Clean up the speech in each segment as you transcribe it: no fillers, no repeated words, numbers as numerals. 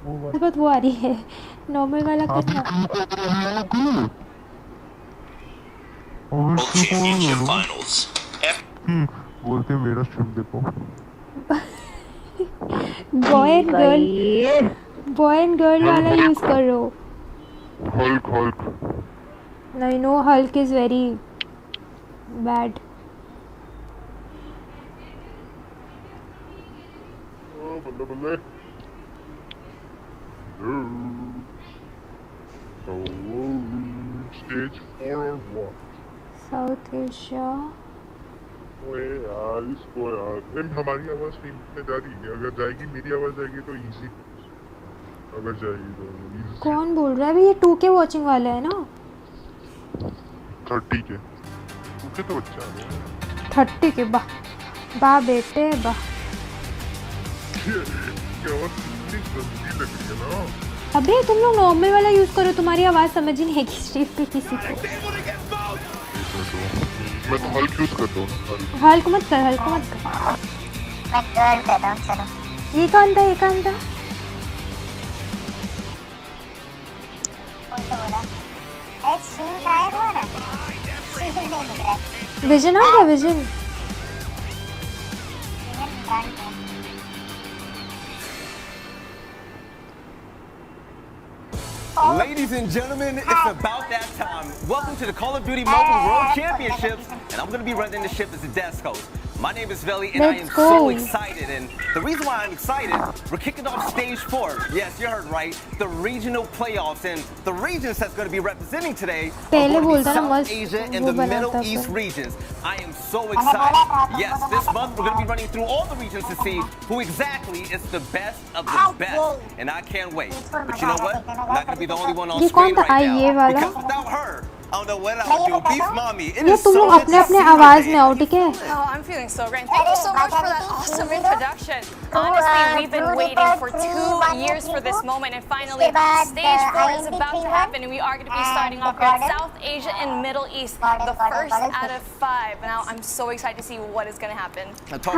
मेरे पास वो आ रही है नॉर्मल वाला करना। बोलते मेरा स्ट्रीम देखो। बॉय एंड गर्ल वाला यूज करो। Hulk Hulk I know Hulk is very bad. बल्ले बल्ले स्टेज 4 और what? South Asia. ओए यार इसको यार हमारी आवाज स्ट्रीम में जा रही है। अगर जाएगी मेरी आवाज जाएगी तो इजी। अगर जाएगी तो easy। कौन बोल रहा है भाई? ये 2K वॉचिंग वाला है ना? 30 के ओके तो अच्छा है 30 के वाह वाह बेटे वाह। क्या बात इतनी गंदी लग रही है ना। अबे तुम लोग नॉर्मल वाला यूज करो, तुम्हारी आवाज समझ ही नहीं आएगी स्ट्रीम पे किसी को। मैं तो हल्क यूज करता हूँ। हल्क मत कर, हल्क मत कर। मैं गर्ल कर रहा हूँ चलो। ये कौन था, ये कौन था? कौन सा बोला? स्ट्रीम ट्राई हुआ ना? स्ट्रीम नहीं दिख रहा है। विजन आ गया vision. Ladies and gentlemen, it's about that time. Welcome to the Call of Duty Mobile World Championships, and I'm going to be running the ship as the desk host. My name is Veli, and I am so excited. And the reason why I'm excited, we're kicking off stage 4. Yes, you heard right. The regional playoffs, and the regions that's going to be representing today are going to be South Asia and the Middle East regions. I am so excited. Yes, this month we're going to be running through all the regions to see who exactly is the best of the best. And I can't wait. But you know what? I'm not going to be the only one on screen right now. Because without her, I don't know what I would do. Beef mommy, it is so अपने आवाज में आओ, ठीक है? Oh, I'm feeling so great. Thank you so much for that awesome introduction. Honestly, we've been waiting for 2 years for this moment, and finally, stage 4 is about to happen, and we are going to be starting off here at South Asia and Middle East, the first out of 5. Now, I'm so excited to see what is going to happen.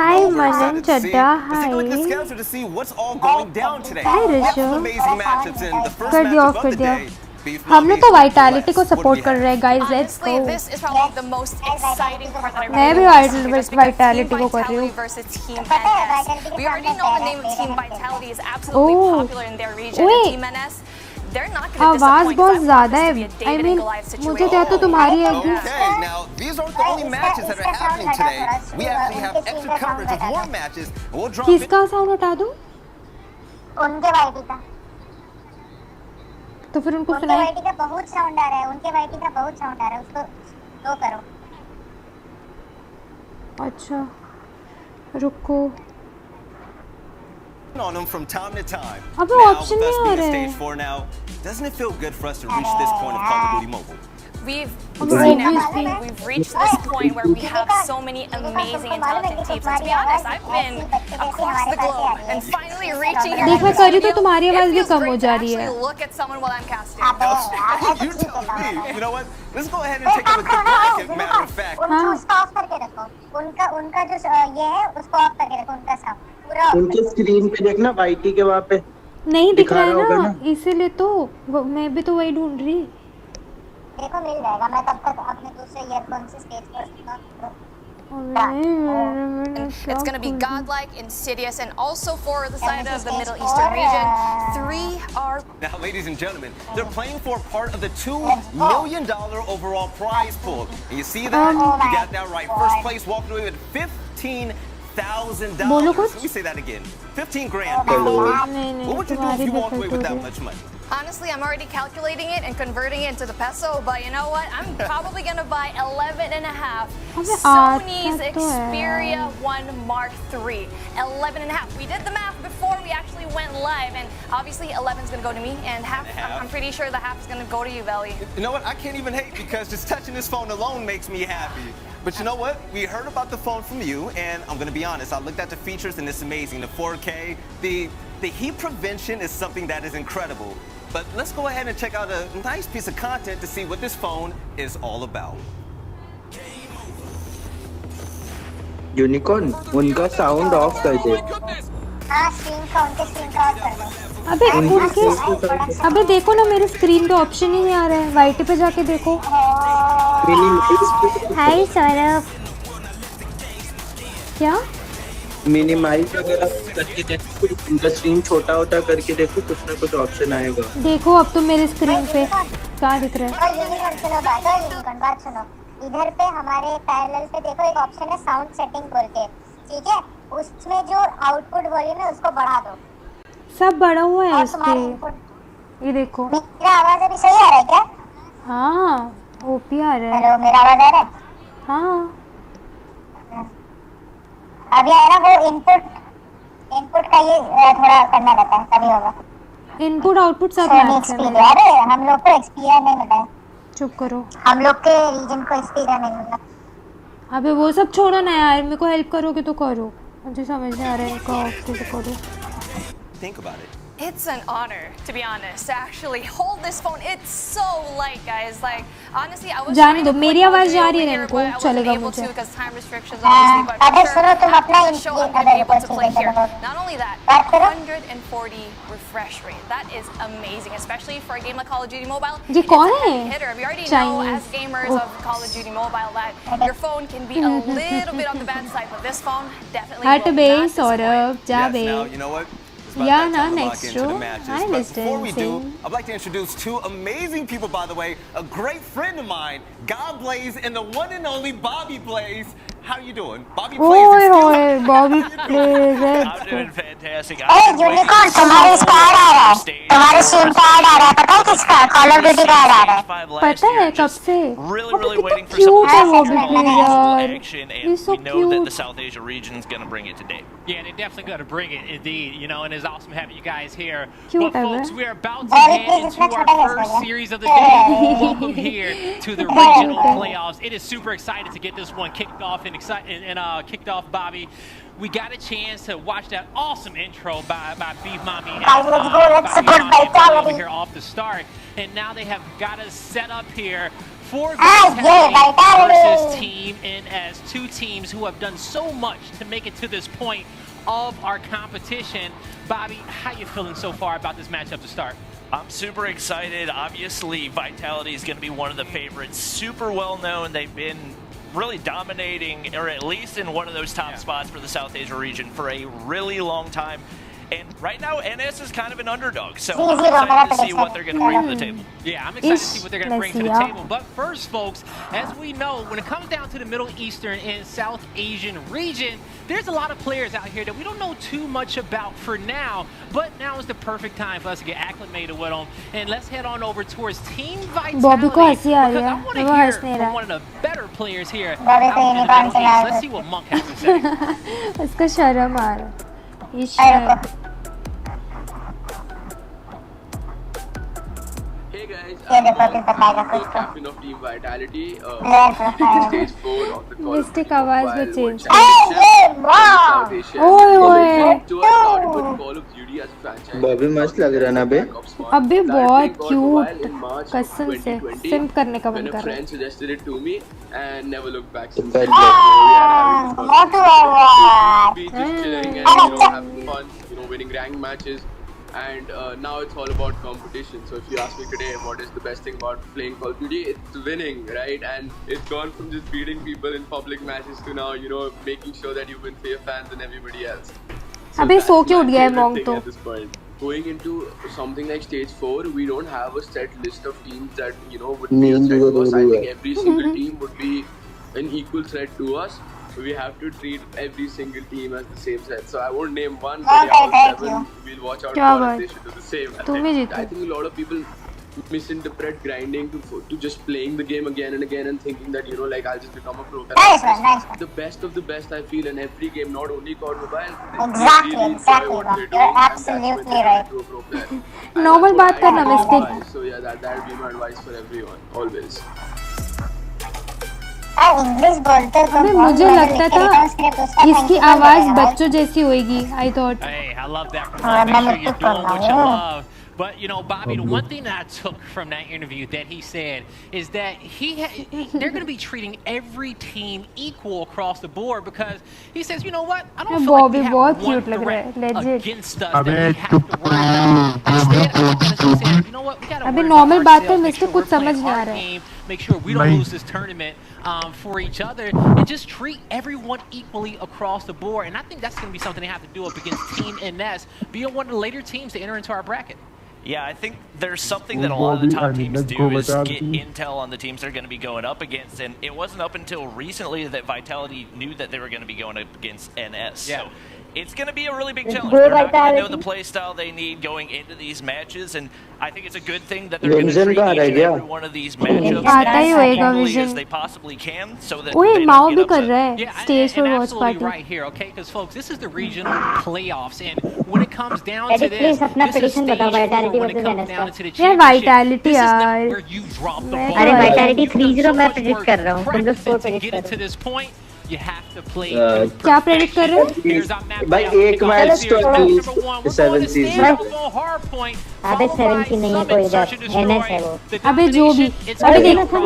Hi, Manan Chadda. Let's take a look at the schedule to see what's all going down today. Hi, We have Rishu. some amazing matchups in the first कर दिया, matchup कर of the दिया। day. हम लोग तो vitality को support कर रहे हैं guys, let's Honestly, go. this is probably the most exciting part that I मैं भी really want to see because vitality को Team कर रही हूँ। Vitality versus Team NS. We already know the name of Team Vitality is absolutely popular in their region. And Team NS, they're not going to आवाज disappoint. बहुत ज़्यादा है। I I mean, mean, मुझे क्या तो तुम्हारी है। Okay, now these aren't the only matches that are happening today. We actually have extra coverage of more matches. We'll drop it. किसका साउंड हटा दूँ? उनके वाईटी का। तो फिर उनको उनके सुनाए। वाईटी का बहुत साउंड आ रहा है। उनके वाईटी का बहुत साउंड आ रहा है। उसको लो करो। अच्छा रुको। On them from time to time. अब Now, ऑप्शन with us नहीं आ being रहा at है। stage 4 now, doesn't it feel good for us to reach this point of Call of Duty Mobile? We've seen everything. We've reached this point where we have so many amazing and talented teams. And to be honest, I've been across the globe and finally reaching here. देख मैं कर रही तो तुम्हारी आवाज भी कम हो जा रही है। Actually look at someone while I'm casting. You're telling me. You know what? Let's go ahead and take a look at the bracket, matter of fact. उनको उसको ऑफ करके रखो। उनका जो ये है उसको ऑफ करके रखो। उनका साउंड पूरा उनके स्क्रीन पे देखना वाईटी के वहाँ पे नहीं दिख रहा है होगा ना, इसीलिए तो मैं भी तो वही ढूंढ रही। देखो मिल जाएगा। मैं तब तक अपने दूसरे ईयरफोन से स्टेज पर It's going to be godlike, insidious, and also for the side of the Middle Eastern region. 3 are... Now, ladies and gentlemen, they're playing for part of the $2 million overall prize pool. And you see that? You got that right. First place walked away with $15,000. Let me say that again. 15 grand. What would you do if you walked away with that much money? Honestly, I'm already calculating it and converting it into the peso, but you know what? I'm probably going to buy 11.5 Sony's Xperia 1 Mark III. 11.5. We did the math before we actually went live, and obviously 11 is going to go to me, and half, I'm pretty sure the half is going to go to you, Veli. You know what? I can't even hate because just touching this phone alone makes me happy. But you know what? We heard about the phone from you, and I'm going to be honest. I looked at the features, and it's amazing. The 4K, the heat prevention is something that is incredible. But let's go ahead and check out a nice piece of content to see what this phone is all about. Unicorn उनका sound of कर दे। हाँ screen का उनके screen का of कर दो। अबे उनके अबे देखो ना मेरे स्क्रीन पे ऑप्शन ही नहीं आ रहा है, वाइट पे जाके देखो। हाय सौरभ। क्या मिनिमाइज वगैरह करके देखो, उनका स्क्रीन छोटा होता करके देखो, कुछ ना कुछ ऑप्शन आएगा। देखो अब तो मेरे स्क्रीन पे क्या दिख रहा है। और यूनिकॉर्न सुनो बात सुनो, इधर पे हमारे पैरेलल पे देखो एक ऑप्शन है साउंड सेटिंग बोल के, ठीक है? उसमें जो आउटपुट वॉल्यूम है उसको बढ़ा दो। सब बड़ा हुआ है और उस तुम्हारे पे, इनपुट ये देखो। मेरा आवाज अभी सही आ रहा है क्या? हाँ ओपी आ रहा है। हेलो, मेरा आवाज आ रहा है? हाँ अभी है ना वो इनपुट का ये थोड़ा करना रहता है, तभी होगा। इनपुट आउटपुट सब सोनी मैच है एक्सपीरिया, मेरा। अरे हम लोग को एक्सपीरिया नहीं मिला है, चुप करो। हम लोग के रीजन को एक्सपीरिया नहीं मिला। अबे वो सब छोड़ो ना यार, मेरे को हेल्प करोगे तो करो, मुझे समझ नहीं आ रहा है कैसे करो। Think about it. It's an honor, to be honest, to actually hold this phone. It's so light, guys. Like, honestly, I was जाने trying दो, to मेरी click आवाज on जा video रही है over here, इनको, but I wasn't चलेगा able मुझे। to because time restrictions, obviously. But अबे for sure, सुनो तुम अपना after the show, I'm going to be able to play here. Not only that, बात करो। 140 refresh rate. That is amazing, especially for a game like Call of Duty Mobile. ये It's कौन a heavy है? hitter. We already know Chinese. as gamers of Call of Duty Mobile that your phone can be a little bit on the bad side, but this phone definitely हट will bay not disappoint. Saurabh, जा Yes, बे। now, you know what? It's about Yeah, that nah, time to lock next into the row. matches. I But understand, before we do, same. I'd like to introduce two amazing people, by the way. A great friend of mine, God Blaze, and the one and only Bobby Blaze. How you doing? Bobby Blaze, ओए excuse होए me. Bobby प्लेज I'm doing fantastic. अरे unicorn तुम्हारे इसका add आ रहा है, तुम्हारे stream का ऐड आ रहा है, पता है किसका? कॉल ऑफ ड्यूटी का ऐड आ रहा है। पता है कब से? Really कितना waiting for some cute है वो भी cute प्लीज यार, action, he's and so we know that the cute। South Asia region is going to bring it today. Yeah, they're definitely going to bring it, indeed. You know, and it's awesome having you guys here. Cute, But folks, है we are about to Bobby, head please, into it's not our छोटा first कैसे series of the day. Welcome here to the regional Okay. playoffs. It is super excited to get this one kicked off and kicked off, Bobby. We got a chance to watch that awesome intro by Beef Mommy and Guys, let's go, let's by Beef support Mommy and Billy Vitality. over here off the start. And now they have got us set up here for yeah, Vitality Vitality. versus Team and as two teams who have done so much to make it to this point of our competition. Bobby, how you feeling so far about this matchup to start? I'm super excited. Obviously, Vitality is going to be one of the favorites. Super well known. They've been really dominating, or at least in one of those top spots for the South Asia region for a really long time. And right now, NS is kind of an underdog, so I'm excited to see what they're going to bring to the table. Yeah, I'm excited to see what they're going to bring to the Let's see, table. But first, folks, as we know, when it comes down to the Middle Eastern and South Asian region, there's a lot of players out here that we don't know too much about for now. But now is the perfect time for us to get acclimated with them. And let's head on over towards Team Vitality. Bobby को हंसी आ रही Because है, I want वो to हंस hear नहीं रहा from है। one of the better players here Bobby को out in the unicorn Middle से East. नाम Let's see what Monk has to say. उसको शर्म आ रहा है, ये अरे शर्म। रुको, Hey guys, ये देखो अभी बताएगा I'm the कुछ तो। captain of Team Vitality. Player profile। Stage 4 of the Call of Mystic Duty आवाज Mobile में World change। Championship ये in वाह, South Asia. ओए ओए। So I started with Call of Duty as a franchise. Bobby मस्त लग रहा है ना बे? अबे That बहुत thing got mobile cute, in March कसम से 2020 सिम करने का मन when a कर रहा है। friend suggested it to me and never looked back since. Bad So we are having this Motu conversation. है We just chilling and having fun, winning ranked matches. And now it's all about competition. So if you ask me today what is the best thing about playing Call of Duty, it's winning, right? And it's gone from just beating people in public matches to now, making sure that you win for your fans and everybody else. अबे that's so my cute गया है favorite मोंग thing तो। at this point. Going into something like stage 4, we don't have a set list of teams that would be a threat to us. I think every single team would be an equal threat to us. We have to treat every single team as the same set. So I won't name one, but Okay, all thank 7 you. we'll watch out क्या for बात? and they should do the same. तुम ही जीतो। I think a lot of people misinterpret grinding to just playing the game again and again and thinking that I'll just become a pro. Nice one, nice one. The best of the best I feel in every game, not only COD Mobile. Exactly, really enjoy exactly, what Bob. they're You're doing, and that's absolutely when they right. turn into a pro player. And Normal that's what बात I करना, do Mystic। advise. So yeah, that would be my advice for everyone, always. English बोलते तो अबे मुझे लगता था इसकी आवाज बच्चों जैसी होएगी, I thought। Hey, I love that from Monk. Make sure you're doing what you love. But, you know, Bobby, the one thing that I took from that interview that he said is that they're going to be treating every team equal across the board because he says, you know what, I don't feel like we have one threat against us that we have to worry about. Instead, I think that he's saying, you know what, we got to worry normal about बात है ourselves, make mister sure we're कुछ समझ playing नहीं आ our रहा है game, make sure we don't lose this tournament for each other, and just treat everyone equally across the board. And I think that's going to be something they have to do up against Team NS, being one of the later teams to enter into our bracket. Yeah, I think there's something that a lot of the top teams do is get intel on the teams they're going to be going up against, and it wasn't up until recently that Vitality knew that they were going to be going up against NS. Yeah. So it's going to be a really big challenge. They're not going to know the play style they need going into these matches, and I think it's a good thing that they're going to treat each and every one of these matchups as equally as they possibly can, so that they don't get upset. Yeah, Stage and for watch absolutely party. right here, okay? Because folks, this is the regional playoffs, and when it comes down to this is stage 4 when it comes down to the championship. Vitality This is not यार where you drop the ball. अरे Vitality 3-0 मैं so predict कर रहा हूँ तुम लोग score to predict get करो it to this point. You have to play क्या predict कर रहे हो Here's our map भाई layout. एक मैच तो We're at going least to 7 stand season up on hard point. अबे 17 नहीं है कोई इधर NS है वो अबे जो भी अबे देखो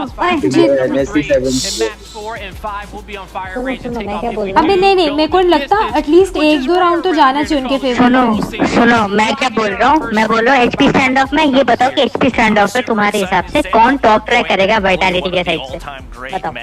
NSC 7 Map 4 and 5 will be on fire range to take off. अबे नहीं मेरे को लगता एटलीस्ट एक दो राउंड तो जाना चाहिए उनके फेवर में सुनो मैं क्या बोल रहा हूँ मैं बोल रहा हूँ HP स्टैंड ऑफ में ये बताओ कि HP स्टैंड ऑफ पे तुम्हारे हिसाब से कौन टॉप ट्राई करेगा वाइटैलिटी के साइड से बताओ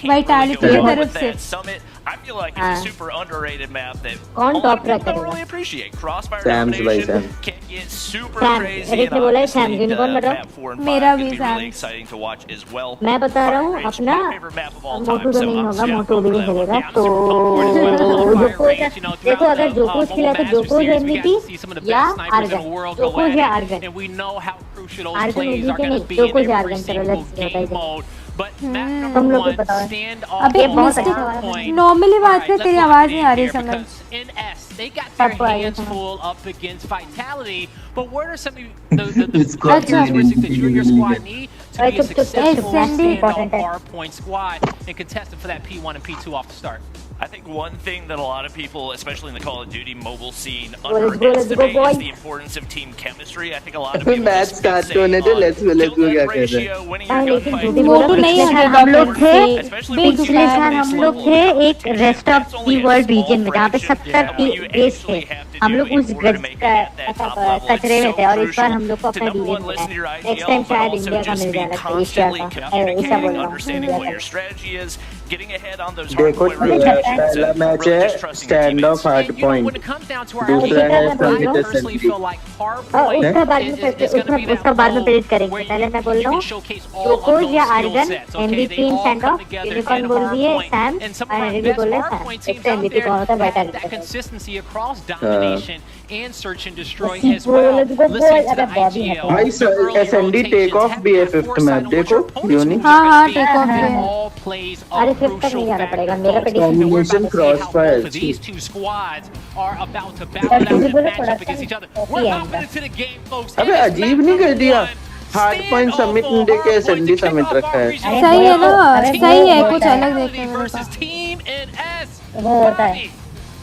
वाइटैलिटी की तरफ से I feel like it's a super underrated map that कौन a lot top of try people don't करेगा really appreciate. Crossfire Sam's by domination Sam. can get super Sam, crazy, Eric and ने बोला है obviously Sam, unicorn बताओ map 4 and 5 मेरा could भी be Sam. really exciting to watch as well. मैं बता रहा हूँ Fire Range is अपना my favorite map of all Motu time, तो so नहीं I'm होगा super मोटू भी pumped नहीं for that खेलेगा one. तो देखो अगर जोकोज खिला तो जोकोज MVP या आर्गन जोकोज या आर्गन And we know how crucial those आर्गन plays होगी are कि going नहीं to be in जोकोज every आर्गन चलो single लेट्स game बताइए mode. But map तुम number लोग को 1, पता है stand off अबे on बहुत मिस्टर अच्छा point. नॉर्मली बात कर तेरी आवाज नहीं आ रही Here, समझ because NS, they got their सबको आएगा hands समझ full up against Vitality, but what are some of the It's got characteristics that you and your squad need to be a Chुप, chुp, chुp, successful chुp, chुp, standout important है। hardpoint squad and contesting for that P1 and P2 off the start? I think one thing that a lot of people, especially in the Call of Duty mobile scene, let's go, underestimate boy. is the importance of team chemistry. I think a lot of people match just start fixate होने दे on let's kill क्या death कर रहे ratio, हैं winning your लेकिन gunfight. झूठी मोटू बोलो नहीं पिछले है साल हम लोग थे Especially when पिछले it's साल this हम लोग level थे of एक competition. Rest of That's only दी a वर्ल्ड small रीजन में जहाँ पे fraction 70 of what you देश थे actually have to हम do लोग in उस order to make it at that top level. It's कचरे में so थे और इस बार crucial हम लोग को to अपना number रीजन one मिला listen to your है नेक्स्ट टाइम IGL, but शायद also इंडिया का just मिल be जाना चाहिए एशिया constantly का ऐसा communicating, बोल रहा हूँ understanding what India your strategy is, getting ahead on those देखो hardpoint rotations, पहला and मैच really है just trusting your stand teammates. Of hard And, you know, when point it comes down to our दूसरा है I Predator personally Sentry. feel like hard और point उसका बाद में is going to be that उसका बाद में mode प्रेडिक्ट करेंगे where पहले मैं बोल you रहा can हूँ showcase all of जोकोज those या skill आर्गन sets, okay? MVP They इन all stand come off together unicorn in बोल hard दिए point. सैम And some और of our एनबी best बोल रहे hard सैम point एक teams तो out एमवीपी there कौन होता है have battle that consistency across domination and search and destroy Let's as go, well. let's go, Listening to boy. the अबे बॉबी है IGL, भाई the early SND take rotations, off भी है having that fifth match foresight on what your देखो opponent's uni moves are हाँ, हाँ, gonna be, take off that है। all plays a अरे फिफ्थ तक crucial नहीं जाना factor, पड़ेगा मेरा folks. prediction And we're about to see how Crossfire both of अच्छी। these two squads are about to battle it out and बोलो match थोड़ा up against each other. सा We're कॉपी hopping है into the game, folks. अबे It is अजीब map नहीं कर number दिया 1. Hard point summit Stand इंडे off के on hard S and D point to kick summit off रखा our है regional सही है ना अरे सही है वो कुछ होता है। अलग देखने में versus मिलता Team NS. वो होता है Bobby,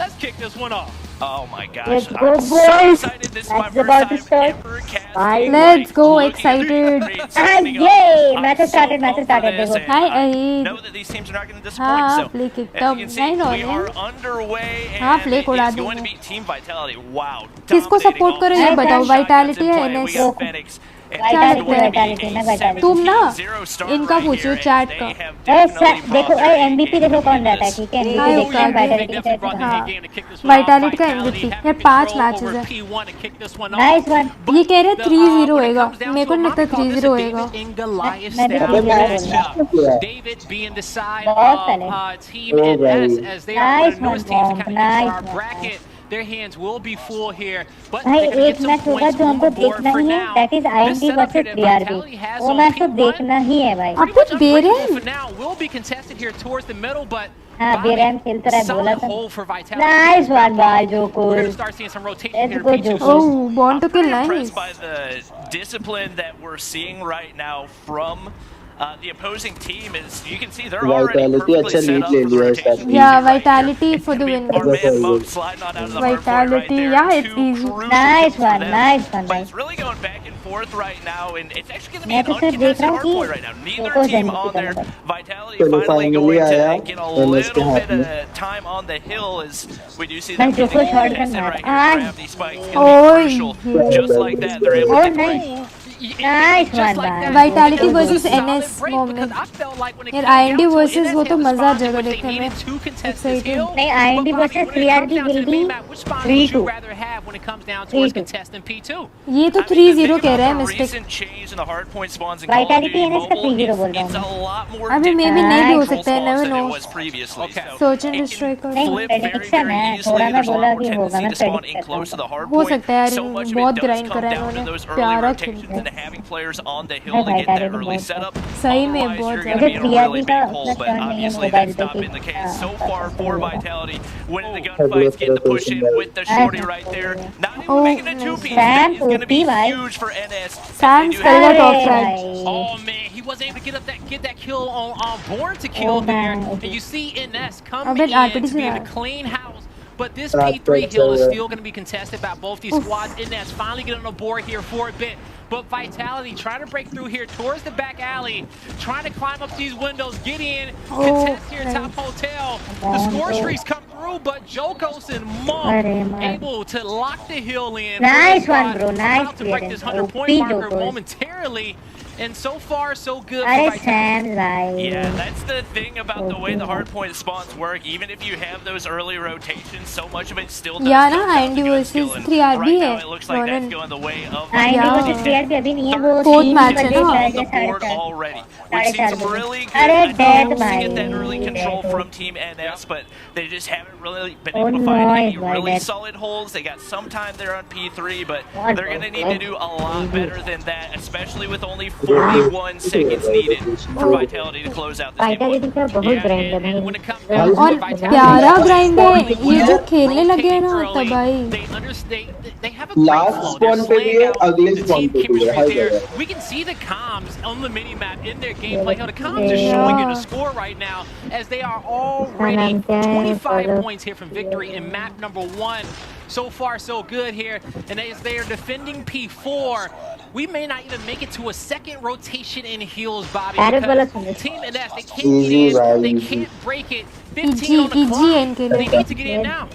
let's kick this one off. Oh my gosh, Let's go, I'm so boys. excited. This is my That's first about to time start. ever casting. Bye. Let's go, Looking excited. at the grades coming up. Yay! I'm Matches so started, pumped matches for started, this, देखो। and Hi, I Aid. know that these teams are not going to disappoint. हाँ, So, play kick as you can see, नहीं we हो are रहे underway, हाँ, and play it उड़ा is going to देंगे। be Team Vitality. Wow. किसको dominating support all करो the ये shotguns बताओ, in Vitality या play. We NS? got Phoenix, and Vitality, it's going to be Vitality, a मैं Vitality। तुम ना 17-0 start इनका right पूछो here, चैट and का they have देखो definitely brought their A MVP game देखो to कौन रहता है this. ठीक है हाँ, एमवीपी वो देखते हैं काफी- वाइटलिटी के साथ हाँ। हाँ वाइटलिटी का MVP है 5 मैचेस है नाइस वन ये कह रहे 3-0 होएगा मेरे को नहीं लगता 3-0 होएगा मैं भी 3-0 बोल David being the side बहुत of पहले। Team Oh, NS भाई। as they are one of the Nice newest one, teams to kind of nice enter our one. bracket. Their hands will be full here, but भाई they can एक get some match होगा points जो on हमको the board देखना for ही है now. That is This INT setup here versus that BRB Vitality has वो on match तो P1 देखना ही है भाई अब कुछ बेरहम for now will be contested here towards the middle, but हाँ Bobby, बेरहम खेलता रहा बोला solid था hold for Vitality. Nice one by जो We're going coal to start seeing some rotation here Let's in go, P2. Joko. Oh, born to kill I'm pretty nice. impressed by the discipline that we're seeing right now from the opposing team is, you can see they're already Vitality perfectly अच्छा set lead up ले for the लिया है rotation. शायद. Yeah, Right Vitality here. for It's the gonna win. be our man Moat sliding on out of the hard point right Vitality, there. yeah, it's Two easy. crucial Nice kills for one, them. nice one, But guys. it's really going back and forth right now, and it's actually going to be मैं an तो सिर्फ देख uncontested रहा हूँ hard point right now. कि Neither देखो team जल्दी on से there. चलो. Vitality चलो finally finally going आया to get a NS के little हाथ bit में. of time on the hill as we do see मैं them जोको getting शॉटगन contested मार. right here. Ah. Gravity spike's going to Oh, be crucial. yeah. Just like that, they're able Oh, to nice. break. Nice Just one, like man. that, Vitality it was a versus solid NS break moment. because I felt like when it यार came IND down to it, versus NS वो had तो the मजा आ spawns in जाएगा which they देखने में. needed to contest this Excited. hill. नहीं, IND But Bobby, versus when it comes 3RB down to the will be minimap, which spawns would you 3-2. rather have when it comes down towards 3-2. contesting P2? ये तो I mean, the 3-0 thing कह रहा है about the mistake. recent change in the hardpoint spawns in Call of Vitality Duty NS का Mobile 3-0 बोल is रहा it's हूँ. a lot more अबे different maybe नहीं भी हो control सकता है, spawns never than it know. was previously. Okay. So Search and it destroy can कर. नहीं, flip very, prediction very है. easily. थोड़ा मैं There's a बोला lot more कि होगा, tendency मैं to spawn predict in करता close to हूँ. the hard हो point. सकता है यार, So much of बहुत it does grind come करा है down to इन्होंने. those early प्यारा rotations खेलते and हैं. having players on the hill to get that early setup. सही में Otherwise, बहुत you're going to ज़्यादा. be in a really मुझे 3RB big का hole, उतना but turn नहीं है obviously मोबाइल that's पे not कि been the case so हाँ, far ऐसा for ही होगा. Vitality. Winning the अगले gunfights, getting the तरह push in से with the shorty right there. Not even Oh, making a two-piece. Sam That is going to be Putti, bhai. huge for NS. Sam They do करेगा have- top अरे frag. भाई. Oh man, he wasn't able to get that kill on Born to kill Oh, there. man. And you see NS come अबे in RPG to be able से to clean house. But this Right, P3 right, hill is right. still going to be contested by both these squads. NS finally getting on the board here for a bit. But Vitality trying to break through here towards the back alley, trying to climb up these windows, get in, contest here in nice. top hotel. The score streaks come through, but Jokos and Monk Arre, man. able to lock the hill in. Nice for this one, squad, bro. Nice about to break this clearance. 100-point OP marker Jokos. momentarily. And so far, so good for अरे Vitality. Sam भाई. Yeah, that's the thing about the way the hardpoint spawns work. Even if you have those early rotations, so much of it still does Yeah, come ना, down to IND gun versus skill, and 3RB right now है, it looks like that's Ronan. going the way of IND Yeah. versus 3RB अभी नहीं है, वो Fourth 3 match है बजे ना? शायद the या board 4:30. already. We've seen some really good अरे dead attempts to भाई. get that early control Dead. from Team NS, but they just haven't really been Oh, able to find any nice, really dead. solid holes. They got some time there on P3, but What they're going to the need to fuck? do a lot better than that, especially with only 41 seconds needed for Vitality to close out this game. Vitality का बहुत Yeah, grind है and भाई. when it comes down to और it, Vitality प्यारा is grind है. ये जो rotating खेलने लगे हैं ना early. तब भाई. They have a great Last flow. They're spawn पे भी slaying है, out अगले the spawn team पे भी है, chemistry हर there. जगह. We can see the comms on the mini-map in their gameplay. How the comms are showing you the score right now as they are already 25 points here from victory in map number 1. So far, so good here. And as they are defending P4, we may not even make it to a second rotation in heals, Bobby. Because Team NS, they can't Easy, get in, right, they easy. can't break it. 15 on the EG clock. इनके They लिए. need to get in now.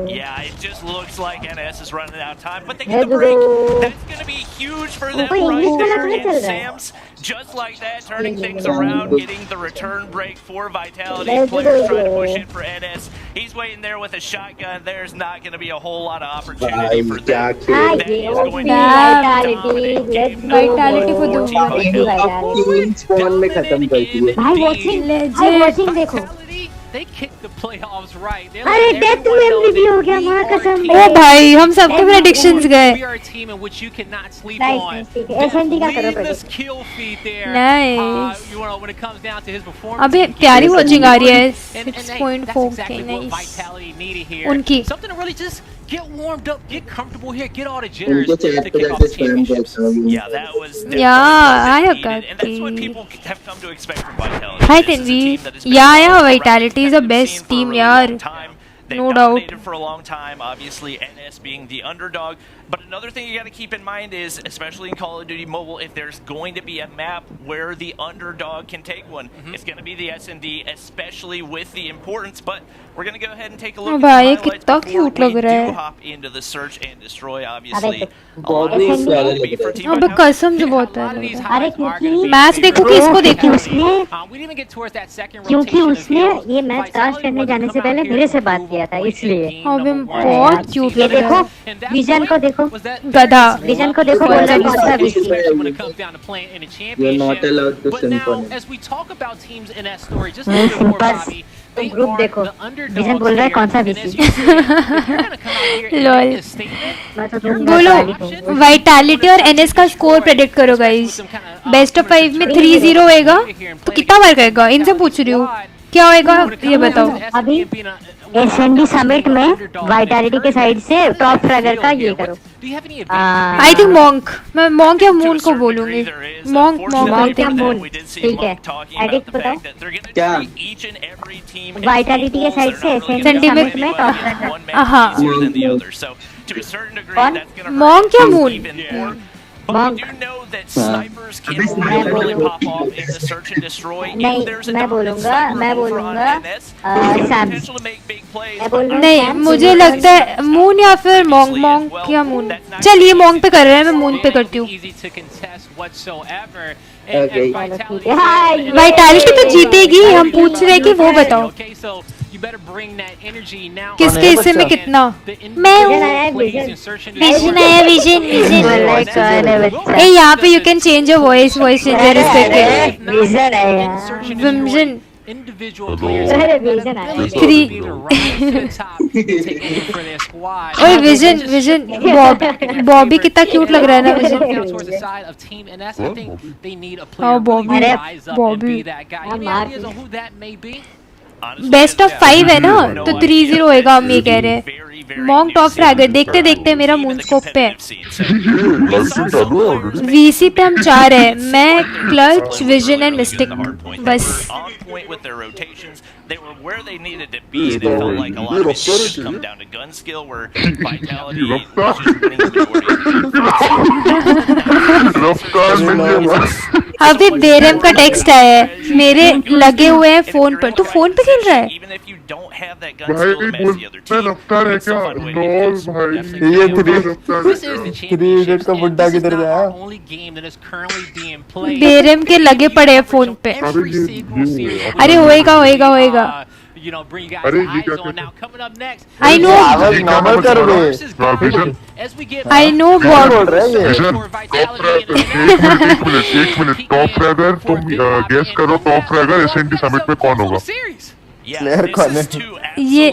Yeah, it just looks like NS is running out of time, but they get the break. That's going to be huge for them right there. And Sam's just like that, turning things around, getting the return break for Vitality. Players trying to push in for NS. He's waiting there with a shotgun. There's not going to be a whole lot of opportunity for them. क्या That is going to Damn. dominate game Vitality number को four, दो. Team खेल? Vitality. तीन spawn में खत्म कर दिए. भाई watching, भाई watching देखो. Vitality, they kicked the playoffs right. They're अरे like, death to everyone MVP हो knows गया that माँ we are कसम. a O team. भाई हम सबके predictions गए. We are a team in which you cannot sleep Nice, on. nice, ठीक है. SND का करो Relentless predict. kill feed there. Nice. You know, when it comes down to his performance. अबे he प्यारी gives watching आ रही है. And hey, that's 6.4 exactly के what nice. Vitality needed here. उनकी. Something to really just get warmed up, get comfortable here, get all the jitters उनको to chat पे kick off जाके the spam championships. करता हूँ. Yeah, that was definitely Yeah, I needed, got and that's what the- people have come to expect from Vitality. Hi This is a Tanvi. team that has been Yeah, around Vitality is the that we've best seen for a team really यार. long time. They've No doubt. dominated for a long time, obviously, NS being the underdog. But another thing you got to keep in mind is, especially in Call of Duty Mobile, if there's going to be a map where the underdog can take one, it's going to be the S&D, especially with the importance. But we're going to go ahead and take a look at भाई, the highlights कितना before cute लग we रहा do है. hop into the search and destroy, obviously. A बहुत lot of he this प्यारा will be लग for रहा है. Team अबे Vitality. कसम से बहुत A lot प्यारा of लग these रहा है. अरे highlights are gonna क्योंकि be मैच in देखो favor कि of इसको क्योंकि देखो. उसने we didn't get towards that second क्योंकि rotation of उसने heals. ये मैच Vitality कास्ट करने wasn't जाने से come out पहले here मेरे to से बात prove किया था a point इसलिए. in game अबे number one. बहुत Team cute ये लग रहा देखो है. And that विजन को point देखो. was that गधा. विजन को देखो बोल रहा है कौन सा Especially vision. when it comes down to playing in a You're not championship. allowed to But now, symphony. as we talk about teams in that story, just a little bit more, बस Bobby, they group are देखो. the underdogs vision बोल रहा है here. कौन सा And as vision. you see, if you're gonna come out here and Lol. make a statement, मैं तो you're दूंगा बोलो गाली दूंगा. वाइटैलिटी और एनएस का स्कोर प्रेडिक्ट करो गाइस. बेस्ट ऑफ 5 में 3-0 होएगा तो कितना बार करेगा इनसे पूछ रही हूँ. क्या होएगा ये बताओ. अभी एसएनडी समिट में वाइटैलिटी के साइड से टॉप फ्रैगर का ये करो। आई थिंक मॉन्क, मैं मॉन्क या मून को बोलूंगी। मॉन्क या मून, ठीक है। एडिट बताओ क्या वाइटैलिटी के साइड से एसएनडी समिट में टॉप फ्रैगर। हाँ मॉन्क या moon? But you know that snipers can really pop off in the search and destroy. नहीं, मैं बोलूँगा सैम। नहीं, मुझे लगता है मून या फिर मॉन्क या मून। चल ये मॉन्क पे कर रहे हैं, मैं मून पे करती हूँ। वाइटैलिटी तो जीतेगी, हम पूछ रहे हैं कि वो बताओ किसके हिस्से में कितना। मैं विजन आया, विजन ए यहाँ पे you can change your voice changer vision individual ओए विजन बॉबी कितना क्यूट लग रहा है ना विजन। बॉबी बेस्ट ऑफ 5 है ना, तो 3-0 होएगा, हम ये कह रहे हैं। मॉन्क टॉप फ्रैगर देखते देखते मेरा मून स्कोप पे है। वीसी पे हम 4 है, मैं क्लच विजन एंड मिस्टिक बस। They were where they needed to be. They felt like a lot of it should come down to gun skill, where vitality was just winning majority. अभी बेरम का text आया है, मेरे लगे हुए हैं phone पर। तू फोन पे खेल रहा है? Even if you don't have that gun skill to match the other team, रफ्तार है it's a क्या? fun way to get भाई ये Three इडियट का बुड्ढा किधर गया? बेरम के लगे पड़े हैं फोन पे। अरे होएगा होएगा होएगा। आई नो आवाज नॉर्मल कर बे। आई नो बोल रहा है ये। एक मिनट टॉप फ्रैगर तुम गेस करो, टॉप फ्रैगर एसएनडी समिट में कौन होगा? प्लेयर कौन है? ये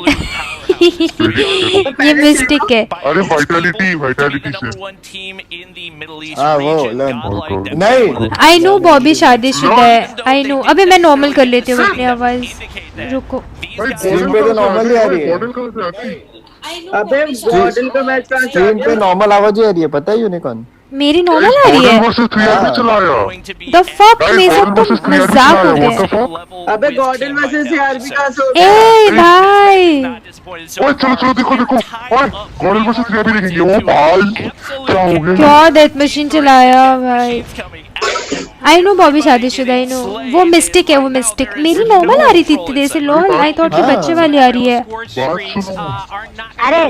ये मिस्टेक है। अरे वाइटैलिटी से हाँ वो नहीं आई नो बॉबी शादीशुदा है, आई नो। अबे मैं नॉर्मल कर लेती हूँ अपनी आवाज, रुको। स्क्रीन पे तो नॉर्मल ही आ रही है। अबे मॉडल का मैच कहाँ से? स्क्रीन पे नॉर्मल आवाज ही आ रही है, पता है यूनिकॉर्न? मेरी नॉर्मल आ रही है? द फक, मेरे साथ तो मजाक हो गया। अबे गॉर्डन वर्सेस सीआरबी का सो। ए भाई ओए चलो देखो ओए गॉर्डन वर्सेस सीआरबी देखेंगे। ओ भाई क्या हो गया? क्या डेथ मशीन चलाया भाई। आई नो बॉबी शादीशुदा, आई नो। वो मिस्टेक है, वो मिस्टेक। मेरी नॉर्मल आ रही थी इतनी देर से। लॉल आई थॉट कि बच्चे वाली आ रही है। अरे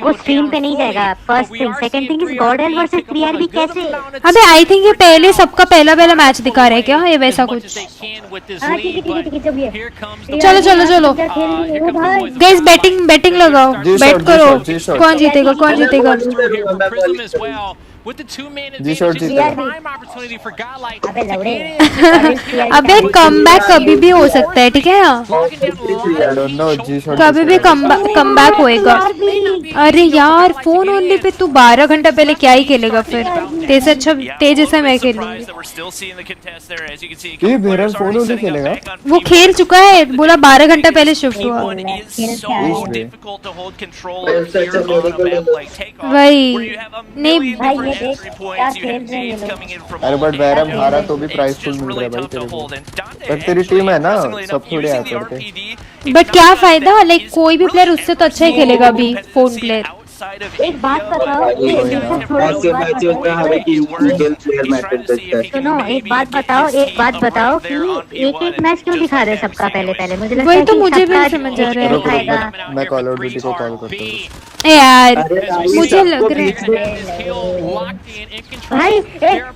वो स्क्रीन पे नहीं जाएगा। First thing, second thing is Gordon versus 3RB कैसे? अबे आई थिंक ये पहले सबका पहला मैच दिखा रहे हैं क्या, ये वैसा कुछ? हाँ ठीक है जब ये चलो गाइस बैटिंग लगाओ, बैट करो। कौन जीतेगा? जी शॉट जीतेगा। अबे कमबैक कभी भी हो सकता है, ठीक है ना? I don't know G shot कभी भी कमबैक होएगा। अरे यार फोन ओनली पे तू 12 घंटा पहले क्या ही खेलेगा फिर? तेज अच्छा तेज से मैं खेलूंगी। ये बेरल फोन ओनली खेलेगा? वो खेल चुका है, बोला 12 घंटा पहले शिफ्ट हुआ। वही नहीं भाई ये देख क्या खेल रहे हैं ये लोग। अरे बट बैरम हारा तो भी प्राइस फुल मिल रहा है भाई तेरे को। पर तेरी टीम है ना, सब थोड़े आते हैं। बट क्या फायदा, लाइक कोई भी प्लेयर उससे तो अच्छा ही खेलेगा अभी फोन प्लेयर। एक बात बताओ, सुनो एक बात बताओ कि एक मैच क्यों दिखा रहे सबका पहले? मुझे लगता वही है तो कि मुझे भी सबका समझ आ रहा है। दिखाएगा। मैं कॉल ऑफ ड्यूटी को कॉल करता हूँ यार मुझे लग रहा है भाई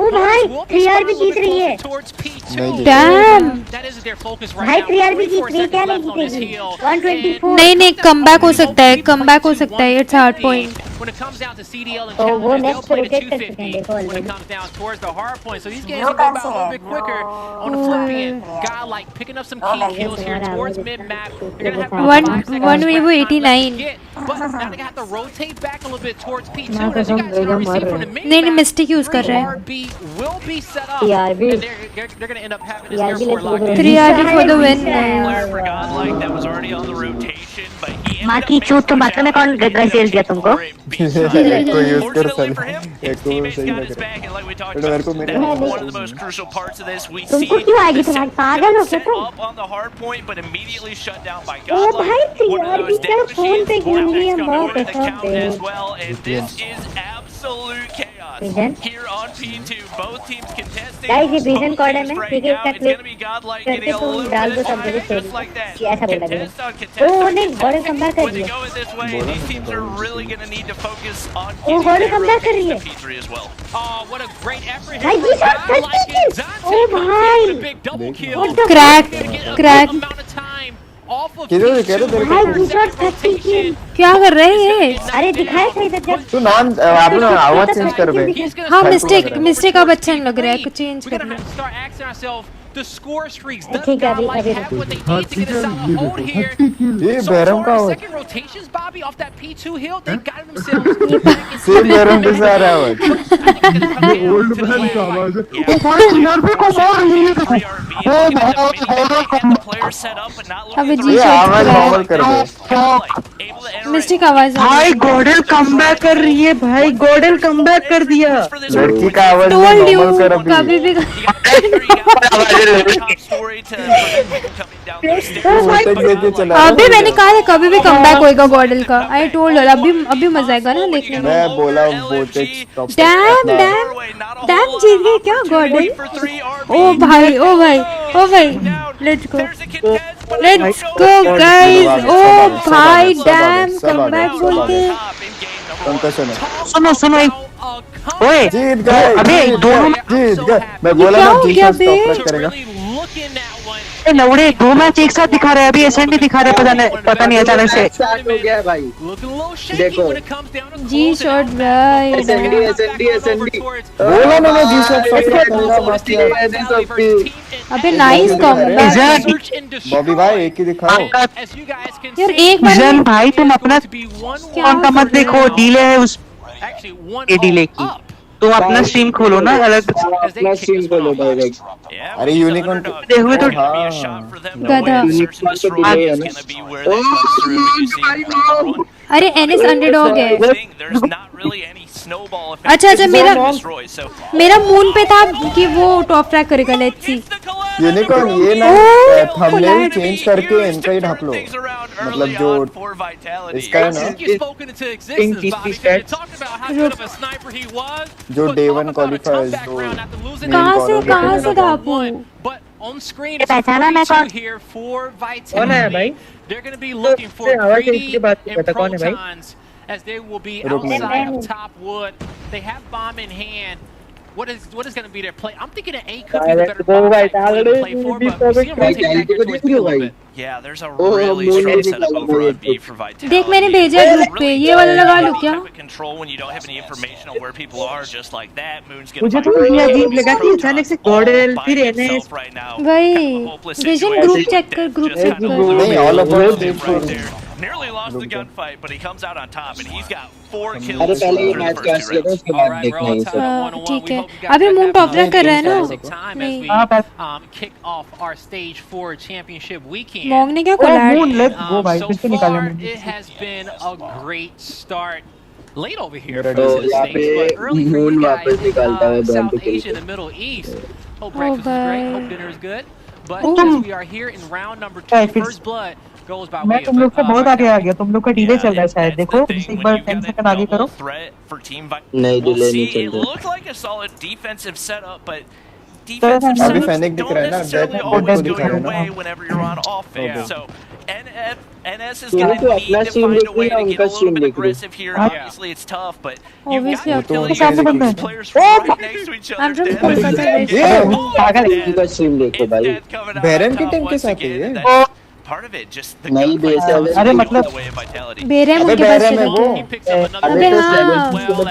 ओ भाई 3RB जीत रही है। डैम भाई 3RB जीत रही है, क्या नहीं जीतेगी? 124। नहीं कमबैक हो सकता है, इट्स हार्ड पॉइंट। तो वो नेक्स्ट को रिजेक्ट कर चुके हैं, देखो ऑलरेडी। वो 89 नहीं मिस्टेक यूज कर रहे हैं। 3RB for the win। माँ की चूत तुम बात में कौन घसीट दिया तुमको? एक को यूज कर Fortunately for सकते him, एक his को teammates सही got लग his रहा back, and like we talked है मेरे about, को that मेरे is one of the most crucial parts of this. We तुमको see क्यों आएगी the तुम्हारी पागल हो क्या set तुम? up on the hard point, but immediately shut down by O Godlike. भाई One यार of those बीच में dead फोन पे machines. गेम Vortex लिए coming बहुत with the अच्छा count as well, and this is absolute chaos Vision? here on P2. Both teams contesting. Guys, ये vision both code है teams मैं, right ठीक है, now. इसका It's going to be clip Godlike करके getting a तुम little डाल bit दो of सब जगह time, just story। like that. ये ऐसा बोला Contest on ओ contest. नहीं गॉर्डन कमबैक कर When रही they है। go in this way, these teams are really going to need to focus on oh getting Gordon their comeback कर रही rotation है। to P3 as well. Oh, what a great effort भाई here. G shot Godlike and Dante oh comes in भाई with a big double kill. What the Crack, Gonna get a crack. good amount of time off of किधर कह रहे P2 तेरे भाई को जी shot 30 किल। क्या कर रहे हैं ये? अरे दिखाए थे इधर जब तू नाम अपना आवाज चेंज कर बे हाँ मिस्टेक अब अच्छा नहीं लग रहा है, कुछ चेंज We're कर gonna low. have to start asking ourselves the score streaks. Does ठीक है, अभी- Godlike अभी have what they हाँ, need to get a solid hold here? ये So बैरम का far, आवाज second rotations, Bobby, off that P2 hill, they've gotten themselves back into same this Bairam mix. कैसे आ रहा है आवाज ये ओल्ड मैन का आवाज है अबे जी ये शॉट आवाज क्रैक। नॉर्मल कर दे मिस्टेक आवाज आ भाई रही है। गॉडल कमबैक कर रही है भाई गॉडल कमबैक कर दिया लड़की का आवाज टोल्ड यू नॉर्मल कर अभी कभी भी तक लेके चला अभी मैंने कहा था कभी भी कमबैक होएगा गॉडल का। आई टोल्ड यू अभी मजा आएगा ना देखने में। मैं बोला बोटेक्स टॉप डैम जीत गए क्या गॉडल? ओ भाई ओ भाई ओ भाई लेट्स गो गाइस। ओ भाई डैम कमबैक बोल के कंकशन है सुनो सुनो ओए जीत गए अबे दोनों जीत गए मैं बोला क्या ना हो जी गया शॉट बे? टॉप करेगा लौड़े दो मैच एक साथ दिखा रहे हैं अभी एसएनडी दिखा रहे हैं पता नहीं अचानक से स्टार्ट हो गया है भाई देखो जी शॉट भाई एसएनडी एसएनडी एसएनडी बोला ना मैं जी शॉट टॉप करेगा अबे नाइस कमबैक। बॉबी भाई एक ही दिखाओ यार एक बार जन भाई तुम अपना कौन का मत देखो डीले है उस ये डीले की तुम अपना स्ट्रीम खोलो ना अलग अपना स्ट्रीम खोलो डायरेक्ट अरे यूनिकॉर्न देखते हुए तो गधा। अरे एनएस अंडरडॉग है। अच्छा अच्छा मेरा मून पे था कि वो टॉप ट्रैक करेगा। Let's see. यूनिकॉर्न ये ना ओह, थंबनेल चेंज करके इनका ही ढक लो मतलब जो इसका है ना जो डे 1 क्वालिफायर जो कहाँ से ढापू? On screen, ये पहचाना मैं कौन? here for कौन है भाई? Vitality. They're going to be looking for आवाज Greedy इसकी बात and करता कौन है भाई? Protons as they will be रुक minute. outside of top wood. They have bomb in hand. What is going to be their play? I'm thinking that A could be the better bomb site for them to play for, but we see them rotate back here towards B a little bit. Yeah, there's a really strong setup over on B for Vitality. देख मैंने भेजा है group पे, ये वाला लगा लूं क्या? Control when you don't have any information on where people are, just like that. Moon's मुझे gonna तो ये अजीब लगा कि अचानक से गॉडल फिर एनएस right now. वही विजन ग्रुप चेक कर ग्रुप चेक कर। नहीं ऑल अबाउट देख Nearly lost the gunfight, but he comes out on top, and he's got 4 अरे kills पहले ये through the match first cash 2 लेना rounds. उसके बाद देखना ये सब ठीक है अभी मून टॉप ट्रैक कर रहा है ना? नहीं Kick off our stage 4 championship weekend. मॉन्ग ने क्या मून कोलैब? लेट्स गो भाई So फिर से निकालना far, मैंने it has been a great start. Late over here मेरा for तो this यहाँ stage, पे but early for moon you वापस guys in निकालता है बैन South पे Asia and the Middle East. Hope Oh, breakfast is great. bye. Hope dinner is good. But Oh. as we are here in round number 2, Hey, first blood goes by मैं way तुम लोग से of बहुत आगे आ गया तुम लोग का डिले Yeah, चल रहा है शायद that's देखो the thing, एक when bar you've 10 got a second आगे करो double threat for Team नहीं We'll डिले see, नहीं it चलता looked like a solid defensive setup, but defensive अभी setups Fennec दिख don't रहा है ना, necessarily Death always को go दिखा your रहा है way ना। whenever you're on offense. Yeah. So NS is ये going तो to अपना need to stream find देख a way लिया, to get उनका a little stream bit देख लो। aggressive here. Obviously, it's tough, but you've Obviously, got आपको utility सामने बंदा है। players right next to each other. I'm from Death Kolkata, is- guys. पागल है इनका स्ट्रीम देखो It's भाई Death coming out Baron on की top टीम के once साथ है again, ये? and that's part of it. Just the नहीं, gunfight बेस setups अरे go मतलब- the way of Vitality. बेरहम अबे उनके पास बैरहम है चले वो। गए। He picks up another अबे kill हाँ। as well as he'll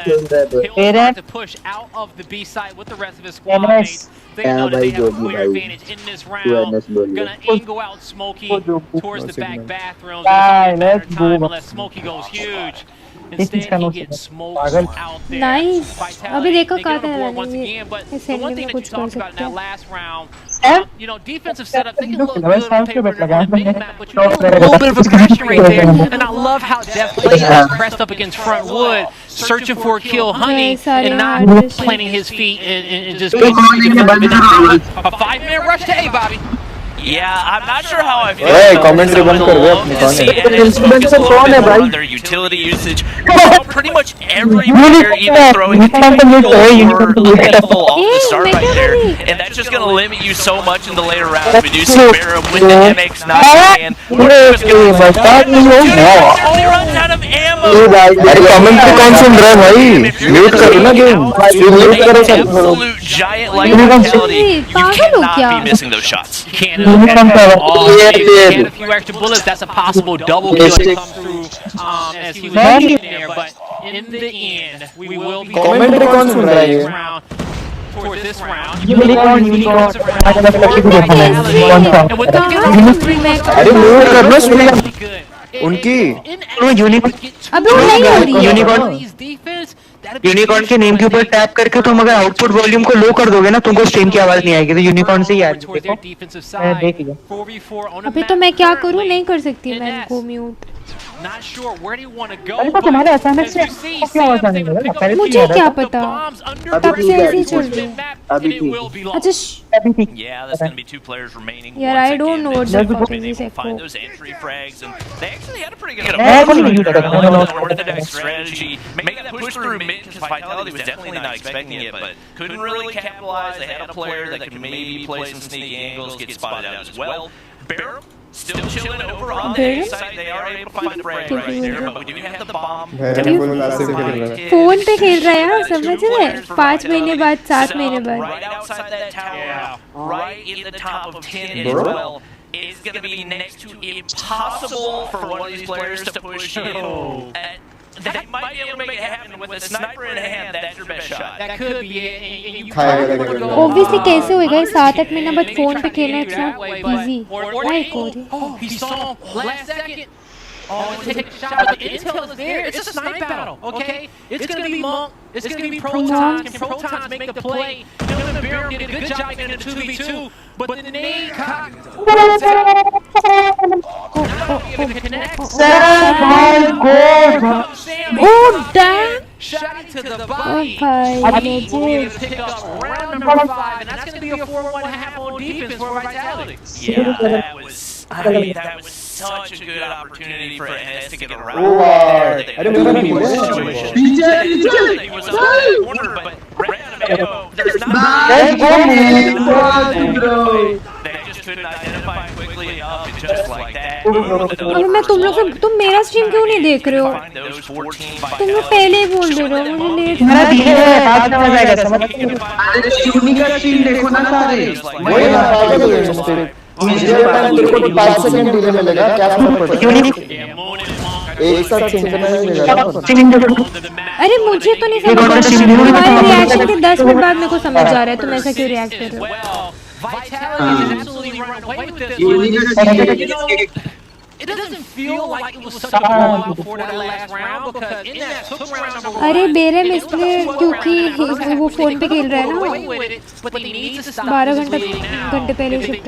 Hey, start to push out of the B site with the rest of his squad NS. mates. They know that they have a clear भाई। advantage in this NS round. बोल रहे। Gonna angle out Smokey towards the back bathrooms. Bye, This will be a let's matter of time go. unless Smokey goes huge. Instead, he gets smoked out there. Nice Vitality, अभी देखो they क्या get a कर board once रहा again, but है the one thing that you कुछ कर talked about in सकते that हैं last round, you know, defensive setup, they can look good on paper on a mini-map, but you need a little bit of aggression right there. And I love how Def played this pressed up against front wood, searching for a kill Honey and not planting his feet and just basically a 5-man rush to A, Bobby. Yeah, I'm not sure how I feel Hey, about commentary this. I बंद would कर दे love अपनी to see कौन है? NS focus a little bit more on their utility usage. So pretty much every player either throwing a tactical or lethal off the start right there, and that's just going to limit you so much in the later rounds. We do see Barrow with the MX-9 and only runs out of ammo. अरे commentary कौन सुन रहा है भाई? Mute करो ना game. Mute करो सब. Absolute giant like mentality. You cannot be missing those shots. You can't get a few extra bullets. That's a possible double kill to come through as he was in there. But in the end, we will be Commentary कौन सुन रहा है ये? towards this round. Unicorn. And with them अरे mute कर लो stream. उनकी. अबे वो नहीं हो रही है यूनिकॉर्न के नेम के ऊपर टैप करके तुम अगर आउटपुट वॉल्यूम को लो कर दोगे ना तुमको स्ट्रीम की आवाज नहीं आएगी तो यूनिकॉर्न से ही आएगी देखो देख लिया अबे तो मैं क्या करूं नहीं कर सकती मैं इनको mute Not sure where do you want to go. अरे तो तुम्हारे अचानक से क्या आवाज आने लगा ना पहले मुझे क्या पता तब से ऐसे ही चल रही है अभी ठीक अच्छा Yeah, that's going to be 2 players remaining. यार I don't know what the fuck Been is able this to find echo those entry frags, and they actually had a pretty good orthodox strategy. Making that push through mid because Vitality was definitely not expecting it, but couldn't really capitalize. They had a player that could maybe play some sneaky angles, get spotted out as well. Barrow still chilling over on the A side. They are able to find the frag right there, but we do have the bomb. Phone पे खेल रहा है यार समझ रहे 5 महीने बाद 7 महीने बाद Right outside that tower, right in the top of 10 as well. It's going to be next to impossible for one of these players to push in. They might be able to make it happen with a sniper in hand. That's your best shot. That could be it. And you probably want to go obviously कैसे होएगा 7-8 महीने बाद phone पे खेलना it's not easy like oh, he saw last second. Oh, take a shot, but the intel is there. It's a snipe battle, okay? It's gonna be Monk. It's gonna be Protons. Can Protons make the play? Dylan and Barrow did a good job in the 2v2, but the nade cock. Oh damn! Shot to the body. Oh He will be able to pick up round number 5, and that's going to be a 4-1.5 on defense for Vitality. Yeah, that was. I mean, that was such a good opportunity for NS to get around. I don't know what situation. He was up in the corner, but random there's not. They just couldn't identify quickly enough, and just like that. अबे मैं तुम लोग से तुम मेरा stream क्यों नहीं देख रहे हो तुम लोग पहले ही बोल रहे हो मुझे लेट मेरा धीरे है बाद में हो जाएगा समझ अरे यूनिक का स्ट्रीम देखो ना सारे वही ना पागल हो गए मिस्टर मुझे टाइम तेरे को 5 सेकंड डिले मिलेगा क्या फर्क पड़ता है यूनिक एक साथ सिंक्रोनाइज मिलेगा अरे मुझे तो नहीं समझ तुम्हारे रिएक्शन के 10 मिनट बाद मेरे को समझ आ रहा है तुम ऐसा क्यों रिएक्ट कर रहे हो Vitality is absolutely running away with this one. You know, it doesn't feel like it was such a blowout for that last round because in that took round number 1. अरे बेरे में इसलिए क्योंकि वो फोन पे खेल रहा है ना 12 घंटे पहले shift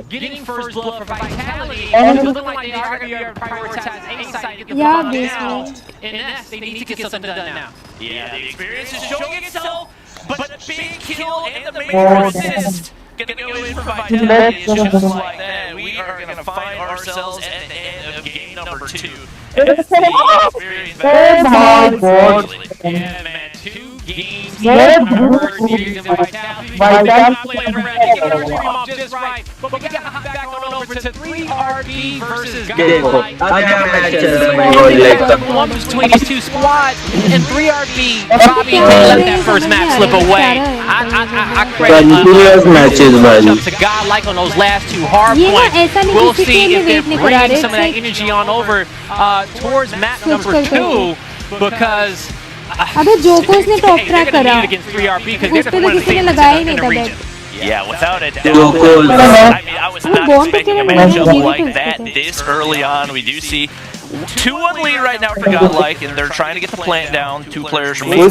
Getting first blood for Vitality, it's looking like they are going to prioritize A side to get the bomb down. And that's, they need to get something done now. Yeah, the experience is showing itself, but the big kill and the major assist gonna go in for Vitality. It's just like that. We are gonna find ourselves at the end of game number 2. Yeah, man, 2 games. But we gotta hop back on over to 3RB versus Godlike. One between these 2 squads, and 3RB Bobby let that first map slip away. I credit to Godlike on those last 2 hard points. We'll see if they're bringing some of that energy on over towards map number 2 because अबे जोकोस ने top track करा against 3RB because उस पे तो किसी ने लगाया ही नहीं था bat Yeah, without a doubt. I mean, I was not expecting a matchup like that this early on. We do see 2-1 lead right now for Godlike, and they're trying to get the plant down. 2 players remaining.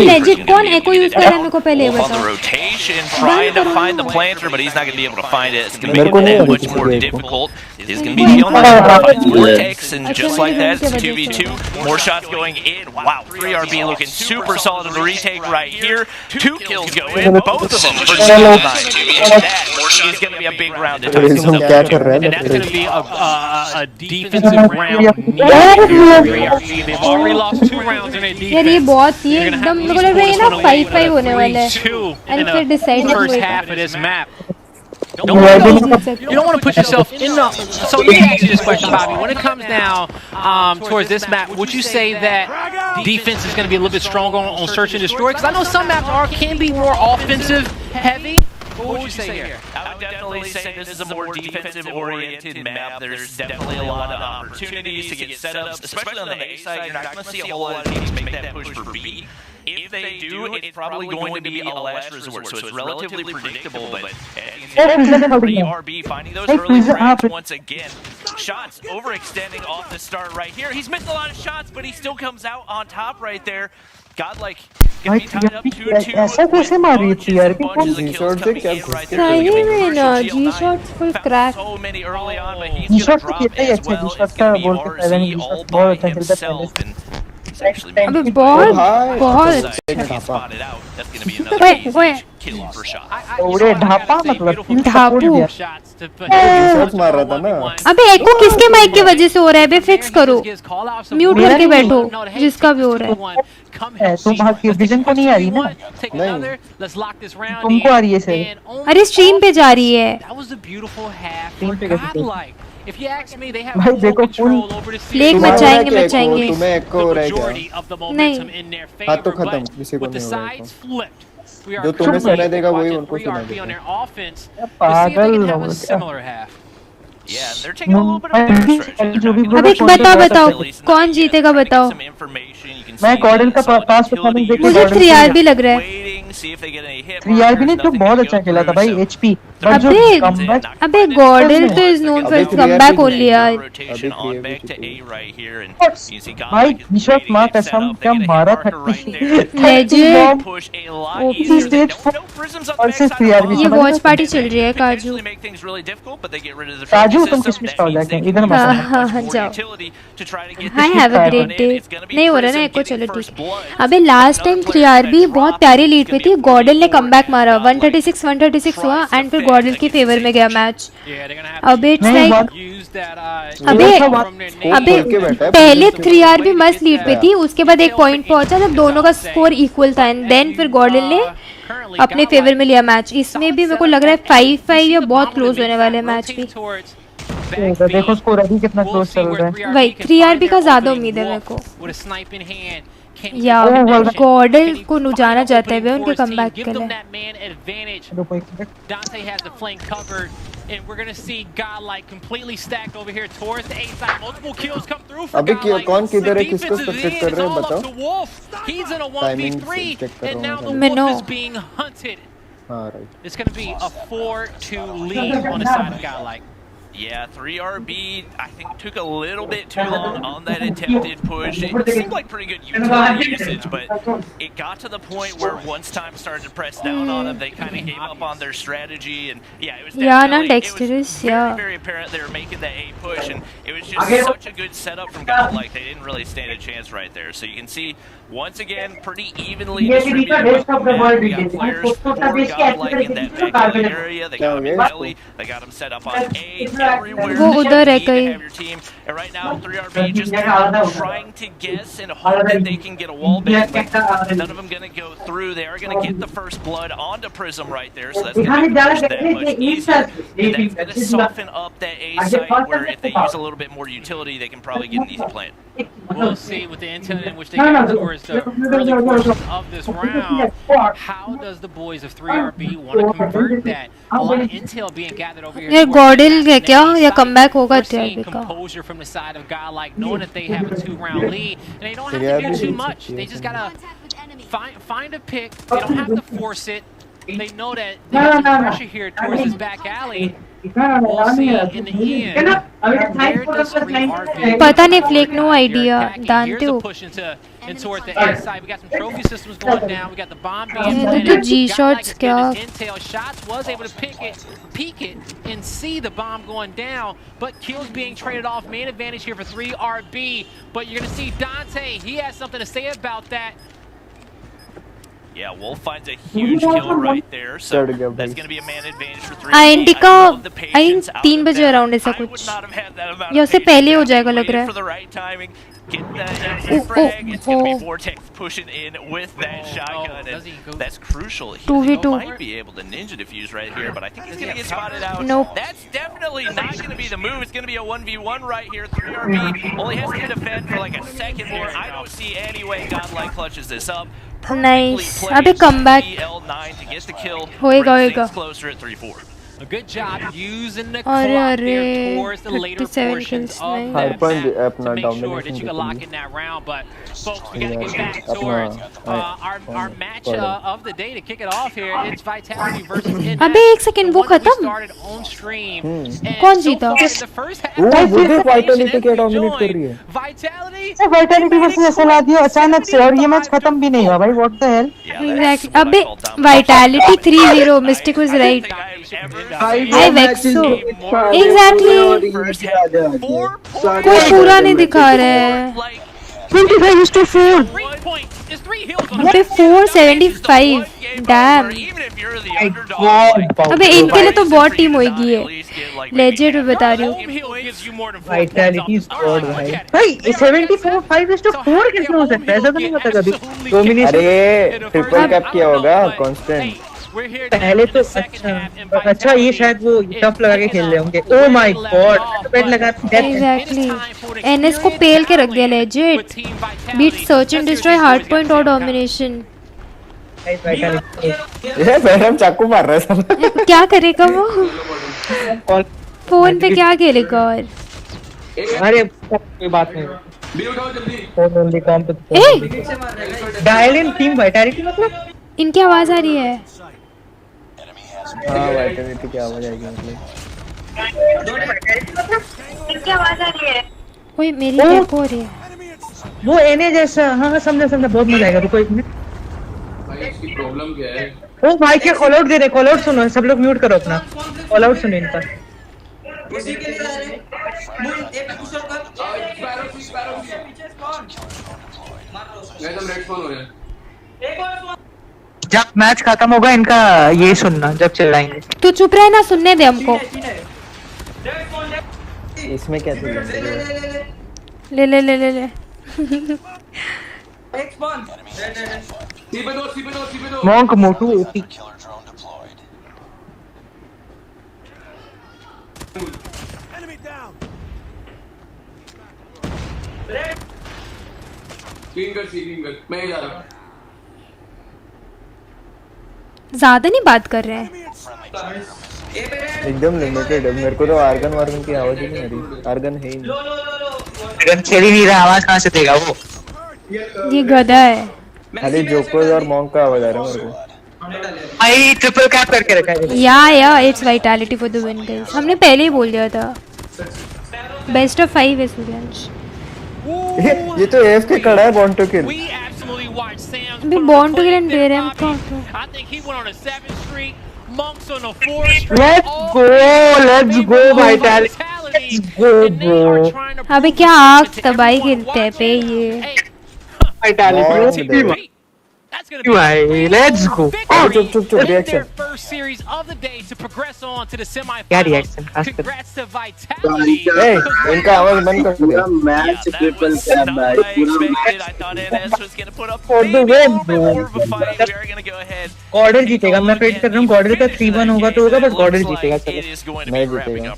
Legit कौन एको use कर रहा है मेरे को पहले on the rotation, trying to find the planter, but he's not going to be able to find it. It's going to be that much more difficult. He's going to be the only one to find Vortex, and just like that, it's 2v2. More shots going in. Wow, 3RB looking super solid in the retake right here. 2 kills go in, both of them for G9. And that is going to be a big round to tie. And that's going to be a defensive round. They've already lost 2 rounds in their defense. यार ये बहुत ही एकदम मेरे को लग रहा है ना 5-5 होने वाला है and फिर decide first half of this map. You don't want to put yourself in the... So let me ask you this question, Bobby. When it comes down towards this map, would you say that defense is going to be a little bit stronger on search and destroy? Because I know some maps can be more offensive heavy. What would you say here? I would definitely say this is a more defensive-oriented map. There's definitely a lot of opportunities to get set up, especially on the A side. You're not going to see a whole lot of teams make that push for B. If they do, it's probably going to be a last resort, so it's relatively predictable. But as you can see, 3RB finding those early frags once again. Shots overextending off the start right here. He's missed a lot of shots, but he still comes out on top right there. Godlike gonna be tied up 2-2. ऐसा कैसे मारी थी यार कि कौन G-shot से क्या सही में ना G-shot full crack G-shot तो कितना ही अच्छा G-shot का बोल के पहले G-shot बहुत अच्छा खेलता है अबे बहुत अच्छा ओए ओरे ढापा मतलब ढापू शॉट्स मार रहा था ना अबे एको किसके माइक की वजह से हो रहा है बे फिक्स करो म्यूट करके बैठो जिसका भी हो रहा है तुम विजन को नहीं आ रही ना नहीं तुमको आ रही है सर अरे स्ट्रीम पे जा रही है स्ट्रीम पे कैसे If you ask me, they have भाई देखो प्लेग मचाएंगे तुम्हें एको हो रहा है नहीं हाँ तो खत्म किसी को नहीं हो रहा है जो तुम्हें सुनाई देगा वही उनको सुनाई देगा पागल Yeah, they're taking a little bit of a stretch. अबे बताओ कौन जीतेगा बताओ मैं कॉर्डल का पास परफॉर्मेंस देख मुझे 3RB लग रहा है 3RB ने तो बहुत अच्छा खेला था भाई HP अबे गॉर्डल तो is known for comeback only यार भाई निशोत मां कसम क्या मारा 30 legend OP stage versus 3RB ये वॉच पार्टी चल रही है काजू काजू तुम किसमें स्टॉल जाके इधर मत हां जाओ हाय हैव अ ग्रेट डे नहीं हो रहा ना एको चलो ठीक अबे लास्ट टाइम 3RB बहुत प्यारी लीड पे थी गॉर्डल ने कमबैक मारा 136 हुआ एंड फिर गॉर्डल के फेवर में गया मैच अबे इट्स लाइक अबे पहले 3RB मस्त लीड पे थी उसके बाद एक पॉइंट पहुंचा जब दोनों का स्कोर इक्वल था एंड देन फिर गॉर्डल ने अपने फेवर में लिया मैच इसमें भी मेरे को लग रहा है 5-5 या बहुत क्लोज होने वाले मैच भी देखो स्कोर अभी कितना क्लोज चल रहा है भाई 3RB का ज्यादा उम्मीद है मेरे को या गॉर्डल को नुजाना चाहते हैं वे उनके कमबैक के लिए Dante has the flank covered, and we're gonna see Godlike completely stacked over here towards the A side. Multiple kills come through for Godlike. कौन किधर है किसको सस्पेक्ट कर रहे हैं बताओ He's in a 1v3, and now the wolf is being hunted. It's gonna be a 4-2 lead on the side of Godlike. Yeah, 3RB, I think, took a little bit too long on that attempted push. It seemed like pretty good utility usage, but it got to the point where once time started to press down on them, they kind of gave up on their strategy. And yeah, it was very, very apparent they were making that A push, and it was just such a good setup from Godlike. They didn't really stand a chance right there. So you can see, once again, pretty evenly distributed. We got players for Godlike in that back area. They got him in belly. They got him set up on A. वो उधर है कहीं and right now 3RB just trying to guess and hope that they can get a wall bang, but none of them going to go through. They are going to get the first blood onto Prism right there, so that's going to push that much easier. And that's going to soften up that A site where if they use a little bit more utility, they can probably get an easy plant. We'll see with the intent in which they get towards the early portion of this round. How does the boys of 3RB want to convert that? A lot of intel being gathered over here. ये गॉर्डल है क्या या comeback होगा 3RB का composure from the side of Godlike, knowing that they have a 2-round lead, and they don't have to do too much. They just gotta find a pick. They don't have to force it. They know that they have some pressure here towards this back alley, We'll see in the end. Where does 3RB पता नहीं flake, no idea, जानते हो? and towards the A side, we got some trophy systems going down. We got the bomb being ये planted. तो G Got shots like क्या? good intel shots, was able to peek it, and see the bomb going down. But kills being traded off. Main advantage here for 3RB. But you're gonna see Dante. He has something to say about that. Yeah, Wolf finds a huge kill right there, so that's going to be a man advantage for 3RB. INT का I think 3 बजे around ऐसा कुछ, या उससे पहले हो जाएगा लग रहा है। Get that extra frag. It's going to be Vortex pushing in with that shotgun, and that's crucial. He 2v2 might be able to ninja defuse right here, but I think he's going to get spotted out. Nope. That's definitely not going to be the move. It's going to be a 1v1 right here. 3RB only has to defend for like a second more. I don't see any way Godlike clutches this up. Nice, अबे comeback होएगा होएगा। Closer at 3-4. A good job using the अरे clock अरे there towards the later 57 portions kills, of nice. that map अपना to make sure that domination you can lock in that round. But folks, we got to get back towards our match of the day to kick it off here. It's Vitality versus Index. अबे एक second, वो खत्म? Started on stream. कौन जीता? वो Vitality क्या dominate कर रही है? वाइटलिटी वर्सेस एसएलआर दिया अचानक से, और ये मैच खत्म भी नहीं हुआ भाई, व्हाट द हेल। एग्जैक्टली, अबे वाइटलिटी 3-0, मिस्टेक वाज राइट। आई वेक्सो एग्जैक्टली, कोई पूरा नहीं दिखा रहा है। 25-4 अबे 475, डैम। अबे इनके लिए तो बहुत टीम होगी है, लेजेंड में बता रही हूँ। वाइटलिटी इज गॉड भाई। भाई 74-5-4 कैसे हो सकता है, ऐसा तो नहीं होता कभी। डोमिनेशन, अरे ट्रिपल कैप किया होगा कांस्टेंट पहले तो। अच्छा ये शायद वो टफ लगा के खेल रहे होंगे। ओह माय गॉड, पेट लगा एग्जैक्टली, एनएस को पेल के रख दिया legend. Beat search and destroy, hard point और डोमिनेशन। ये मैडम चाकू मार रहा है साला। क्या करेगा वो फोन पे, क्या खेलेगा? और अरे कोई बात नहीं, फोन ओनली कॉम पे डायल इन टीम वाइटलिटी मतलब। इनकी आवाज आ रही है। हाँ वाइटलिटी की आवाज आएगी मतलब। इनकी आवाज आ रही है। ओए मेरी लैग हो रही है। वो एने जैसा, हाँ समझा, बहुत मजा आएगा। रुको एक मिनट। भाई इसकी प्रॉब्लम क्या है? ओ भाई क्या कॉल आउट दे रहे, कॉल आउट सुनो, सब लोग म्यूट करो अपना, कॉल आउट सुनो इनका। उसी के लिए आ रहे हैं। एक पुश अप कर। स्पैरो एकदम रेड स्पॉन हो गया। एक और जब मैच खत्म होगा इनका ये सुनना, जब चिल्लाएंगे। तू चुप रहे ना, सुनने दे हमको। इसमें क्या चल ले ले ले ले ले। एक स्पॉन। सी पे दो। मॉन्क मोटू ओपी। क्लीन कर, मैं जा रहा हूं। ज्यादा नहीं बात कर रहे हैं, एकदम लिमिटेड है। मेरे को तो आर्गन की आवाज ही नहीं आ रही। आर्गन है ही नहीं, आर्गन खेल ही नहीं रहा, आवाज कहां से देगा वो? ये गधा है। खाली जोकोस और मॉन्क का आवाज आ रहा है मेरे को। भाई ट्रिपल कैप करके रखा है। या it's Vitality for the win guys, हमने पहले ही बोल दिया था। बेस्ट ऑफ 5 है सूर्यांश। ये तो एफ के खड़ा है, बॉन्ड टू किल। अभी बॉन्ड टू किल एंड बेरम का। Let's go Vitality, let's go bro. अबे क्या आग तबाही खेलते हैं पे ये वाइटलिटी। भाई लेट्स गो। चुप रिएक्शन। क्या रिएक्शन? इनका आवाज बंद कर दिया। मैच ट्रिपल कैप भाई, गॉर्डल जीतेगा। मैं प्रेडिक्ट कर रहा हूँ गॉर्डल का 3-1 होगा तो होगा, बट गॉर्डल जीतेगा। चलो मैं जीतेगा।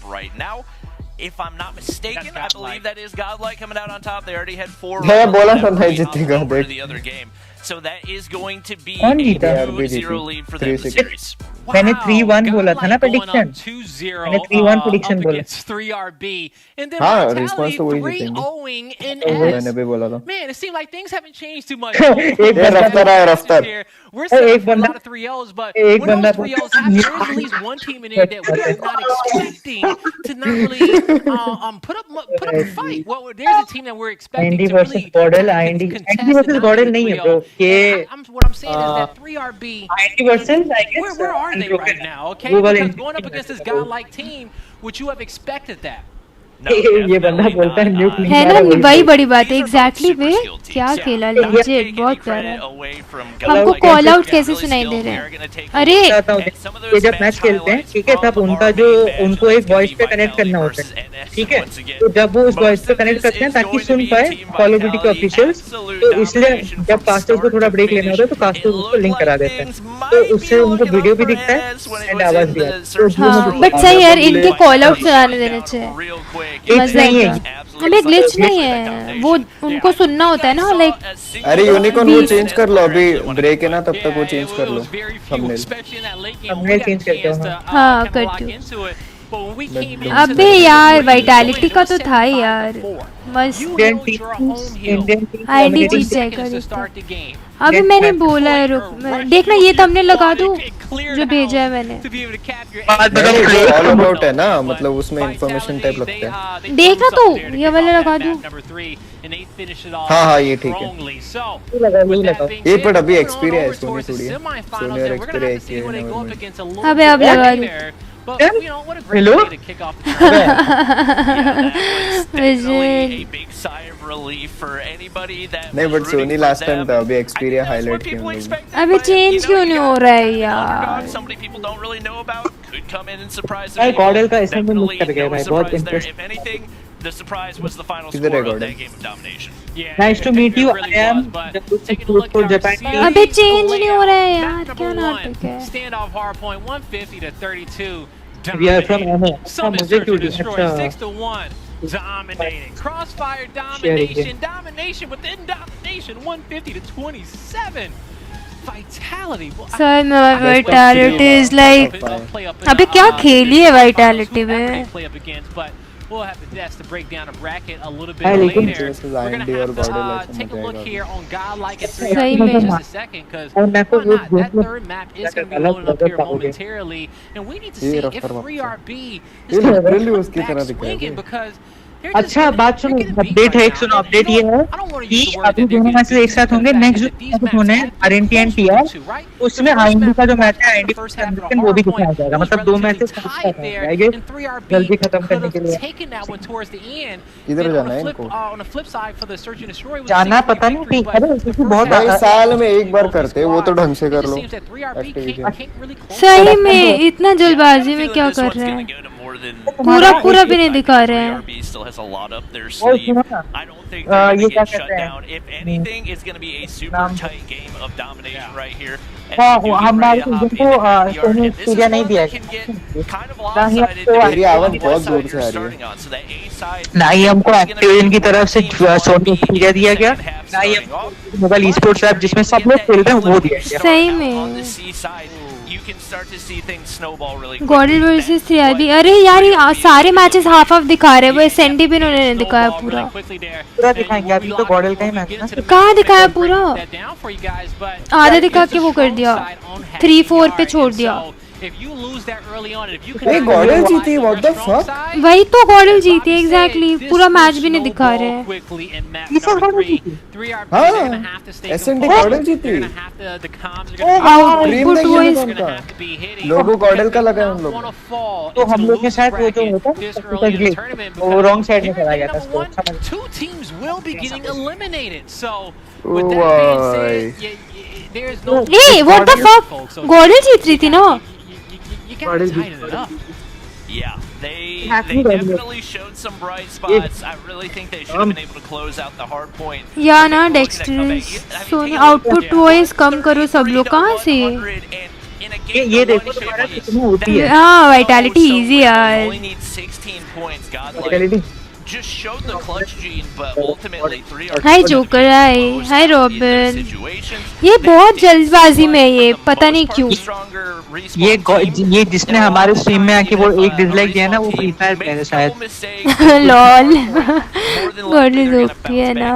If I'm not mistaken, I believe that is Godlike coming out on top. They already had 4 मैं बोला था नहीं over जीतेगा, the other game. So that is going to be कौन a जीता? 2-0 lead for them in the series. मैंने 3-1 बोला था ना prediction. मैंने 3-1 prediction बोला. 3RB and then हाँ, Vitality response तो वही 3-0ing in मैंने भी बोला था. Man, it seems like things haven't changed too much. एक रफ्तार. We're seeing a lot of 3-0s, but when those 3-0s happen, there is at least one team in there that we are not expecting to not really put up a fight. Well, there's a team that we're expecting to really IND versus Gordel नहीं है bro. What I'm saying is that 3RB. IND versus I guess. Where are they right now? Okay, because going up against this godlike team, would you have expected that? ये बंदा बोलता है न्यूक है ना, वही बड़ी बात है. एग्जैक्टली वे क्या खेला लेजेंड, बहुत प्यारा. हमको कॉल आउट कैसे सुनाई दे रहे हैं? अरे ये जब मैच खेलते हैं ठीक है, तब उनका जो उनको एक वॉइस पे कनेक्ट करना होता है ठीक है, तो जब वो उस वॉइस पे कनेक्ट करते हैं ताकि सुन पाए कॉल ऑफ ड्यूटी के ऑफिशियल्स, तो इसलिए जब कास्टर्स को थोड़ा ब्रेक लेना होता है तो कास्टर्स उसको लिंक करा देते हैं, तो उससे उनको वीडियो भी दिखता है एंड आवाज भी आता है. बट सही यार, इनके कॉल आउट सुनाने देने चाहिए. मजा आएगा. अबे ग्लिच नहीं है, वो उनको सुनना होता है ना. लाइक अरे यूनिकॉर्न वो चेंज कर लो, अभी ब्रेक है ना, तब तक वो चेंज कर लो. हमने चेंज करते हैं. हाँ करती हूँ. अबे यार वाइटैलिटी का तो था ही यार. मस्त आईडी जीत जाएगा. अभी मैंने बोला है, रुक देखना ये तुमने लगा दूं जो भेजा है मैंने. ऑल अबाउट है ना, मतलब उसमें इंफॉर्मेशन टाइप लगता है. देखना तो ये वाला लगा दूं. हाँ हाँ ये ठीक है. ये पर अभी एक्सपीरियंस है सोनी थोड़ी है. सोनी और एक्सपीरियंस है. अबे अब लगा दूं. हेलो नहीं, बट सोनी लास्ट टाइम था, अभी एक्सपीरियंस हाईलाइट किया हम लोग. अबे चेंज क्यों नहीं हो रहा है यार? भाई गॉडल का एसएम मिस कर गया भाई, बहुत interesting. The surprise was the final किधर score है of that Gordon? game of domination. Nice to meet you. I am Japan. अबे चेंज नहीं हो रहा है यार, क्या नाटक है? Standoff hardpoint 150 to 32. We are from MA. मुझे क्यों destroy 6-1. Dominating. Crossfire domination. Domination within domination. 150 to 27. Vitality. Sir, my vitality is like. अबे क्या खेली है vitality में? We'll have to test to break down a bracket a little bit later. We're going to have to take a look here on Godlike and 3RB in just a second, because that third map is going to be loading up here momentarily, and we need to see if 3RB is going to be swinging, because अच्छा बात सुनो, update है एक. सुनो update ये है कि अभी दोनों मैचेस एक साथ होंगे. नेक्स्ट जो मैच होने हैं आरएनटी एंड टीआर, उसमें आईएनडी का जो मैच है आईएनडी वो भी दिखाया जाएगा. मतलब दो मैचेस जल्दी खत्म करने के लिए. किधर जाना है इनको? जाना पता नहीं ठीक. अरे क्योंकि बहुत साल में एक बार करते हैं, वो तो ढंग से कर लो. सही में इतना जल्दबाजी में क्या कर रहे हैं? पूरा भी नहीं दिखा रहे हैं. ये क्या कहते हैं? हमारे को सोनी स्टूडियो नहीं दिया मेरी आवाज बहुत दूर से आ रही है. ना ही हमको एक्टिविजन की तरफ से सोनी स्टूडियो दिया गया, ना ही हमको मोबाइल ई स्पोर्ट्स ऐप जिसमें सब लोग खेल रहे हैं वो दिया गया. सही में गॉडल वर्सेस 3RB. अरे यार ये सारे मैचेस हाफ हाफ दिखा रहे हैं, वो एसएनडी भी उन्होंने दिखाया पूरा दिखाएंगे. अभी तो गॉडल का ही मैच है. कहाँ दिखाया पूरा? आधा दिखा के वो कर दिया, 3-4 पे छोड़ दिया. गॉडल जीती, व्हाट द फक? वही तो गॉडल जीती एग्जैक्टली. पूरा मैच भी नहीं दिखा रहे हैं. हाँ एसएनडी गॉडल जीती. आउटपुट वॉइस लोगो गॉडल का लगा है हम लोग. तो हम लोग के साथ वो जो होता है वो रॉन्ग साइड में चला गया था. ए व्हाट द फक, गॉडल जीत रही थी ना. Yeah, they definitely showed some bright spots. I really think they should have been able to close out the hard point. या ना डेक्स्टर्स सोनी आउटपुट वॉइस कम करो सब लोग. कहाँ से ये देखो तुम्हारा कितनी होती है. हाँ वाइटैलिटी इजी यार. Only need 16 points. Godlike just showed the clutch gene, but ultimately 3RB. Hi joker, hi robin. ये बहुत जल्दबाजी में है, ये पता नहीं क्यों। ये जिसने हमारे स्ट्रीम में आके वो एक डिसलाइक दिया ना, वो फ्री फायर प्लेयर है शायद। लॉल गॉड इज ओपी है ना।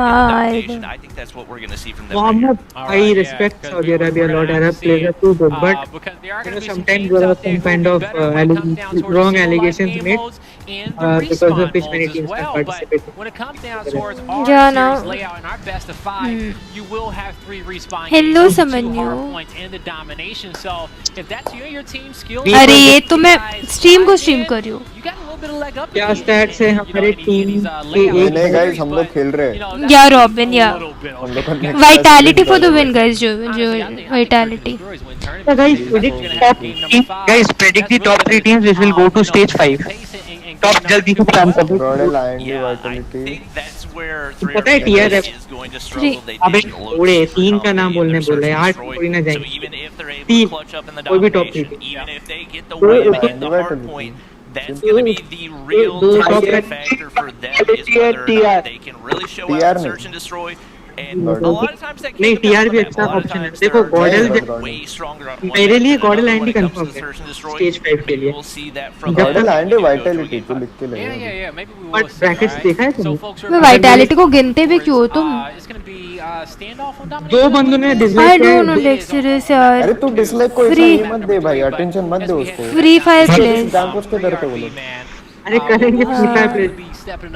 I respect Saudi Arabia a lot. Arab players are too good, but you know sometimes there are some kind of wrong allegations made because of which many teams have participated. When it comes down towards our series layout and our best of 5, you will have 3 respawn games, 2 hard points in the domination. So if that's you and your team skill, अरे ये तो मैं stream को stream कर रही हूँ। क्या stats है हमारे टीम के? नहीं गाइस, हम लोग खेल रहे हैं। या रॉबिन या vitality for the win guys, जो vitality. Guys, predict the top 3 teams which will go to stage 5. Top जल्दी से प्लान कर दो। पता है TRF अबे थोड़े 3 का नाम बोलने बोला है, 8 कोई ना जाएंगे। 3 कोई भी top 3 That's going to be the real deciding factor for them is whether or not they can really show out search and destroy. And a lot of times that नहीं TR भी अच्छा ऑप्शन है। देखो गॉडल मेरे लिए गॉडल ID confirm है stage 5 के लिए। गॉडल आईडी वाइटैलिटी को लिख के ले। बट ब्रैकेट्स देखा है तुमने? मैं वाइटैलिटी को गिनते भी क्यों तुम? 2 बंदों ने dislike I don't know like serious यार। अरे तू डिसलाइक को इतना मत दे भाई, अटेंशन मत दे उसको। फ्री फायर प्ले कैंपस के डर पे बोलो। अरे करेंगे फ्री फायर प्ले।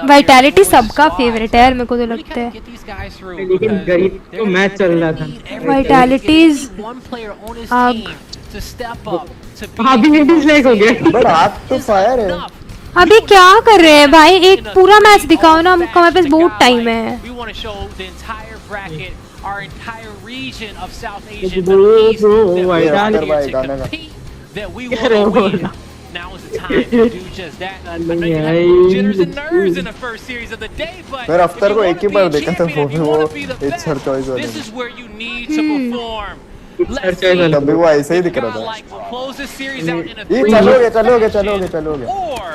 वाइटैलिटी सबका फेवरेट है यार, मेरे को तो लगता है। लेकिन गरीब तो मैच चल रहा था। वाइटैलिटी इज आग। अभी डिसलाइक हो गया। बट आग तो फायर है। अभी क्या कर रहे हैं भाई, एक पूरा मैच दिखाओ ना, हमारे पास बहुत टाइम है। Our entire region of South Asia, Middle East, that we're here to compete, that we want to win. Now is the time to do just that. I know you have a little jitters and nerves in the first series of the day, but मैं अफ्तर को एक ही बार देखा था, वो it's her choice वाला। this is where you need to perform. तभी वो ऐसे ही दिख रहा था। Close this series out in a ये चलोगे। or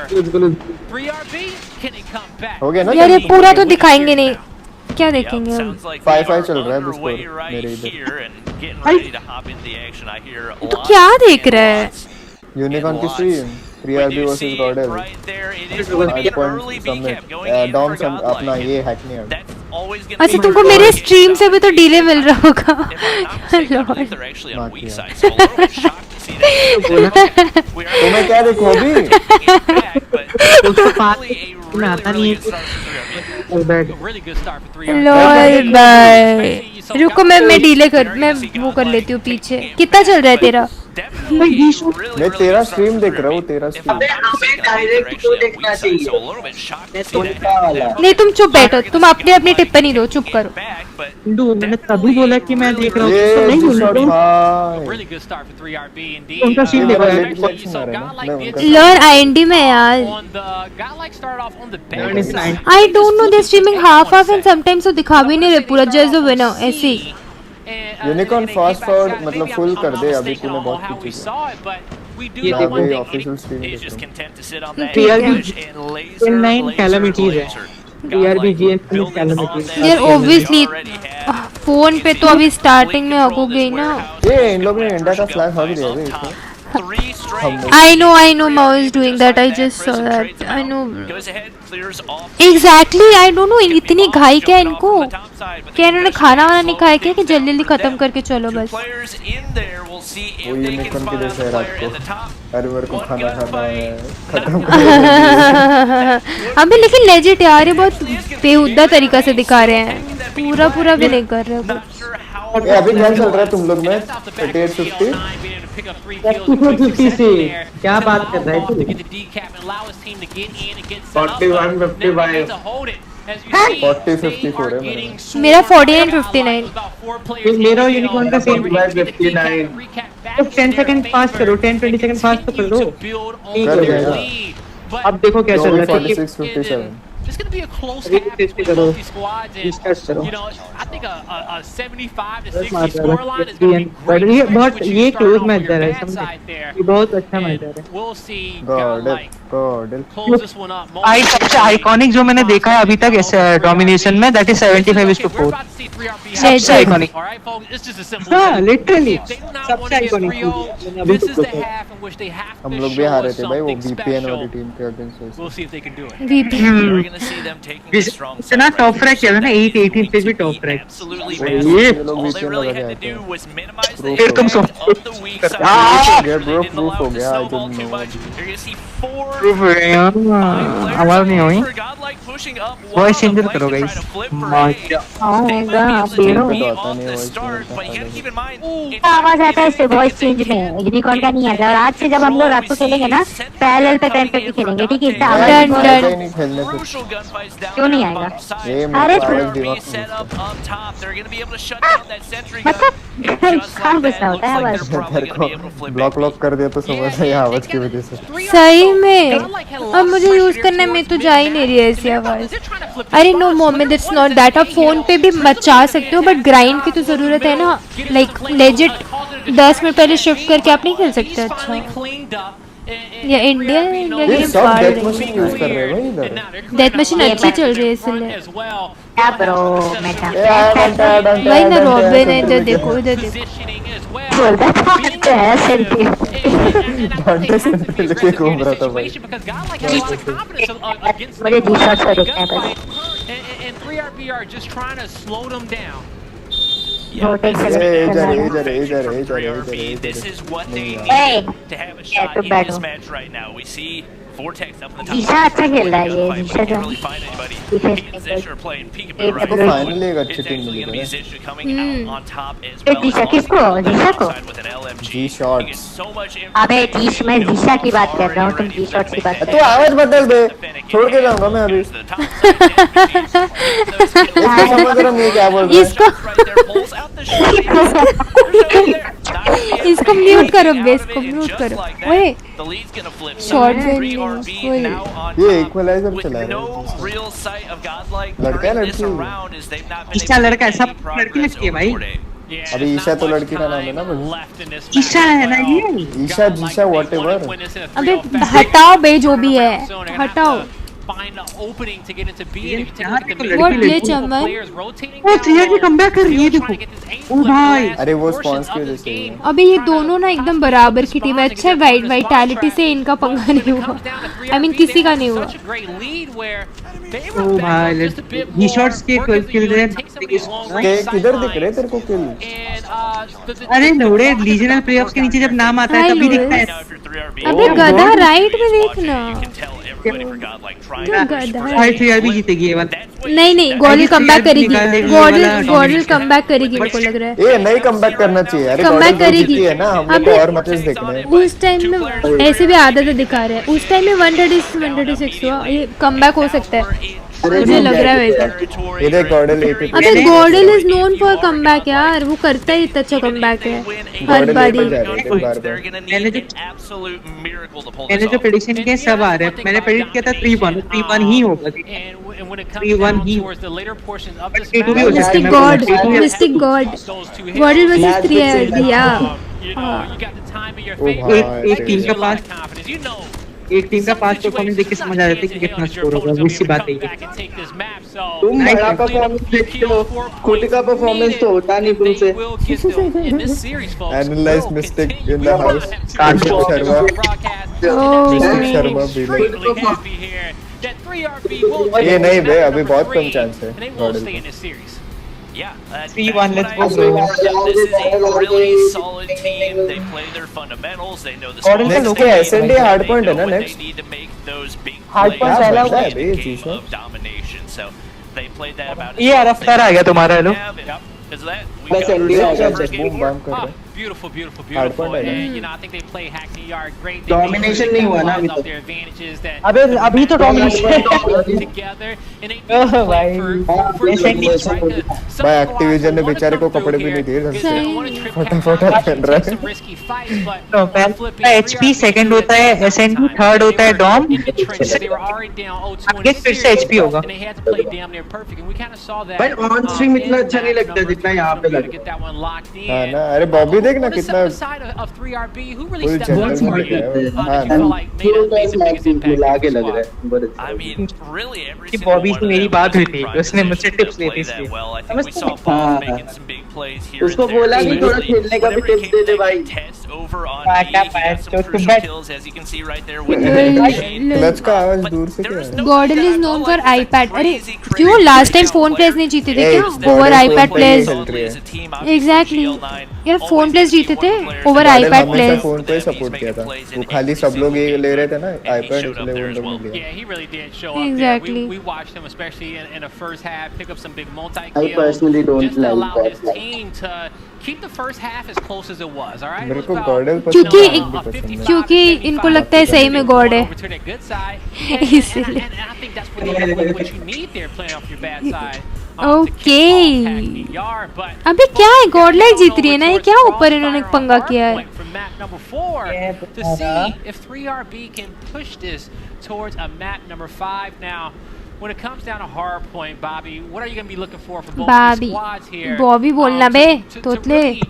3RB, can it come back? हो गया ना? यार ये पूरा तो दिखाएंगे नहीं, क्या देखेंगे हम? 5-5 चल रहा है स्कोर मेरे इधर। तो क्या देख रहा है? यूनिकॉर्न की stream 3RB versus गॉडल। 5 point submit Dom सब अपना ये हैक नहीं है। अच्छा तुमको मेरे स्ट्रीम से भी तो डिले मिल रहा होगा। तुम्हें क्या देखो अभी? Lol bye. रुको मैं डिले कर, मैं वो कर लेती हूँ पीछे। कितना चल रहा है तेरा? मैं तेरा स्ट्रीम देख रहा हूँ, तेरा स्ट्रीम। नहीं तुम चुप बैठो, तुम अपनी अपनी टिप्पणी दो, चुप करो। मैंने तभी बोला कि मैं देख रहा हूँ, नहीं बोल उनका सीन देखो यार। लर्न आईएनडी में यार। आई don't no, they streaming half and sometimes तो दिखा भी नहीं रहे पूरा जस्ट द विनर ऐसे ही। यूनिकॉर्न फास्ट फॉरवर्ड मतलब फुल कर दे, अभी तूने बहुत कुछ ये देखो ऑफिशियल स्ट्रीम TRB कैलेमिटीज है। TRB GN कैलेमिटीज यार ऑब्वियसली फोन पे तो अभी स्टार्टिंग में होगी ही ना। ये इन लोगों ने इंडिया का फ्लैग हग दिया है इसको। I know Mao is doing that. I just saw that. I know. Exactly. I don't know. इतनी घाई क्या इनको? क्या इन्होंने खाना वाना नहीं खाया क्या कि जल्दी जल्दी खत्म करके चलो बस? वो यूनिकॉर्न की जैसे रात को हर बार को खाना खाना है खत्म। अबे लेकिन लेजिट यार, ये बहुत बेहुदा तरीका से दिखा रहे हैं, पूरा भी नहीं कर रहे। अभी क्या चल रहा है तुम लोग में? 38-50 से क्या बात कर रहा है तू? 40-54 है मेरा 49-59। मेरा यूनिकॉर्न का सेम 59। 10 सेकंड फास्ट करो, 10-20 सेकंड फास्ट तो कर दो। अब देखो क्या चल रहा है। 46-57 It's going to be a close match with both these squads, and you know, I think a 75 to 60 scoreline is going to be great. बहुत ये क्लोज मैच जा रहा है, समझे? ये बहुत अच्छा मैच जा रहा है। We'll see God like Close this one up. सबसे आइकॉनिक जो मैंने देखा है अभी तक ऐसे डोमिनेशन में, that is 75:4. सबसे आइकॉनिक. हाँ, literally सबसे आइकॉनिक. हम लोग भी हारे थे भाई वो VPN वाली टीम के अगेंस्ट. इतना टॉप रैंक किया था ना, 8-18 पे भी टॉप रैंक. ये लोग VPN लगा के आए थे. फिर तुम सो प्रूफ हो गया. I don't know. आवाज नहीं हुई. वॉइस चेंज करो गाइस. आवाज आता है इससे वॉइस चेंज में, यूनिकॉर्न का नहीं आता. और आज से जब हम लोग रात को खेलेंगे ना, पैरेलल पे 10 पे भी खेलेंगे, ठीक है? क्यों नहीं आएगा? अरे मतलब कहाँ बचना होता है आवाज? ब्लॉक कर दिया तो समझ नहीं आवाज की वजह से. सही में अब मुझे यूज करने में तो जा ही नहीं रही है ऐसी आवाज. अरे no moment, it's not that. आप फोन पे भी मचा सकते हो बट ग्राइंड की तो जरूरत है ना. लाइक लेजिट 10 मिनट पहले शिफ्ट करके आप नहीं खेल सकते. अच्छा या इंडिया गेम पार यूज कर रहे हो इधर. डेथ मशीन अच्छी चल रही है इसलिए. क्या ब्रो मेटा भाई ना रॉबिन है. इधर देखो, इधर देखो. बोलता है सेल्फी. घंटे से लेके घूम रहा था भाई. मुझे जी-शॉट का देखना है बस. This is what they need to have a shot in this match right now. We see Vortex up in the top. Geisha अच्छा खेल रहा है ये. जीशा जो really find anybody. Zish are playing peekaboo right तो now. Finally एक अच्छी team मिली है. Zish coming out on top as well. Geisha किसको? जीशा को? With an LMG. G-shots. So much अबे जीश, मैं जीशा की बात कर रहा हूँ, तुम जी-शॉट्स की बात कर तू आवाज बदल दे. छोड़ के जाऊंगा मैं अभी. समझ रहा मैं क्या बोल रहा हूँ. इसको म्यूट करो बेस को म्यूट करो. ओए शॉट ये इक्वलाइजर चला रहा है. लड़का है लड़की? ईशा लड़का है. सब लड़की लगती है भाई. अभी ईशा तो लड़की का नाम है ना. ईशा है ना ये. ईशा जीशा व्हाटएवर. अबे हटाओ बे जो भी है हटाओ. Find an opening to get into B. And if you take a look at the What mid, glitch am I? players rotating वो 3 की कमबैक कर रही है देखो. ओ भाई अरे वो स्पॉन्स की वजह से. अबे ये दोनों ना एकदम बराबर की टीम है. अच्छा वाइटैलिटी से इनका पंगा नहीं हुआ. आई मीन किसी का नहीं हुआ. ओ भाई ये शॉट्स के 12 किल है. किधर दिख रहे तेरे को किल? अरे नोड़े रीजनल प्लेऑफ्स के नीचे जब नाम आता है तभी दिखता है. अबे गधा राइट में देखना. भी जीतेगी ये वाला. नहीं गॉडल कमबैक करेगी. गॉडल कमबैक करेगी मेरे को लग रहा है. ये नहीं कमबैक करना चाहिए. अरे कमबैक करेगी है ना. हम लोग को और मैचेस देखने हैं. उस टाइम में ऐसे भी आदत दिखा रहे हैं. उस टाइम में 136 हुआ. ये कमबैक हो सकता है मुझे लग रहा है वैसा. ये गॉडल अबे गॉडल इज नोन फॉर कमबैक यार. वो करता ही इतना अच्छा कमबैक है हर बारी. मैंने जो प्रेडिक्शन किया सब आ रहे हैं. मैंने प्रेडिक्ट किया था 3-1 ही होगा. 3-1 ही. मिस्टिक गॉड गॉडल वर्सेस 3 दिया. एक टीम का 5 परफॉर्मेंस देख के समझ आ जाता है कि कितना स्कोर होगा. उसकी बात है. तुम बड़ा परफॉर्मेंस देखते हो. कोटी का परफॉर्मेंस तो होता नहीं तुमसे. Analyse mistake in the house. Sharma भी ये नहीं बे. अभी बहुत कम चांस है. 3-1 let's go. This is a really solid team. They play their fundamentals. They know the next के SND hard point है ना next. They need to make those big hard point plays पहला है बे. of domination. So they played that about. ये रफ्तार आ गया तुम्हारा. Hello बस एनडी आ गया. बूम बम कर रहा है. Beautiful. And, I think they play Hackney Yard great. Domination नहीं हुआ ना अभी तक. अबे अभी तो डोमिनेशन भाई. भाई एक्टिविजन ने बेचारे को कपड़े भी नहीं दिए. फटाफट खेल रहा है. पहला एचपी सेकंड होता है. एसएनडी थर्ड होता है. डॉम आगे फिर से एचपी होगा. भाई ऑन स्ट्रीम इतना अच्छा नहीं लगता जितना यहाँ पे लगता है. हां ना. अरे बॉबी देख ना कितना Who जनरल में है आगे लग रहा है I mean, really, every कि single बॉबी one से of मेरी them बात हुई was थी, trying उसने to मुझसे play टिप्स ली थी that well. I think we समझते saw हैं? Bob हाँ, making some big plays here and उसको there. बोला कि थोड़ा Especially खेलने का भी whenever it tips came they they to भाई test over on हाँ, B, क्या he got some तो crucial बैठ kills, as you can see right there with the machine. Clutch का आवाज दूर से क्या है गॉडल इज नोन फॉर आईपैड। अरे क्यों लास्ट टाइम फोन प्लेस नहीं जीते थे क्या ओवर आईपैड प्लेस? एग्जैक्टली यार फोन प्लेस जीते थे ओवर आईपैड प्लेस। फोन पे सपोर्ट किया था वो, खाली सब लोग ये ले रहे थे ना आईपैड, इसलिए वो लोग नहीं लिया। Yeah, he really did show up Exactly. there. We watched him, especially in the first half, pick up some big I multi-kills personally don't just to like allow that his guy. team to keep the first half as close as it was. All right. मेरे It को was about, गॉडल क्योंकि पसंद है। क्योंकि इनको लगता है सही में गॉड है over to their good side. इसलिए। And I think that's what you need there, playing off your bad side. Okay. अबे क्या है गॉड लाइक जीत रही है ना, ये क्या ऊपर इन्होंने पंगा किया है? From map number 4 to see if 3RB can push this towards a map number 5. Now, when it comes down to hard point, Bobby, what are you going to be looking for both these Bobby. squads here? Bobby बोलना बे to तोतले। really,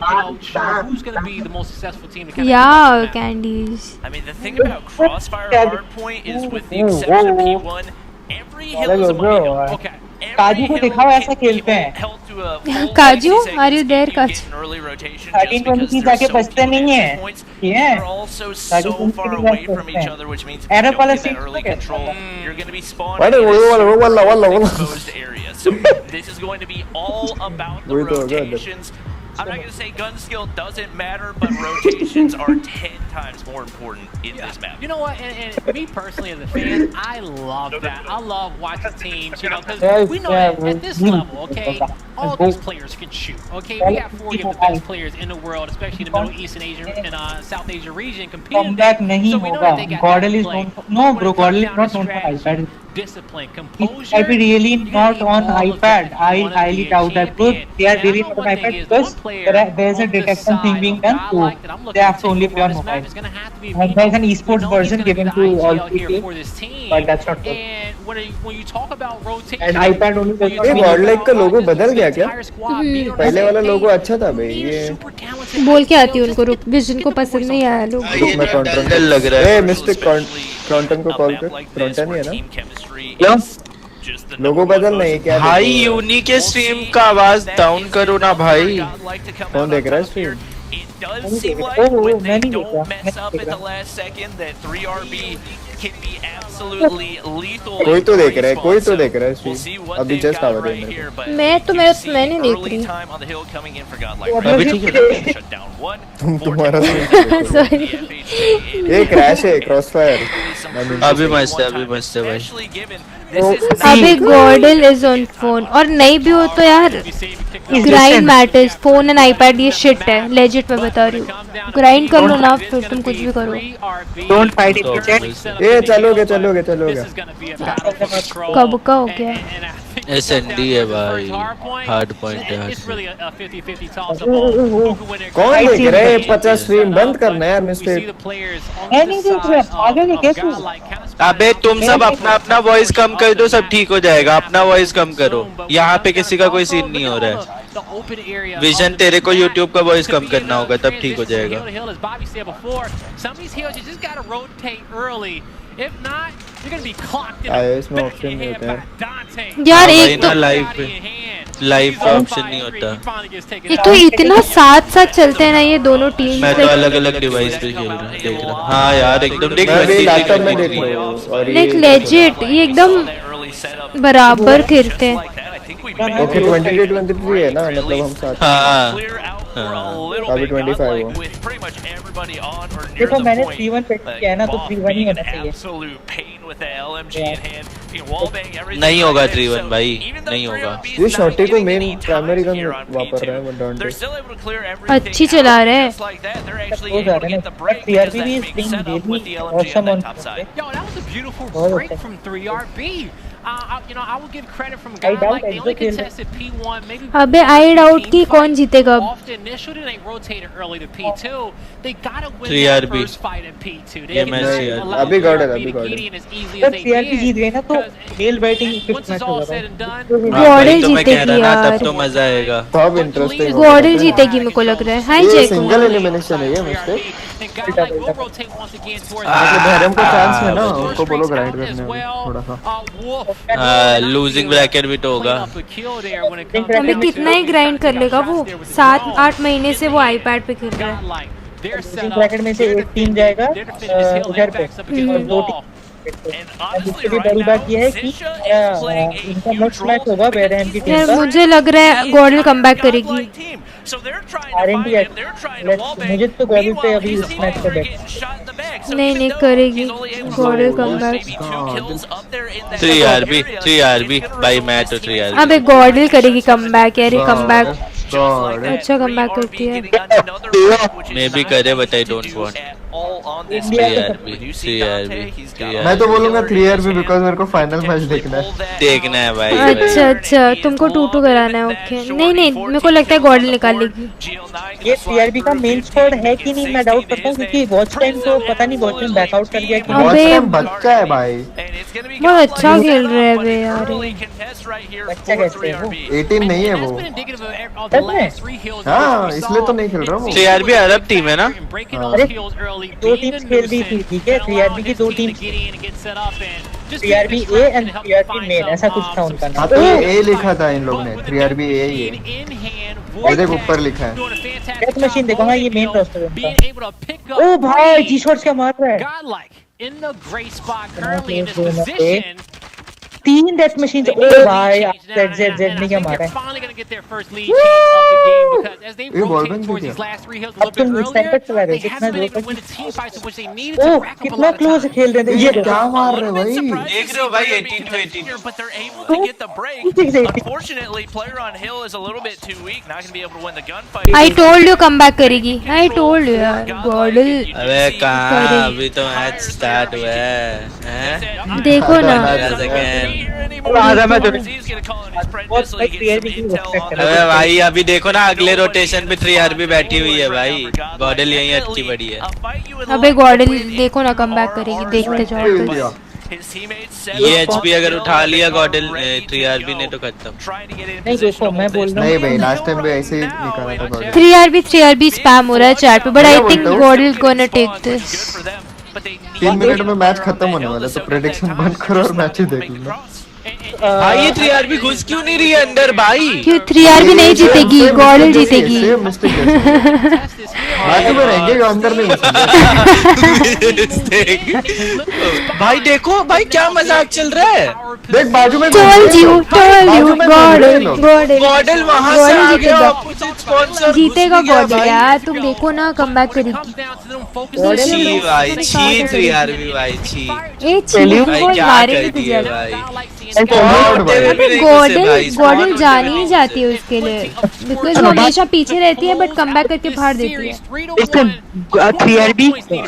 show who's going to be the most successful team to kind of Yeah, candies. I mean, the thing about Crossfire Hardpoint is, with the exception of P1, every hill is a money hill. Okay. काजू को दिखाओ ऐसा खेलते हैं। काजू are you there काजू? 13-20 जाके बचते नहीं है ये एरर वाला seat This is going to be all about the rotations. I'm not going to say gun skill doesn't matter, but rotations are 10 times more important in this map. You know what, and me personally as a fan, I love that. I love watching teams, you know, because we know that at this level, okay, all these players can shoot, okay? We have 40 of the best players in the world, especially in the Middle East and Asia and South Asia region competing. Comeback नहीं होगा. Gordel is no bro. Gordel is not on iPad. Discipline, composure. If really not on iPad, I highly doubt that. Bro, they are really not on iPad because there's a detection thing being done, so they have to only play on mobile. And there's an esports version given to all three teams, but that's not good. And when you talk about rotation, And iPad only does not. ये Godlike का लोगो बदल गया क्या? पहले वाला लोगो अच्छा था भाई, ये बोल के आती हूँ उनको, रुक विजन को पसंद नहीं आया लोग। मैं कॉन्ट्रैक्ट लग रहा है। मिस्टर क्रॉन्टन को कॉल कर, क्रॉन्टन ही है ना? लोगो बदल नहीं क्या? भाई यूनी के स्ट्रीम का आवाज डाउन करो ना भाई। कौन देख रहा है stream? It does seem like when they don't mess up at the last second that 3RB can be absolutely lethal. कोई तो देख रहा है, कोई तो देख रहा है स्ट्रीम। अभी जस्ट आवा दे मेरे को। मैं नहीं देख रही। अभी ठीक है। तुम्हारा सॉरी ये क्रैश है क्रॉसफायर। अभी मस्त है भाई। अभी गॉडल इज ऑन फोन, और नहीं भी हो तो यार grind matters. Phone and iPad ये शिट है, लेजिट मैं बता रही हूँ। ग्राइंड कर लो ना, फिर तुम कुछ भी करो। Don't fight it, chat. ये चलोगे। कब का हो गया? SND है भाई, हार्ड पॉइंट है। कौन देख रहे हैं? 50 स्ट्रीम बंद करना है यार मिस्टेक। नहीं देख रहे, आगे नहीं कैसे? अबे तुम सब अपना वॉइस कम कर दो, सब ठीक हो जाएगा। अपना वॉइस कम करो, यहाँ पे किसी का कोई सीन नहीं हो रहा है। विजन तेरे को YouTube का वॉइस कम करना होगा, तब ठीक हो जाएगा। इसमें ऑप्शन नहीं होता है यार। एक तो लाइव का ऑप्शन नहीं होता। एक तो इतना साथ चलते हैं ना ये दोनों टीम। मैं तो अलग डिवाइस पे खेल रहा हूँ, देख रहा हूँ। हाँ यार एकदम देख लैपटॉप में देख रहा हूँ। लेजिट ये एकदम बराबर खेलते हैं। ओके 22-23 है ना, मतलब हम साथ। हाँ अभी 25 हो। देखो मैंने 3-1 पे किया है ना, तो 3-1 ही होना चाहिए। नहीं होगा 3-1 भाई, नहीं होगा। ये शॉटी को मेन प्राइमरी गन वापर रहा है वो डॉन्ट। अच्छी चला रहे हैं। TRB भी is playing really awesome on. Yo, that was a beautiful break from 3RB. you know, I will give credit from a guy like they only contested P1, maybe. अबे I doubt कि कौन जीतेगा अब. Often initially they rotated early to P2. They gotta win 3 that RB. first fight at P2. They can अभी God है, अभी God है. as easy as they CRB जीत गए ना तो मेल batting once it's all said and done. GodL तो मैं कह जीतेगी रहा ना, यार. तब तो मजा आएगा. सब इंटरेस्टिंग. गॉडल जीतेगी मेरे को लग रहा है. हाय ये जैक. सिंगल एलिमिनेशन है ये मिस्टेक. धर्म को चांस है ना, उनको बोलो ग्राइंड करने में थोड़ा सा. लूजिंग ब्रैकेट भी तो होगा. अबे कितना ही ग्राइंड कर लेगा वो. 7-8 महीने से वो आईपैड पे खेल रहा है. ब्रैकेट में से एक टीम जाएगा उधर पे और 2 टीम. इससे भी बड़ी बात यह है कि इनका नेक्स्ट मैच होगा वेरहम की टीम यार का. मुझे लग रहा है गॉडल कमबैक करेगी. आरएनटी मुझे तो गॉडल पे अभी इस मैच पे बैठ. नहीं करेगी गॉडल कमबैक. 3 RB भाई, मैं तो 3 RB. अबे गॉडल करेगी कमबैक यार. ये कमबैक अच्छा कमबैक करती है. मैं भी करे but I don't want. 3 RB. मैं तो बोलूंगा 3 RB बिकॉज़ मेरे को फाइनल मैच देखना है भाई. अच्छा तुमको 2-2 कराना है. ओके नहीं मेरे को लगता है गॉडल निकाल लेगी. ये सीआरबी का मेन स्क्वाड है कि नहीं मैं डाउट करता हूँ क्योंकि वॉच टाइम तो पता नहीं वॉच टाइम बैकआउट कर गया कि वॉच टाइम बच्चा है भाई. बहुत अच्छा खेल रहे हैं बे यार. बच्चा कैसे है वो? 18 नहीं है वो. हाँ इसलिए तो नहीं खेल रहा हूँ. 3 RB अरब टीम है ना. अरे 2 टीम्स खेल रही थी. ठीक है 3 RB की 2 teams. 3 RB A and 3 RB main ऐसा कुछ था उनका नाम. तो ए लिखा था इन लोग ने. 3 RB ए ही है. ये देख ऊपर लिखा है. डेथ मशीन देखो. हाँ ये मेन रोस्टर है उनका. ओ भाई जी शॉट्स क्या मार रहा है. in the great spot currently in this position. 3 death machines. ओ भाई ZZ ने क्या मारा है. Finally going to get their first lead change of the game because as they rotate towards these last 3 hills a little bit earlier, they haven't been able to win the team fights which they needed to rack up a कितना lot of close time. खेल रहे थे. ये क्या मार रहे भाई. देख रहे हो भाई 18 to 18. But they're able to get the break. Unfortunately, player on hill is a little bit too weak. Not going to be able to win the gunfight. I told you comeback करेगी. I told you यार. गॉडल अबे कहाँ, अभी तो match start हुआ है. देखो ना. अबे भाई अभी देखो ना अगले रोटेशन पे 3 RB बैठी हुई है भाई. गॉडल यही अच्छी बड़ी है. अबे गॉडल देखो ना कमबैक करेगी. देखते जाओ. ये एचपी अगर उठा लिया गॉडल 3 RB ने तो खत्म. नहीं देखो मैं बोल रहा हूँ नहीं भाई लास्ट टाइम भी ऐसे ही निकाला था गॉडल. 3 RB स्पैम हो रहा है चैट पे. But I think GodL gonna take this. 3 minute में मैच खत्म होने वाला है तो प्रेडिक्शन बंद करो और मैच ही देख लो. भाई ये 3 RB घुस क्यों नहीं रही है अंदर भाई. क्यों 3 RB नहीं जीतेगी. गॉडल जीतेगी. बाजू में रहेंगे अंदर नहीं भाई. देखो भाई क्या मजाक चल रहा है. देख बाजू में. told you गॉडल वहां से आ गया. ऑपोजिट स्पॉन्सर जीतेगा गॉडल यार. तुम देखो ना कमबैक करेगी. छी भाई छी 3 RB भाई छी. ए छी वो मारेगी तुझे भाई. अबे गॉडल जान ही जाती है उसके लिए बिकॉज वो हमेशा पीछे रहती है बट कमबैक करके फाड़ देती है. 3 RB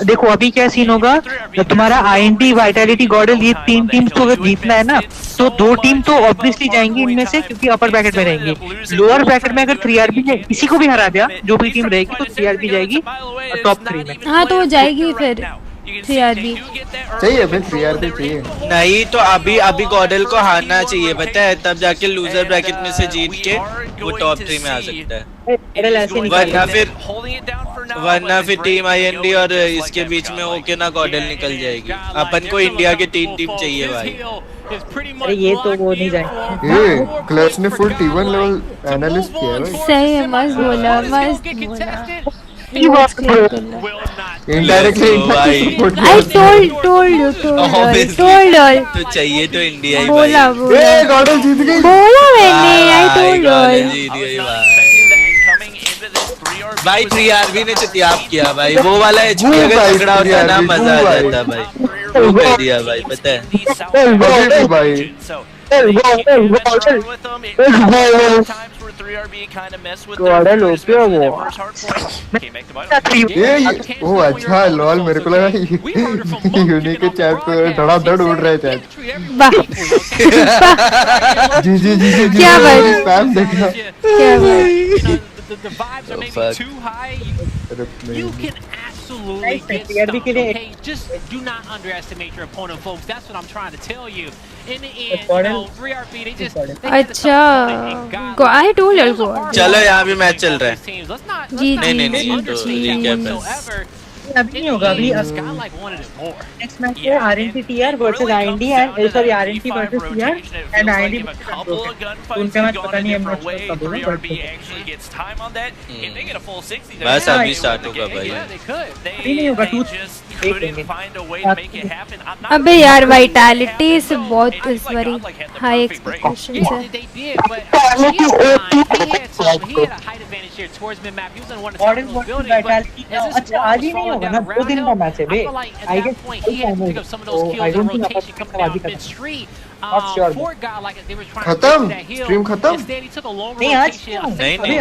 देखो अभी क्या सीन होगा. तुम्हारा INT वाइटैलिटी गॉडल ये 3 टीम्स को अगर जीतना है ना तो 2 टीम तो ऑब्वियसली जाएंगी इनमें से क्योंकि अपर ब्रैकेट में रहेंगे. लोअर ब्रैकेट में अगर 3 RB ने किसी को भी हरा दिया जो भी टीम रहेगी तो 3 RB जाएगी टॉप 3 में. हाँ तो वो जाएगी फिर 3 RB चाहिए. फिर 3 RB चाहिए. नहीं तो अभी गॉडल को हारना चाहिए पता है. तब जाके लूजर ब्रैकेट में से जीत के वो टॉप 3 में आ सकता है. वरना फिर टीम IND और इसके बीच में होके ना गॉडल निकल जाएगी. अपन को इंडिया के 3 टीम चाहिए भाई. अरे ये तो वो नहीं जाएंगे. ये क्लच ने फुल T1 लेवल एनालिस्ट किया है भाई. सही है. मस्त बोला. Indirectly I told you. तो चाहिए तो इंडिया ही बोला. ए गॉडल जीत गई. बोला मैंने. I told you. जीत गई भाई. 3 RB ने चितियाब किया भाई. वो वाला HP अगर तगड़ा होता ना मजा आ जाता भाई. वो कर दिया भाई पता है. भाई 3RB kind of mess with Gordon their Lope है वो। first hard point. Came back to bottom. ये वो अच्छा लॉल मेरे को लगा यूनिक के चैट पे धड़ाधड़ उड़ रहे थे। जी जी जी जी क्या भाई? स्पैम देखना। क्या भाई? The vibes are maybe too high. You can absolutely get stumped, okay? Just do not underestimate your opponent, folks. That's what I'm trying to tell you. In the end, you know, 3RB, they just... अच्छा, I told you go. चलो यहाँ भी match चल रहा है। जी नहीं नहीं नहीं, ये तो recap है। अभी नहीं होगा अभी नेक्स्ट मैच है RNT TR versus IND and sorry RNT versus TR and IND उनका मैच पता नहीं है मैच कब होगा बस अभी स्टार्ट होगा भाई। अभी नहीं होगा टू अबे यार वाइटैलिटी से बहुत इस बारी हाई एक्सपेक्टेशंस है। अच्छा आज ही नहीं होगा ना 2 दिन का मैच है बे I guess I don't think खत्म स्ट्रीम खत्म नहीं आज नहीं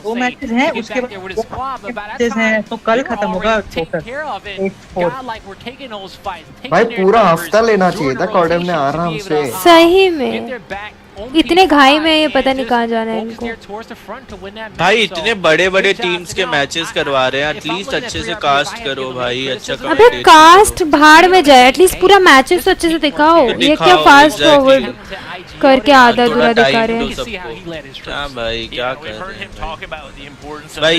2 मैचेस हैं उसके बाद मैचेस हैं तो कल खत्म होगा भाई पूरा हफ्ता लेना चाहिए था कॉडम ने आराम से। सही में इतने घाई में ये पता नहीं कहाँ जाना है इनको। भाई इतने बड़े बड़े टीम्स के मैचेस करवा रहे हैं, एटलीस्ट अच्छे से कास्ट करो भाई। अच्छा अबे कास्ट भाड़ में जाए, एटलीस्ट पूरा मैचेस तो अच्छे से दिखाओ। ये क्या फास्ट फॉरवर्ड करके आधा अधूरा दिखा रहे हैं। क्या भाई क्या कर रहे हैं भाई?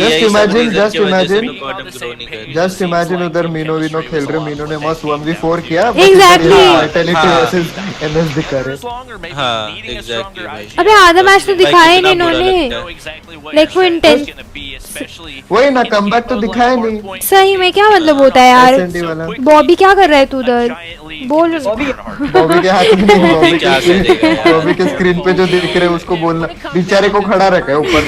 जस्ट इमेजिन उधर मीनो विनो खेल रहे, मीनो ने मस्त 1v4 किया एग्जैक्टली एनएस दिखा रहे। हाँ एग्जैक्टली भाई। अबे आधा मैच तो दिखाया ही नहीं इन्होंने, लाइक वो इंटेंस वही ना कमबैक तो दिखाया नहीं। सही में क्या मतलब होता है यार? बॉबी क्या कर रहा है तू उधर? बोल बॉबी के हाथ में नहीं, बॉबी के स्क्रीन पे जो दिख रहे उसको बोलना। बेचारे को खड़ा रखा है ऊपर,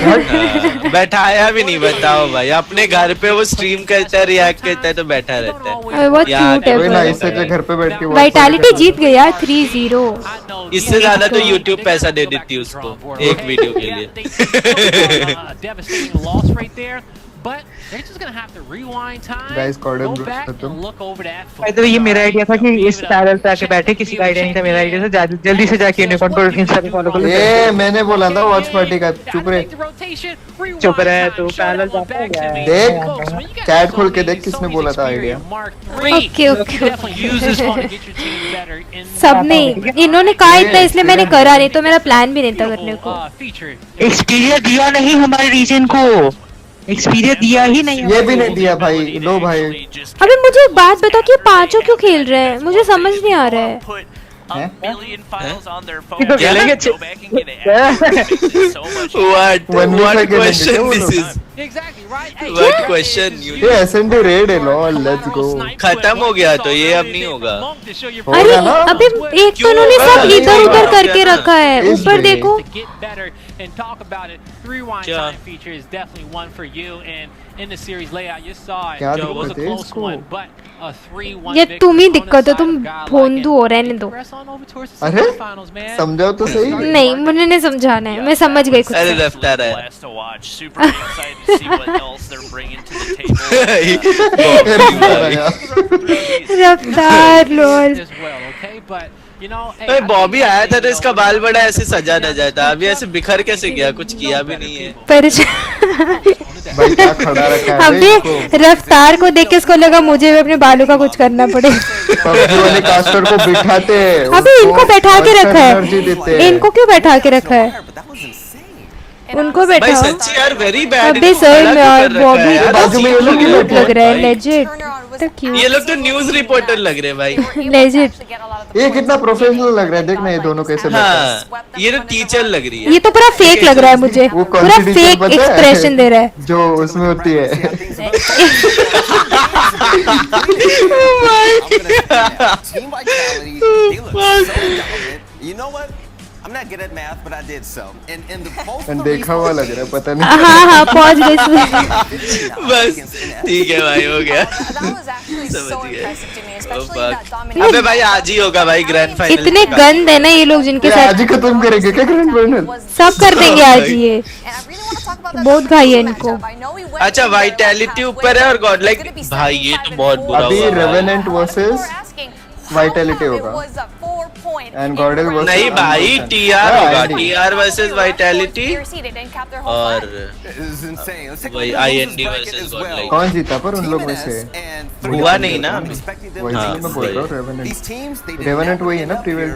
बैठाया भी नहीं। बताओ भाई अपने घर पे वो स्ट्रीम करता है, रिएक्ट करता है तो बैठा रहता है। बहुत क्यूट है ना, इससे जो घर पे बैठ के वाइटैलिटी जीत गया 3-0। इससे ज्यादा तो YouTube पैसा दे देती है उसको एक वीडियो के लिए। But they're just gonna have to rewind time, Guys, go back and look over that भाई तो ये मेरा आइडिया था कि इस पैनल पे आके बैठे, किसी का आइडिया नहीं था, मेरा आइडिया था जल्दी से जाके यूनिकॉर्न को इंस्टा पे फॉलो कर लो। ये मैंने बोला था वॉच पार्टी का। चुप रहे तो पैनल जाता है। देख चैट खोल के देख किसने बोला था आइडिया। ओके ओके सबने इन्होंने कहा इतना, इसलिए मैंने करा, नहीं तो मेरा प्लान भी नहीं था करने को। एक्सपीरियंस दिया नहीं हमारे रीजन को, एक्सपीरियंस दिया ही नहीं। ये भी नहीं दिया भाई। लो भाई अबे मुझे एक बात बता कि पांचों क्यों खेल रहे हैं? मुझे समझ नहीं आ रहा है। What question this is? What question? ये एसएनडी रेड है लॉल, लेट्स गो। खत्म हो गया तो ये अब नहीं होगा। अरे अबे एक तो उन्होंने सब इधर उधर करके रखा है, ऊपर देखो। And talk about it. Rewind time feature is definitely one for you, and in the series layout you saw it. It was a close one, but a 3-1 ये तुम ही दिक्कत है, तुम भोंदू हो, रहने दो। अरे समझाओ तो सही। नहीं मुझे नहीं समझाना है, मैं समझ गई खुद से। अरे रफ्तार है। रफ्तार लॉल। बॉबी आया था तो इसका बाल बड़ा ऐसे सजा न जाता, अभी ऐसे बिखर कैसे गया, कुछ किया भी नहीं है। भाई क्या खड़ा रखा है अभी रफ्तार को देख के इसको लगा मुझे भी अपने बालों का कुछ करना पड़े। पबजी वाले कास्टर को बिठाते, अभी इनको बैठा के रखा है, इनको क्यों बैठा के रखा है? उनको बैठा सच्ची यार वेरी बैड। अबे सही में यार बॉबी बाजू में ये लोग क्यूट लग रहा है, लेजिट तो क्यूट। ये लोग तो न्यूज़ रिपोर्टर लग रहे हैं भाई। लेजिट ये कितना प्रोफेशनल लग रहा है, देखना ये दोनों कैसे। हाँ ये तो टीचर लग रही है। ये तो पूरा फेक लग रहा है मुझे, पूरा फेक एक्सप्रेशन दे रहा है जो उसमें होती है। You know what? I'm not good at math, but I did so. And the both देखा हुआ लग रहा है, पता नहीं। हाँ पहुंच गए। बस ठीक है भाई, हो गया। so impressive to me, especially that domination. अबे भाई आज ही होगा भाई ग्रैंड फाइनल। इतने गंद है ना ये लोग जिनके साथ। आज ही खत्म करेंगे क्या ग्रैंड फाइनल? सब कर देंगे आज ही ये। बहुत घाई है इनको। अच्छा वाइटैलिटी ऊपर है और गॉड लाइक भाई ये तो बहुत बुरा अभी हुआ। रेवेनेंट वर्सेस वाइटैलिटी होगा एंड गॉडेल वर्सेस नहीं भाई टीआर होगा, टीआर वर्सेस वाइटैलिटी और वही आईएनडी वर्सेस गॉड लाइक। कौन जीता पर उन लोग में से? हुआ नहीं ना। वही मैं बोल रहा हूं रेवेनेंट वही है ना प्रीवेल।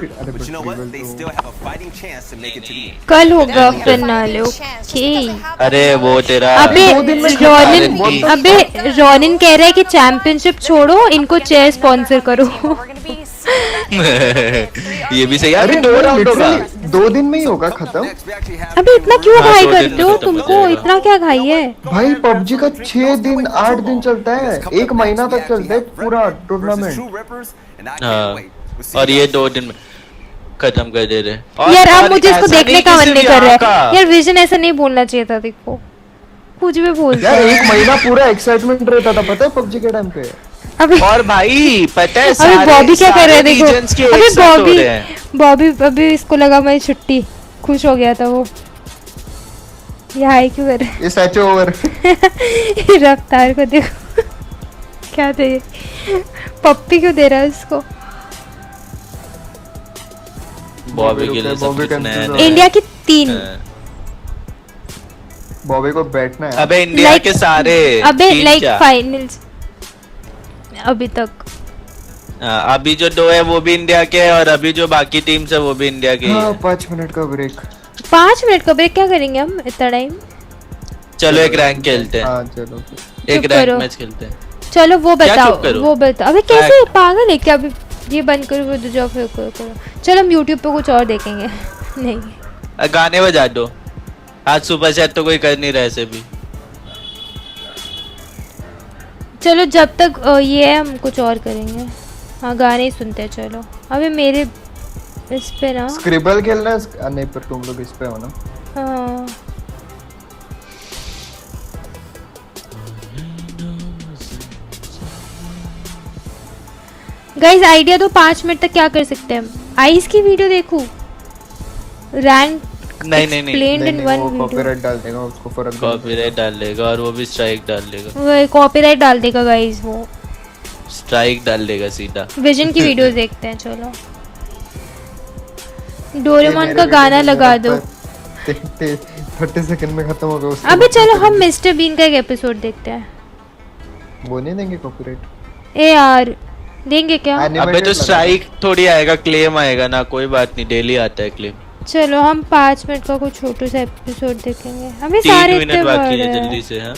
कल होगा फिनाले। ओके अरे वो तेरा अबे रॉनिन कह रहा है कि चैंपियनशिप छोड़ो, इनको चेयर स्पॉन्सर करो। ये भी सही। अरे 2 राउंड होगा, 2 दिन में ही होगा खत्म। अबे इतना क्यों घाई करते हो? तुमको इतना क्या घाई है भाई? पबजी का 6 दिन 8 दिन चलता है, 1 महीना तक चलता है पूरा टूर्नामेंट। हाँ और ये 2 दिन में खत्म कर दे रहे। यार अब मुझे इसको देखने का मन नहीं कर रहा है यार। विजन ऐसा नहीं बोलना चाहिए था, देखो कुछ भी बोलता है। 1 महीना पूरा एक्साइटमेंट रहता था पता है पबजी के टाइम पे। अभी और भाई पता है अभी बॉबी क्या कर रहे हैं देखो। अभी बॉबी अभी इसको लगा मैं छुट्टी, खुश हो गया था वो। ये हाई क्यों कर रहे हैं? ये सच ओवर। रफ्तार को देखो क्या था ये, पप्पी क्यों दे रहा है इसको? बॉबी के लिए सब कुछ नया है। इंडिया की 3 बॉबी को बैठना है। अबे इंडिया के सारे अबे लाइक फाइनल्स अभी तक। अभी जो 2 है वो भी इंडिया के है और अभी जो बाकी टीम्स है वो भी इंडिया के। हाँ 5 मिनट का ब्रेक। 5 मिनट का ब्रेक क्या करेंगे हम इतना टाइम? चलो एक रैंक खेलते हैं। हाँ चलो एक रैंक मैच खेलते हैं। चलो वो बताओ वो बताओ। अबे कैसे पागल है क्या? अभी ये बंद करो वो जो फिर करो। चलो हम YouTube पे कुछ और देखेंगे। नहीं गाने बजा दो, आज सुपर चैट तो कोई कर नहीं रहा ऐसे भी। चलो जब तक ये है हम कुछ और करेंगे। हाँ गाने ही सुनते हैं चलो। अबे मेरे इस पे ना स्क्रिबल खेलना है। नहीं पर तुम लोग इस पे हो ना। हाँ गाइस आइडिया तो 5 मिनट तक क्या कर सकते हैं हम? आइस की वीडियो देखूं? रैंक नहीं कॉपीराइट डाल देगा उसको, फर्क कॉपीराइट डाल देगा और वो भी स्ट्राइक डाल देगा। वो कॉपीराइट डाल देगा गाइस, वो स्ट्राइक डाल देगा सीधा। विजन की वीडियोस देखते हैं चलो। डोरेमोन का गाना लगा दो। 30 सेकंड में खत्म होगा उसका। अबे चलो हम मिस्टर बीन का एक एपिसोड देखते हैं। वो नहीं देंगे कॉपीराइट? ए यार देंगे क्या? अबे तो स्ट्राइक थोड़ी आएगा, क्लेम आएगा ना। कोई बात नहीं, डेली आता है क्लेम। चलो हम 5 मिनट का कुछ छोटू सा एपिसोड देखेंगे। हमें 3 मिनट बाकी है, जल्दी से। हाँ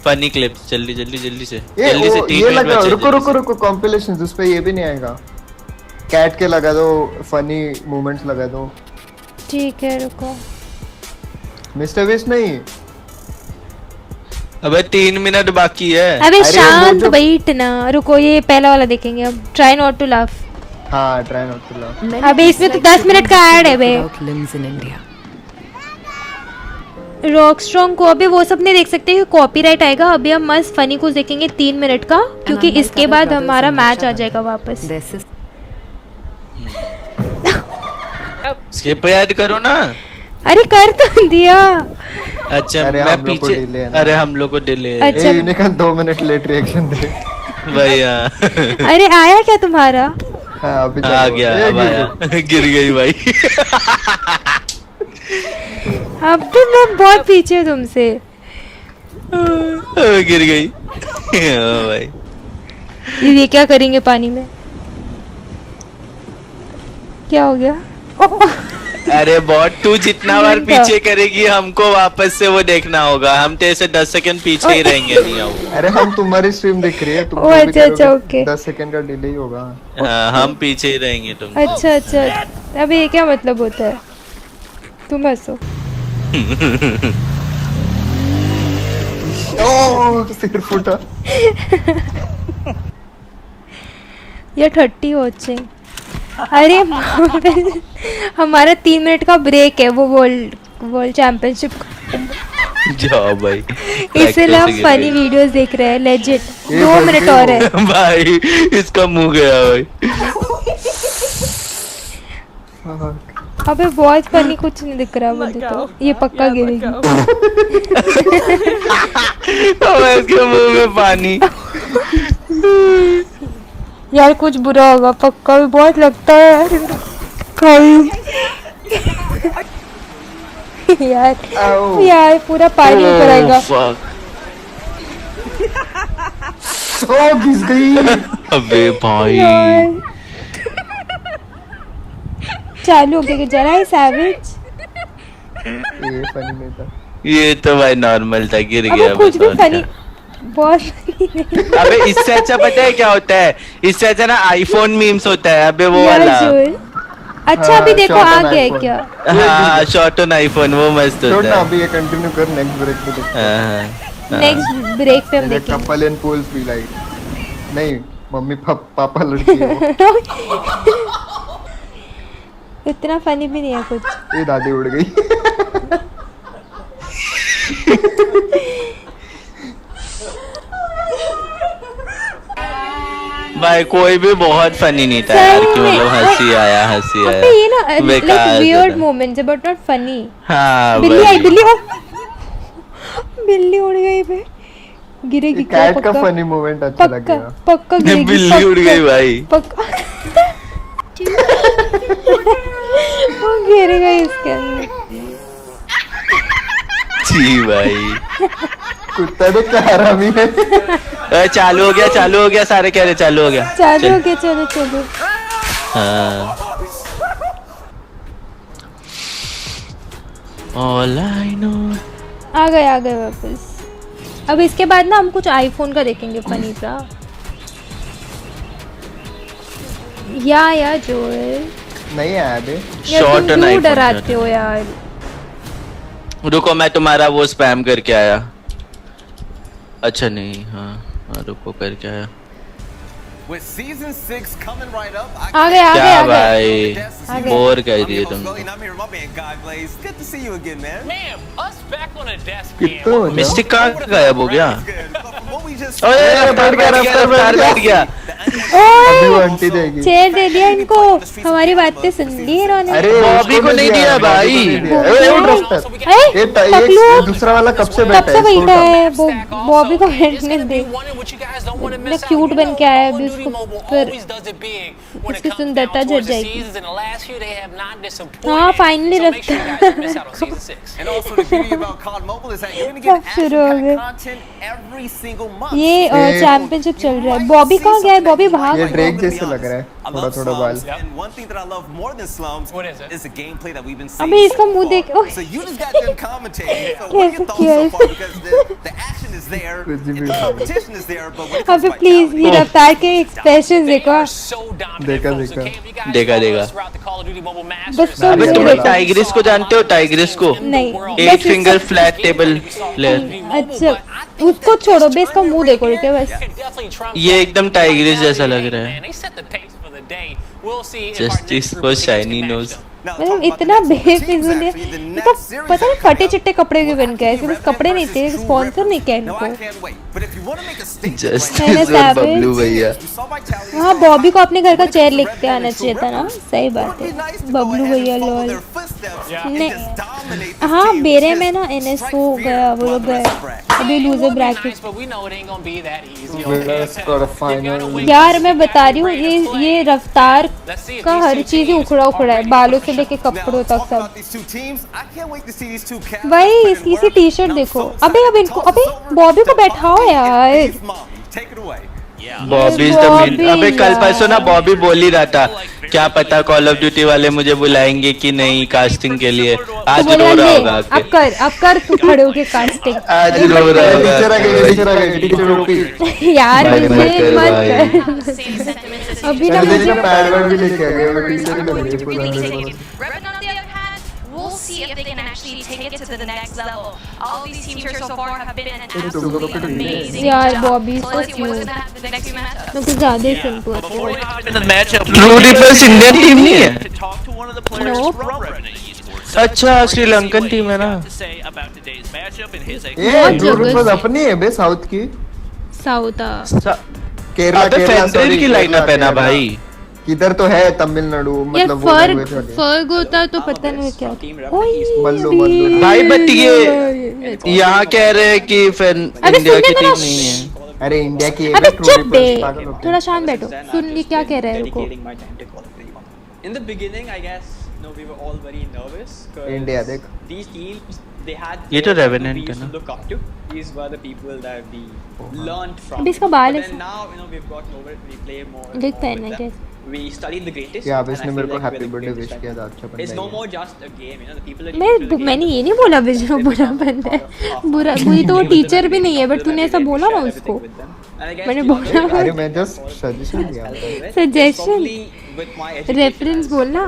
फनी क्लिप्स जल्दी से जल्दी से 3 ये लगा। रुको कॉम्पिलेशंस उस पे ये भी नहीं आएगा। कैट के लगा दो, फनी मोमेंट्स लगा दो। ठीक है रुको। मिस्टर विश नहीं। अबे 3 मिनट बाकी है। अबे शांत बैठ ना, रुको ये पहला वाला देखेंगे अब। Try not to laugh. हाँ ट्राई नॉट टू लाफ। अबे इसमें तो 10 मिनट का ऐड है बे। रॉकस्ट्रॉन्ग को अभी वो सब नहीं देख सकते कि कॉपीराइट आएगा। अभी हम मस्त फनी को देखेंगे 3 मिनट का, क्योंकि इसके बाद हमारा मैच आ जाएगा वापस। स्किप ऐड करो ना। अरे कर तो दिया। अच्छा मैं पीछे। अरे हम लोग को डिले। अच्छा यूनिकॉर्न 2 मिनट लेट रिएक्शन दे भैया। अरे आया क्या तुम्हारा? हाँ अभी आ गया, अब आया। गिर गई भाई। अब तो मैं बहुत पीछे हूँ तुमसे। गिर गई भाई। ये क्या करेंगे पानी में? क्या हो गया? अरे बॉट तू जितना बार पीछे करेगी हमको वापस से वो देखना होगा। हम तेरे से 10 सेकंड पीछे ही रहेंगे। नहीं आओ। अरे हम तुम्हारी स्ट्रीम देख रही है, तुम अच्छा ओके। 10 सेकंड का डिले ही होगा। हम पीछे ही रहेंगे तुम। अच्छा अब ये क्या मतलब होता है? तुम हंसो। ओह सिर फूटा। ये 30 हो चाहिए। अरे हमारा 3 मिनट का ब्रेक है वो वर्ल्ड चैंपियनशिप। जाओ भाई, इसलिए हम फनी वीडियोस देख रहे हैं। लेजिट 2 मिनट और है भाई, इसका मुंह गया भाई। अबे बहुत फनी कुछ नहीं दिख रहा मुझे तो। ये पक्का गिरेगी। इसके मुंह में पानी। यार कुछ बुरा होगा पक्का, भी बहुत लगता है यार पूरा पानी ऊपर आएगा। घिस गई। अबे भाई चालू हो गया जरा है सैवेज। ये फनी नहीं था, ये तो भाई नॉर्मल था, गिर गया। कुछ भी फनी बहुत फनी। अबे इससे अच्छा पता है क्या होता है? इससे अच्छा ना आईफोन मीम्स होता है। अबे वो वाला। अच्छा अभी देखो आ गया है क्या? हाँ शॉर्ट ऑन आईफोन, वो मस्त होता है। अभी ये कंटिन्यू कर, नेक्स्ट ब्रेक पे देखते हैं। नेक्स्ट ब्रेक पे हम देखेंगे। Couple in pool free light. नहीं मम्मी पापा लड़की है। इतना फनी भी नहीं है कुछ। ये दादी उड़ गई। भाई कोई भी बहुत फनी नहीं था यार, कि मतलब हंसी आया ये ना लाइक वियर्ड मोमेंट्स है बट नॉट फनी। हाँ बिल्ली आई, बिल्ली उड़ गई पे, गिरेगी क्या? कैट का फनी मोमेंट अच्छा लगेगा। पक्का गिरेगी। बिल्ली उड़ गई भाई, पक्का वो गिरेगा इसके अंदर। जी भाई कुत्ता तो क्या हरामी है। चालू हो गया, सारे कह रहे चालू हो गया। चलो। हाँ All I know। आ गए वापस। अब इसके बाद ना हम कुछ आईफोन का देखेंगे फनी सा। या जो है नहीं आया बे। Short on iPhone. डराते हो यार। रुको मैं तुम्हारा वो स्पैम करके आया। अच्छा नहीं, हाँ रुको करके आया। With season 6 coming right up, आ गए क्या भाई बोर कर दिए तुम। Good to see you again, man. Man, us back on a desk cam. Mistake कहाँ गायब हो गया? ओए बैठ गया। अभी वो आंटी देगी। चेयर दे दिया इनको, हमारी बातें सुन ली इन्होंने। अरे बॉबी को नहीं दिया भाई। ये दूसरा वाला कब से बैठा है? बॉबी को बैठने दे। इतना क्यूट बन के आया अभी, उसको फिर उसकी सुंदरता झड़ जाएगी। हाँ फाइनली रखता शुरू हो गया। ये चैंपियनशिप चल रहा है। बॉबी कहाँ गया है? बॉबी भाग। ये ड्रेक जैसे लग रहा है, थोड़ा बाल। अबे इसका मुंह देखो कैसे किया है। अबे प्लीज ये रफ्तार के एक्सप्रेशन देखो। देखा बस अबे तुम टाइग्रिस को जानते हो? टाइग्रिस को नहीं, 8 फिंगर फ्लैट टेबल प्लेयर। अच्छा उसको छोड़ो, बे इसका मुंह देखो क्या बस। ये एकदम टाइग्रिस जैसा लग रहा है। जस्टिस को शाइनी नोज। मतलब इतना बेफिजूल है। तो पता नहीं फटे चिट्टे कपड़े भी बन के आए, सिर्फ कपड़े नहीं थे, स्पॉन्सर नहीं किया इनको। जस्टिस और बबलू भैया। हाँ बॉबी को अपने घर का चेयर लेके आना चाहिए था ना। सही बात है बबलू भैया। लोल नहीं, हाँ बेरे में ना NS हो गया, वो लोग गए अभी लूजर ब्रैकेट। यार मैं बता रही हूँ ये रफ्तार का हर चीज ही उखड़ा है, बालों से लेके कपड़ों तक सब। भाई इसकी सी टी शर्ट देखो। अबे अब इनको, अबे बॉबी को बैठाओ यार। Bobby is the main. अबे कल परसों ना बॉबी बोल ही रहा था, क्या पता कॉल ऑफ ड्यूटी वाले मुझे बुलाएंगे कि नहीं कास्टिंग के लिए। आज रो रहा होगा। अब कर तू खड़े होके कास्टिंग। आज रो रहा होगा यार मुझे मत कर। अभी ना मुझे पैड वर्ड भी लेके आ गए, वो टीचर ही लग रही है। We'll see if they can actually take it to the next level. All these teams here so far have been absolutely amazing. यार बॉबी so cute। तो कुछ ज़्यादा ही simple. True Rippers Indian team नहीं है। अच्छा श्रीलंकन टीम है ना। ये ड्रूड अपनी है बे साउथ की। साउथ केरला फेंड्रिल की लाइनअप है ना भाई। किधर तो है तमिलनाडु मतलब वो फर्क होता तो पता नहीं क्या। मल्लू भाई बट ये यहाँ कह रहे हैं कि इंडिया की टीम नहीं है। अरे इंडिया की अबे चुप बे, थोड़ा शांत बैठो, सुन ये क्या कह रहा है रुको। In the beginning, I guess, we were all very nervous India देख these teams, they had ये तो Revenant we है used ना। to look up to. These were the people that we learned from. अभी इसका बाल But है। then now, we've gotten over it. We play more. देख more पहन with है them. We studied the greatest. क्या अब and इसने I मेरे feel को like we're happy the birthday greatest wish किया था। अच्छा बंदा It's है no ये। more just a game, the people that into the मैंने ये नहीं बोला विजय बुरा बंदा है, बुरा बुरी तो वो टीचर भी नहीं है, बट तूने ऐसा बोला ना उसको। मैंने बोला अरे मैं जस्ट सजेशन दिया सजेशन रेफरेंस बोलना।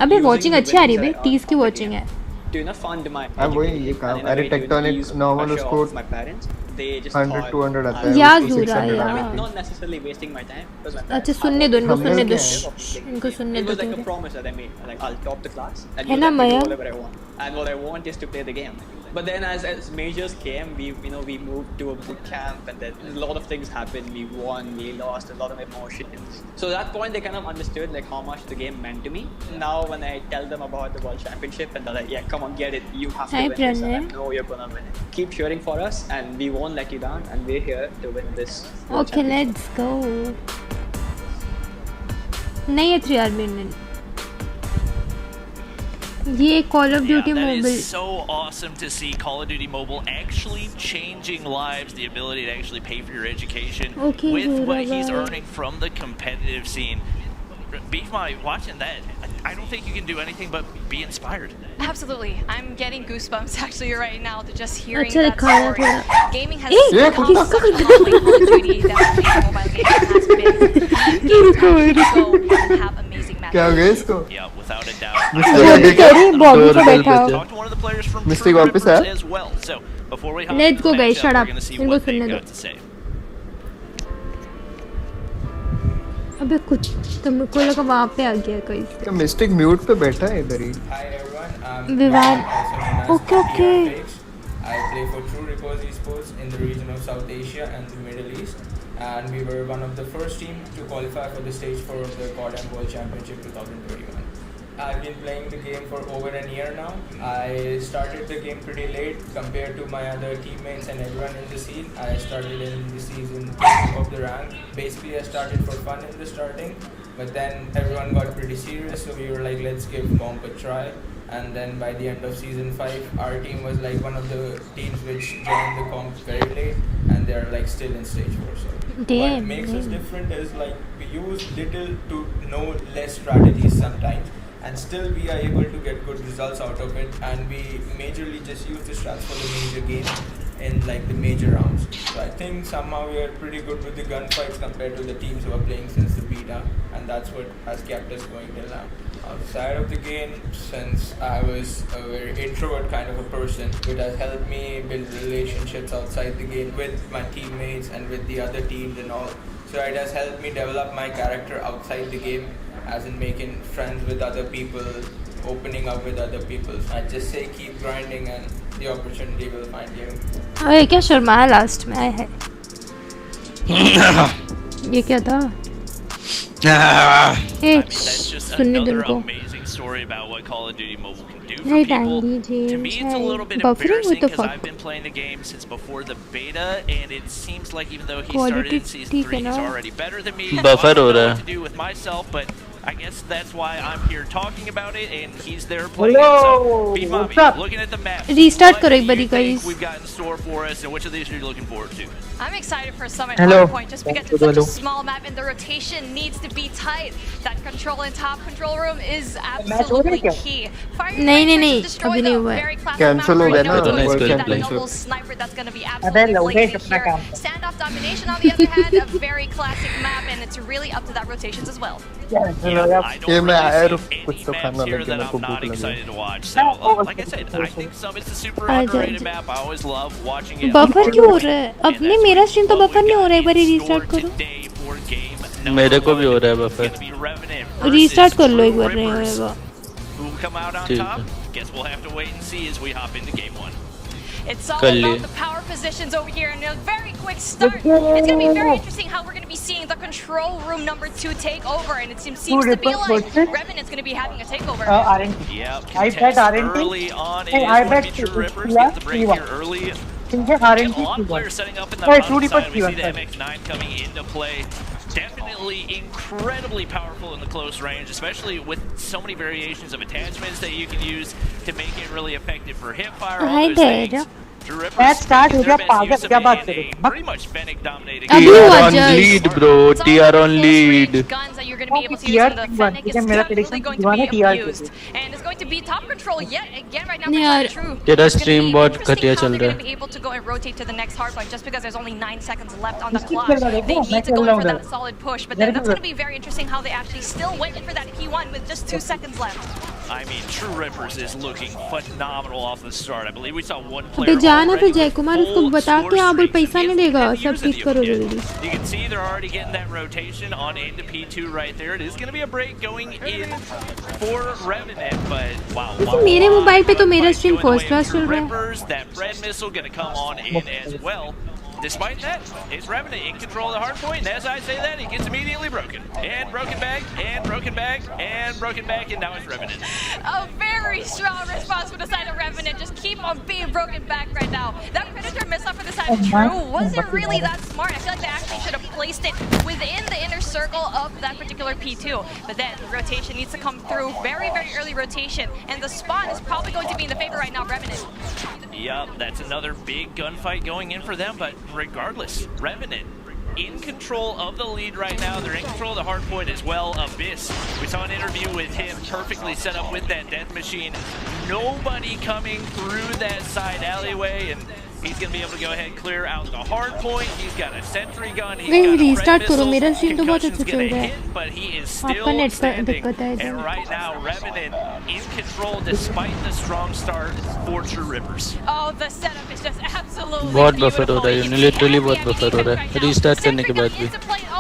अबे वॉचिंग अच्छी आ रही है बे, 30 की वॉचिंग है। अब वही ये काम। अरे टेक्टोनिक नॉर्मल उसको 100-200 आता है। याद हो रहा है यार। not necessarily wasting my time because my अच्छा सुनने दो इनको, सुनने दो इनको, सुनने it दो। was like a promise that I made, like I'll top the class and है you ना let me do मया? whatever I want, and what I want is to play the game. But then as majors came, we moved to a boot camp, and then a lot of things happened. We won, we lost, a lot of emotions. So at that point they kind of understood like how much the game meant to me. Now when I tell them about the World Championship and they're like, yeah, come on, get it, you have to win this, and I know you're gonna win it. Keep cheering for us and we won't let you down, and we're here to win this World Okay, let's go. नहीं है 3R minute. ये Call of Duty That Mobile is so awesome to see Call of Duty Mobile actually changing lives, the ability to actually pay for your education with what he's earning from the competitive scene. Beef My, watching that, I don't think you can do anything but be inspired. Absolutely. I'm getting goosebumps actually right now to just hearing अच्छा that दिखाया story. थोड़ा। Gaming has become such a lovely Call of Duty that playing mobile gaming has been. Games actually go and have amazing matches. क्या हो गया इसको? Yeah, without a doubt. Talk to one of the players from Mystic True वापस Rivers है? as well. So before we hop Let's into go the guys, matchup, shut we're up. going to see इनको what they've सुनने got दो। to say. अबे कुछ तुमको लगा वहाँ पे आ गया कोई। क्या मिस्टिक म्यूट पे बैठा है इधर ही? Vivaan okay I play for True Rivers Esports in the region of South Asia and the Middle East, and we were one of the first teams to qualify for the stage for the CODM World Championship 2021. I've been playing the game for over a year now. I started the game pretty late compared to my other teammates and everyone in the scene. I started in the season of the rank. Basically, I started for fun in the starting, but then everyone got pretty serious, so we were like, let's give comp a try. And then by the end of season 5, our team was like one of the teams which joined the comp very late, and they're like still in stage 4. So what makes us different is like we use little to no less strategies sometimes, and still we are able to get good results out of it, and we majorly just use the strats for the major games in like the major rounds. So I think somehow we are pretty good with the gunfights compared to the teams who are playing since the beta, and that's what has kept us going till now. Outside of the game, since I was a very introvert kind of a person, it has helped me build relationships outside the game with my teammates and with the other teams and all. So it has helped me develop my character outside the game, as in making friends with other people, opening up with other people. So I just say keep grinding and the opportunity will find you. अरे क्या शर्माया last में आया है? ये क्या था? That's just another amazing story about what Call of Duty Mobile can do for people. To me, it's a little bit embarrassing because I've been playing the game since before the beta, and it seems like even though he started in Season 3, he's already better than me. Buffer I don't know हो रहा what है। to do with myself, but I guess that's why I'm here talking about it, and he's there playing it. So, Beat Mommy, looking at the map, Restart what करो एक do बारी you think guys। we've got in store for us, and which of these are you looking forward to? I'm excited for Summit Hello. Hardpoint just because it's such a small map and the rotation needs to be tight. That control in top control room is absolutely key. नहीं अभी नहीं हुआ है। Cancel हो गया ना World Championship. Sniper that's going to be absolutely flagrant here. Standoff domination on the other hand, a very classic map, and it's really up to that rotations as well. ये मैं आया रुक कुछ तो खाना here लेके that मेरे को I'm not भूख excited लगी। to watch. So, like I said, I think Summit's a super underrated map. I always love watching it. Buffer क्यों हो रहा है? अपने मेरा स्ट्रीम तो बफर नहीं हो रहा है, एक बार रीस्टार्ट करो। मेरे को भी हो रहा है बफर। रीस्टार्ट कर लो एक बार, नहीं होएगा। come out on top? Guess we'll have to wait and see as we hop into game 1. It's all about the power positions over here and a very quick start. It's going to be very interesting how we're going to be seeing the control room number 2 take over, and it seems to be like Revenant's going to be having a takeover. RNT. I bet RNT. Early on, it is going to be True Rippers get the break here early. A lot of players setting up in the bottom side. We see the MX-9 coming into play. Definitely incredibly powerful in the close range, especially with so many variations of attachments that you can use to make it really effective for hipfire. All those things. True Rippers pretty much Fennec dominating. TR on lead, bro. TR on lead. Guns that you're going to be able to use in the Fennec is definitely going to be abused, and it's going to be top control yet again right now. True. तेरा stream बहुत घटिया चल रहा है. Be able to go and rotate to the next hardpoint just because there's only 9 seconds left on the clock. They need to go in for that solid push, but then that's going to be very interesting how they actually still went in for that P1 with just 2 seconds left. I mean, True Rippers is looking phenomenal off the start. I believe we saw one player. जाना तो जय कुमार उसको बता के आप बोल पैसा नहीं देगा सब ठीक करो जल्दी. You can see they're already getting that rotation on into P2 right there. It is going to be a break going in for Revenant, but wow. मेरे मोबाइल पे तो मेरा स्ट्रीम फर्स्ट क्लास चल रहा है. That Bread Missile going to come on in as well. Despite that, it's Revenant in control of the hardpoint, and as I say that, it gets immediately broken. And broken back, and broken back, and broken back, and now it's Revenant. A very strong response from the side of Revenant. Just keep on being broken back right now. That Predator missile for the side of True wasn't really that smart. I feel like they actually should have placed it within the inner circle of that particular P2. But then the rotation needs to come through. Very, very early rotation. And the spawn is probably going to be in the favor right now of Revenant. Yep, that's another big gunfight going in for them, but regardless, Revenant in control of the lead right now. They're in control of the hard point as well. Abyss, we saw an interview with him, perfectly set up with that death machine. Nobody coming through that side alleyway, and he's going to be able to go ahead and clear out the hard point. He's got a sentry gun. He's got a restart red करो missile. मेरा stream तो बहुत अच्छा चल रहा है. But he is still standing. And right now, Revenant in control despite the strong start for True Rippers. Oh, the setup is just absolutely बहुत buffer हो रहा है, लिटरली बहुत बफर हो रहा है. रीस्टार्ट करने के बाद भी.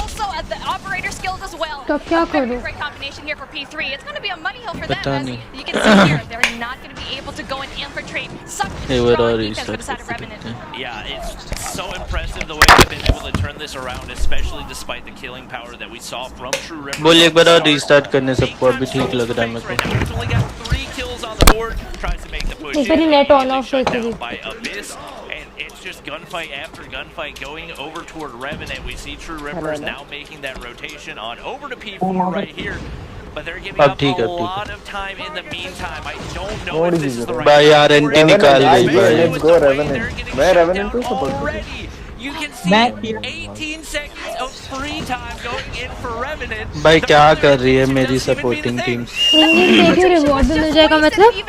Also at the operator skills as well. तो क्या करूँ? Great combination here for P3. It's going to be a money hill for them. As you can see here, they're not going to be able to go and infiltrate such a strong defense for the side of Revenant. Yeah, it's so impressive the way they've been able to turn this around, especially despite the killing power that we saw from True Rippers. बोल एक बार और restart करने सबको अभी ठीक लग रहा है मेरे को. He's only got 3 kills on the board, tries to make the push. एक बार नेट ऑन ऑफ करके by Abyss, and it's just gunfight after gunfight going over toward Revenant. We see True Rippers now making that rotation on over to P4 right here. But they're giving up a lot of time in the meantime. I don't know if this is the right भाई यार anti निकाल गई भाई. Let's go Revenant. मैं Revenant को support already. You can see 18 seconds of free time going in for Revenant. भाई क्या कर रही है मेरी सपोर्टिंग टीम? देखिए रिवॉर्ड भी मिल जाएगा मतलब.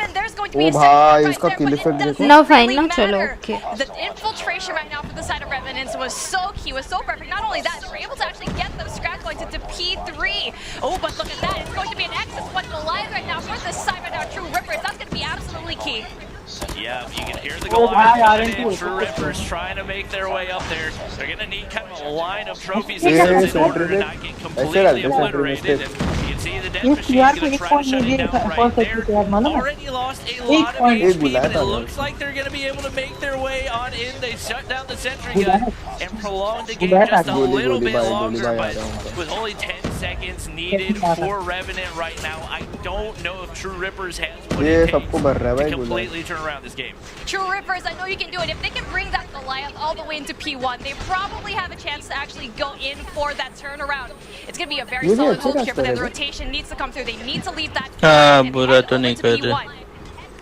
ओ भाई इसका किल इफेक्ट देखो. No fine, no चलो okay. The infiltration right now for the side of Revenant was so key, was so perfect. Not only that, they were able to actually get those scratch points into P3. Oh, but look at that. It's going to be an X's one alive right now for this side right now. True Rippers, that's going to be absolutely key. Yeah, you can hear the Goliath coming in. True Rippers trying to make their way up there. They're going to need kind of a line of trophies in order to not get completely obliterated. And you can see the death machine is going to try to shut it down right there. Already lost a lot of HP, but it looks like they're going to be able to make their way on in. They shut down the sentry gun and prolonged the game just a little bit longer, but with only 10 seconds needed for Revenant right now, I don't know if True Rippers has what it takes to completely turn around this game. True Rippers, I know you can do it. If they can bring that Goliath all the way into P1, they probably have a chance to actually go in for that turnaround. It's going to be a very solid hold here for them. The rotation needs to come through. They need to leave that हाँ बुरा तो नहीं कर रहे.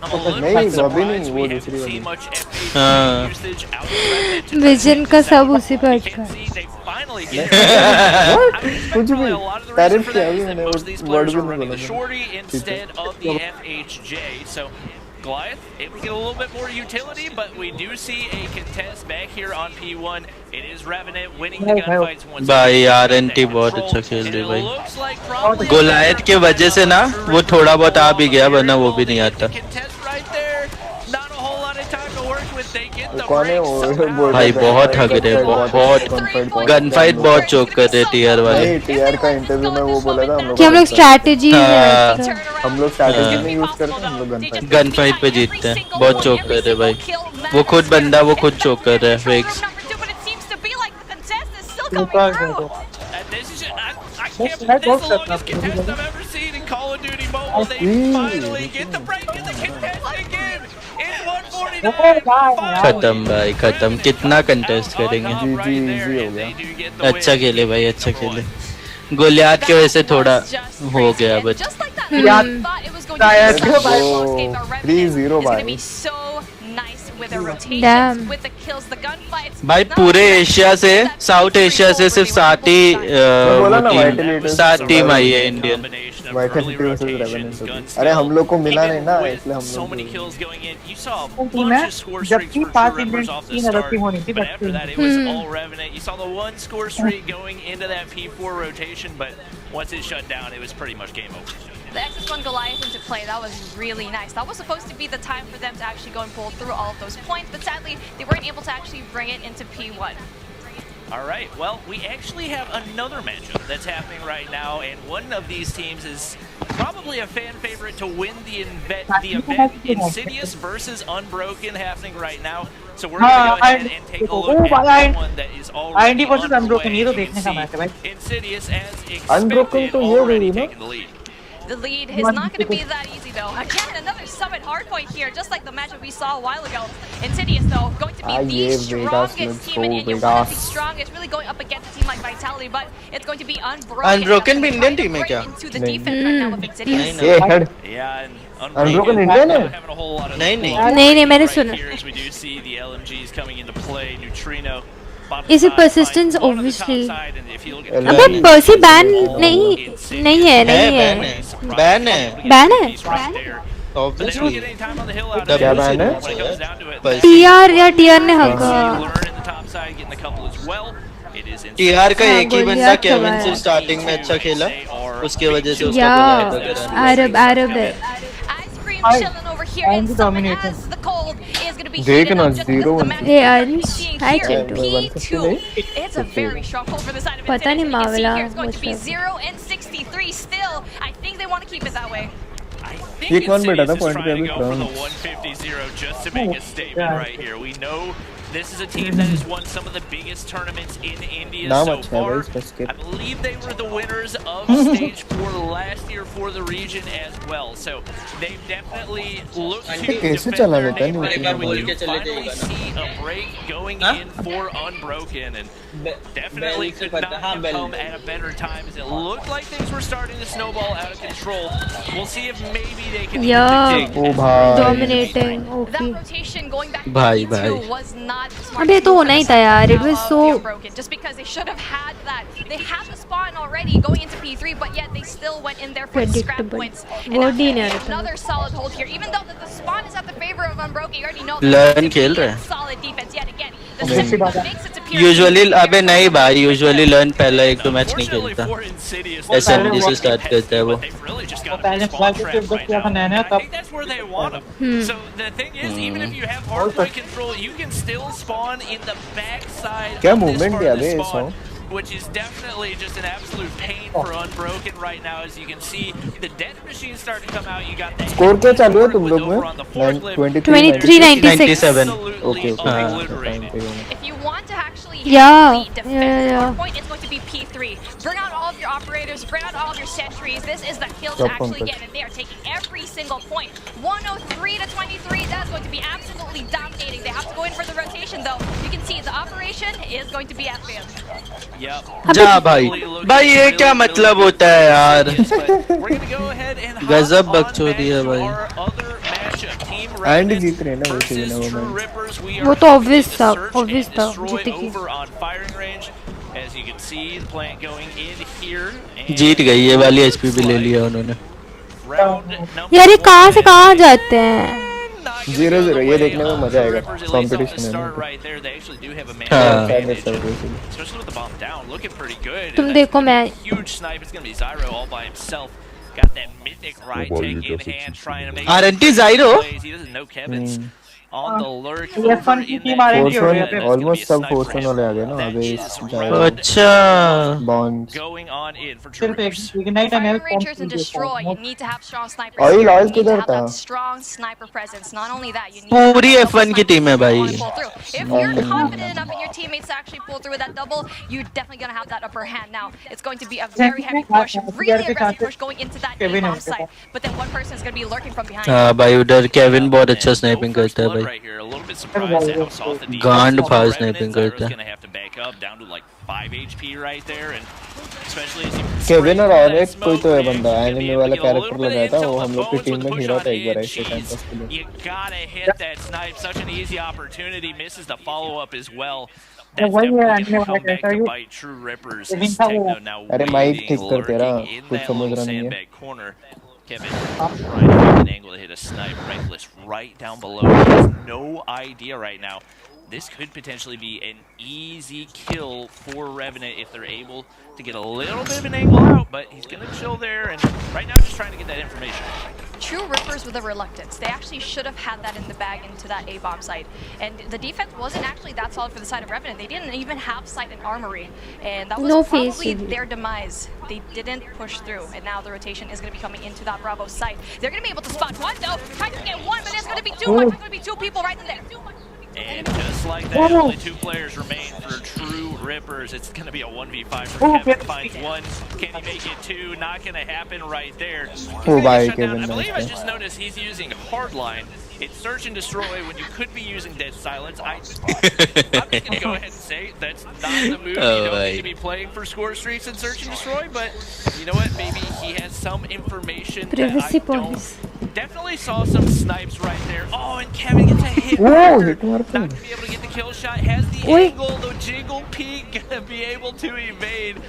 नहीं बॉबी नहीं वो दूसरी वाली. हाँ. विजन का सब उसी पे अटका. कुछ भी तारीफ किया भी मैंने वर्ड भी नहीं बोला. Shorty instead of the FHJ, so Goliath able to get a little bit more utility, but we do see a contest back here on P1. It is Revenant winning the gunfights once again. भाई यार anti बहुत अच्छा खेल रही भाई. Goliath के वजह से ना वो थोड़ा बहुत आ भी गया वरना वो भी नहीं आता. Contest right there. Not a whole lot of time to work with. They get कौन है वो भाई बहुत हग रहे, बहुत गन फाइट बहुत चोक कर रहे टीआर वाले। टीआर का इंटरव्यू में वो बोला था कि हम लोग स्ट्रैटेजी हम लोग स्ट्रैटेजी नहीं यूज करते, हम लोग गन फाइट पे जीतते हैं। बहुत चोक कर रहे भाई, वो खुद बंदा वो खुद चोक कर रहा है फेक्स। खत्म भाई खत्म, कितना कंटेस्ट करेंगे। जी इजी हो गया। अच्छा खेले भाई, अच्छा खेले। गोलियात की वजह से थोड़ा हो गया बट 3-0 भाई। भाई पूरे एशिया से, साउथ एशिया से सिर्फ 7 टीम आई है इंडियन। अरे हम लोग को मिला नहीं ना, इसलिए हम लोग जबकि 5 इंडियन 3 अलग टीम होनी थी। Once it shut down, it was pretty much game over. The XS1 Goliath into play, that was really nice. That was supposed to be the time for them to actually go and pull through all of those points, but sadly, they weren't able to actually bring it into P1. All right, well, we actually have another matchup that's happening right now, and one of these teams is probably a fan favorite to win the event. Insidious versus Unbroken happening right now. So we're going to go ahead and take a look at one that is already Unbroken, ये तो देखने का match है भाई। Insidious as expected, already taking the lead. The lead is not going to be that easy, though. Again, another Summit hardpoint here, just like the matchup we saw a while ago. Insidious, though, going to be the strongest team in India. One of the strongest, really going up against a team like Vitality, but it's going to be Unbroken. Unbroken भी Indian team है क्या? Into the defense right now with Insidious. Yeah, and Unbroken Indian है? having a whole lot of नहीं मैंने सुना। here as we do see the LMGs coming into play. Neutrino. Is it persistence? Obviously. अबे पर्सी ban नहीं है ban है Obviously. क्या ban है? टीआर ने हका। टीआर का एक ही बंदा केविन से स्टार्टिंग में अच्छा खेला, उसके वजह से उसका अरब है। देखना 0 Hey Ansh, hi Chintu. It's a very strong hold for the side of पता नहीं Mavala. It's going to be 0 and 63 still. I think they want to keep it that way. ये कौन बैठा था पॉइंट पे अभी? Just to make a statement right here. We know this is a team that has won some of the biggest tournaments in India so far. I believe they were the winners of Stage 4 last year for the region as well. So they've definitely looked to defend their name. But we do finally see a break going in for Unbroken, and definitely could not have come at a better time, as it looked like things were starting to snowball out of control. We'll see if maybe they can dominating. That rotation going back भाई to P2 was not अबे तो होना ही था यार, it was so just because they should have had that. They had the spawn already going into P3, but yet they still went in there for the scrap points. And another solid hold here, even though the spawn is at the favor of Unbroken. You already know Learn खेल रहे हैं। solid defense yet again. The Sentinel makes its appearance. Usually अबे नहीं भाई, usually learn पहला 1-2 match नहीं खेलता, SMG से स्टार्ट करता है वो। पहले फ्लैग पे बस किया था नैना तब। That's where they want them. So the thing is, even if you have hardpoint control, you can still spawn in the backside क्या of this movement part दिया of the बे spawn, इसको? which is definitely just an absolute pain for Unbroken right now. As you can see, the death machines start to come out. You got that. Score क्या चालू है तुम लोग में? 23-97. Okay. If you want to actually Yeah. point, it's going to be P3. Bring out all of your operators, bring out all of your sentries. This is the kill to actually get, and they are taking every single point. 103-23. That's going to be absolutely dominating. They have to go in for the rotation, though. You can see the operation is going to be FBM. जा भाई, भाई ये क्या मतलब होता है यार? गजब बकचोदी है भाई। एंड जीत रहे ना वैसे भी ना वो। वो तो ऑब्वियस था जीतेगी। जीत गई, ये वाली एचपी भी ले लिया उन्होंने। यार ये कहाँ से कहाँ जाते हैं? 0-0 ये देखने में मजा आएगा, कंपटीशन है। तुम देखो मैं आरएनटी ज़ाइरो on the lurk ये over फन in की that मारे corner, हो रहे and हैं that's gonna be almost a सब sniper फोर्स वाले आ गए ना that अबे is जाएगा right अच्छा bonds going on in for True सिर्फ Rippers. Ignite and Firing Rangers and Destroy, you need to have strong snipers oil here. You oil need to किधर have था that strong sniper presence. Not only that, you need to have पूरी that double F1 की sniper team है if you भाई want to pull through. If you're confident enough in your teammates to actually pull through with that double, you're definitely going to have that upper hand. Now, it's going to be a very heavy push, really aggressive push going into that A-bomb site. But then one person is going to be lurking from behind. हाँ भाई उधर Kevin बहुत अच्छा sniping करता है भाई Right here, a little bit surprised at how soft the defense गांड is. Fast Revenant's sniping करता gonna have to back up down to like 5 HP right there, and especially as you Kevin और spray owlet that कोई smoke, तो है man, बंदा you're gonna be anime able to वाला get a little character bit of लगाया था intel वो on हम the लोग की phones टीम with the में push हीरा on था एक बार in. ऐसे टाइम पास के Jeez, लिए you gotta hit that snipe. Such an easy opportunity, misses the follow-up as well. That's वही है definitely आने gonna वाला come back कहता to है bite True Rippers. Kevin As था वो Techno now अरे माइक waiting, ठीक कर तेरा lurking in कुछ that समझ little रहा नहीं है sandbag corner. Kevin trying to find an angle to hit a snipe. Reckless right down below. He has no idea right now. This could potentially be an easy kill for Revenant if they're able to get a little bit of an angle out, but he's going to chill there, and right now just trying to get that information. True Rippers with a reluctance. They actually should have had that in the bag into that A-bomb site. And the defense wasn't actually that solid for the side of Revenant. They didn't even have sight and armory. And that was probably their demise. They didn't push through. And now the rotation is going to be coming into that Bravo site. They're going to be able to spot one though. Trying to get one, but there's going to be too much. There's going to be two people right in there. And just like that, only 2 players remain for True Rippers. It's going to be a 1v5 for Kevin. Finds one. Can he make it 2? Not going to happen right there. I believe I just noticed he's using Hardline. It's search and destroy when you could be using Dead Silence. I'm just going to go ahead and say that's not the move. You don't need to be playing for score streaks and search and destroy, but you know what? Maybe he has some information that I don't. Definitely saw some snipes right there. Oh, and Kevin gets a hit. Not going to be able to get the kill shot. Has the angle, the jiggle peek, going to be able to evade.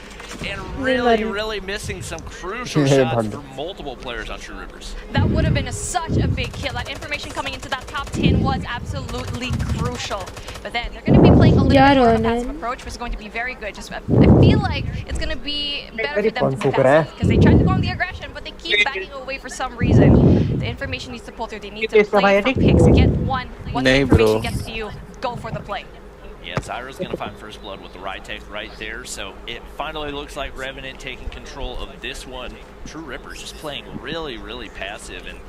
And really missing some crucial shots for multiple players on True Rippers. That would have been such a big kill. That information coming into that top 10 was absolutely crucial. But then they're going to be playing a little bit more of a passive approach, which is going to be very good. Just I feel like it's going to be better for them to be passive because they tried to go on the aggression, but they keep backing away for some reason. The information needs to pull through. They need to play for picks. Get one. Once the information gets to you, go for the play. Yeah, Zyro's going to find first blood with the ride tech right there, so it finally looks like Revenant taking control of this one. True Rippers just playing really passive, and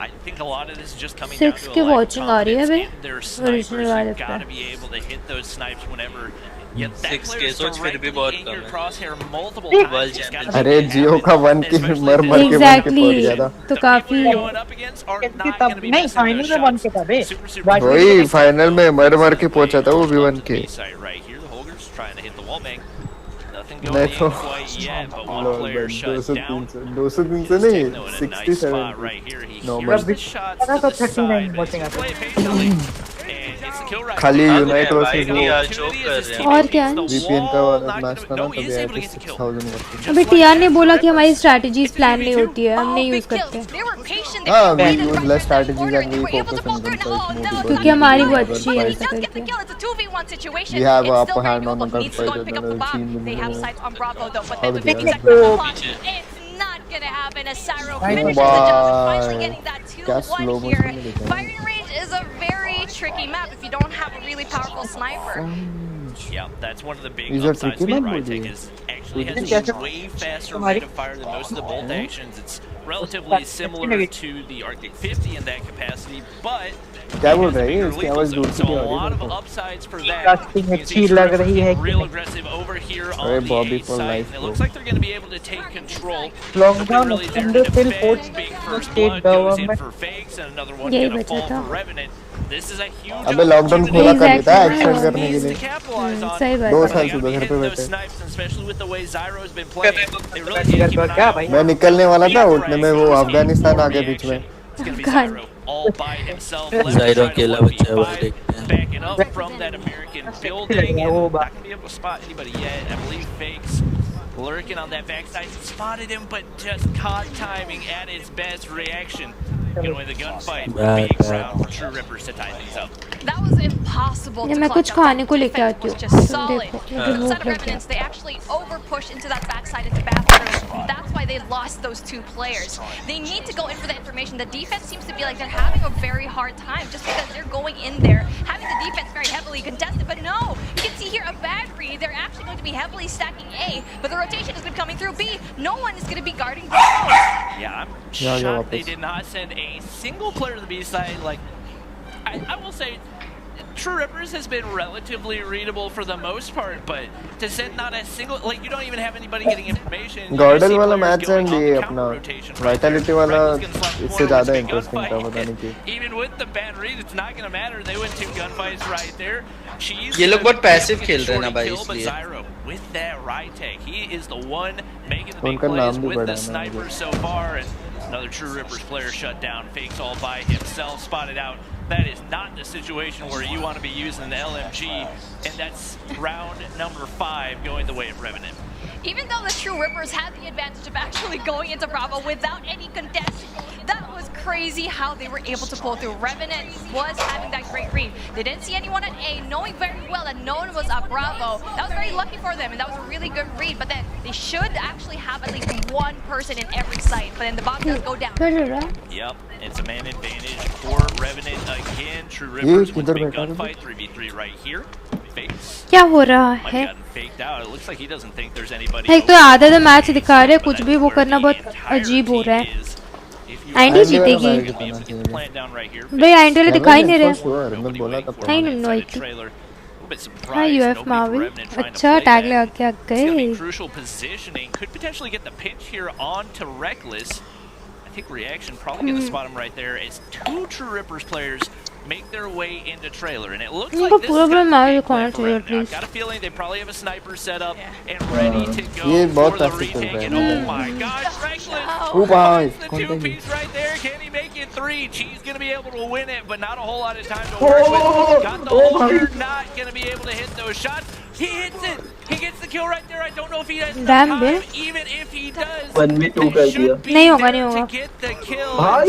I think a lot of this is just coming down to a lack of confidence in their snipers. You've got to be able to hit those snipes whenever you get that player directly in your crosshair multiple times. अरे जियो का 1 के मर के 1 के पहुंच गया था तो काफी नहीं फाइनल में 1 के था बे वही फाइनल में मर के पहुंचा था वो भी 1 के नहीं तो 200 से नहीं 67 नॉर्मल खाली यूनाइट वर्सेस और क्या वीपीएन का मैच था ना तभी आया था 6000 अबे टीआर ने बोला कि हमारी स्ट्रैटेजीज प्लान नहीं होती है हम नहीं यूज करते हां we use less strategies and we focus on gun क्योंकि हमारी वो अच्छी है ऐसा करके we have a upper hand on the gun fight the team they have sights on Bravo though, but then with the it's not gonna happen as Syro finishes the job and finally getting that 2-1 here. Firing range is a very tricky map if you don't have a really powerful sniper. Yeah, that's one of the big upsides with Rytek is actually has a way faster rate of fire than most of the bolt actions. It's relatively similar to the Arctic 50 in that capacity, but क्या बोल रहे हैं इसकी आवाज दूर से a lot of upsides for that. अच्छी लग रही है real aggressive over here on the A side. It looks like they're going to be able to take control. Lockdown Really there under to till defend. Big first blood goes in for fakes and another one going to fall for Revenant. This is a huge अबे lockdown खोला कर देता है action करने के लिए सही बात 2 साल से घर पे बैठे especially with the way Zyro's been playing. They really need to keep an eye on मैं निकलने वाला था उतने में वो अफगानिस्तान आ गया बीच में It's going to be Zyro all by himself. Zyro अकेला बच्चा है भाई backing up from that American building. And not going to be able to spot anybody yet. I believe Fakes lurking on that backside. Spotted him, but just caught timing at its best reaction. Gonna win the gunfight. Big round for True Rippers to tie things up. That was impossible to मैं कुछ खाने को लेके आती हूँ just solid. Inside of Revenants, they actually over push into that backside into bathroom. That's why they lost those 2 players. They need to go in for the information. The defense seems to be like they're having a very hard time just because they're going in there, having the defense very heavily contested. But no, you can see here a bad read. They're actually going to be heavily stacking A, but the rotation is going to be coming through B. No one is going to be guarding B. Yeah, I'm shocked they did not send a single player to the B side. Like, I will say, True Rippers has been relatively readable for the most part, but to send not a single, like, you don't even have anybody getting information. Gordon वाला match and ये अपना Vitality वाला इससे ज़्यादा interesting था पता नहीं क्यों. Even with the bad read, it's not going to matter. They win 2 gunfights right there. ये लोग बहुत पैसिव खेल रहे हैं ना भाई इसलिए. With that right take, he is the one making the big plays with the sniper so far, and another True Rippers player shut down. Fakes all by himself, spotted out. That is not the situation where you want to be using the LMG, and that's round number 5 going the way of Revenant. Even though the True Rippers had the advantage of actually going into Bravo without any contest, that was crazy how they were able to pull through. Revenant was having that great read. They didn't see anyone at A, knowing very well that no one was at Bravo. That was very lucky for them, and that was a really good read. But then they should actually have at least one person in every site. But then the bomb does go down. Yep, it's a man advantage for Revenant again. True Rippers with a big gunfight, 3v3 right here. क्या हो रहा है? एक तो आधा तो match दिखा रहे, कुछ भी वो करना बहुत अजीब हो रहा है. आईडी जीतेगी. भाई आईडी दिखाई नहीं रहा. आई डोंट नो आई. हाँ यूएफ मावी. अच्छा टैग लगा के आ गए. Crucial positioning could potentially get the pinch here on to Reckless. I think Reaction probably going to spot him right there as 2 True Rippers players make their way into trailer, and it looks like this is going to be I've got a feeling they probably have a sniper set up and ready to go for the retake, and oh my gosh, Reckless, the 2-piece right there, can he make it 3? Cheese going to be able to win it, but not a whole lot of time to work with. Got the holster, not going to be able to hit those shots. He hits it. He gets the kill right there. I don't know if he has enough time. Even if he does, 1v2 कर दिया. नहीं होगा नहीं होगा. To get the kill. भाई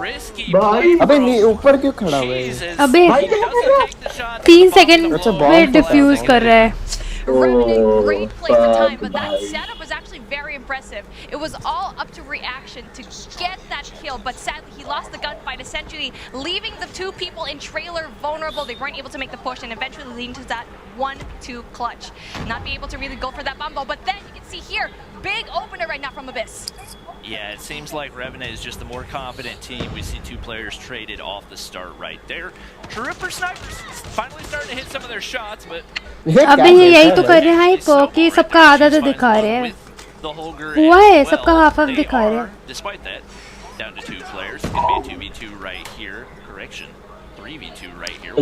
risky. अबे नहीं ऊपर क्यों खड़ा हुआ है? अबे 3 सेकंड में डिफ्यूज कर रहा है. Revenant, great place to time, but that setup was actually very impressive. It was all up to Reaction to get that kill, but sadly he lost the gunfight, essentially leaving the 2 people in trailer vulnerable. They weren't able to make the push and eventually leading to that 1-2 clutch. Not be able to really go for that bomb, but then you can see here, big opener right now from Abyss. Yeah, it seems like Revenant is just the more confident team. We see 2 players traded off the start right there. True Ripper snipers finally starting to hit some of their shots, but अबे ये यही तो कर रहे हैं कि सबका आधा तो दिखा रहे हैं. हुआ है सबका हाफ हाफ दिखा रहे हैं. Despite that, down to 2 players. It's going to be a 2v2 right here. Correction. 3v2 right here.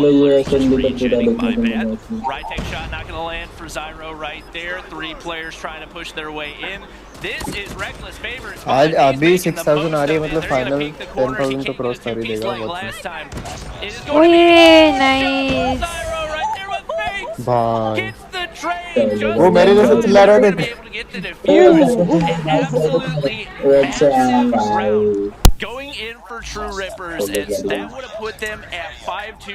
My bad. Right take shot not going to land for Zyro right there. 3 players trying to push their way in. This is Reckless favors. आज अभी 6000 आ रही है मतलब final 10000 तो cross कर ही देगा बहुत. ओए नाइस. भाई वो मेरे जैसे चिल्ला रहे थे. Going in for True Rippers, and that would have put them at 5-2,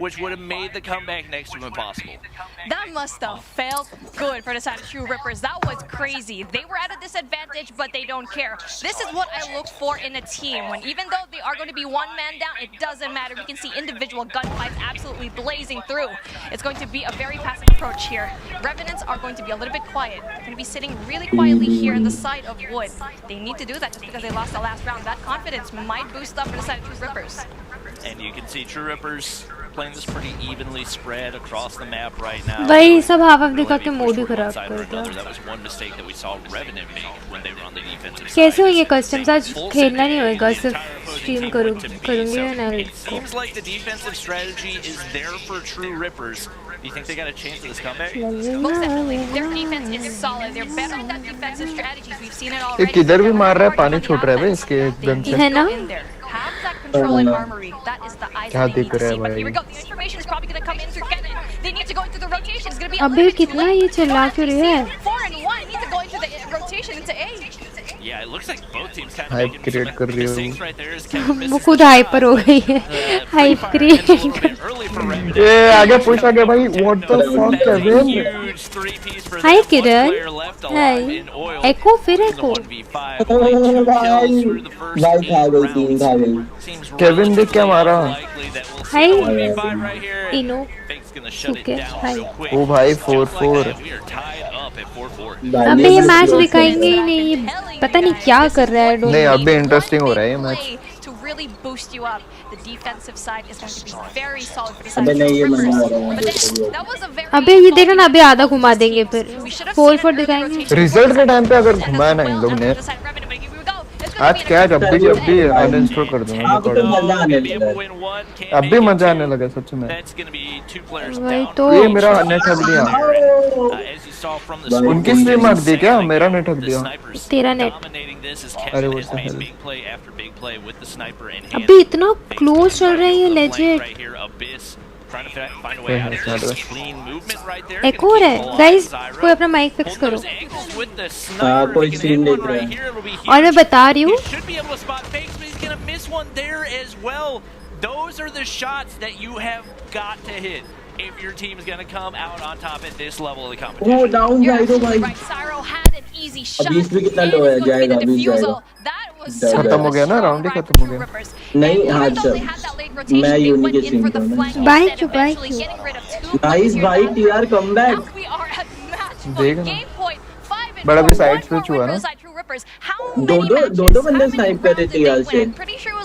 which would have made the comeback next to impossible. That must have felt good for the side of True Rippers. That was crazy. They were at a disadvantage, but they don't care. This is what I look for in a team. When even though they are going to be one man down, it doesn't matter. We can see individual gunfights absolutely blazing through. It's going to be a very passive approach here. Revenants are going to be a little bit quiet. They're going to be sitting really quietly here on the side of Wood. They need to do that just because they lost the last round. That confidence might boost up for the side of True Rippers. And you can see True Rippers playing this pretty evenly spread across the map right now. भाई सब half half दिखा के mode ही खराब कर दिया. That was one mistake that we saw Revenant make when they were on the defensive side. कैसे होंगे customs? आज खेलना नहीं होगा, सिर्फ स्ट्रीम करूंगी ना. It seems like the defensive strategy is there for True Rippers. Do you think they got a chance of this comeback? Most definitely. Their defense is solid. They're better at that defensive strategies. We've seen it already. किधर भी मार रहा है पानी छूट रहा है इसके गन से. है ना? Have that control in armory. That is the eyes that they need to see. But here we go. The information is probably going to come in through Kevin. They need to go into the rotation. It's going to be a अबे कितना ये चिल्ला क्यों रही है? 4-1 need to go into the rotation into A. Yeah, it looks like both teams kind of making some mistakes right there. As Kevin misses वो खुद hyper हो गई है. Hype create. early for Revenant. ये आगे पुश आ गया भाई. What the fuck Kevin? huge three-piece for Hi them. One Kiran. player left alive in oil. Echo फिर In the echo. 1v5, only 2 kills through the first 8 rounds. Seems Kevin देख क्या मारा? likely that we'll Hi. see the 1v5 right here. Ino. Fake's gonna shut it Okay. down Hi. real quick. ओ भाई Just like 4-4. that, we are tied up at 4-4. अबे ये match दिखाएंगे ही नहीं, ये पता नहीं क्या कर रहा है। नहीं अभी इंटरेस्टिंग हो रहा है ये match. To really boost you up. The defensive side is going to be very solid for the अबे side नहीं ये of मजा आ Rivers. रहा But है then, that was a very अबे ये देखना ना, अभी आधा घुमा देंगे फिर 4-4 दिखाएंगे। रिजल्ट के टाइम पे अगर घुमाया ना इन लोग ने आज क्या जब भी अनइंस्टॉल कर दूंगा अब तो मजा आने लगा अब भी मजा आने लगा सच में। वही तो ये मेरा नेट हक दिया। उनकी स्ट्रीम हक दी क्या? मेरा नेट हक दिया। तेरा नेट। अरे वो तो है। अभी इतना क्लोज चल रहा है ये लेजेंड। एको हो रहा है गाइस, कोई अपना माइक फिक्स करो। हाँ कोई स्ट्रीम देख रहा है। और मैं बता रही हूँ Those are the shots that you have got to hit if your team is going to come out on top at this level of the competition. वो डाउन जाएगा भाई। अभी इसमें कितना लो है? जाएगा अभी जाएगा। खत्म हो गया ना राउंड ही खत्म हो गया। नहीं हाँ सर मैं यूनी के स्ट्रीम पर हूँ। बाय क्यों नाइस भाई टीआर कमबैक। देख बड़ा भी साइड स्विच हुआ ना। दो बंदे स्नाइप कर रहे थे यार से।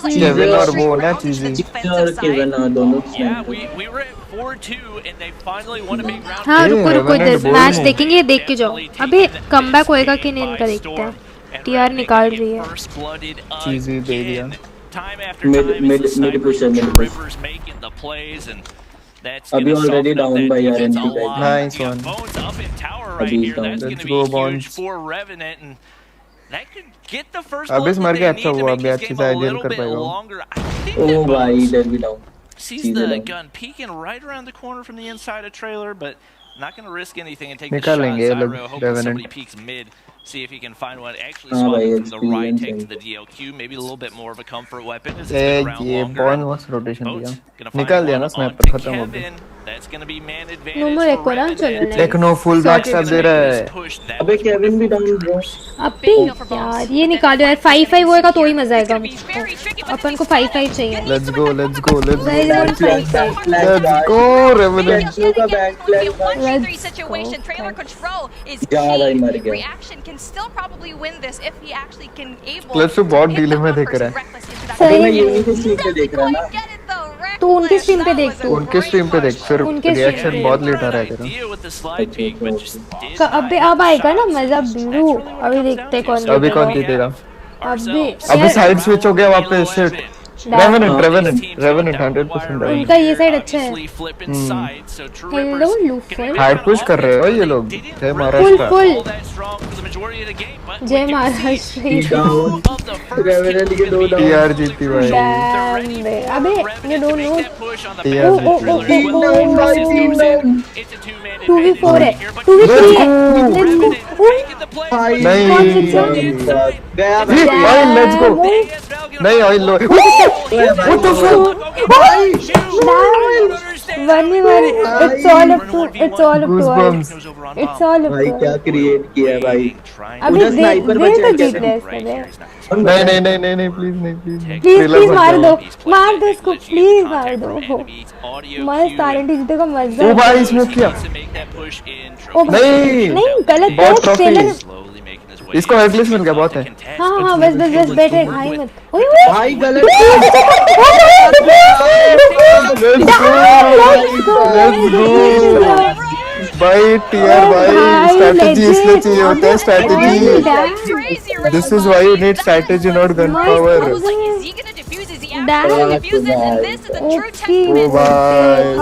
केविन और वो ना चीज़ी और केविन दोनों हाँ रुको रुको इधर मैच देखेंगे, देख के जाओ। अबे कमबैक होएगा कि नहीं इनका देखते हैं। टीआर निकाल रही है। चीज़ी दे दिया। मिड पुश है मिड पुश। अभी already down by RNT guys. Nice one. Let's go bounce. अभी मर गया, अच्छा हुआ अभी अच्छी से आइडियल कर पाएगा। ओ भाई इधर भी down. Sees the gun peeking right around the corner from the inside of trailer, but not going to risk anything and take the shot. Zyro hoping somebody peeks mid, see if he can find one. Actually spotted from the right, takes the DLQ, maybe a little bit more of a comfort weapon. As it's been around ये longer. Ball was rotation दिया, निकाल दिया ना sniper, खत्म हो गया। That's going to be man advantage. नूमो एक और चलो ना। टेक्नो फुल बैक स्टैप दे रहा है। अबे केविन भी डाउन ब्रो। अबे यार ये निकालो यार, 5-5 होएगा तो ही मजा आएगा हमको। अपन को 5-5 चाहिए। Let's go let's go let's go let's go Revenant का back flash situation. Trailer control is ज्यादा ही मर key. गया। Reaction can still probably win this if he actually can able. Plus वो बहुत डीले में देख रहा है। अबे मैं यूनी के स्ट्रीम पे देख रहा ना। तो उनके स्ट्रीम पे देख, तू उनके स्ट्रीम पे देख, फिर रिएक्शन बहुत लेट आ रहा है तेरा। अबे अब आएगा ना मजा ब्लू। अभी देखते कौन अभी कौन जीतेगा। अभी साइड स्विच हो गया वापस। शिट रेवेनेंट 100% उनका ये साइड अच्छा है। हेलो लूफर हार्ड पुश कर रहे हो ये लोग। जय महाराष्ट्र फुल जय महाराष्ट्र। रेवेनेंट के दो डाउन। टीआर जीती भाई। अबे ये दो नो टीआर जीती। 2v4 है 2v3 है। नहीं गया भाई लेट्स गो। नहीं oil low. What the fuck? भाई 1v1। It's all up to us. It's all up भाई to क्या us। क्रिएट किया भाई। अभी उधर स्नाइपर दे बचा तो क्या जीत था? ले इसमें। नहीं प्लीज नहीं प्लीज प्लीज मार दो इसको, प्लीज मार दो। मस्त आरएनटी जीतेगा मजा। ओ भाई इसने किया। ओ नहीं गलत ट्रेलर। इसको हेडलेस मिल गया, बहुत है। हाँ बस बैठे भाई मत। ओए भाई गलत। भाई टीआर भाई स्ट्रैटेजी इसलिए चाहिए होता है। Strategy this is why you need strategy not gonna power.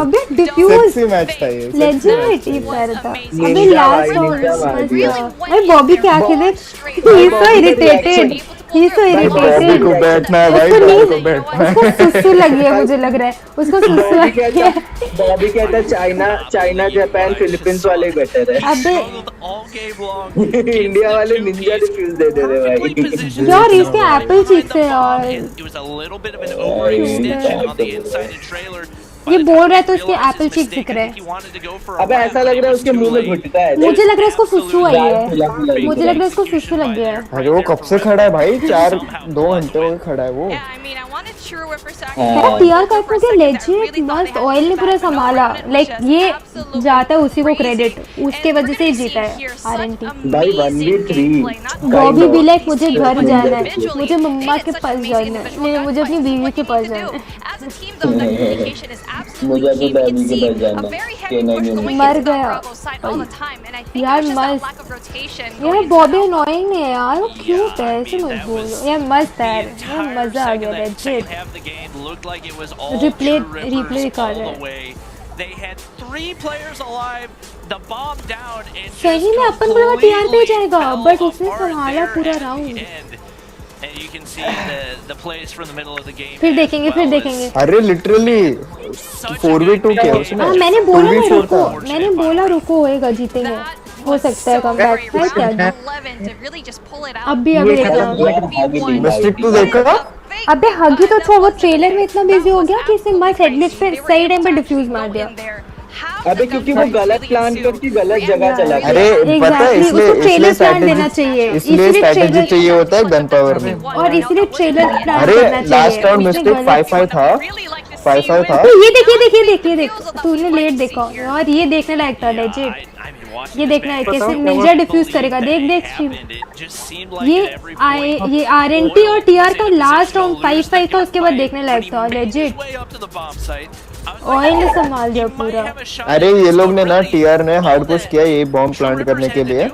अबे डिफ्यूज सेक्सी मैच था ये। लेजेंड ही प्यारा था। अबे लास्ट राउंड अरे बॉबी क्या खेले। He is so irritated. Bobby को बैठना है भाई, बॉबी को बैठना है। उसको सुसु लगी है, मुझे लग रहा है उसको सुसु लगी है। बॉबी कहता है चाइना जापान फिलीपींस वाले बेटर है। अबे इंडिया वाले निंजा डिफ्यूज दे दे रहे भाई। यार इसके एप्पल चीक्स है यार। ये बोल रहा है तो इसके एप्पल चीक्स दिख रहे हैं। अबे ऐसा लग रहा है उसके मुंह में घुटका है। मुझे लग रहा है इसको सुसु आई है, मुझे लग रहा है इसको सुसु लग गया है। अरे वो कब से खड़ा है भाई, 2 घंटे हो गए खड़ा है वो। टीआर का मुझे लेजिट मस्त ऑयल ने पूरा संभाला, लाइक ये जाता है उसी को क्रेडिट, उसके वजह से ही जीता है आरएनटी भाई। 1v3 बॉबी भी लाइक मुझे घर जाना है, मुझे मम्मा के पास जाना है, मुझे अपनी बीवी के पास जाना है, मुझे अपनी बेबी के पास जाना है। मर गया यार मस्त यार। बॉबी अनोइंग है यार, वो क्यूट है, ऐसे मत बोलो यार, मस्त है यार, मजा आ गया लेजिट। रिप्ले दिखा रहा है सही में अपन को टीआर पे जाएगा, बट उसने संभाला पूरा राउंड। फिर देखेंगे फिर देखेंगे। अरे लिटरली 4v2 क्या उसमें। हाँ मैंने बोला ना रुको, मैंने बोला रुको, होएगा जीतेंगे, हो सकता है कमबैक है क्या। अभी मिस्टेक तो देखा। अबे हगी तो छोड़, वो ट्रेलर में इतना बिजी हो गया कि इसने मस्त हेडलेट पे सही टाइम पे डिफ्यूज मार दिया। अबे क्योंकि वो गलत प्लान करके गलत जगह चला गया। अरे पता है इसलिए प्लान देना चाहिए, इसलिए स्ट्रेटेजी चाहिए होता है गन पावर में, और इसलिए ट्रेलर प्लान अरे करना चाहिए। लास्ट राउंड मिस्टेक 5-5 था, 5-5 था। ये देख तूने लेट देखा यार, ये देखने लायक था लेजिट, ये देखना है कैसे निंजा डिफ्यूज करेगा। देख ये आरएनटी और टीआर का लास्ट राउंड 5-5 था, उसके बाद देखने लायक था लेजिट। ऑयल ने संभाल दिया पूरा। अरे ये लोग ने ना, टीआर ने हार्ड पुश किया ये बॉम्ब प्लांट करने के लिए,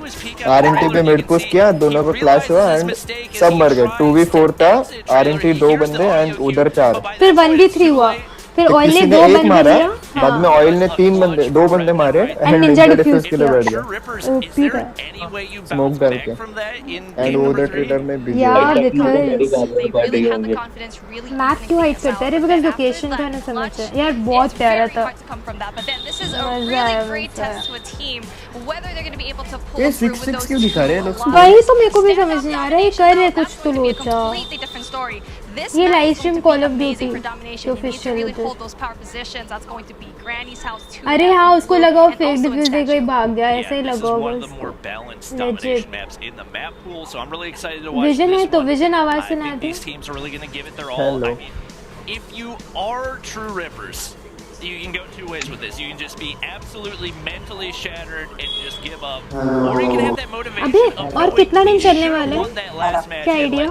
आरएनटी पे मिड पुश किया, दोनों को क्लैश हुआ एंड सब मर गए। 2v4 था, आरएनटी 2 बंदे एंड उधर 4, फिर 1v3 हुआ, फिर ऑयल ने 2 बंदे मारा, दिया, बाद में ऑयल ने 2 बंदे मारे एंड निंजा डिफ्यूज के लिए बैठ गया ओपी था स्मोक डाल के एंड वो उधर ट्रेलर में बिजी यार। मैप क्यों हाइड करता है बिकॉज़ लोकेशन का ना समझ है यार, बहुत प्यारा था, मजा आया। ये 6-6 क्यों दिखा रहे हैं लोग? वही तो मेरे को भी समझ नहीं आ रहा है, कर रहे कुछ तो लोचा। ये live stream call of duty official होता है। अरे हाँ उसको लगाओ फेक डिफ्यूज देगा ही भाग गया, ऐसे ही लगाओ बस। विजन है तो विजन आवाज सुना दे। Hello if you are true rippers, you can go 2 ways with this. You can just be absolutely mentally shattered and just give up, or you can have that motivation. अबे और कितना दिन चलने वाला है, क्या idea?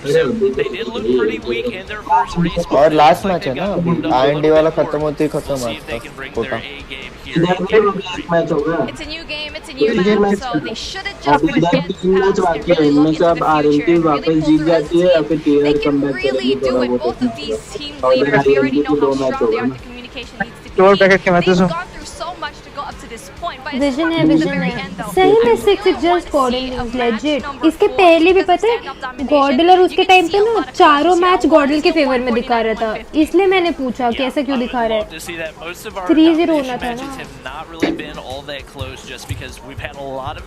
So they did look pretty weak in their first respawn. और last match है ना, आईएनडी वाला खत्म होते ही खत्म होता। मैच होगा। It's a new game, it's a new map, so they should have just been match बाकी है, इनमें से अब आरएनटी वापस जीत जाती है या फिर टीआर कमबैक करेगी, थोड़ा बहुत। both of these team leaders, we already know how strong they are. The communication needs to be toll packet के matches They've gone through so much to go up to this point, but vision है सही में 6 just Gordon legit. इसके पहले भी पता है गॉर्डल और उसके टाइम पे ना चारों मैच गॉर्डल के फेवर में दिखा रहा था, इसलिए मैंने पूछा कि ऐसा क्यों दिखा रहा है। 3-0 होना था ना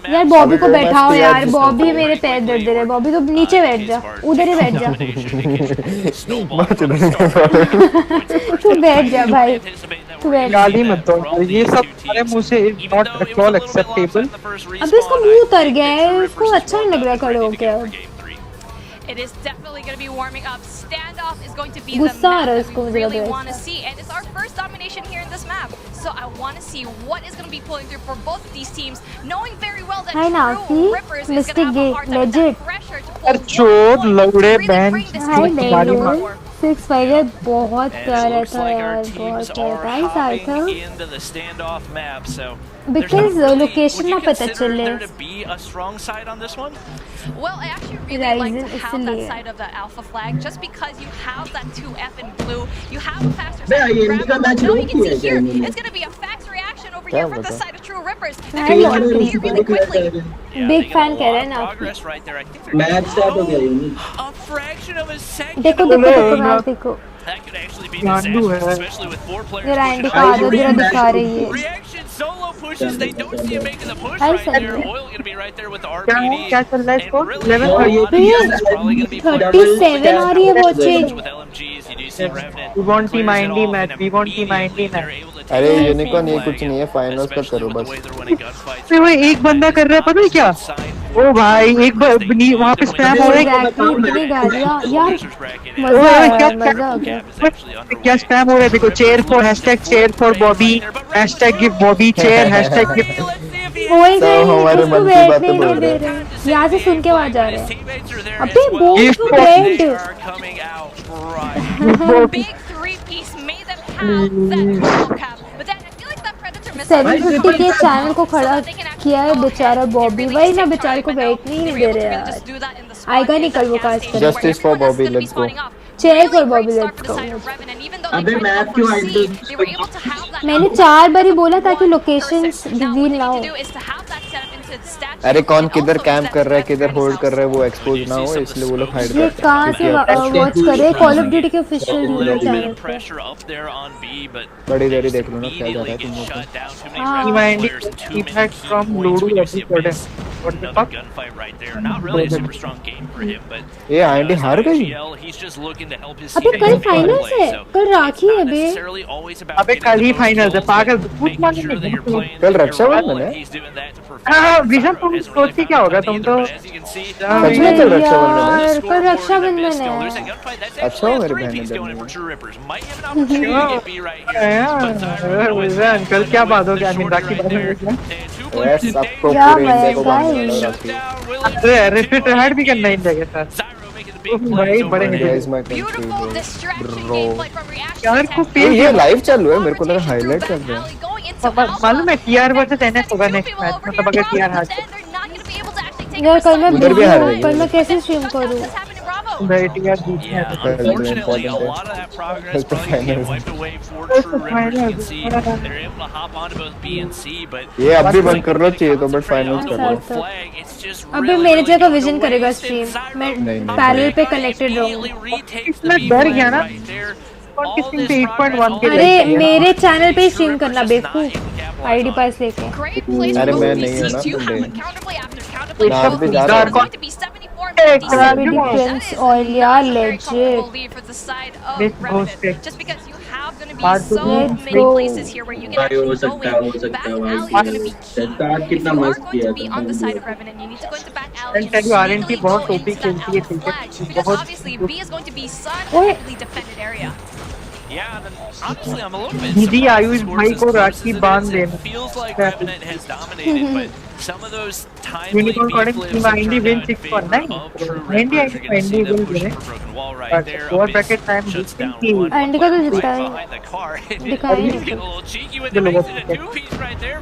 यार। बॉबी को बैठाओ यार, बॉबी मेरे पैर दर्द दे रहे, बॉबी तो नीचे बैठ जा, उधर ही बैठ जा तू बैठ जा भाई, तू बैठ। गाली मत दो, ये सब हमारे मुंह से is not at all acceptable. अबे इसका मुंह उतर गया है, उसको अच्छा नहीं लग रहा खड़े हो गया। it is definitely going to be warming up. Standoff is going to be the गुस्सा आ रहा है map इसको that we मुझे लग really रहा है। want to see, and it's our first domination here in this map. So I want to see what is going to be pulling through for both of these teams, knowing very well that Hi, True Nafi. Rippers is going Mystic to have a Gate, hard time with legit. that pressure to यार pull चोद one लौड़े really band bring this hi team गाली to मार। war. 6-5 बहुत प्यारा था यार, बहुत प्यारा था। साथ था into the standoff map, so because location ना पता चले। to be a strong side on this one. Well, I actually really like Ryzen to have that इसलिए। side of the alpha flag, just because you have that 2F in blue, you have a faster bay, side ये to इनका grab, match but now रोक you can दिया see here, इन्होंने। it's going to be a fast reaction over क्या here from the बता? side of True Rippers. They're Hi, going to jump in Nafi. here really quickly. Yeah, Big they got fan a कह lot रहे हैं of ना। progress right there. I think they're match gonna start हो गया unique. a fraction of a second. देखो देखो देखो match देखो, That could actually be गांडू disastrous, है। especially with 4 players. ये pushing राइंडी up. का आधा दूरा दिखा रही है। Reaction solo pushes. They don't see him making the push Hi, right there. Sandeep. Oil going to be right there with the क्या RPD. क्या चल रहा है And score? really, 11 a lot of और ये this is probably going to be played 37 आ रही है watching. with LMGs. You do We want team IND match. We want team IND match. अरे यूनिकॉर्न ये कुछ नहीं है, फाइनल्स तक करो बस। अरे वो एक बंदा कर रहा है पता है क्या? ओ भाई एक वहाँ पे स्पैम हो रहा है। इतनी गालियाँ यार, क्या स्पैम हो रहा है देखो, chair for hashtag chair for Bobby, hashtag give Bobby chair, hashtag give. हमारे मन की बातें बोल रहे हैं। यहाँ से सुन के वहाँ जा रहे हैं। अबे बोल Big three-piece made them have that triple cap. But then I feel like that Predator missed 750 के चैनल को खड़ा किया है बेचारा बॉबी, वही ना बेचारे को बैठ नहीं दे रहे यार। आएगा नहीं कल वो कास्ट करने। Justice for Bobby, let's go. Chair for Bobby, let's go. अबे मैप क्यों आईडी? मैंने 4 बार ही बोला ताकि लोकेशंस रिवील ना हो। अरे कौन किधर कैंप कर रहा है, किधर होल्ड कर रहा है, वो एक्सपोज ना हो, इसलिए वो लोग हाइड करते हैं। ये कहाँ से वॉच कर रहे हैं? कॉल ऑफ ड्यूटी के ऑफिशियल चैनल पे। बड़ी देरी देख लो ना क्या जा रहा है तुम लोग को। Team IND impact from Lodu episode. What the fuck? ये आईडी हार गई। अबे कल फाइनल्स है, कल राखी है बे। अबे कल ही फाइनल्स है पागल, कुछ मालूम नहीं। कल रक्षाबंधन है। हाँ विजन तुम सोचती क्या होगा तुम तो। सच में कल रक्षाबंधन है। कल रक्षाबंधन है। अच्छा हो मेरी बहन विजन कल क्या बात हो गया? राखी यस आपको पूरे इंडिया को अरे रिपीट हेड भी करना इंडिया के साथ भाई बड़े beautiful distraction gameplay from reaction. यार को ये लाइव चालू है, मेरे को लगा हाईलाइट कर रहे हैं। मालूम है टीआर वर्सेस एनएस होगा नेक्स्ट मैच, मतलब अगर टीआर हार यार कल मैं कैसे स्ट्रीम करूं? भाई टीआर जीतने हैं Unfortunately, a lot of that progress probably get wiped away for True Rippers. You can see they're able to hop onto both B and C, but ये अब भी बंद कर लो चाहिए तो, बट फाइनल्स कर लो। अबे मेरे जगह विजन करेगा स्ट्रीम, मैं पैरेलल पे कनेक्टेड रहूंगा। इसमें डर गया ना किसी पे 8.1 के। अरे मेरे चैनल पे स्ट्रीम करना बेवकूफ, आईडी पास लेके। अरे मैं नहीं हूं ना तुम ना भी जा रहा हूं। Defense oil यार legit. Just because you have going to be so many places here where you can actually go in. Back alley is going to be key. If you are going to be on the side of Revenant, you need to go into back alley. And tell you RNT बहुत टोपी खेलती है flash, because obviously B is going to be such a heavily defended area. Yeah, then honestly, I'm a little bit दीदी आयुष भाई को राखी बांध देना। feels like Revenant has dominated, but some of those timely UnicornCODM team IND win 6-1 IND win giving but over bracket time IND का तो जितना है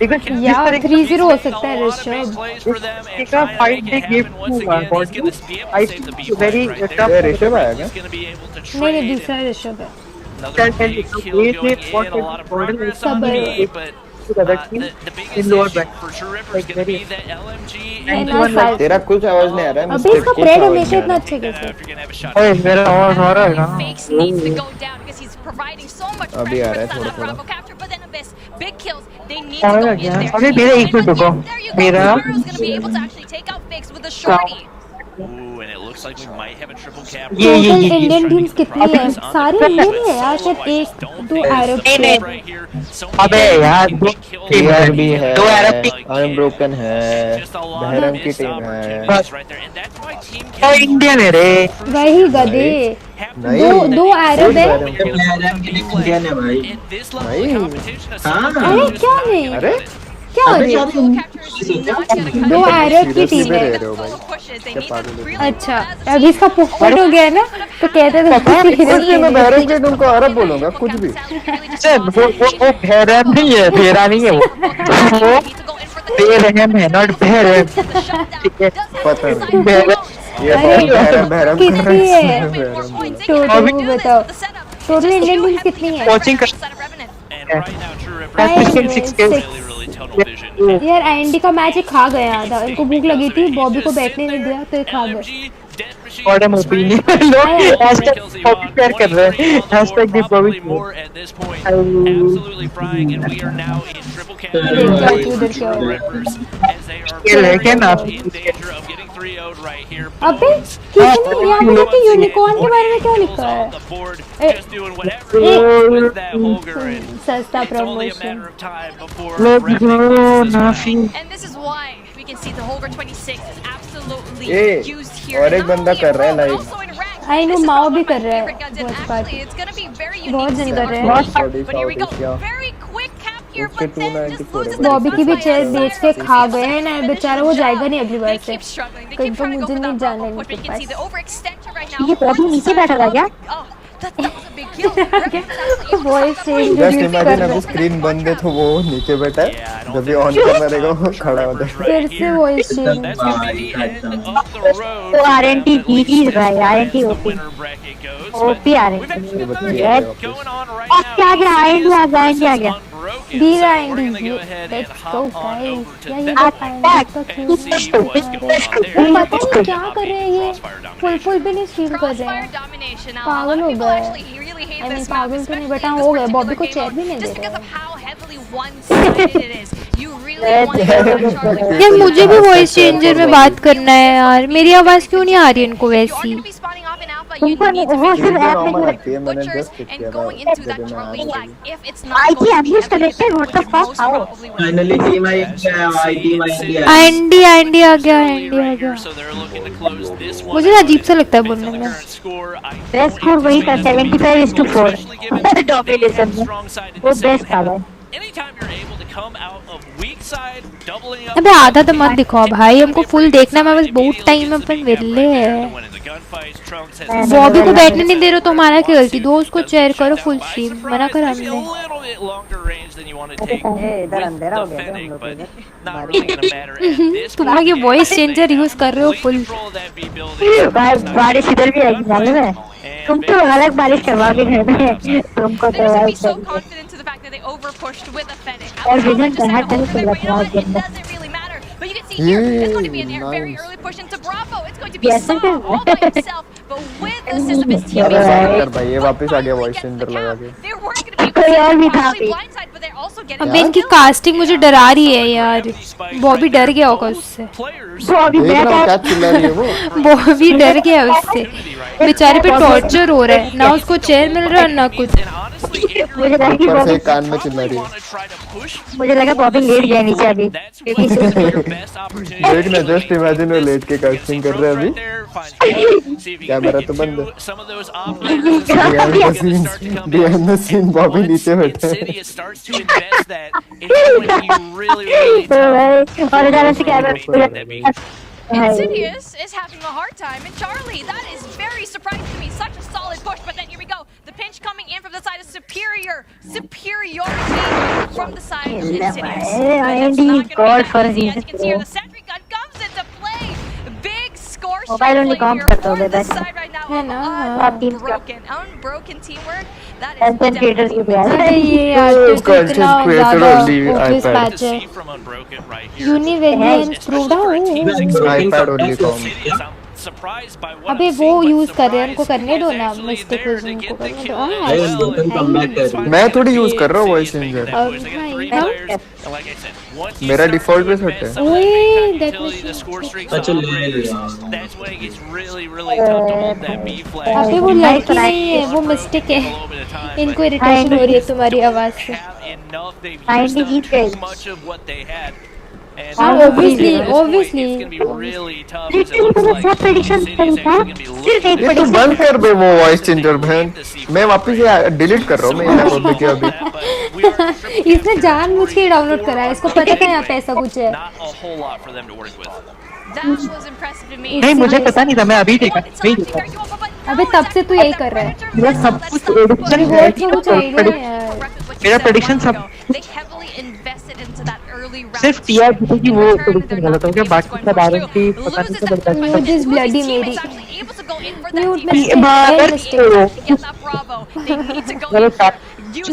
दिखाएं यार 3-0 हो सकता है ऋषभ। एक फाइट दे give to I very tough. Rishabh आएगा? नहीं दूसरा ऋषभ है। Another big kill going in, a lot of progress on the B, but the biggest issue for True Ripper is going to be that LMG तेरा कुछ आवाज नहीं आ रहा है। अबे इसका प्रेड हमेशा इतना अच्छे कैसे? ओए मेरा आवाज आ रहा है ना? अभी आ रहा है थोड़ा थोड़ा। अबे मेरा एक मिनट रुको, मेरा Ooh, and it looks like we might have a triple cap. Total Indian teams कितनी है? सारे इंडियन है यार, शायद 1-2 अरब है। अबे यार टीआर भी है, दो अरब की अनब्रोकन है, बहरम की टीम है। तो इंडियन है रे, वही गधे। दो अरब है। इंडियन है भाई। अरे क्या नहीं? अरे क्या हो रहा है? 2 अरब की टीम है। अच्छा अभी इसका पोपट हो गया ना, तो कहते थे मैं बहरम के टीम को अरब बोलूंगा कुछ भी। वो बहरम नहीं है, बेरा नहीं है, वो बेरहम है, नॉट बहरम। ठीक है पता है बहरम कितनी है टोटल? बताओ टोटल इंडियन टीम कितनी है? कोचिंग यार आईएनडी का मैच खा गया था, इनको भूख लगी थी, बॉबी को बैठने नहीं दिया तो ये खा गए। कॉडम ओपिनियन लोग हैशटैग बॉबी शेयर कर रहे हैं, hashtag the Bobby 3-0'd right here. अबे किसी ने यहाँ पे देखिए यूनिकॉर्न के बारे में क्या लिखा है? Just doing whatever he wants with that Holger, and सस्ता it's only a promotion. matter of time before Rep closes this one. And this is why we can see the Holger 26 is absolutely A, used here. और एक बंदा कर रहा है live. I know माओ भी कर रहा है बहुत बार. बहुत जन कर रहे हैं. Very quick cap here, उसके but then just 294 loses है. the बॉबी की भी चेयर first बेच के खा गए हैं ना बेचारा, वो जाएगा नहीं अगली बार से. कहीं तो मुझे नहीं जाना push, but इनके you can see the pass. overextension right now. ये बॉबी नीचे बैठा था क्या? Oh, that was a big kill. Voice change just कर इमेजिन रहा अभी है. स्क्रीन बंद है तो वो नीचे बैठा है, जब भी ऑन करना रहेगा वो खड़ा हो जाएगा. फिर से voice change. That's going to be the end of the road. तो आरएनटी जीजी रहा है, RNT The OP winner bracket goes, OP but RNT. going on right और now. क्या गया आरएनटी आ गया, आरएनटी आ गया. Unbroken. दी So रहा we're going to है go ahead and let's go hop on guys. over to क्या ये that बताएंगे तो and see what's going on there. वो पता नहीं क्या कर रहे हैं ये. फुल फुल भी नहीं स्टील कर रहे हैं. Domination. Now, a lot पागल of हो people गए. actually really hate I mean this map, पागल तो नहीं especially बेटा in हो this गए. बॉबी को particular चेयर भी नहीं game, दे just रहे because हैं. of how heavily one-sided it is. You really want to get Charlie. यार मुझे भी वॉइस चेंजर में बात करना है यार. मेरी आवाज क्यों नहीं आ रही इनको वैसी? तुमको वो सिर्फ ऐप में क्यों रखती है? मैंने जस्ट किया and था going into that जब मैं Charlie आया flag. था. If it's not IG going to be abuse heavily connected, what the affected, fuck? most How? probably will. Finally, team ID my India. आंडी आंडी आ गया, आंडी आ गया. So they're looking to close this one. मुझे अजीब सा लगता है बोलने में. Current score, I best score वही था 75:4 डोमिनेशन में. वो बेस्ट था भाई. anytime you're able to come out of weak side, doubling up. अबे आधा तो मत दिखाओ भाई, हमको फुल देखना है. मैं बस बहुत टाइम में अपन मिले हैं. बॉबी को बैठने नहीं दे रहे तो हमारा क्या गलती? दो उसको चेयर करो फुल स्ट्रीम. मना करा हमने. little bit longer range than you want to take with the Fennec, but not really going to matter at this तुम लोग ये वॉइस चेंजर यूज कर रहे हो फुल. भाई बारिश इधर भी आएगी मालूम है. तुम तो अलग बारिश करवा के घर में. तुमको तो They're just gonna be so confident to the fact that they overpushed with a Fennec. और विजन का हर तरह से But you know लगा what? It है. doesn't really matter. But you can see here, it's going to be a very nice. early push into Bravo. It's going to be Yes, Saw it is. all by himself, but with the assist of his changer teammates. भाई ये वापस आ गया voice changer लगा के. They weren't going to be कोई और भी था partially अभी. blindside, but they're also getting अब इनकी कास्टिंग मुझे डरा रही है यार. बॉबी डर गया होगा उससे. वो अभी देख रहा बैठा हूँ क्या चिल्ला रही है वो. बॉबी डर गया उससे. बेचारे पे टॉर्चर हो रहा है. ना उसको चेयर मिल रहा है ना कुछ. मुझे लगा कि ऊपर से बॉबी कान में चिल्ला रही है. मुझे लगा बॉबी लेट गया नीचे अभी. देखना जस्ट इमेजिन वो लेट के कास्टिंग कर रहे हैं अभी. कैमरा तो बंद है. बिहाइंड द सीन बॉबी नीचे बैठा है. और इधर से camera. Insidious is having a hard time, and Charlie, that is very surprising to me. Such a solid push, but then here we go. The pinch coming in from the side of superiority from the side of Insidious. IND God for As you can see here, the sentry gun comes into play. Big score Mobile only shift comp here करता for होगा this बस. side right now. है ना. Unbroken teamwork. That is Content creators की बात. अरे ये यार उसको तो इतना content creator ज़्यादा only obvious iPad. मैच है. Univariant proved out. iPad only com. अबे वो यूज कर रहे हैं, उनको करने दो ना. मिस्टेक उनको करने दो. मैं थोड़ी यूज कर रहा हूँ वॉइस चेंजर. मेरा डिफॉल्ट पे सेट है. ओए दैट Such a level. अबे वो लड़की नहीं है, वो मिस्टेक है. इनको इरिटेशन हो रही है तुम्हारी आवाज से. IND जीत गए. obviously सब प्रेडिक्शन सही था. सिर्फ एक ये तो बंद कर बे वो वॉइस चेंजर बहन. मैं वापस ये डिलीट कर रहा हूँ. मैं यहाँ बॉबी के अभी. इसने जानबूझ के डाउनलोड करा है. इसको पता था यहाँ पे ऐसा कुछ है. नहीं मुझे पता नहीं था. मैं अभी देखा नहीं देखा. अबे तब से तू यही कर रहा है. मेरा सब कुछ एडिक्शन है. कुछ आइडिया है यार. मेरा प्रेडिक्शन सब सिर्फ टीआर की वो प्रेडिक्शन गलत हो गया. बाकी सब आरएनटी पता नहीं क्या बर्दाश्त You just bloody मेरी. Mute गलत.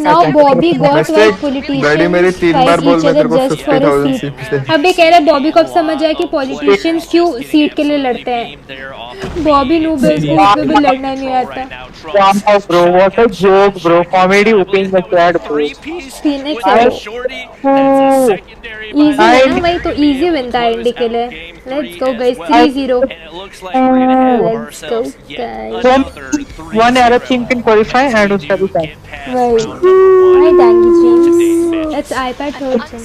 Now Bobby got white politicians daddy मेरी 3 बार fight बोल each मैं other तेरे को just for a 50,000 seat. Seat दे. अबे कह रहा है बॉबी को अब समझ आया कि पॉलिटिशियंस क्यों सीट के लिए लड़ते हैं. बॉबी नूब है, उसको उसमें भी लड़ना नहीं आता. Bro, what a joke, bro. Comedy opening the chat, bro. Phoenix है. इजी है ना भाई, तो इजी बनता है इंडी के लिए. Let's go guys, 3-0. Let's go guys. One Arab team can qualify and उसका भी था. Right. Hi Dangy Dreams. That's iPad third gen.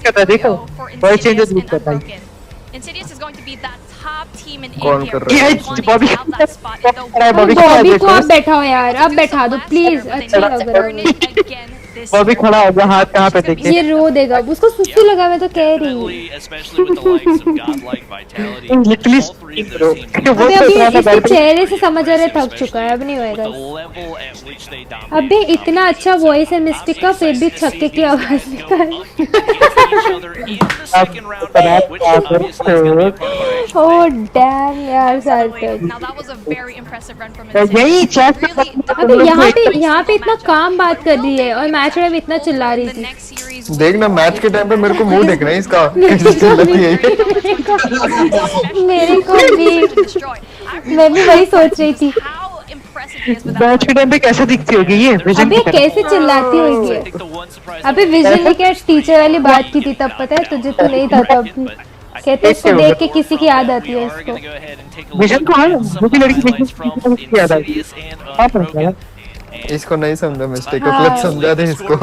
क्या देखो? Voice changes भी करता है. Insidious is going to be that top team in कौन India. कर रहा है? बॉबी को आप बैठाओ यार, अब बैठा दो प्लीज. अच्छा लग रहा है. बॉबी खड़ा हो गया, हाथ कहाँ पे देखिए. ये रो देगा, उसको सुस्ती लगा, मैं तो कह रही हूँ. अभी इसके चेहरे से समझ आ रहा है थक चुका है, अब नहीं होएगा. अबे इतना अच्छा वॉइस है मिस्टिक का, फिर भी छक्के की आवाज निकाल. ओह डैम यार सार्थक. यही चैट. अबे यहाँ पे इतना काम बात कर रही है और मैच में भी इतना चिल्ला रही थी. देखना मैच के टाइम पे मेरे को मुंह देखना है इसका. कैसे चिल्लाती है. मेरे को भी, मैं भी वही सोच रही थी. मैच के टाइम पे कैसे दिखती होगी ये. अबे कैसे चिल्लाती होगी. अबे विजन ने क्या टीचर वाली बात की थी तब, पता है तुझे? तो नहीं था तब. कहते इसको देख के किसी की याद आती है इसको. विजन को मुझे लड़की की याद आई. आप रखा इसको नहीं समझा मिस्टेक को. क्लब समझा दे इसको.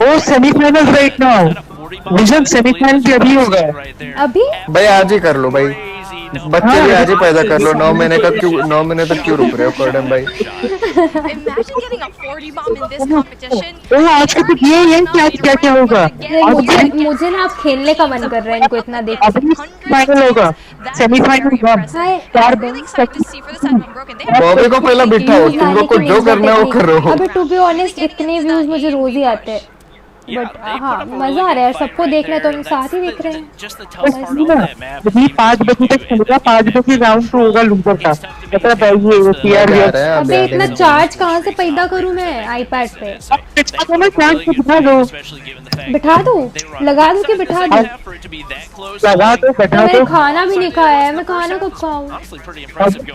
ओ semifinal right now. Vision semifinal भी अभी होगा. अभी भाई आज ही कर लो भाई. बच्चे भी आज ही पैदा कर लो. 9 महीने का क्यों, 9 महीने तक क्यों रुक रहे हो कोडम भाई? ओ आज के तो ये क्या क्या होगा. मुझे ना अब खेलने का मन कर रहा है इनको इतना देख. फाइनल होगा, सेमीफाइनल होगा. बॉबी को पहला बिठाओ. तुम लोग को जो करना है वो करो. अबे टू बी ऑनेस्ट इतने व्यूज मुझे रोज ही आते हैं. बट हाँ मजा आ रहा है सबको देखना, तो हम साथ ही देख रहे हैं. 5 बजे तक चलेगा. 5 बजे राउंड 2 होगा लूजर का. अबे इतना चार्ज कहाँ से पैदा करूँ मैं आईपैड पे? बिठा दो, लगा दो कि बिठा दो? लगा दो, बैठा दो. खाना भी नहीं खाया है, मैं खाना कब खाऊं?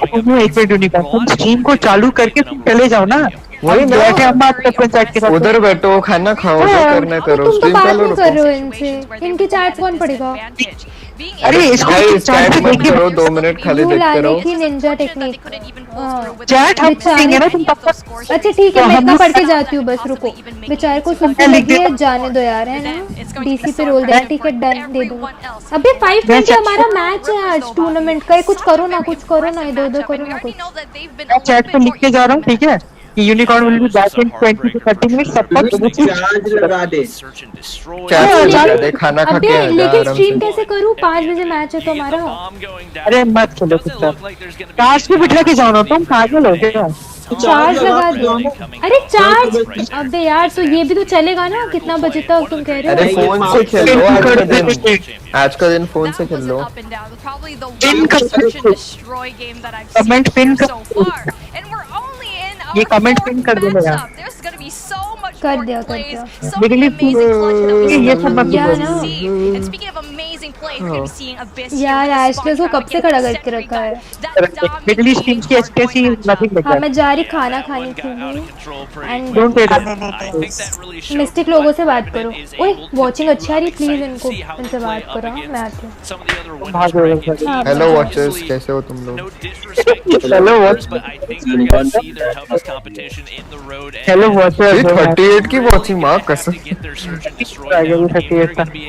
एक मिनट यूनिकॉर्न, स्ट्रीम को चालू करके तुम चले जाओ ना. वही बैठे हम बात करते हैं. उधर बैठो, खाना खाओ, जो करना करो. तुम तो बात नहीं कर रहे हो इनसे. इनके चैट कौन पढ़ेगा? अरे इसको चैट मत करो. 2 मिनट खाली देखते रहो. निंजा टेक्निक चैट हम करेंगे ना तुम तब तक. अच्छा ठीक है, मैं इतना पढ़ के जाती हूँ. बस रुको, बेचारे को सुनने लगी है, जाने दो यार. है ना डीसी पे रोल देना. ठीक है डन, दे दूंगा. अबे 5 मिनट हमारा मैच है आज टूर्नामेंट का. कुछ करो ना, कुछ करो ना, इधर करो ना कुछ. मैं चैट पे लिख के जा रहा हूँ. ठीक है कि unicorn will be back in 20 to 30 minutes. सब तक चार्ज लगा दे. चार्ज लगा दे. खाना खा के लेकिन स्ट्रीम कैसे करूँ? 5 बजे मैच है तो हमारा. अरे मत खेलो चुपचाप. चार्ज पे बिठा के जाओ ना. तुम पागल हो क्या? चार्ज लगा दो. अरे चार्ज. अबे यार तो ये भी तो चलेगा ना कितना बजे तक तुम कह रहे हो? अरे फोन से खेलो आज का दिन फोन से खेल लो. कमेंट पिन कर. ये कमेंट पिन कर दो यार. कर दिया कर दिया. ये सब मत यार एशलेस को कब से खड़ा करके रखा है. मिडिल ईस्ट टीम्स की एसकेसी नथिंग लाइक हाँ मैं जा रही खाना खाने के लिए. एंड डोंट टेक मिस्टिक लोगों से बात करो. ओए वाचिंग अच्छा रही, प्लीज इनको इनसे बात करो. मैं आती हूँ. हेलो वॉचर्स, कैसे हो तुम लोग? Hello watch. Hello watchers. 38 की वॉचिंग मां कसम.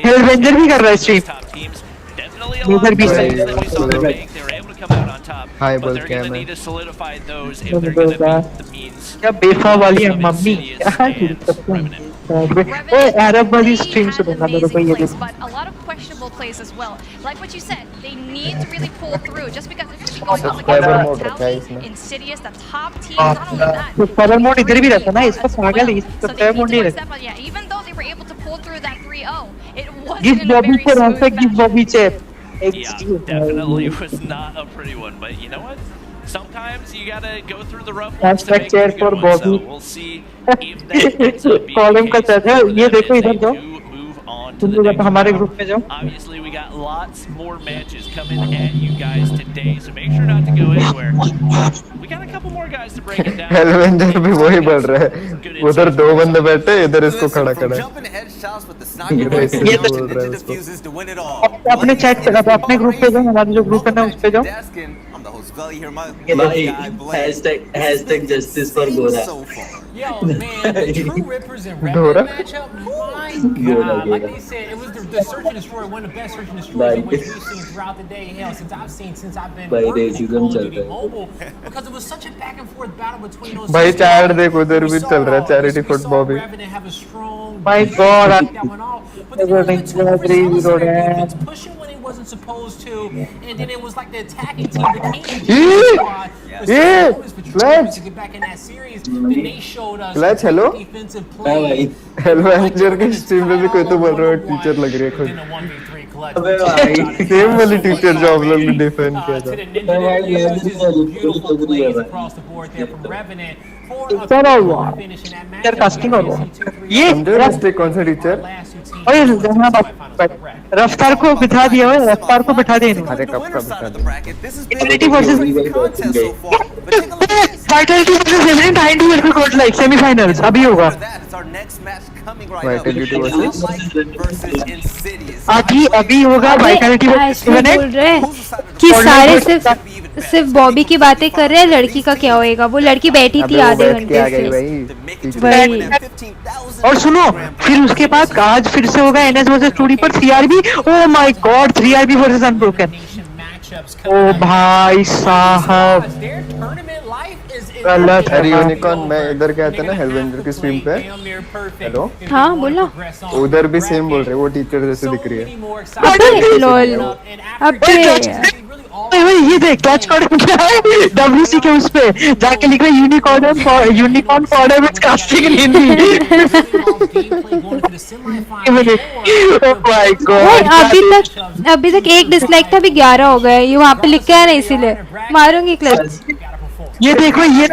हेलवेंजर भी कर रहा है स्ट्रीम. यूजर भी हाय बोल क्या मैं क्या बेफा वाली है मम्मी. ओ अरब वाली स्ट्रीम सुनना मेरे को ये देखो. But a lot of questionable plays as well. Like what you said, they need to really pull through. Just because they're going up against Vitality, Insidious, the top team, not only that. सबर mode इधर भी रहता ना. इसका पागल है. इसका सबर मोड नहीं रहता. Yeah, even though they were able to pull through that 3-0, it wasn't give Bobby को रास्ता. Give Bobby cheap. Yeah, definitely was not a pretty one, but you know what? Sometimes you gotta go through the rough ones to make chair the for good ones, so Bobby. we'll see if that ends up being column का chat है. ये देखो इधर जाओ. move on to the next हमारे round. Group में जाओ। Obviously, we got lots more matches coming at you guys today, so make sure not to go anywhere. We got a couple more guys to break it down. हेलवेंजर भी वही बढ़ रहा है, उधर दो बंदे बैठे, इधर इसको खड़ा करा। अपने चैट पे, अपने ग्रुप पे जाओ, हमारा जो ग्रुप है ना उस पे जाओ। Hashtag justice for Gora. Yo, man, the True Rippers and Revenant matchup, my God. Like they said, it was the Search and Destroy, one of the best Search and Destroys in which we've seen throughout the day. Hell, since I've been working on Call of Duty Mobile, because it was such a back and forth battle between those. भाई chat देख उधर भी चल रहा है, charity football भी। My God, wasn't supposed to, and then it was like the attacking team became the squad. Clutch! To get back in that series, then they showed us Clutch, hello? defensive play. हेलवेंजर के stream पे भी कोई तो बोल रहा है teacher लग रही है खुद। सेम वाली टीचर जो आप लोग ने डिफेंड किया था। चलो यार, टीचर कास्टिंग हो रहा है। ये कौन सा टीचर? ओए रफ्तार को बिठा दिया है, रफ्तार को बिठा दे। अरे कब का बिठा दिया? Vitality versus revenant ID versus code like semifinals अभी होगा। वाइटलिटी वर्सेस अभी होगा वाइटलिटी वर्सेस रेवेनेंट। बोल रहे कि सारे सिर्फ बॉबी की बातें कर रहे हैं, लड़की का क्या होएगा? वो लड़की बैठी थी आधे घंटे से। और सुनो, फिर उसके बाद आज फिर से होगा एनएस वर्सेस टूडी पर CRB. Oh my god, 3RB versus Unbroken. ओ भाई साहब गलत है। यूनिकॉर्न मैं इधर गया था ना हेलवेंजर की स्ट्रीम पे। हेलो हाँ बोलो। उधर भी सेम बोल रहे, वो टीचर जैसे दिख रही है। अबे लोल, अबे ये देख क्लच कोड क्या है WC के उस पे जाके लिख रहे unicorn Kodam is casting in Hindi. Oh my God, अभी तक एक डिसलाइक था, अभी 11 हो गए। ये वहाँ पे लिख के है ना, इसीलिए मारूंगी क्लच। ये देखो ये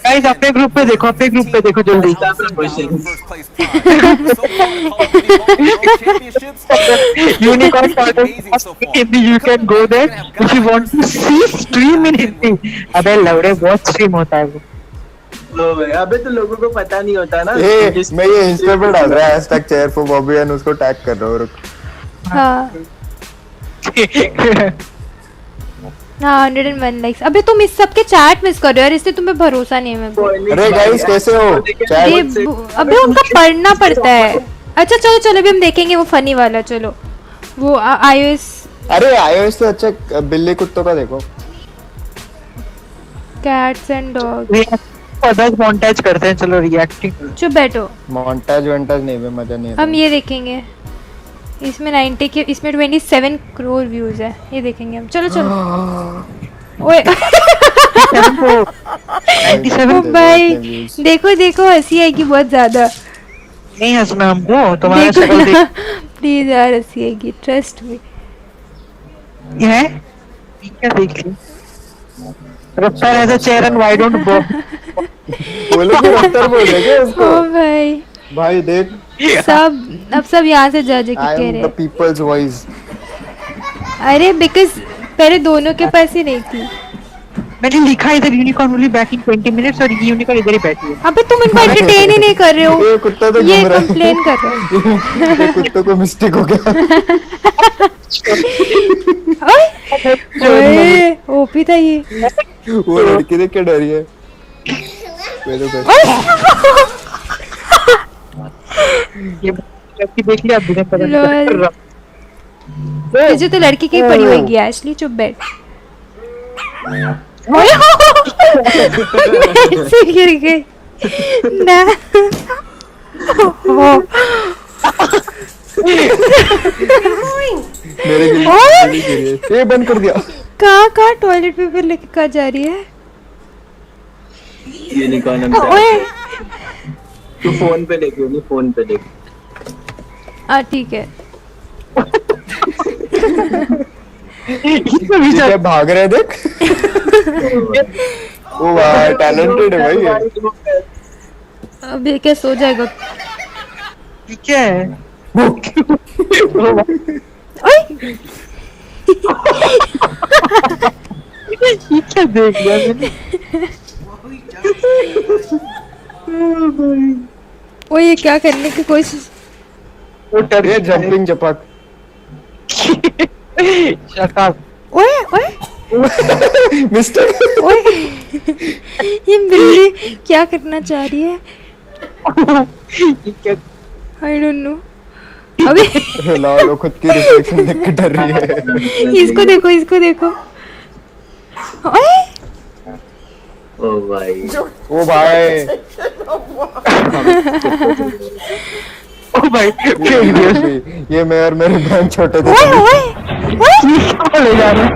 गाइस अपने ग्रुप पे देखो, अपने ग्रुप पे देखो जल्दी। Unicorn Hindi, you can go there if you want to see stream in Hindi. अबे लौड़े बहुत स्ट्रीम होता है वो। अबे तो लोगों को पता नहीं होता ना। मैं ये इंस्टा पे डाल रहा है #cheer for Bobby and उसको टैग कर रहा हूँ। हाँ 101 लाइक्स। अबे तुम इस सब के चैट मिस कर रहे हो यार, इससे तुम्हें भरोसा नहीं है मेरे को। अरे गाइस कैसे हो? अबे उनका पढ़ना पड़ता है। अच्छा चलो चलो अभी हम देखेंगे वो फनी वाला। चलो वो iOS। अरे iOS तो अच्छा, बिल्ली कुत्तों का देखो। कैट्स एंड डॉग्स मोन्टाज करते हैं। चलो रिएक्टिंग। चुप बैठो। मोन्टाज नहीं में मजा नहीं है। हम ये देखेंगे, इसमें 90 के, इसमें 27 करोड़ व्यूज है, ये देखेंगे हम। चलो चलो। ओए भाई देखो देखो, हंसी आएगी बहुत ज्यादा। नहीं हंसना हमको, तुम्हारा शक्ल देख। प्लीज यार हंसी आएगी, ट्रस्ट मी। ये क्या देख ली? Raftaar as a chair and why don't Bob. बोलो कि रफ्तार बोल रहे क्या उसको? ओ भाई देख अब सब यहाँ से जज कह रहे हैं। The people's voice. अरे बिकॉज पहले दोनों के पास ही नहीं थी। मैंने लिखा इधर unicorn will be back in 20 minutes और यूनिकॉर्न इधर ही बैठी है। अबे तुम इनको एंटरटेन ही नहीं कर रहे हो, ये कुत्ता तो ये कंप्लेन कर रहे हो। कुत्तों को मिस्टेक हो गया। ओए ओपी था ये। वो लड़की देख के डरी है। ये देख लिया तुझे पता। तुझे तो लड़की की पड़ी होगी एशली, चुप बैठ। ऐसे गिर गए ना। मेरे गिरी ये बंद कर दिया। कहाँ टॉयलेट पेपर लेके कहाँ जा रही है? यूनिकॉर्न तू फोन पे देख, फोन पे देख। ठीक है। भाग रहे देख। ओ भाई टैलेंटेड है भाई ये। अब ये क्या सो जाएगा? क्या है? ये क्या देख लिया मैंने? ओ ये क्या करने की कोशिश? ये जंपिंग जपक। ओए ओए मिस्टेक। ओए ये बिल्ली क्या करना चाह रही है? आई डोंट नो। अबे लालो खुद की रिफ्लेक्शन देख के डर रही है। इसको देखो, इसको देखो। ओए ओ भाई ओ भाई ओ भाई ये मैं और मेरे बहन छोटे थे। ले जा रहे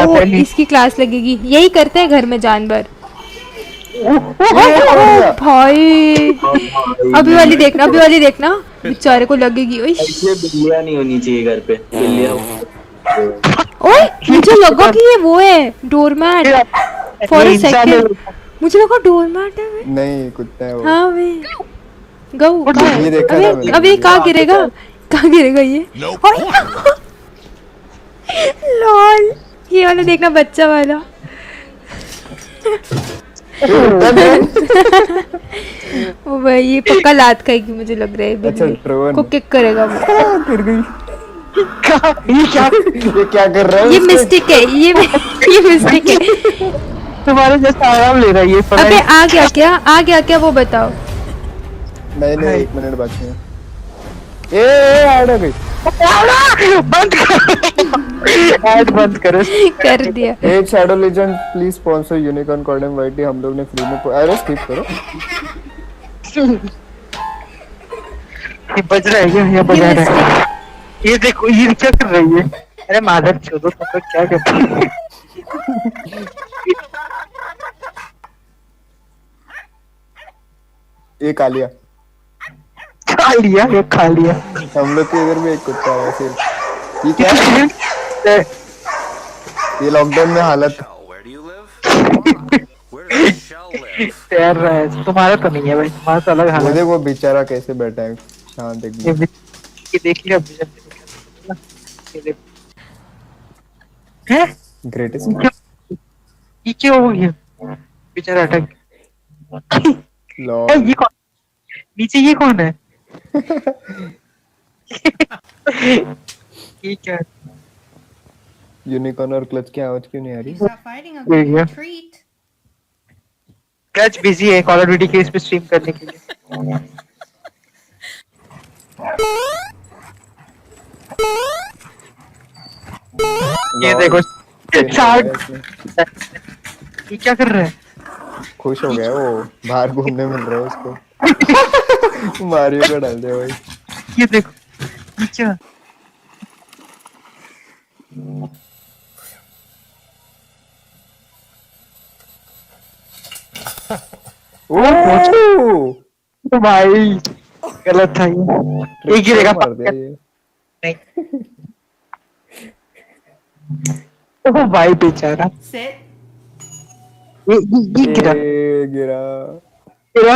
ओ इसकी क्लास लगेगी। यही करते हैं घर में जानवर। भाई अभी वाली देखना, अभी वाली देखना, बेचारे को लगेगी। ओए ये बिल्लियां नहीं होनी चाहिए घर पे, बिल्लियां। ओए मुझे लगा कि ये वो है डोरमैट फॉर अ सेकंड। मुझे लगा डोरमैट है। नहीं कुत्ता है वो। हाँ वे गऊ। ये देखा था मैंने। अबे कहाँ गिरेगा, कहाँ गिरेगा ये? लॉल ये वाला देखना, बच्चा वाला। ओ भाई ये पक्का लात खाएगी मुझे लग रहा है। बिल्ली को किक करेगा वो। गिर गई। ये क्या कर रहा है? ये मिस्टेक है, ये मिस्टेक है। तुम्हारे जैसा आराम ले रहा है ये। अबे आ गया क्या, आ गया क्या वो बताओ? नहीं 1 मिनट बाकी है। ए ऐड हो गई। बंद करो, ऐड बंद करो। कर दिया। एक shadow legend please sponsor unicorn कॉर्डम वाइटी। हम लोग ने फ्री में अरे स्किप करो। ये बज रहा है, ये बज रहा है। ये देखो ये क्या कर रही है? अरे मादर चोदो, तुम लोग क्या करते हो? ये खा लिया, ये खा लिया। हम लोग के इधर भी एक कुत्ता है सिर्फ। ये क्या है? ये लॉकडाउन में हालत तैर रहा है। तुम्हारा तो नहीं है भाई, तुम्हारा तो अलग हालत है। वो बेचारा कैसे बैठा है शांत एकदम। ये देख लिया है ग्रेटेस्ट। ये क्या हो गया? बेचारा अटक। ये कौन नीचे? ये कौन है? ये क्या? यूनिकॉर्न और क्लच की आवाज क्यों नहीं आ रही? क्लच बिजी है कॉल ऑफ ड्यूटी के इस पे स्ट्रीम करने के लिए। ये देखो ये क्या कर रहा है? खुश हो गया वो, बाहर घूमने मिल रहा है उसको। मारियो को डाल दे भाई। ये देखो ये क्या? ओ भाई गलत था ये गिरेगा मार दिया ये। नहीं ओ भाई बेचारा ये गिरा गिरा।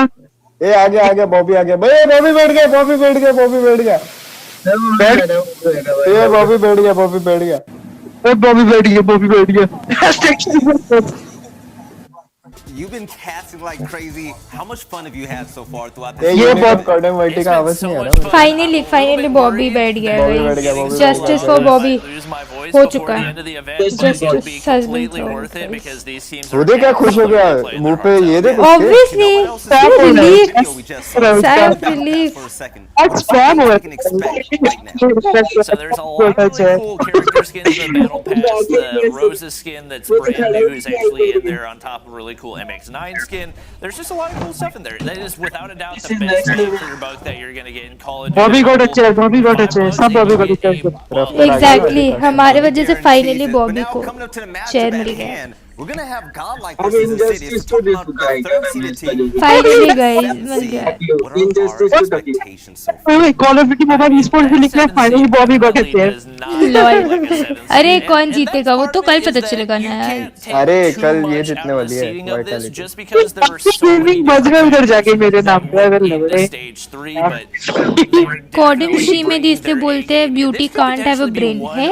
ए आ गया बॉबी आ गया भाई। बॉबी बैठ गया ये बॉबी बैठ गया। बॉबी बैठ गया। You've been casting like crazy. How much fun have you had so far throughout this? ये बहुत कॉर्डम वाइटी का आवाज नहीं आ रहा। फाइनली बॉबी बैठ गया भाई। जस्टिस फॉर बॉबी हो चुका है। वो देख क्या खुश हो गया मुंह पे। ये देख obviously sad relief. So there's a lot of really cool character skins in the battle pass. The Rose's skin that's brand new is actually in there on top of a really cool MX-9 skin. There's just a lot of cool stuff in there. That is without a doubt the best skin for your boat that you're going to get in Call of Duty. Bobby got अच्छे सब Bobby got अच्छे। Exactly हमारे वजह से finally Bobby को chair मिल गया। We're gonna have godlike अब versus Insidious. injustice We're to talking this about guy a क्या third मैं seeded इसका team. जो Finally guys, मिल गया. What are injustice our to the team. expectations so far? Call of Duty Mobile Esports भी लिखा है, finally Bobby got a chair. Lol. अरे कौन जीतेगा वो तो कल पता चलेगा ना यार. अरे कल ये जीतने वाली है vitality. just because there are so many Gaming बज रहा है उधर जाके मेरे नाम पे अगर लग रहे. stage 3, but कॉर्डन स्ट्रीम में इससे बोलते हैं beauty can't have a brain है.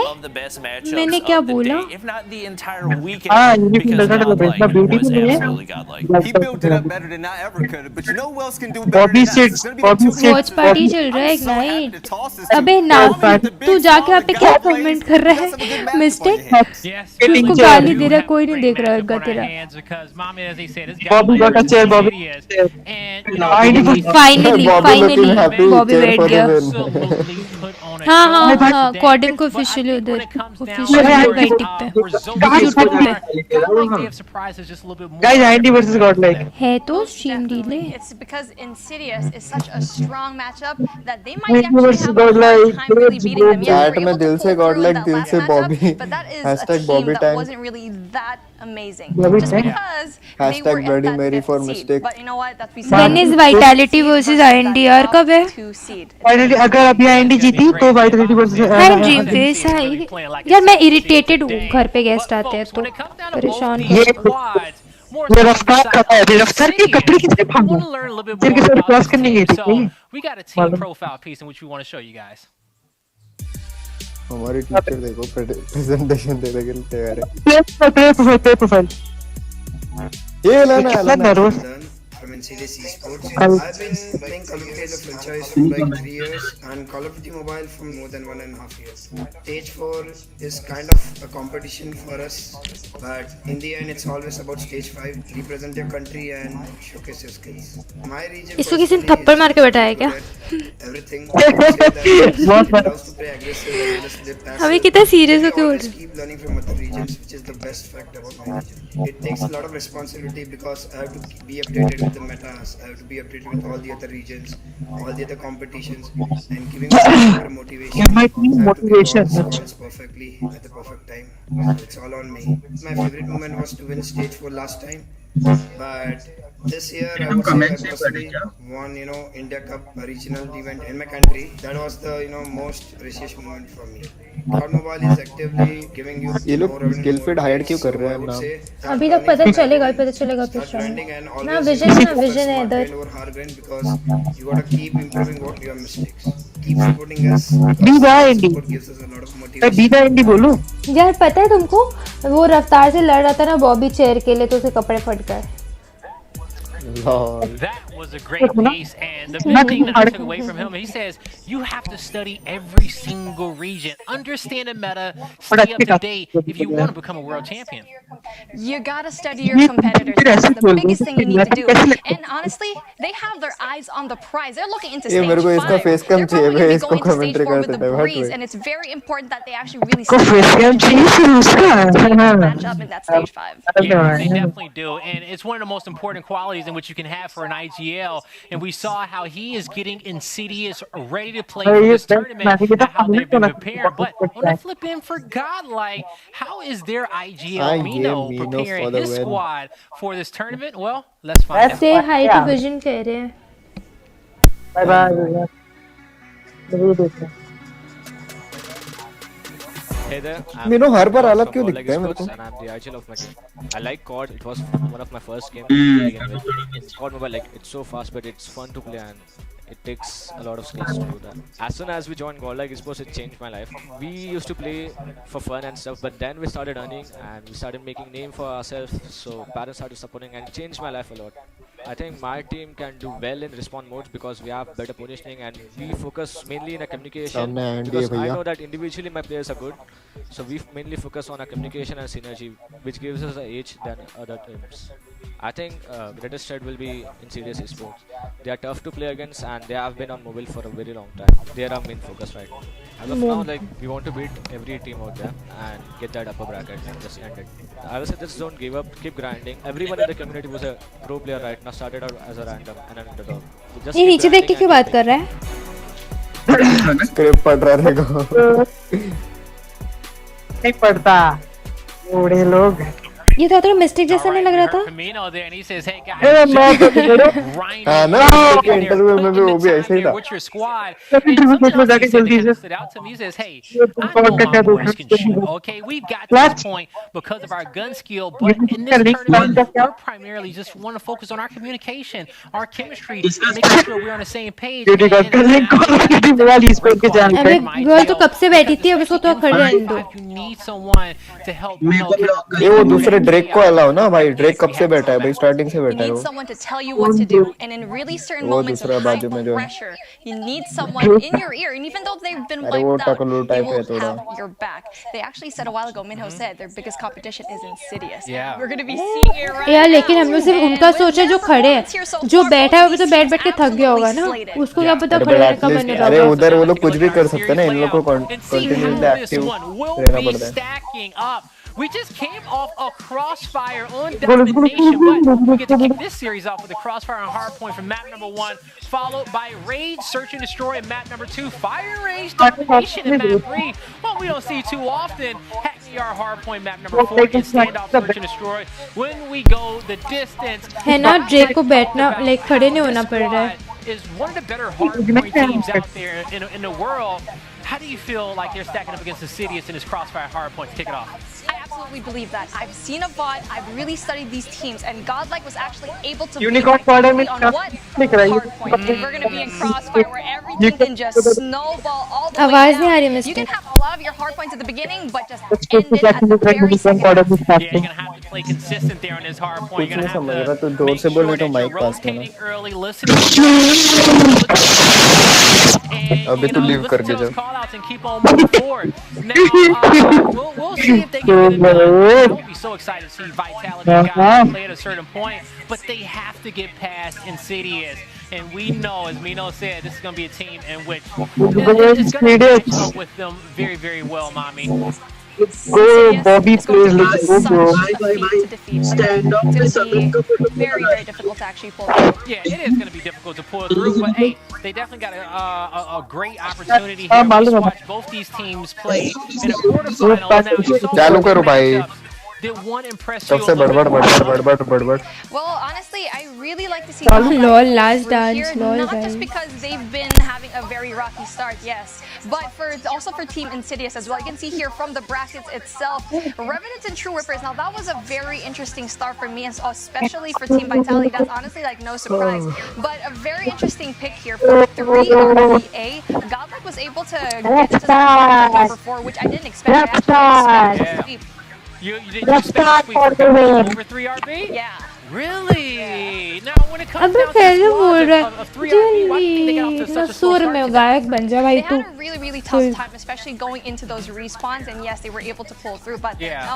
मैंने क्या बोला? if not the entire weekend, हाँ ये भी because लगा Godlike था ब्यूटी was नहीं है. absolutely godlike. He built it up better than I ever could, but you know who else can do better Bobby than us? sits, It's gonna be the Bobby two sits. Watch party चल रहा है I'm so happy ignite. to toss this to अबे you. ना Bobby, the big तू जाके solid यहाँ पे क्या God कमेंट plays. कर रहा Got some good है? matches mistake. on your hands. Yes, तेरे को Philly गाली do दे रहा have कोई a नहीं great देख रहा matchup होगा on our तेरा. hands because Mami, as he said, is Bobby got a chair, Bobby. And you know, finally Bobby looking happy. Bobby Cheer बैठ for the गया. win. absolutely put on a हाँ show हाँ हाँ today. कॉर्डन को But I officially think when उधर it comes down officially to batting पे results so Guys, far, what Godlike they have surprised us just a little bit more. Guys, Andy versus Godlike. है तो stream Definitely. Delay. It's because Insidious is such a strong matchup that they might Andy actually versus have a hard Godlike. time really beating them. Yeah, Chat they were में able दिल to से pull through Godlike, that दिल last से matchup, Bobby. but that is a Hashtag team Bobby that Tank. wasn't really that amazing. Bobby Just Tank. because they Hashtag were at Bloody that Mary fifth for seed. mistake. But you know what? That's When is Vitality versus INDR कब है? Finally अगर अभी IND जीती तो Vitality versus हाय dream face हाय. यार मैं irritated हूँ घर पे गेस्ट आते हैं तो परेशान ये कर. ये रफ्तार करता है. रफ्तार के कपड़े किसने भागा? तेरे के साथ क्रॉस करने गई थी. So we got a team profile piece in which we want to show you guys. हमारी टीचर देखो प्रेजेंटेशन देने के लिए तैयार है. प्ले प्रोफाइल ये लाना nervous. From Insidious Esports. I've been playing Call of Duty as a franchise for like 3 years and Call of Duty Mobile for more than 1.5 years. Stage 4 is kind of a competition for us, but in the end it's always about Stage 5. Represent your country and showcase your skills. My region इसको किसी ने थप्पड़ मार के बैठाया क्या? everything. Allows to play aggressive. अभी कितना सीरियस होके बोल रहे. Keep learning from other regions, which is the best fact about my region. It takes a lot of responsibility because I have to be updated with the metas, I have to be updated with all the other regions, all the other competitions, and giving my motivation. My team motivation. Perfectly at the perfect time. So it's all on me. My favorite moment was to win stage 4 last time, but this year I would say I personally won, India Cup regional event in my country. That was the, most precious moment for me. God Mobile is actively giving you ये लोग skill feed hide क्यों कर रहे हैं ना? अभी तक पता चलेगा फिर ना विजन है इधर. because you got to keep improving what your mistakes. Keep supporting us. Bidar Andy. Gives us a lot of motivation. Bidar Andy बोलो. यार पता है तुमको वो रफ्तार से लड़ रहा था ना बॉबी चेयर के लिए तो उसे कपड़े फट गए. That was a great piece, and the big thing that I took away from him, he says, you have to study every single region, understand the meta, stay up to date if you want to become a world champion. You gotta study your competitors. That's the biggest thing you need to do. And honestly, they have their eyes on the prize. They're looking into stage 5. They're probably going to be going to stage 4 with the breeze, and it's very important that they actually really match up in that stage 5. Yeah, they definitely do, and it's one of the most important qualities in which you can have for an IGL, and we saw how he is getting Insidious ready to play for this tournament and how they've been prepared. But on the flip in for Godlike, how is their IGL Mino preparing his squad for this tournament? Well, let's find out. Say hi to Vision कह रहे हैं. Bye bye. Hey there, मीनो हर बार अलग क्यों दिखता है मेरे को? and I'm the IGL of my team. I like COD. It was one of my first games to begin with. In COD Mobile, it's so fast, but it's fun to play, and it takes a lot of skills to do that. As soon as we joined Godlike Esports, it changed my life. We used to play for fun and stuff, but then we started earning and we started making name for ourselves. So parents started supporting, and it changed my life a lot. I think my team can do well in respawn modes because we have better positioning and we focus mainly in our communication. Because I know that individually my players are good, so we mainly focus on our communication and synergy, which gives us an edge than other teams. I think greatest threat will be Insidious Esports. They are tough to play against and they have been on mobile for a very long time. They are our main focus right now. As of now, we want to beat every team out there and get that upper bracket and just end it. I will say just don't give up, keep grinding. Everyone in the community was a pro player right now, started out as a random and an underdog. So ये नीचे देख के क्यों बात कर रहा है? Script पढ़ रहा देखो. नहीं पढ़ता. बूढ़े लोग. ये तो थोड़ा मिस्टेक जैसा नहीं लग रहा था? Camino there and he says, "Hey guys, हाँ ना इंटरव्यू में भी वो भी ऐसे ही था। with your squad." And something else he said that kind of stood out to me. He says, "Hey, I know my boys can shoot. Okay, we've got to this point because of our gun skill, but in this tournament, we're primarily just want to focus on our communication, our chemistry, making sure we're on the same page." अबे girl तो कब से बैठी थी, अब इसको तो खड़े रहने दो। You need someone to help. ये वो दूसरे ड्रेक को अलाउ ना भाई, ड्रेक कब से बैठा है भाई, स्टार्टिंग से बैठा है You वो। need someone to tell you what to do, and in really certain वो moments of दूसरा high बाजू में जो है। pressure, you need someone in your ear, and even though they've been अरे वो wiped out, Taklu they type है will थोड़ा। have your back. They actually said a while ago, Minho said their biggest competition is Insidious. Yeah. We're going to be seeing it right यार now. लेकिन हम लोग सिर्फ उनका सोचा जो खड़े हैं, जो बैठा है वो तो बैठ के थक गया होगा ना, उसको क्या पता खड़े रहने का मन होता अरे होगा। उधर वो लोग कुछ भी कर सकते हैं ना, इन लोग को कंटिन्यूअसली एक्टिव रहना पड़ता है। Stacking up. We just came off a crossfire on domination, but we get to kick this series off with a crossfire on hardpoint from map number 1, followed by Rage, Search and Destroy in map number 2, Fire Range domination in map 3. What we don't see too often, Hackney our hardpoint map number 4, and standoff Search and Destroy. When we go the distance, है ना, Drake को बैठना like खड़े नहीं होना पड़ रहा है। is one of the better hardpoint teams out there in the world. How do you feel like they're stacking up against Insidious in his crossfire hardpoint to kick it off? I absolutely believe that. I've seen a VOD, I've really studied these teams, and Godlike was actually able to UnicornCODM on what hardpoint. We're going to be in crossfire where everything can just snowball all the way आवाज नहीं आ down. रही You mister. can have a lot of your hardpoints at the beginning, but just end it at the very second. Yeah, you're gonna have to play consistent there on his hardpoint. कुछ You're नहीं gonna समझ have रहा, to तो जोर से make बोल sure नहीं तो that माइक you're पास करना। rotating early, listening. अभी तो लीव listen करके to जाओ। those call-outs and keep on moving forward. Now, we'll see if they can get it done. I would be so excited to see Vitality guys play at a certain point, but they have to get past Insidious. And we know, as Mino said, this is going to be a team in which it's going to match up with them very, very well, Mommy. Go Bobby plays like go bro. Stand up. It's going to be very, very difficult to actually pull through. Yeah, it is going to be difficult to pull through, but hey, they definitely got a great opportunity here. We just watched both these teams play in a quarterfinal. Now you saw चालू करो भाई। did one impress you? सबसे बड़बड़। Well, honestly, I really like to see lol, last dance, here, lol, not guys. just because they've been having a very rocky start, yes, but also for Team Insidious as well. You can see here from the brackets itself, Revenants and True Rippers. Now that was a very interesting start for me, especially for Team Vitality. That's honestly like no surprise, but a very interesting pick here for 3RBA. Godlike was able to get into the number 4, which I didn't expect. I actually expected to sweep. You did you expect sweep over 3RB? Yeah. Really? Now, when it comes अबे down to पहले the बोल squads रहा of 3RB, why do you think they got off to है such a slow सुर में start? गायक बन जा भाई They तू। had a really, really tough time, especially going into those respawns, and yes, they were able to pull through, but Yeah. no.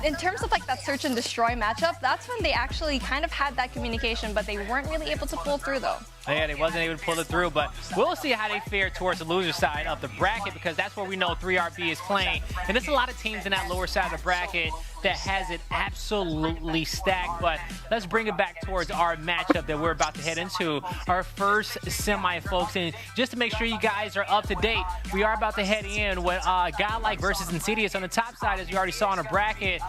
In terms of like that search and destroy matchup, that's when they actually kind of had that communication, but they weren't really able to pull through though. Yeah, they wasn't able to pull it through, but we'll see how they fare towards the loser side of the bracket, because that's where we know 3RB is playing. And there's a lot of teams in that lower side of the bracket that has it absolutely stacked. But let's bring it back towards our matchup that we're about to head into, our first semi, folks. And just to make sure you guys are up to date, we are about to head in with Godlike versus Insidious. On the top side, as you already saw in the bracket,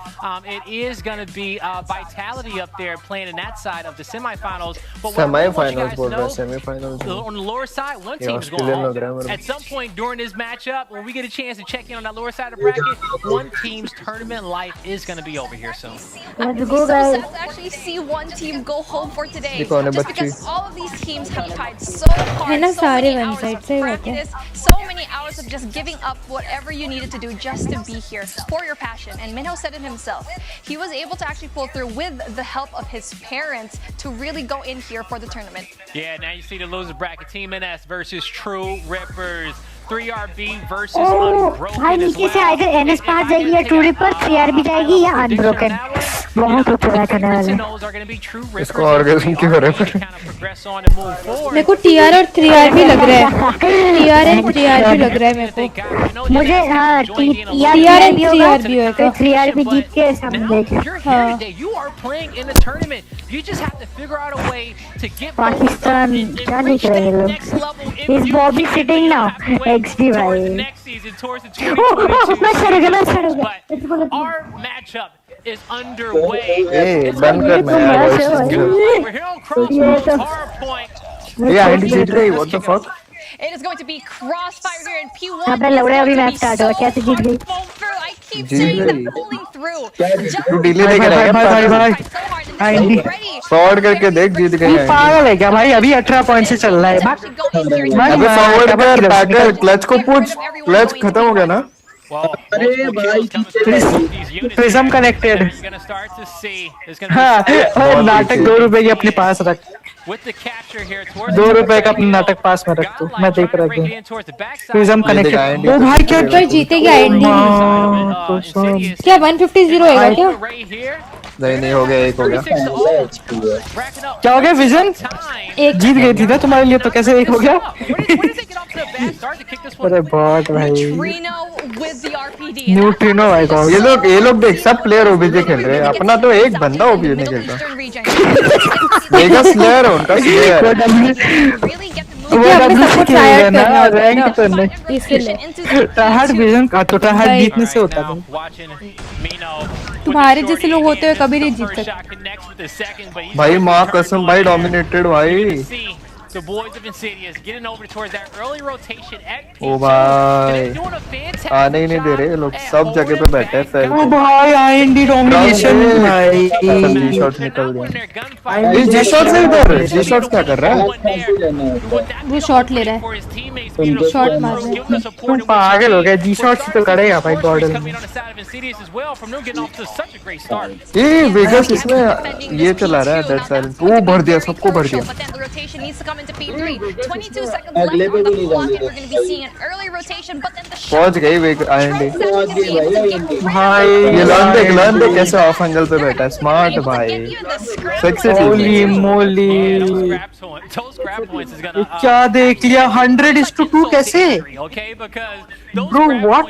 it is going to be Vitality up there playing in that side of the semifinals. But what I really want you guys to know, semifinals on the lower side, one team is going home. At some point during this matchup, when we get a chance to check in on that lower side of the bracket, one team's tournament life is going to be over here soon. Let's go, So guys. sad to actually see one team go home for today, देखो ने just बच्ची। because all of these teams have tried so है ना hard, so सारे many one hours side of से ही बात है। practice, so many hours of just giving up whatever you needed to do just to be here for your passion. And Minho said it himself. He was able to actually pull through with the help of his parents to really go in here for the tournament. Yeah, now you see the loser bracket, Team NS versus True Rippers. 3RB versus Unbroken भाई as नीचे से well. Either NS पास जाएगी या true ripper, 3RB जाएगी या unbroken. बहुत ऊपर करने वाले हैं। इसको ऑर्गेज्म क्यों हो रहा है? मेरे को TR और 3RB लग रहा है। TR एंड 3RB लग रहा है मेरे को। मुझे हाँ TR एंड 3RB होगा। 3RB जीत के समझेगा। You're here today. You are playing in the tournament. You just have to figure out a way to get Pakistan क्या लिख रहे हैं लोग? Is Bobby sitting now? XD भाई। next season towards the 2022 मैं सड़ गया। but our matchup is underway. ए बंद कर मैं ये आईडी जीत गई what the fuck It is going to be crossfire here in P1. अबे लौड़े अभी मैच स्टार्ट हुआ कैसे जीत गई I keep saying that pulling through. तू डिले देके रहेगा भाई आईडी फॉरवर्ड करके देख जीत गए हैं पागल है क्या भाई अभी 18 पॉइंट से चल रहा है अबे फॉरवर्ड कर पैकर क्लच को पूछ क्लच खत्म हो गया ना अरे भाई प्रिज्म कनेक्टेड हाँ और नाटक 2 रुपए की अपने पास रख 2 रुपए का अपना नाटक पास में रख तू मैं देख रहा हूँ प्रिज्म कनेक्टेड ओ भाई क्या तो जीतेगा एंडी क्या 150 होएगा क्या नहीं हो गया एक हो गया क्या हो गया विजन एक जीत गई थी ना तुम्हारे लिए तो कैसे एक हो गया अरे बहुत भाई न्यूट्रिनो भाई को ये लोग देख सब प्लेयर ओबीजे खेल रहे हैं अपना तो एक बंदा ओबीजे नहीं खेलता मेगा स्लेयर है उनका स्लेयर वो सबको ट्राई करना रैंक तो नहीं इसलिए ट्राइहार्ड विजन का तो ट्राइहार्ड जीतने से होता है तुम्हारे जैसे लोग होते हुए कभी नहीं जीत सकते भाई माँ कसम भाई डोमिनेटेड भाई The boys of Insidious getting over towards that early rotation at P2. ओ भाई आने ही नहीं दे रहे लोग सब जगह पे बैठे हैं फैल ओ भाई आईएनडी डोमिनेशन भाई जी शॉट निकल गया ये जी शॉट से इधर जी शॉट क्या कर रहा है वो शॉट ले रहा है शॉट मार रहा है तुम पागल हो गए जी शॉट से तो करेगा भाई गॉर्डन ये वेगस इसमें ये चला रहा है डेड साइलेंस वो भर दिया सबको भर दिया into P3. 22 seconds left on the clock, and we're going to be seeing an early rotation. But then the पहुंच गई वे आईएनडी भाई ये लर्न दे कैसे ऑफ एंगल पे बैठा है स्मार्ट भाई सेक्सी होली मोली क्या देख लिया 100:2 कैसे ब्रो व्हाट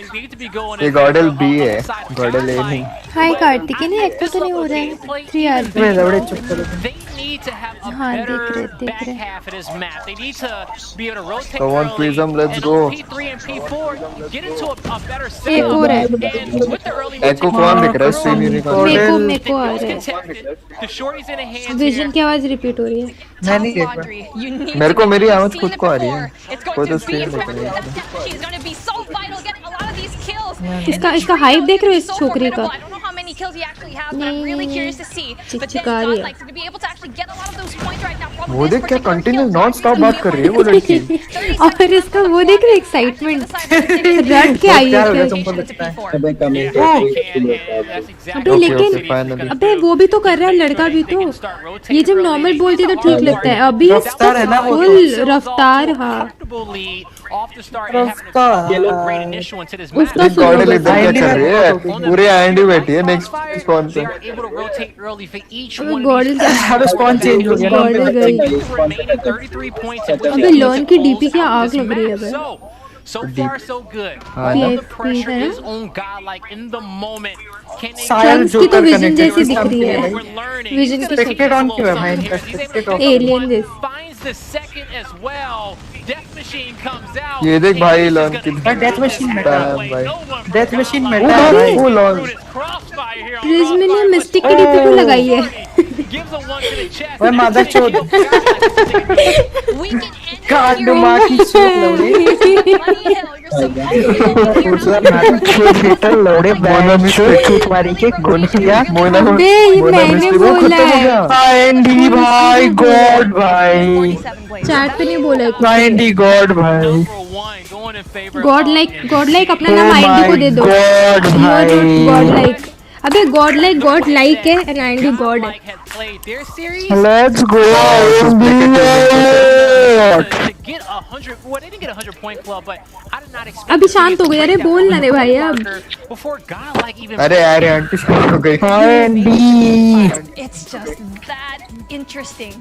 ये गॉडल बी है गॉडल ए नहीं हाय कार्तिक ने एक तो नहीं हो रहा है 3 आर मैं लौड़े चुप करो हाँ देख रहे So on Prism, let's go. एक और है एको कौन दिख रहा है स्ट्रीम यूनिकॉर्न मेको आ रहा है विजन की आवाज रिपीट हो रही है मैं नहीं देख रहा मेरे को मेरी आवाज खुद को आ रही है कोई तो स्ट्रीम देख रहा है इसका हाइप देख रहे हो इस छोकरी का many kills he actually has, but I'm really curious to see. But then Godlike, so to be able to actually get a lot of those points right now from वो देख क्या कंटिन्यू नॉन स्टॉप बात कर रही है वो लड़की और इसका वो देख रहे एक्साइटमेंट रट के आई है अबे लेकिन अबे वो भी तो कर रहा है लड़का भी तो ये जब नॉर्मल बोलती है तो ठीक लगता है अभी फुल रफ्तार हाँ उसका गॉडल इधर क्या कर रही है पूरे आईएनडी बैठी है नेक्स्ट स्पॉन पे गॉडल का रिस्पॉन्स चेंज हो गया अबे लॉन की डीपी क्या आग लग रही है अबे So far, so good. All the pressure is on Godlike in the moment. Chunks की तो विजन जैसी दिख रही है विजन की एक्सपेक्टेड ऑन क्यों है भाई expected on alien this finds the second as well. Death Machine comes out. ये देख भाई लॉन की डेथ मशीन में भाई डेथ मशीन में भाई वो लॉन प्रिज्म ने मिस्टिक की डीपी को लगाई है ओए मादर चोद काट मां की चोद लौड़े मोना मिस्टर तुम्हारी के गुनिया मोना मैंने बोला है आईएनडी भाई गॉड भाई चैट पे नहीं बोला आईएनडी गॉड भाई गॉड लाइक अपना नाम आईएनडी को दे दो गॉड लाइक अबे गॉड लाइक है एंड आईएनडी गॉड है लेट्स गो अभी शांत हो गई अरे बोल ना रे भाई अब अरे यार आंटी शांत हो गई It's just that interesting.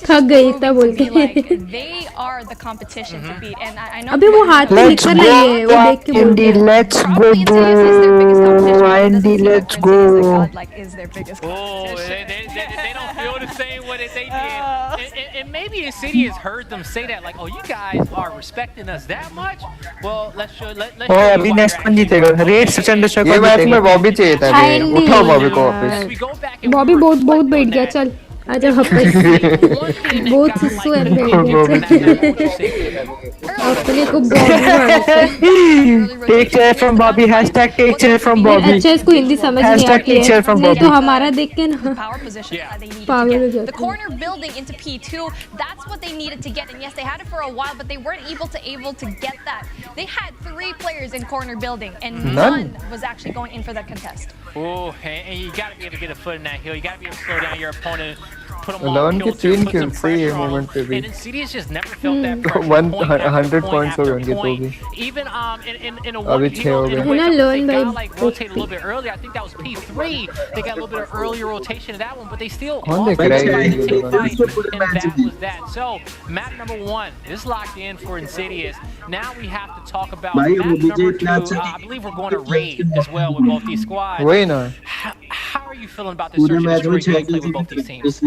थक गई इतना बोल के They are the competition to beat, and I know. अबे वो हाथ में निकल रही है वो देख के बोल let's go IND let's go. Oh, they don't feel the same way that they did. And maybe Insidious heard them say that, like, oh, you guys are respecting us that much? Well, let's show Oh, अभी next कौन जीतेगा? Red Sachin दशक ये match में बॉबी चाहिए था बे, उठाओ बॉबी को वापस। बॉबी बहुत बैठ गया, चल आजा वापस। बहुत सुसु है बैठ गया, अपने को बॉबी मारता है। Take chair from Bobby, hashtag take chair from Bobby। अच्छा इसको हिंदी समझ नहीं आती है, नहीं तो हमारा देख के ना पागल हो जाता है। The corner building into P2, that's what they needed to get, and yes, they had it for a while, but they weren't able to get that. They had 3 players in corner building, and none was actually going in for that contest. Oh, and you got to be able to get a foot in that hill. You got to be able to slow down your opponent, put them on kilter, put some pressure on them. And Insidious just never felt that pressure. 100 points हो गए तो भी। Even in a one hero, in a way, they got like rotated a little bit earlier. I think that was P3. They got a little bit of earlier rotation in that one, but they still lost the fight, and that was that. So map number 1 is locked in for Insidious. Now we have to talk about map number 2. I believe we're going to raid as well with both these squads. How are you feeling about this search and destroy gameplay with both these teams?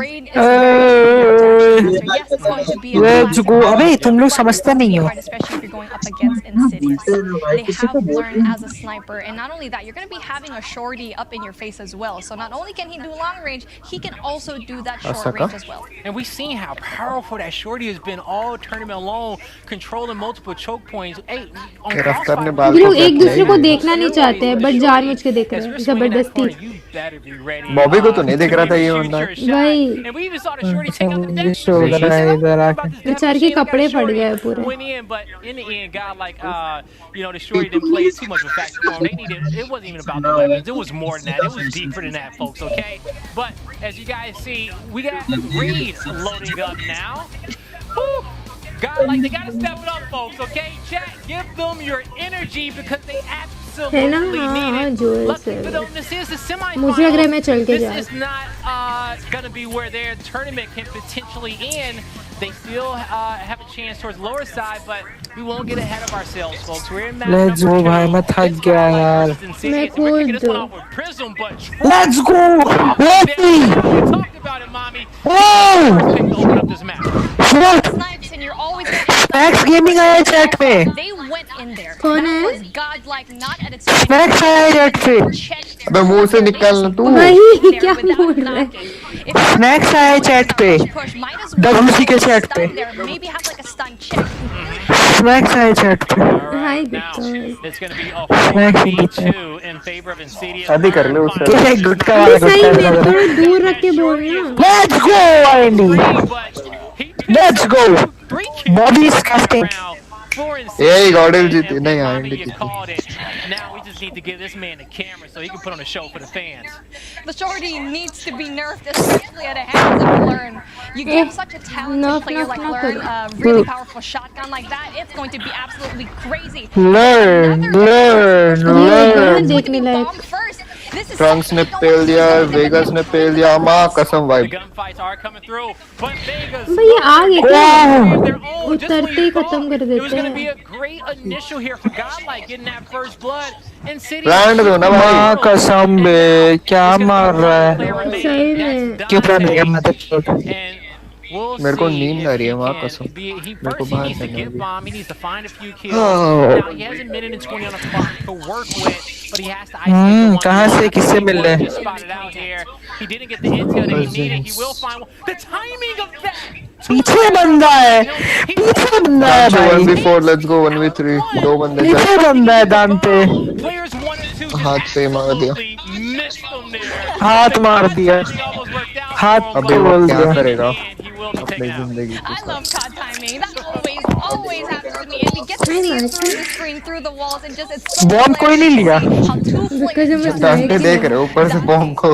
Raid is yes, it's going to be a Let's go. अबे तुम लोग समझते नहीं हो। especially if you're going up against Insidious. They have learned as a sniper, and not only that, you're going to be having a shorty up in your face as well. So not only can he do long range, he can also do that short range as well. And we've seen how powerful that shorty has been all tournament long, controlling multiple choke points. Hey, ये लोग एक दूसरे को देखना नहीं चाहते हैं, but जानबूझ के देख रहे हैं जबरदस्ती। बॉबी को तो नहीं देख रहा था ये बंदा। भाई बेचारे के कपड़े फट गए पूरे। But in the end, God, like, you know, the shorty didn't play too much of a factor for him. They needed, it wasn't even about the weapons. It was more than that. It was deeper than that, folks, okay? But as you guys see, we got Reed loading up now. Woo! God, like, they got to step it up, folks, okay? Chat, give them your energy because they absolutely need it. Luckily for them, this is the semifinals. This is not going to be where their tournament can potentially end. They still have a chance towards the lower side, but we won't get ahead of ourselves, folks. We're in match Let's go, भाई मैं थक गया यार। मैं खुद। Let's go. Let's go. Snipes, and you're always Max Gaming आया chat में। They went in there. कौन है? Godlike, not at its Max आया chat पे। अबे मुंह से निकालना तू। भाई क्या बोल रहा है? Snacks आया chat पे। WC के chat पे। Maybe have like a stun check. Snacks आया chat पे। हाय It's going to be a 4v2 in favor of Insidious. शादी कर ले उससे। ये गुटका वाला सही में थोड़ा दूर रख के बोलना। Let's go, Andy. Let's go. Bobby is casting. यही गॉडल जीती नहीं आएंगे जीती। Now we just need to give this man a camera so he can put on a show for the fans. The shorty needs to be nerfed, especially at the hands of Learn. You give such a talented player like Learn a really powerful shotgun like that, it's going to be absolutely crazy. Learn. देखने लायक। Trunks ने पेल दिया, Vegas ने पेल दिया, माँ कसम vibe. भैया आगे क्या? उतरते ही खत्म कर देते हैं। प्लांट दो ना भाई। माँ कसम बे क्या मार रहा है? सही में। क्यों प्लान किया मतलब? मेरे को नींद आ रही है माँ कसम। मेरे को बाहर करना है। कहाँ से किससे मिल रहे हैं? पीछे बंदा है, पीछे बंदा है भाई। 1v4, let's go 1v3, 2 बंदे। पीछे बंदा है दान पे। हाथ पे मार दिया। हाथ मार दिया। हाथ अबे वो क्या करेगा अपनी जिंदगी के साथ? बॉम्ब कोई नहीं लिया। डांटे देख रहे ऊपर से बॉम्ब को।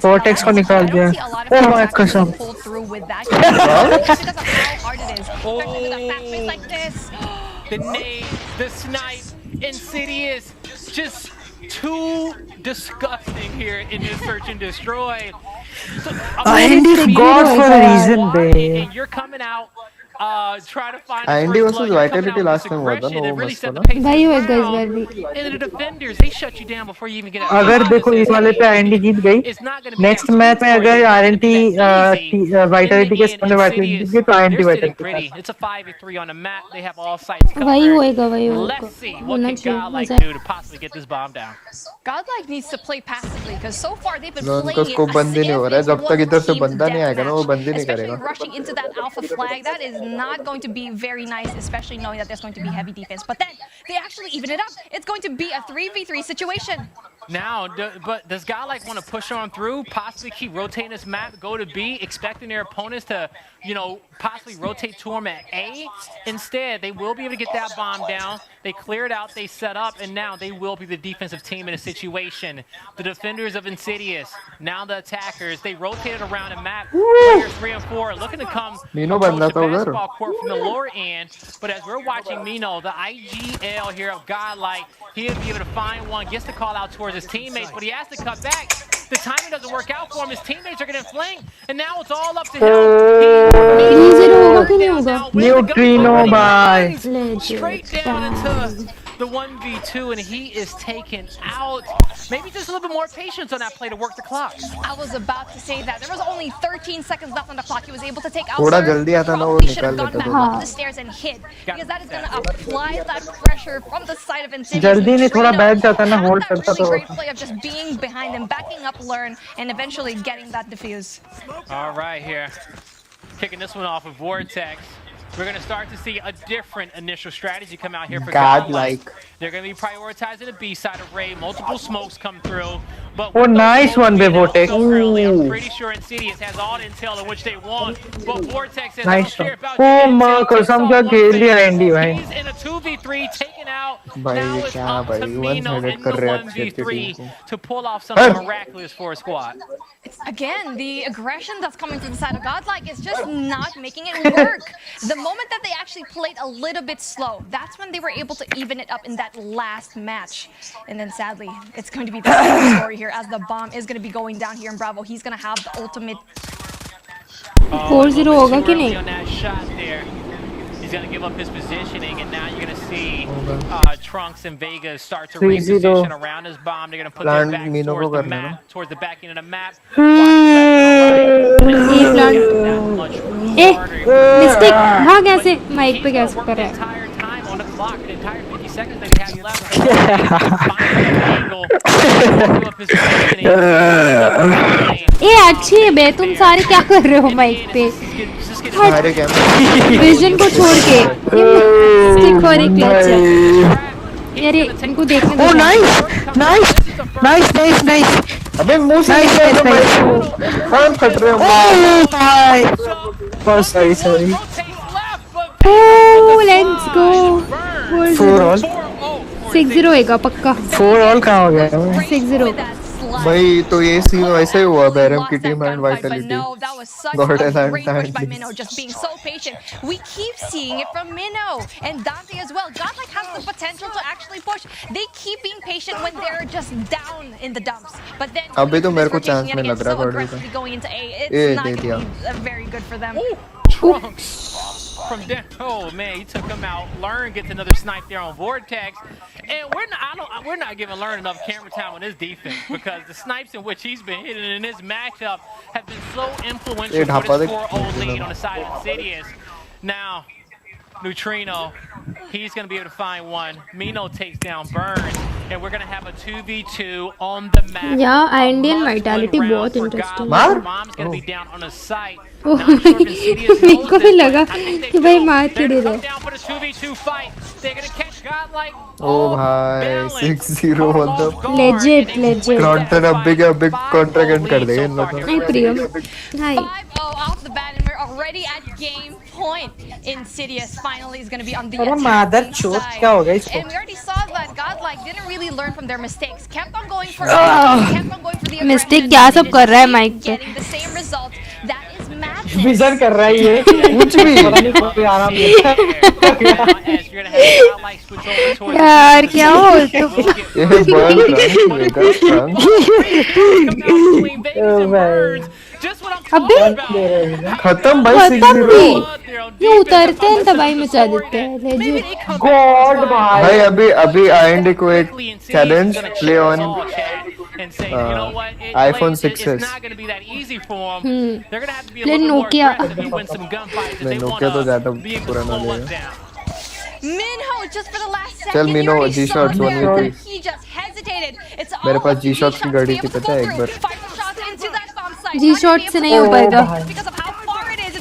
वोर्टेक्स को निकाल दिया। ओह माय कसम। The nade, the snipe, Insidious, just too disgusting here in this search and destroy. So, I indeed God for a reason, babe. And you're coming out try to find IND versus Vitality last time हुआ था ना वो मस्त था ना भाई होएगा इस बार भी and the defenders they shut you down before you even get out. अगर देखो इस वाले पे आईएनडी जीत गई, नेक्स्ट मैच में अगर आरएनटी वाइटलिटी के सामने वाइटलिटी जीत गई तो INT Vitality It's a 5v3 on the map. They have all sides covered. वही होएगा Let's see what can Godlike do to possibly get this bomb down. Godlike needs to play passively because so far they've been उनका playing scope बंद ही नहीं हो रहा है जब तक इधर से बंदा नहीं आएगा ना वो बंद ही नहीं especially करेगा rushing into that alpha flag. That is not going to be very nice, especially knowing that there's going to be heavy defense. But then they actually even it up. It's going to be a 3v3 situation. Now, but does Godlike want to push on through, possibly keep rotating this map, go to B, expecting their opponents to, you know, possibly rotate to them at A? Instead, they will be able to get that bomb down. They clear it out, they set up, and now they will be the defensive team in a situation. The defenders of Insidious, now the attackers, they rotated around the map. Players 3 and 4 looking to come approach the basketball court from the lower end. But as we're watching Mino, the IGL here of Godlike, he'll be able to find one, gets the call out towards his teammates, but he has to cut back. The timing doesn't work out for him. His teammates are getting flanked, and now it's all up to him. Neutrino by Straight down into the 1v2, and he is taken out. Maybe just a little bit more patience on that play to work the clock. I was about to say that. There was only 13 seconds left on the clock. He was able to take out. थोड़ा जल्दी आता ना वो Should have निकाल gone लेता back तो up the stairs and hid, because that is going to apply that pressure from the side of Insidious. जल्दी नहीं थोड़ा बैठ जाता ना होल्ड करता तो Great play of just being behind them, backing up, learn, and eventually getting that defuse. All right, here. Kicking this one off with Vortex. We're going to start to see a different initial strategy come out here for Godlike. They're going to be prioritizing the B side of Ray. Multiple smokes come through. But oh, nice one by Vortex. So early, I'm pretty sure Insidious has all the intel in which they want. But Vortex has nice one. Oh, my कसम क्या खेल लिया Andy भाई. He's in a 2v3 taken out. भाई now it's क्या up भाई to Mino in the 1v3 to pull off something miraculous for a squad. Again, the aggression that's coming from the side of Godlike is just not making it work. The moment that they actually played a little bit slow, that's when they were able to even it up in that last match. And then sadly, it's going to be the same story here as the bomb is going to be going down here in Bravo. He's going to have the ultimate. 4-0 होगा कि नहीं? He's going to give up his positioning, and now you're going to see Trunks and Vega start to reposition around his bomb. They're going to put their back towards the map, towards the back end of the map. Mistake हाँ कैसे mic पे कैसे कर रहा है ये अच्छी है बे तुम सारे क्या कर रहे हो माइक पे विजन को छोड़ के स्टिक और एक क्लच है यार इनको देखने दो nice nice nice nice nice अबे मुंह से कान फट रहे हो भाई oh sorry oh let's go 4 all 6-0 होएगा पक्का 4 all कहाँ हो गया 6-0 भाई तो ये सी वैसे ही हुआ बैरम की team and Vitality Got a great push by Minnow, just being so patient. We keep seeing it from Minnow and Dante as well. Godlike has the potential to actually push. They keep being patient when they're just down in the dumps. But then अभी तो मेरे को chance में लग रहा है going into A, it's not going to be very good for them. Trunks from there. Oh man, he took him out. Learn gets another snipe there on Vortex, and we're not giving Learn enough camera time on his defense because the snipes in which he's been hitting in this matchup have been so influential for this 4-0 lead on the side of Insidious. Now, Neutrino, he's going to be able to find one. Mino takes down Burns, and we're going to have a 2v2 on the map. Yeah, Indian Vitality बहुत interesting. Mom's going to be down on the site. मेरे को भी लगा कि भाई मार के दे रहे ओ भाई 6-0 मतलब legit Crompton अब big contract end कर देंगे इन लोगों नहीं प्रियम हाय 5-0 off the bat, and we're already at game point. Insidious finally is going to be on the अरे मादर चोट क्या हो गया इसको? And we already saw that Godlike didn't really learn from their mistakes. Kept on going for the mistake क्या सब कर रहा है माइक पे getting the same result. That is madness. Vision कर रहा है ये कुछ भी पता नहीं कोई आराम यार क्या हो Just what I'm अबे खत्म भाई, खत्म भी। ये उतरते हैं तबाही मचा देते हैं। गॉड भाई अभी आएंगे को एक challenge play on iPhone 6s। Play Nokia. Nokia तो ज्यादा पुराना हो जाएगा। Minho just for the last second. चल Minho G-Shots 1v3। He just hesitated. It's all मेरे पास G-Shots की गाड़ी थी पता है एक बार। G-Shot से नहीं हो पाएगा।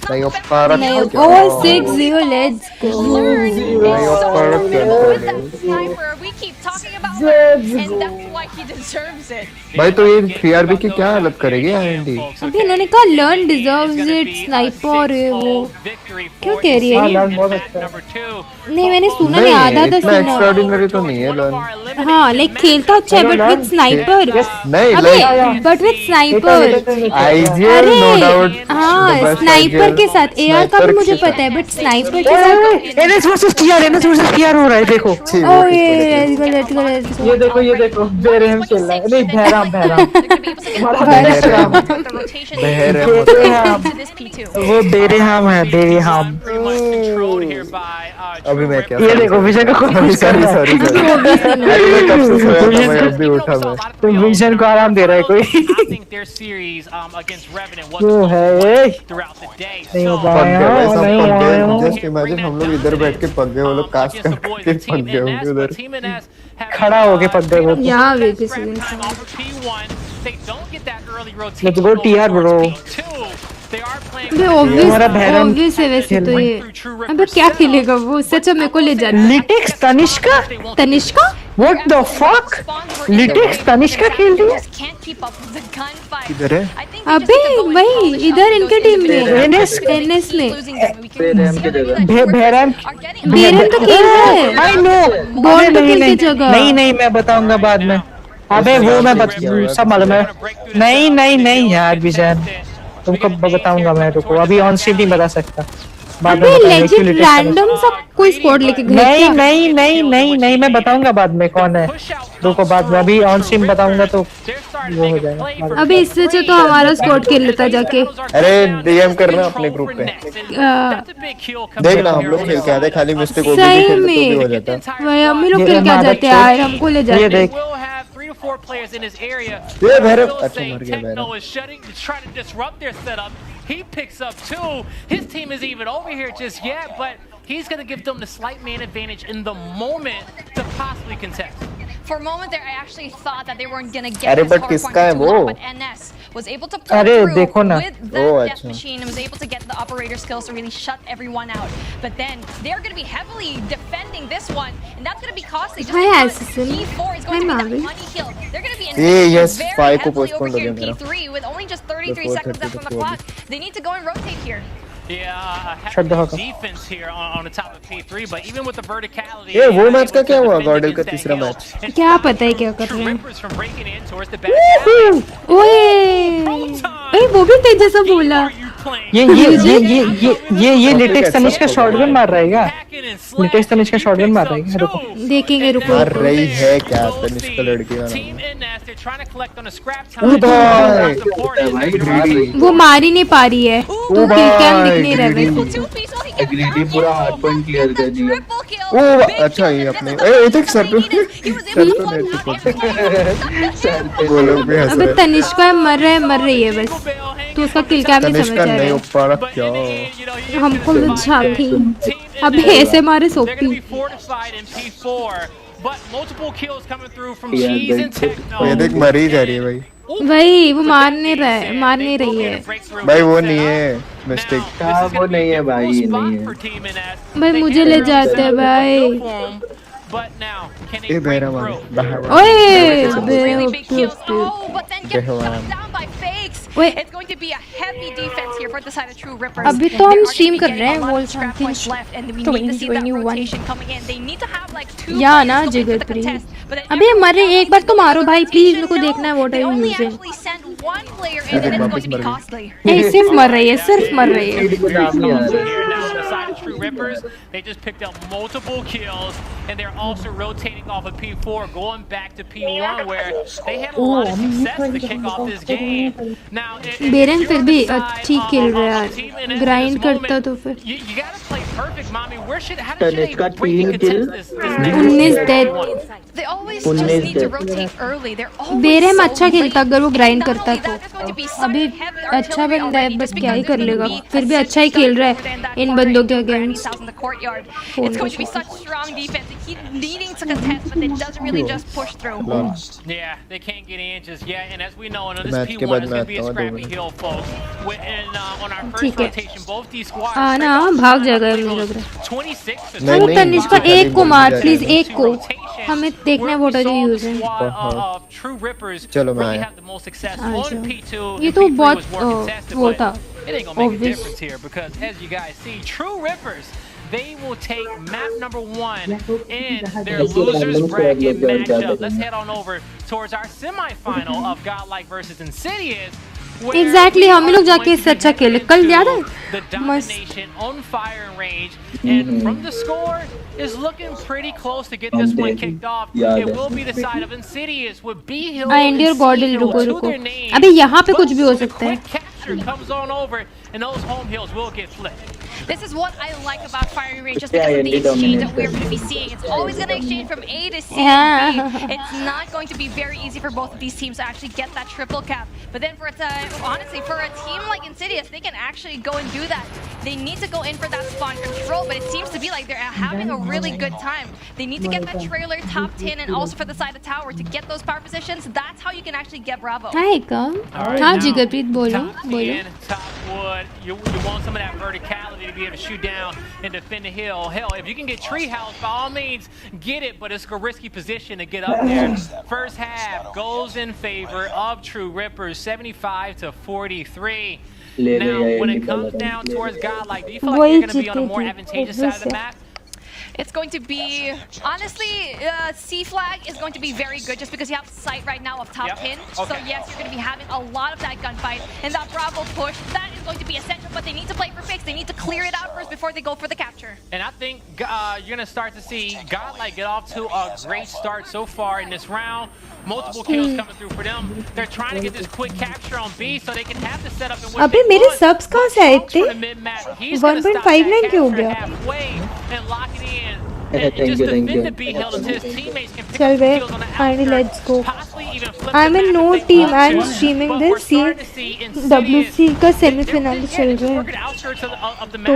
नहीं हो पाएगा। नहीं। Oh 6-0 let's go। नहीं हो पाएगा। भाई तो ये 3RB की क्या हालत करेगी IND? अभी इन्होंने कहा लर्न डिजर्व्स इट स्नाइपर है वो। क्यों कह रही है? नहीं मैंने सुना नहीं, आधा था सुना। एक्स्ट्राऑर्डिनरी तो नहीं है लर्न। हाँ लाइक खेलता अच्छा है बट विद स्नाइपर। नहीं like but with sniper. IGN no doubt. हाँ स्नाइपर के साथ AR का भी मुझे पता है बट स्नाइपर के साथ NS वर्सेस TR हो रहा है देखो। ओए लेट्स गो। ये देखो बेरहम चल रहा है। नहीं बहराम वो बेरहम है बेरहम। अभी मैं क्या ये देखो विजन को सॉरी अभी उठा मैं। तो विजन को आराम दे रहा है कोई। वो है नहीं हो पाया। जस्ट इमेजिन हम लोग इधर बैठ के पक गए, वो लोग कास्ट करके पक गए होंगे उधर। खड़ा होके पक गए वो। यहाँ भी किसी दिन। Let's go TR bro. अबे ऑब्वियस है वैसे तो ये। अबे क्या खेलेगा वो? उससे अच्छा मेरे को ले जाना। लिटिक्स Tanishka What the fuck? लिटिक्स Tanishka खेल रही है। इधर है। अबे वही इधर इनके टीम में NS में बहराम तो खेल रहा है। I know। बॉल की जगह। नहीं मैं बताऊंगा बाद में। अबे वो मैं सब मालूम है। नहीं यार विजन तुमको बताऊंगा मैं। रुको अभी ऑन स्ट्रीम नहीं बता सकता। अबे लेजिट रैंडम सब कोई स्क्वाड लेके गए क्या? नहीं मैं बताऊंगा बाद में कौन है। रुको बाद में अभी ऑन स्ट्रीम बताऊंगा तो वो हो जाएगा। अबे इससे अच्छा तो हमारा स्क्वाड खेल लेता जाके। अरे DM करना अपने ग्रुप पे। देखना हम लोग खेल के आते, खाली मिस्टेक हो गई तो भी हो जाता। वही हम लोग खेल के आ जाते यार, हमको ले जाते। ये देख ये भैरव अच्छा मर गया Bhairav. He picks up 2. His team isn't even over here just yet, but he's going to give them the slight man advantage in the moment to possibly contest. For a moment there, I actually thought that they weren't going to get this but किसका है वो? but NS was able to pull through देखो ना। with the death machine and was able to get the operator skills to really shut everyone out. But then they're going to be heavily defending this one, and that's going to be costly. Just because P4 is going to be that money kill. They're going to be investing very heavily over here in P3 with only just 33 seconds left on the clock. They need to go and rotate here. Yeah, heavy defense here on the top of P3, but even with the verticality. ये वो match का क्या हुआ? गॉर्डल का तीसरा match. क्या पता है क्या कर रहे हैं? ओए वो भी तेज जैसा बोला। ये लिटिक्स तनिष्का शॉटगन मार रहा है क्या? लिटिक्स तनिष्का शॉटगन मार रहा है क्या? रुको देखेंगे रुको। मार रही है क्या तनिष्का लड़की का नाम? वो मार ही नहीं पा रही है तो किल कैम दिख नहीं रहा है। ग्रीडी पूरा हार्ड पॉइंट क्लियर कर दिया। ओ अच्छा ये अपने ए देख सर पे बोलो भी हंस अबे तनिष्का मर रही है बस, तो उसका किल कैम नहीं समझ आ रहा है। क्या हमको तो झांकी अबे ऐसे मारे सोपी। ये देख मर ही जा रही है भाई। भाई वो मार नहीं रही है भाई। वो नहीं है मिस्टेक। वो नहीं है भाई, ये नहीं है भाई। मुझे ले जाते हैं भाई। ये बेरा मार ओए अभी तो हम स्ट्रीम कर रहे हैं वॉल समथिंग 2021 या ना जिगरप्री। अबे मरे एक बार तो मारो भाई प्लीज, मेरे को देखना है व्हाट आर यू यूजिंग। सिर्फ मर रही है। True Rippers. They just picked up multiple kills, and they're also rotating off of P4, going back to P1, where they had a lot of success to kick off this game. Now, बेरन फिर भी अच्छी खेल रहा है, grind करता तो फिर you gotta play perfect, mommy. How did they break and contest this? 19 dead. They always just need to rotate early. They're always बेरम अच्छा so खेलता अगर वो ग्राइंड करता तो अभी heavy अच्छा बंदा है, बस क्या ही कर लेगा, फिर भी अच्छा ही खेल रहा है इन बंदों के against. It's going to be such strong defense. They keep needing to contest, but it doesn't really just push through. Yeah, they can't get in just yet, and as we know, this P1 is going to be a scrappy hill, folks. On our first rotation, both these squads. ना भाग जाएगा मुझे लग रहा है. 26. चलो तनिष्का एक को मार प्लीज, एक को हमें देखना है व्हाट आर यू यूजिंग. चलो मैं आया. ये तो बहुत वो था. It ain't gonna make a difference here because, as you guys see, True Rippers, they will take map number 1 in their losers bracket matchup. Let's head on over towards our semi-final of Godlike versus Insidious. Exactly, हम लोग जाके इससे अच्छा खेले कल, याद है? The domination on fire range, and from the score is looking pretty close to get this one kicked off. It will be the side of Insidious with B Hill and Gordon. रुको अबे यहाँ पे कुछ भी हो सकता है. Comes on over, and those home hills will get flipped. This is what I like about firing range, just because of the exchange that we're going to be seeing. It's always going to exchange from A to C and B. It's not going to be very easy for both of these teams to actually get that triple cap. But then honestly, for a team like Insidious, they can actually go and do that. They need to go in for that spawn control, but it seems to be like they're having a really good time. They need to get that trailer top 10 and also for the side of tower to get those power positions. That's how you can actually get Bravo. Hi, come. हाँ जिगरप्रीत बोलो. Top wood. You want some of that verticality to be able to shoot down and defend the hill. Hell, if you can get Treehouse, by all means, get it, but it's a risky position to get up there. First half goes in favor of True Rippers, 75-43. Now, when it comes down towards Godlike, do you feel like you're going to be on a more advantageous side of the map? It's going to be, honestly, C flag is going to be very good just because you have sight right now of top 10. So yes, you're going to be having a lot of that gunfight. And that Bravo push, that is going to be essential, but they need to play for picks. They need to clear it out first before they go for the capture. And I think you're going to start to see Godlike get off to a great start so far in this round. Multiple kills coming through for them. They're trying to get this quick capture on B so they can have the setup and win. अबे मेरे subs कहाँ से आए थे? 1.59 क्यों हो गया? And lock it in. Thank you. चल बे, finally let's go. I'm in no team. I'm streaming this. See, WC का semi-final चल रहा है. तो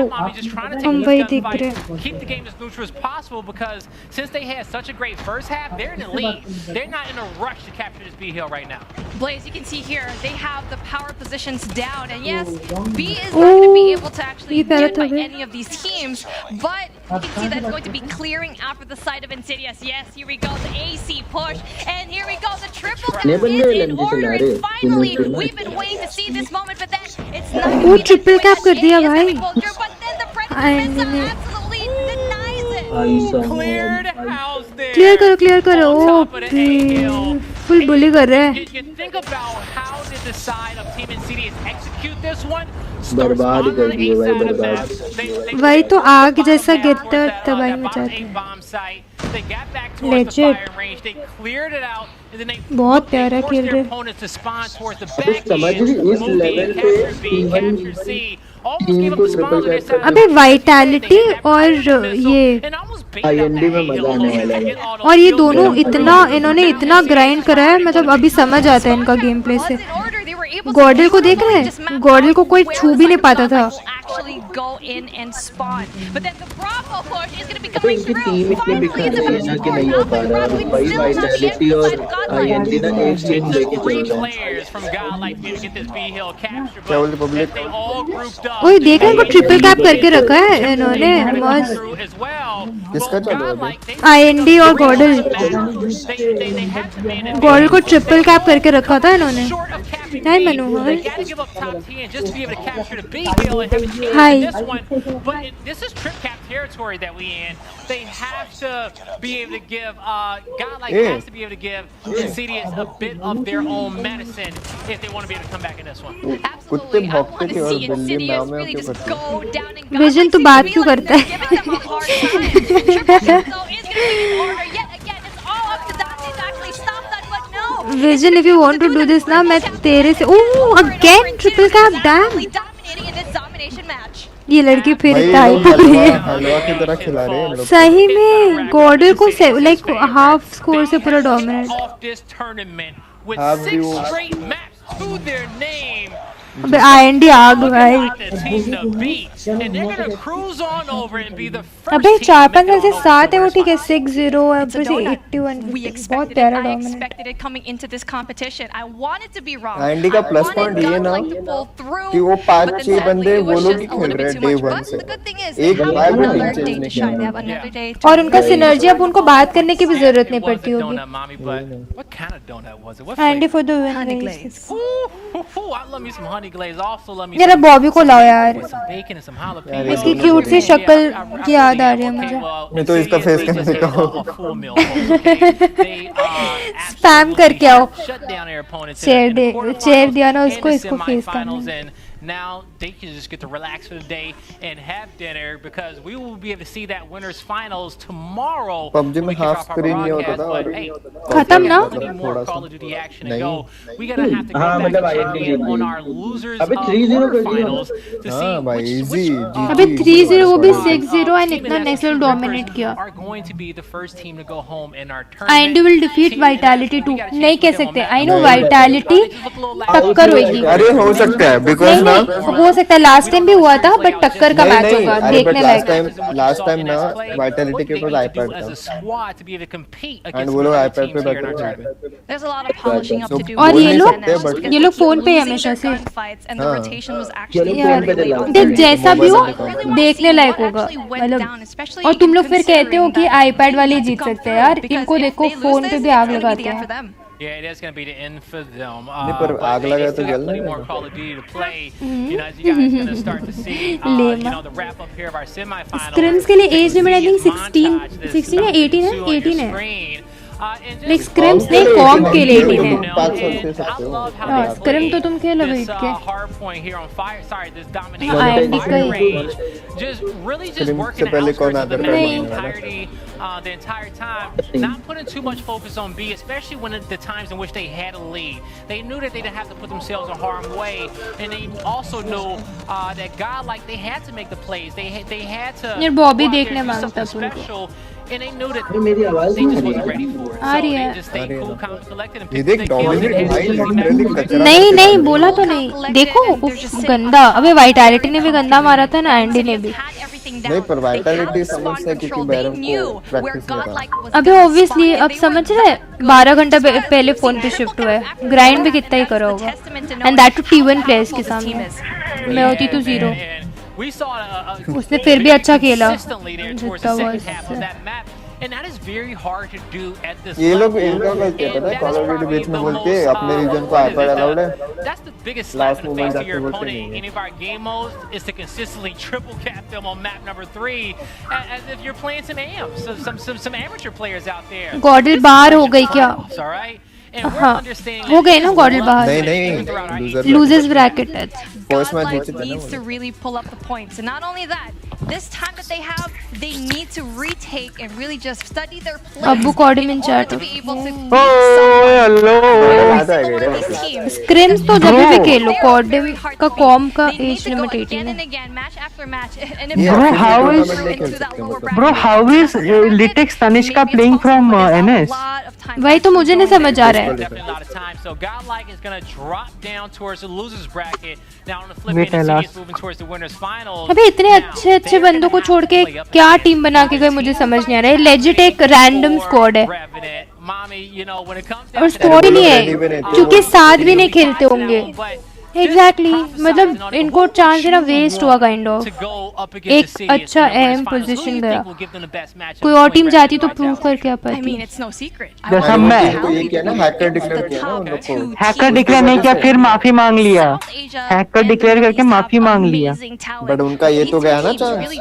हम वही देख रहे हैं. Keep the game as neutral as possible because since they had such a great first half, they're in the lead. They're not in a rush to capture this B hill right now. Blaze, you can see here, they have the power positions down, and yes, B is not going to be able to actually win by any of these teams, but you can see that's going to be clearing after the side of Insidious. Yes, here we go, the AC push, and here we go, the triple cap is in order, and finally, we've been waiting to see this moment, but then it's not going to be triple cap कर दिया भाई. but then the Predator absolutely denies it. Cleared house there. Clear करो. Full bully कर रहे हैं. You think about how did the side of Team Insidious execute this one? बर्बाद कर दिए भाई, बर्बाद. वही तो आग जैसा गिरता है तबाही मचाते हैं. Legit. बहुत प्यारा खेल रहे. समझ रही इस लेवल पे टीम को ट्रिपल कैप कर. अबे वाइटैलिटी और ये आईएनडी में मजा आने वाला है. और ये दोनों इन्होंने इतना ग्राइंड करा है, मतलब अभी समझ आता है इनका गेम प्ले से. गॉर्डल को देख रहे हैं, गॉर्डल को कोई छू भी नहीं पाता था. तो इनकी टीम इतनी बिखर रही है ना कि नहीं हो पा रहा. भाई वाइटैलिटी और आईएनडी ना एक टीम लेके चल रहे हैं. क्या बोलते पब्लिक? ओए देखा इनको ट्रिपल कैप करके रखा है इन्होंने. मस्त. किसका चालू है? आईएनडी और गॉर्डल को ट्रिपल कैप करके रखा था इन्होंने. Hi, Manohar. They got to give up top 10 just to be able to capture the big hill and have a chance Hi. in this one. But this is trip cap territory that we in. They have to be able to give, Godlike has to be able to give Insidious a bit of their own medicine if they want to be able to come back in this one. कुत्ते भौंकते थे और बिल्ली म्याऊं म्याऊं क्यों करती है? Vision तो बात क्यों करता है? Vision if you want to do this ना मैं तेरे से again triple cap damn ये लड़की फिर टाइप हो रही है हलवा की तरह खिला रहे हैं लोग सही में गॉडल को लाइक हाफ स्कोर से पूरा डोमिनेट अबे IND आग भाई अबे 4-5 साल से 7 है वो ठीक है 6-0 है फिर से 81 बहुत प्यारा डोमिनेट IND का प्लस पॉइंट ये ना कि वो 5-6 बंदे वो लोग ही खेल रहे हैं डे 1 से एक बार भी नहीं चेंज नहीं किया और उनका सिनर्जी अब उनको बात करने की भी जरूरत नहीं पड़ती होगी IND for the win यार बॉबी को लाओ यार इसकी क्यूट सी शक्ल की याद आ रही है मुझे मैं तो इसका फेस कैसे कहूँ स्पैम करके आओ चेयर दिया ना उसको इसको फेस करना Now they can just get to relax for the day and have dinner because we will be able to see that winners finals tomorrow. PUBG में half screen नहीं होता था और खत्म ना थोड़ा सा नहीं we gotta have to go back on our losers of finals to see which अबे 3-0 वो भी 6-0 and इतना नेक्स्ट लेवल डोमिनेट किया are going to be the first team to go home in our tournament. IND will defeat Vitality too नहीं कह सकते I know Vitality टक्कर होगी अरे हो सकता है because हो सकता है लास्ट टाइम भी हुआ था बट टक्कर का मैच होगा देखने लायक लास्ट टाइम ना वाइटैलिटी के पास आईपैड था एंड वो लोग आईपैड पे बैठे थे और ये लोग फोन पे हमेशा से देख जैसा भी हो देखने लायक होगा मतलब और तुम लोग फिर कहते हो कि आईपैड वाले जीत सकते हैं यार इनको देखो फोन पे भी आग लगाते हैं Yeah, it is going to be the end for them. पर आग लगा तो जल नहीं more Call of Duty to play. You know, as you guys going to start to see, you know, the wrap up here of our semifinals. Scrims के लिए age limit I think 16 या 18 है 18 है लाइक स्क्रिम्स नहीं com के लिए 18 है scream तो तुम खेलो बैठ के IND का just पहले कौन आता है the entire time, not putting too much focus on B, especially when the times in which they had a lead. They knew that they didn't have to put themselves in harm's way, and they also knew that Godlike they had to make the plays. They had to do something special. And they knew that they just wasn't ready for it. So they just stayed cool, calm, and collected and picked the kills. नहीं बोला तो नहीं देखो गंदा अबे vitality ने भी गंदा मारा था ना IND ने भी नहीं पर वाइटैलिटी समझता है क्योंकि बैरम को प्रैक्टिस नहीं रहा अबे ऑब्वियसली अब समझ रहे 12 घंटा पहले फोन पे शिफ्ट हुआ है ग्राइंड भी कितना ही करा होगा and that to T1 players के सामने मैं होती तो 0 उसने फिर भी अच्छा खेला And that is very hard to do at this ये लोग इनका क्या पता है कॉल ऑफ ड्यूटी बीच में बोलते हैं अपने रीजन को आईपैड अलाउड है That's the biggest slap in the face to your opponent in any of our game modes is to consistently triple cap them on map number 3 as if you're playing some AMs, some amateur players out there. गॉडल बाहर हो गई क्या हाँ हो गए ना गॉडल बाहर नहीं लूजर्स ब्रैकेट है फर्स्ट मैच जीते थे ना needs to really pull up the points and not only that this time that they have they need to retake and really just study their play अब्बू कॉडम इन चैट स्क्रिम्स तो जब भी खेलो कॉडम का com का age limit 18 है bro how is Litex Tanishka playing from NS वही तो मुझे नहीं समझ आ रहा है So Godlike is going to drop down towards the losers bracket. Now on the flip end, it's moving towards the winners finals. अबे इतने अच्छे बंदों को छोड़ के क्या टीम बना के गए मुझे समझ नहीं आ रहा है लेजिट एक रैंडम स्क्वाड है और स्क्वाड ही नहीं है क्योंकि साथ भी नहीं खेलते होंगे एग्जैक्टली मतलब इनको चांस देना वेस्ट हुआ काइंड ऑफ। एक अच्छा एम पोजीशन गया, कोई और टीम जाती तो प्रूव करके आ पाती। जैसा मैं ये किया ना, हैकर डिक्लेयर किया ना उन लोग को। हैकर डिक्लेयर नहीं किया, फिर माफी मांग लिया। हैकर डिक्लेयर करके माफी मांग लिया। बट उनका ये तो गया ना चांस।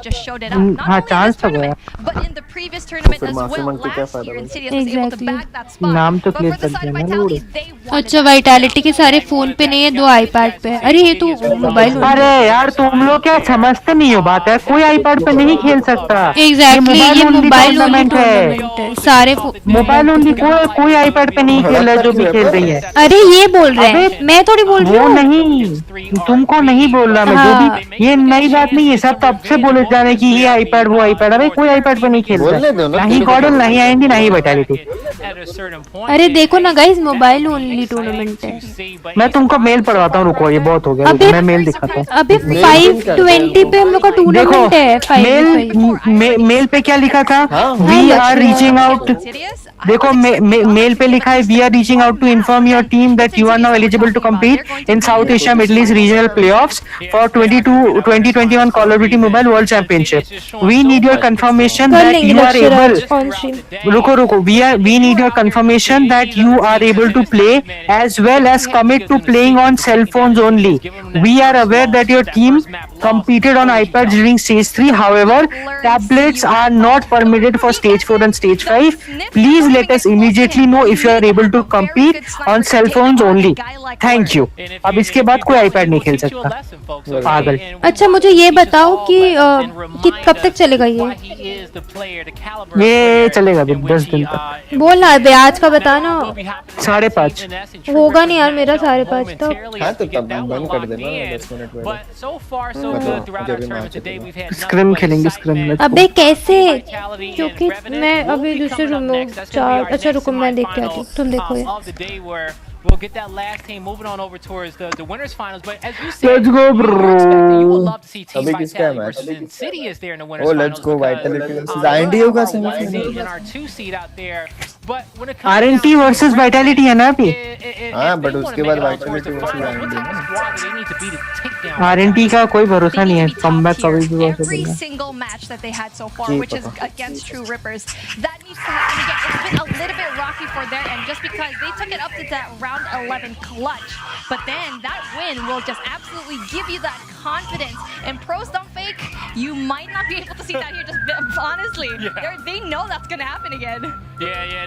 हाँ चांस तो गया, फिर माफी मांग के क्या फायदा। एग्जैक्टली नाम तो क्लियर कर दिया ना लोग। अच्छा वाइटैलिटी के सारे फोन पे नहीं है, 2 आईपैड पे है। अरे ये तो मोबाइल। अरे यार तुम लोग क्या समझते नहीं हो बात है, कोई आईपैड पे नहीं खेल सकता। एग्जैक्टली ये मोबाइल ओनली टूर्नामेंट है सारे मोबाइल ओनली, कोई आईपैड पे नहीं खेल रहा है जो भी खेल रही है। अरे ये बोल रहे हैं, मैं थोड़ी बोल रही वो हूँ। नहीं, तुमको नहीं बोल रहा मैं, जो भी ये नई बात नहीं है, सब तब से बोले जा रहे कि ये आईपैड वो आईपैड। अरे कोई आईपैड पे नहीं खेल रहा है, ना ही गॉर्डन, ना ही आईएनडी, ना ही वाइटैलिटी। अरे देखो ना गाइस, मोबाइल ओनली टूर्नामेंट है। मैं तुमको मेल पढ़वाता हूँ, रुको ये बहुत हो गया, मैं मेल दिखाता हूँ। अबे 520 पे हम लोग का टूर्नामेंट है। मेल पे क्या लिखा था, वी आर रीचिंग आउट। देखो मेल पे लिखा है, we are reaching out to inform your team that you are now eligible to compete in South Asia Middle East regional playoffs for 2021 Call of Duty Mobile World Championship. We need your confirmation that you are able. रुको we need your confirmation that you are able to play as well as commit to playing on cell phones only. We are aware that your team competed on iPads during stage 3. However, tablets are not permitted for stage 4 and stage 5. Please let us immediately know if you are able to compete on cell phones only. Thank you. अब इसके बाद कोई iPad नहीं खेल सकता, पागल। अच्छा मुझे ये बताओ कि कब तक चलेगा ये चलेगा 10 दिन तक। बोल ना अबे, आज का बताना। 5:30 होगा नहीं यार मेरा 5:30 तक। हाँ तो तब बंद कर देना 10 मिनट में। स्क्रिम खेलेंगे, स्क्रिम। अबे कैसे, क्योंकि मैं अभी दूसरे रूम में हूँ। 4 अच्छा रुको मैं देख के आती हूँ, तुम देखो ये। We'll get that last team moving on over towards the winners finals. But as you said, let's go, bro. You would love to see Team Vitality versus Insidious there in the winners finals. Oh, let's go Vitality versus IND होगा semi-final. In our 2 seed out there. But when it comes RNT versus Vitality है ना अभी? हाँ, but उसके बाद Vitality versus IND है। RNT का कोई भरोसा नहीं है, कमबैक कभी भी हो सकता है। Every single match that they had so far, which is against True Rippers, that needs to happen again. It's been a little bit rocky for their end, just because they took it up to that round 11 clutch. But then that win will just absolutely give you that confidence. And pros don't fake. You might not be able to see that here, just honestly. Yeah. They know that's going to happen again.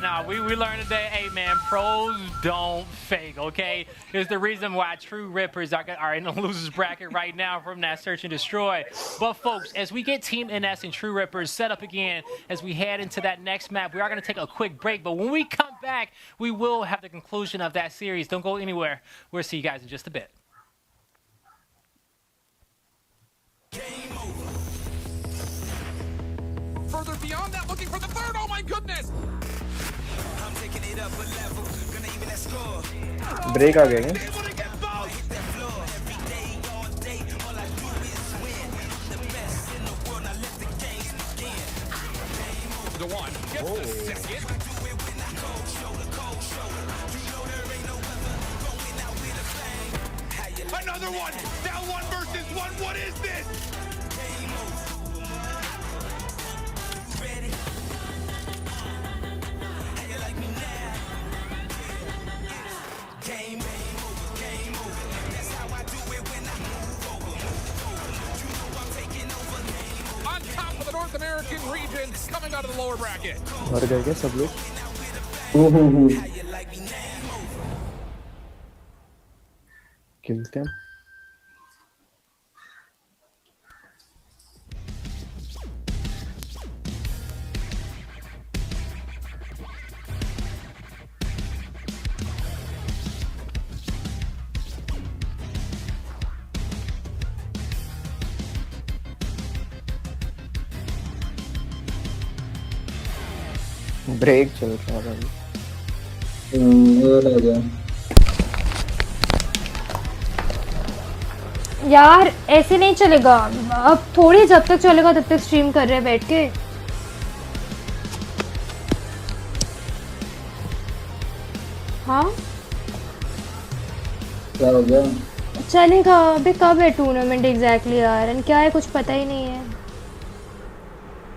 Nah, we learned today, hey man, pros don't fake, okay? There's the reason why True Rippers are in the losers bracket right now from that search and destroy. But folks, as we get Team NS and True Rippers set up again, as we head into that next map, we are going to take a quick break. But when we come back, we will have the conclusion of that series. Don't go anywhere. We'll see you guys in just a bit. Further beyond that, looking for the third. Oh my goodness! Break आ गया क्या? Another one! Now 1 versus 1. What is this? On top of the North American region, coming out of the lower bracket. मर गए क्या सब लोग? खेलते हैं। ब्रेक चल रहा है अभी। यार ऐसे नहीं चलेगा, अब थोड़ी जब तक चलेगा तब तक स्ट्रीम कर रहे हैं बैठ के। हाँ क्या हो गया? चलेगा। अबे कब है टूर्नामेंट एग्जैक्टली यार? एंड क्या है कुछ पता ही नहीं है।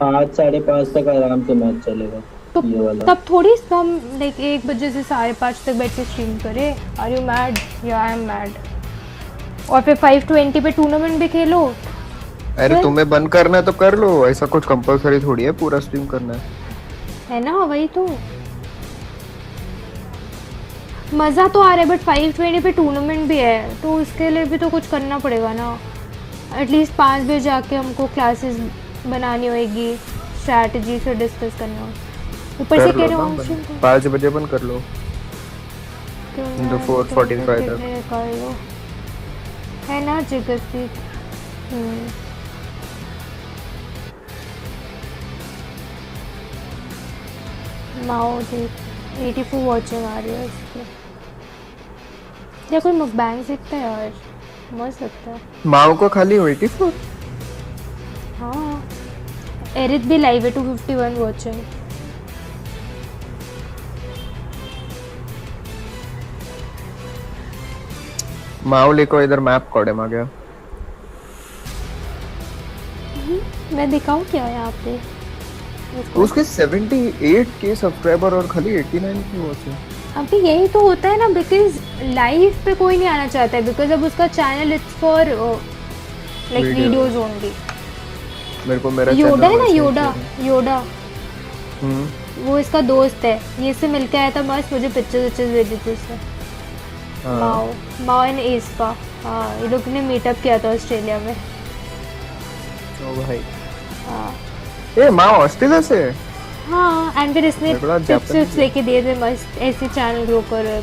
5 साढ़े 5 तक आराम से मैच चलेगा तो ये वाला। तब थोड़ी हम लाइक 1 बजे से 5:30 तक बैठ के स्ट्रीम करें? Are you mad? या आई एम मैड। और फिर 5:20 पे टूर्नामेंट भी खेलो। अरे तुम्हें बंद करना है तो कर लो, ऐसा कुछ कंपलसरी थोड़ी है पूरा स्ट्रीम करना है ना? वही तो मज़ा तो आ रहा है, बट 5:20 पे टूर्नामेंट भी है तो उसके लिए भी तो कुछ करना पड़ेगा ना। एटलीस्ट 5 बजे जाके हमको क्लासेस बनानी होगी, स्ट्रैटेजी से डिस्कस करना। ऊपर से कह रहा हूँ 5 बजे बंद कर लो। तो 4:45 तक कर लो, है ना जिगरप्रीत? माओ देख 84 वॉचिंग आ रही है इसकी। या कोई मुकबैंग सीखता है यार, मस्त लगता है। माओ को खाली 84? हाँ, एरिथ भी लाइव है 251 वॉचिंग। माओ लेको इधर मैप कोडेम आ गया। मैं दिखाऊं क्या यहाँ पे? उसके 78K सब्सक्राइबर और खाली 89 की वॉच है। अभी यही तो होता है ना, बिकॉज लाइव पे कोई नहीं आना चाहता है, बिकॉज अब उसका channel it's for like videos only. मेरे को मेरा योडा है ना, योडा वो इसका दोस्त है, ये से मिलके आया था, मस्त मुझे पिक्चर्स भेजी थी उसने। माओ एंड एस्पा, हाँ ये लोग ने मीटअप किया था ऑस्ट्रेलिया में। ओ भाई हाँ ये माँ ऑस्ट्रेलिया से? हाँ, एंड फिर इसने टिप्स लेके दिए थे मस्त, ऐसे चैनल ग्रो करो।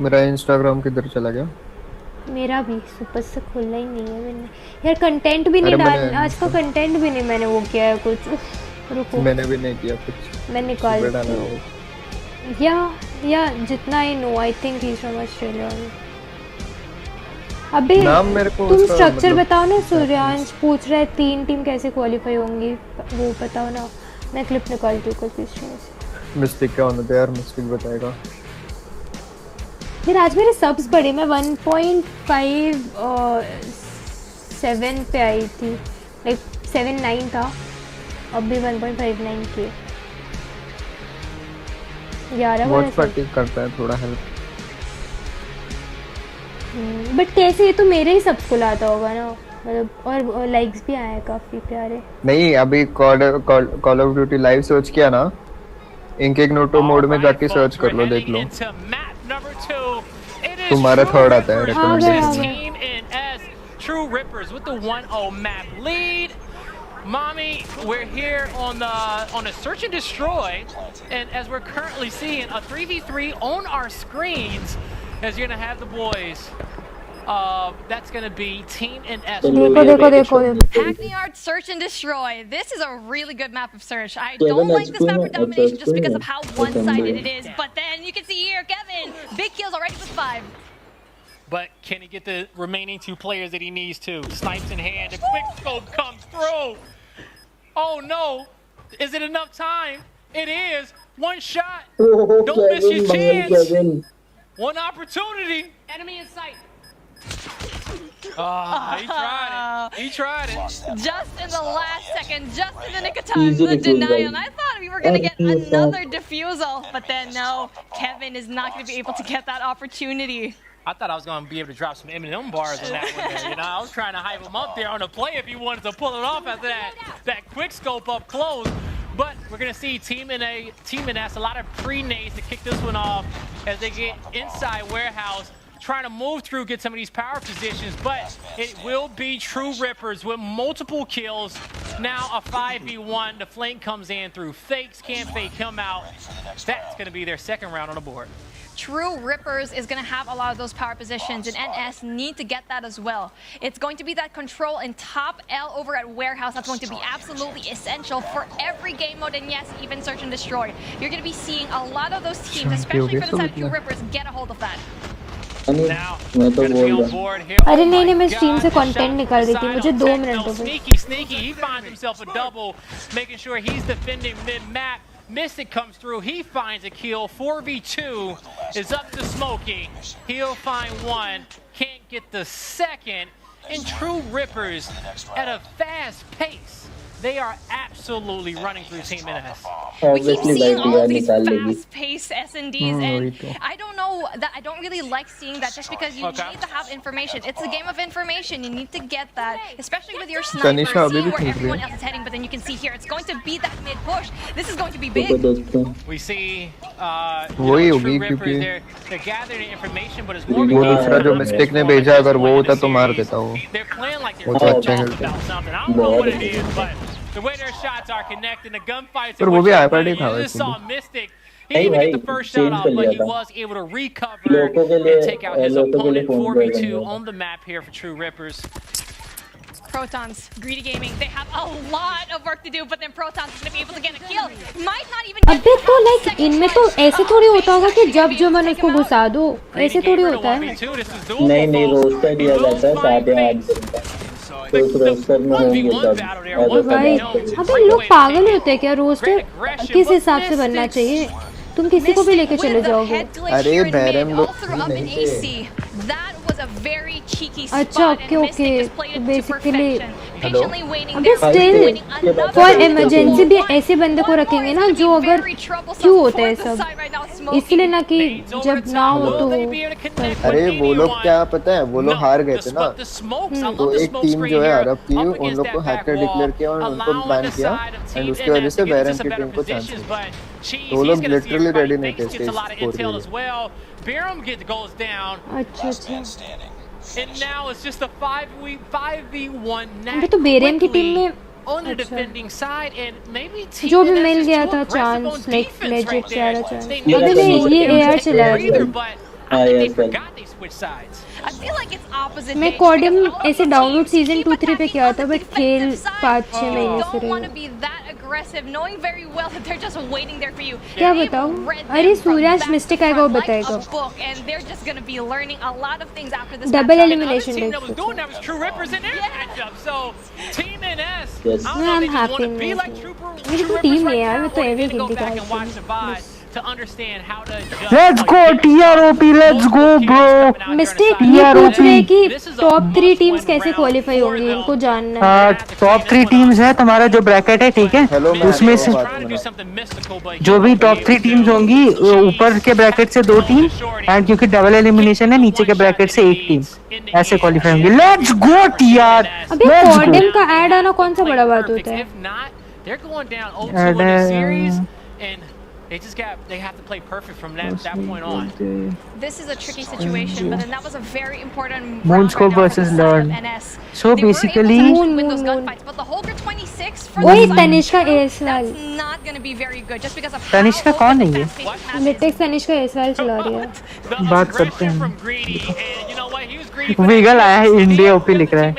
मेरा इंस्टाग्राम किधर चला गया? मेरा भी सुपर से खुला ही नहीं है मैंने यार, कंटेंट भी नहीं डालना आज का, कंटेंट भी नहीं मैंने वो किया है कुछ। रुको मैंने भी नहीं किया कुछ, मैं निकाल या जितना I know I think he from Australia. अबे नाम मेरे को तुम स्ट्रक्चर बताओ ना। सूर्यांश पूछ रहा है 3 टीम कैसे क्वालिफाई होंगी, वो बताओ ना। मैं क्लिप निकालती हूँ कुछ से। मिस्टेक क्या होना था यार? मिस्टेक बताएगा फिर। आज मेरे सब्स बढ़े, मैं 1.57 पे आई थी, लाइक 79 था, अब भी 1.59 के। 11 बहुत फटीग करता है थोड़ा हेल्प। बट कैसे, ये तो मेरे ही सब्स को लाता होगा ना, मतलब। और लाइक्स भी आए काफी प्यारे। नहीं अभी call of duty live search किया ना, इनकॉग्निटो मोड में जाके सर्च कर लो, देख लो तुम्हारा थर्ड आता है recommendation. True Rippers with the 1-0 map lead. Mommy, we're here on a search and destroy, and as we're currently seeing a 3v3 on our screens, as you're gonna have the boys. That's gonna be Team NS. देखो. Hackney Art Search and Destroy. This is a really good map of search. I don't like this map for domination just because of how one-sided it is. But then you can see here, Kevin, big kills already with 5. But can he get the remaining 2 players that he needs to? Snipes in hand, a quick scope comes through. Oh no! Is it enough time? It is. One shot. Don't miss your chance. One opportunity. Enemy in sight. He tried it. He tried it. Just in the last second, just in the nick of time, the denial. And I thought we were going to get another defusal, but then no, Kevin is not going to be able to get that opportunity. I thought I was going to be able to drop some M&M bars on that one there. You know, I was trying to hype him up there on the play if he wanted to pull it off after that quick scope up close. But we're going to see Team NS, a lot of pre-nades to kick this one off as they get inside warehouse, trying to move through, get some of these power positions, but it will be True Rippers with multiple kills. Now a 5v1, the flank comes in through fakes, can't fake him out. That's going to be their second round on the board. True Rippers is going to have a lot of those power positions, and NS need to get that as well. It's going to be that control and top L over at Warehouse that's going to be absolutely essential for every game mode, and yes, even Search and Destroy. You're going to be seeing a lot of those teams, especially for the side of True Rippers, get a hold of that. मैं तो बोल रहा अरे नहीं मैं stream से content निकाल रही थी, मुझे 2 मिनट हो गए। Sneaky, he finds himself a double, making sure he's defending mid-map. Mystic comes through, he finds a kill. 4v2 is up to Smokey. He'll find one, can't get the second. And True Rippers at a fast pace. They are absolutely running through Team NS. We keep seeing all of these fast-paced S&Ds, and I don't know that I don't really like seeing that just because you need to have information. It's a game of information. You need to get that, especially with your sniper, seeing where everyone else is heading. But then you can see here, it's going to be that mid-push. This is going to be big. We see True Rippers, they're gathering information, but it's more वो दूसरा जो mistake ने भेजा अगर वो होता तो मार देता वो। they're playing like वो तो अच्छा खेलते हैं। I don't know what it is, but the way their shots are connecting, the gunfights. पर वो भी iPad ही था You just saw Mystic. He didn't get the first shot off, but he was able to recover and take out his opponent. 4v2 on the map here for True Rippers. Protons, Greedy Gaming, they have a lot of work to do, but then Protons is going to be able to get a kill. Might not even get अबे तो like इनमें तो ऐसे थोड़ी होता होगा कि जब जो मन उसको घुसा दो, ऐसे थोड़ी होता है। नहीं रोस्टर दिया जाता है 8:30 तो उस रोस्टर में होंगे भाई अबे लोग पागल होते हैं क्या? रोस्टर किस हिसाब से बनना चाहिए? तुम किसी को भी लेके चले जाओगे। अरे बैरम लोग नहीं थे। अच्छा ओके तो बेसिकली अबे स्टिल फॉर इमरजेंसी भी ऐसे बंदे को रखेंगे ना जो अगर क्यों होता है सब इसलिए ना कि जब ना हो तो। अरे वो लोग क्या पता है वो लोग हार गए थे ना तो एक टीम जो है अरब की उन लोग को हैकर डिक्लेयर किया और उनको बैन किया एंड उसकी वजह से बैरम की टीम को चांस मिला तो वो लोग लिटरली रेडी नहीं थे stage 4 Barum goes down. And now it's just a 5v1 अबे तो बेरम की टीम में on the defending side and maybe जो भी मिल गया था चांस लाइक लेजिट सारा चांस अबे नहीं ये एआर चला गया I feel like it's opposite. मैं कोडियम ऐसे डाउनलोड सीजन 2-3 पे किया था बट खेल 5-6 महीने से रही aggressive, knowing very well that they're just waiting there for you. क्या बताऊं? अरे सूर्याश मिस्टेक आएगा वो बताएगा। And they're just going to be learning a lot of things after this. Double elimination team that was doing that was True Rippers in their matchup. So Team NS, I'm happy. मेरी तो team है यार मैं तो every खेलती हूँ। To understand how to Let's go TROP, let's go bro. Mistake ये पूछ रहे कि टॉप 3 टीम्स कैसे क्वालिफाई होंगी इनको जानना है। टॉप 3 टीम्स है तुम्हारा जो ब्रैकेट है ठीक है उसमें से जो भी टॉप 3 टीम्स होंगी ऊपर के ब्रैकेट से 2 टीम एंड क्योंकि डबल एलिमिनेशन है नीचे के ब्रैकेट से 1 टीम ऐसे क्वालिफाई होंगी। Let's go TR. अबे कोडियम का ऐड आना कौन सा बड़ा बात होता है? They have to play perfect from that point on. This is a tricky situation, but then that was a very important Moonscope versus Learn. So basically, win those gunfights, but the Holger 26 for वही Tanishka एसवाल that's not going to be very good just because of Tanishka कौन है ये? मिटेक्स तनिष्का एसवाल चला रही है। बात करते हैं। विगल आया है इंडिया ओपी लिख रहा है।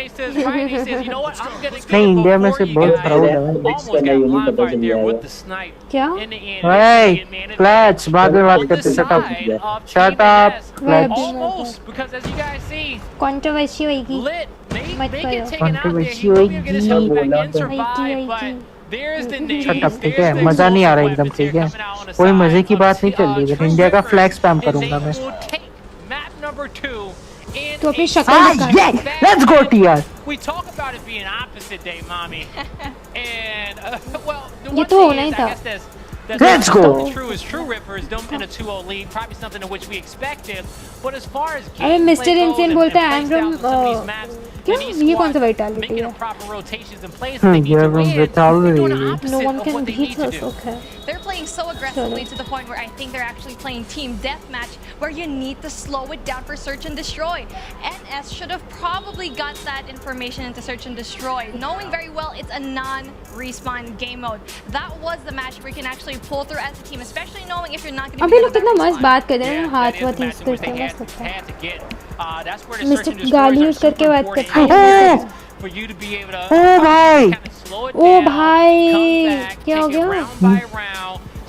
नहीं इंडिया में से बहुत प्राउड है। क्या? क्लच बाद में बात करते शट अप कंट्रोवर्सी होगी मत करो कंट्रोवर्सी होगी शट अप ठीक है मजा नहीं आ रहा एकदम ठीक है कोई मजे की बात नहीं चल रही है इंडिया का फ्लैग स्पैम करूंगा मैं तो अपनी शक्ल let's go TR We talk about it being opposite day, mommy. And well, ये तो होना ही था। Let's go. True is True Rippers don't in a 2-0 lead, probably something in which we expected. But as far as अरे mister insane बोलता है I'm from क्या ये कौन सा वाइटैलिटी है? No one can beat us. Okay. They're playing so aggressively to the point where I think they're actually playing team deathmatch, where you need to slow it down for search and destroy. NS should have probably got that information into search and destroy, knowing very well it's a non-respawn game mode. That was the match where you can actually pull through as a team, especially knowing if you're not going to. अभी लोग कितना मस्त बात कर रहे हैं हाथ वाथ यूज करके मस्त लगता है। मिस्टर गाली यूज करके बात करते हैं। ओ भाई क्या हो गया?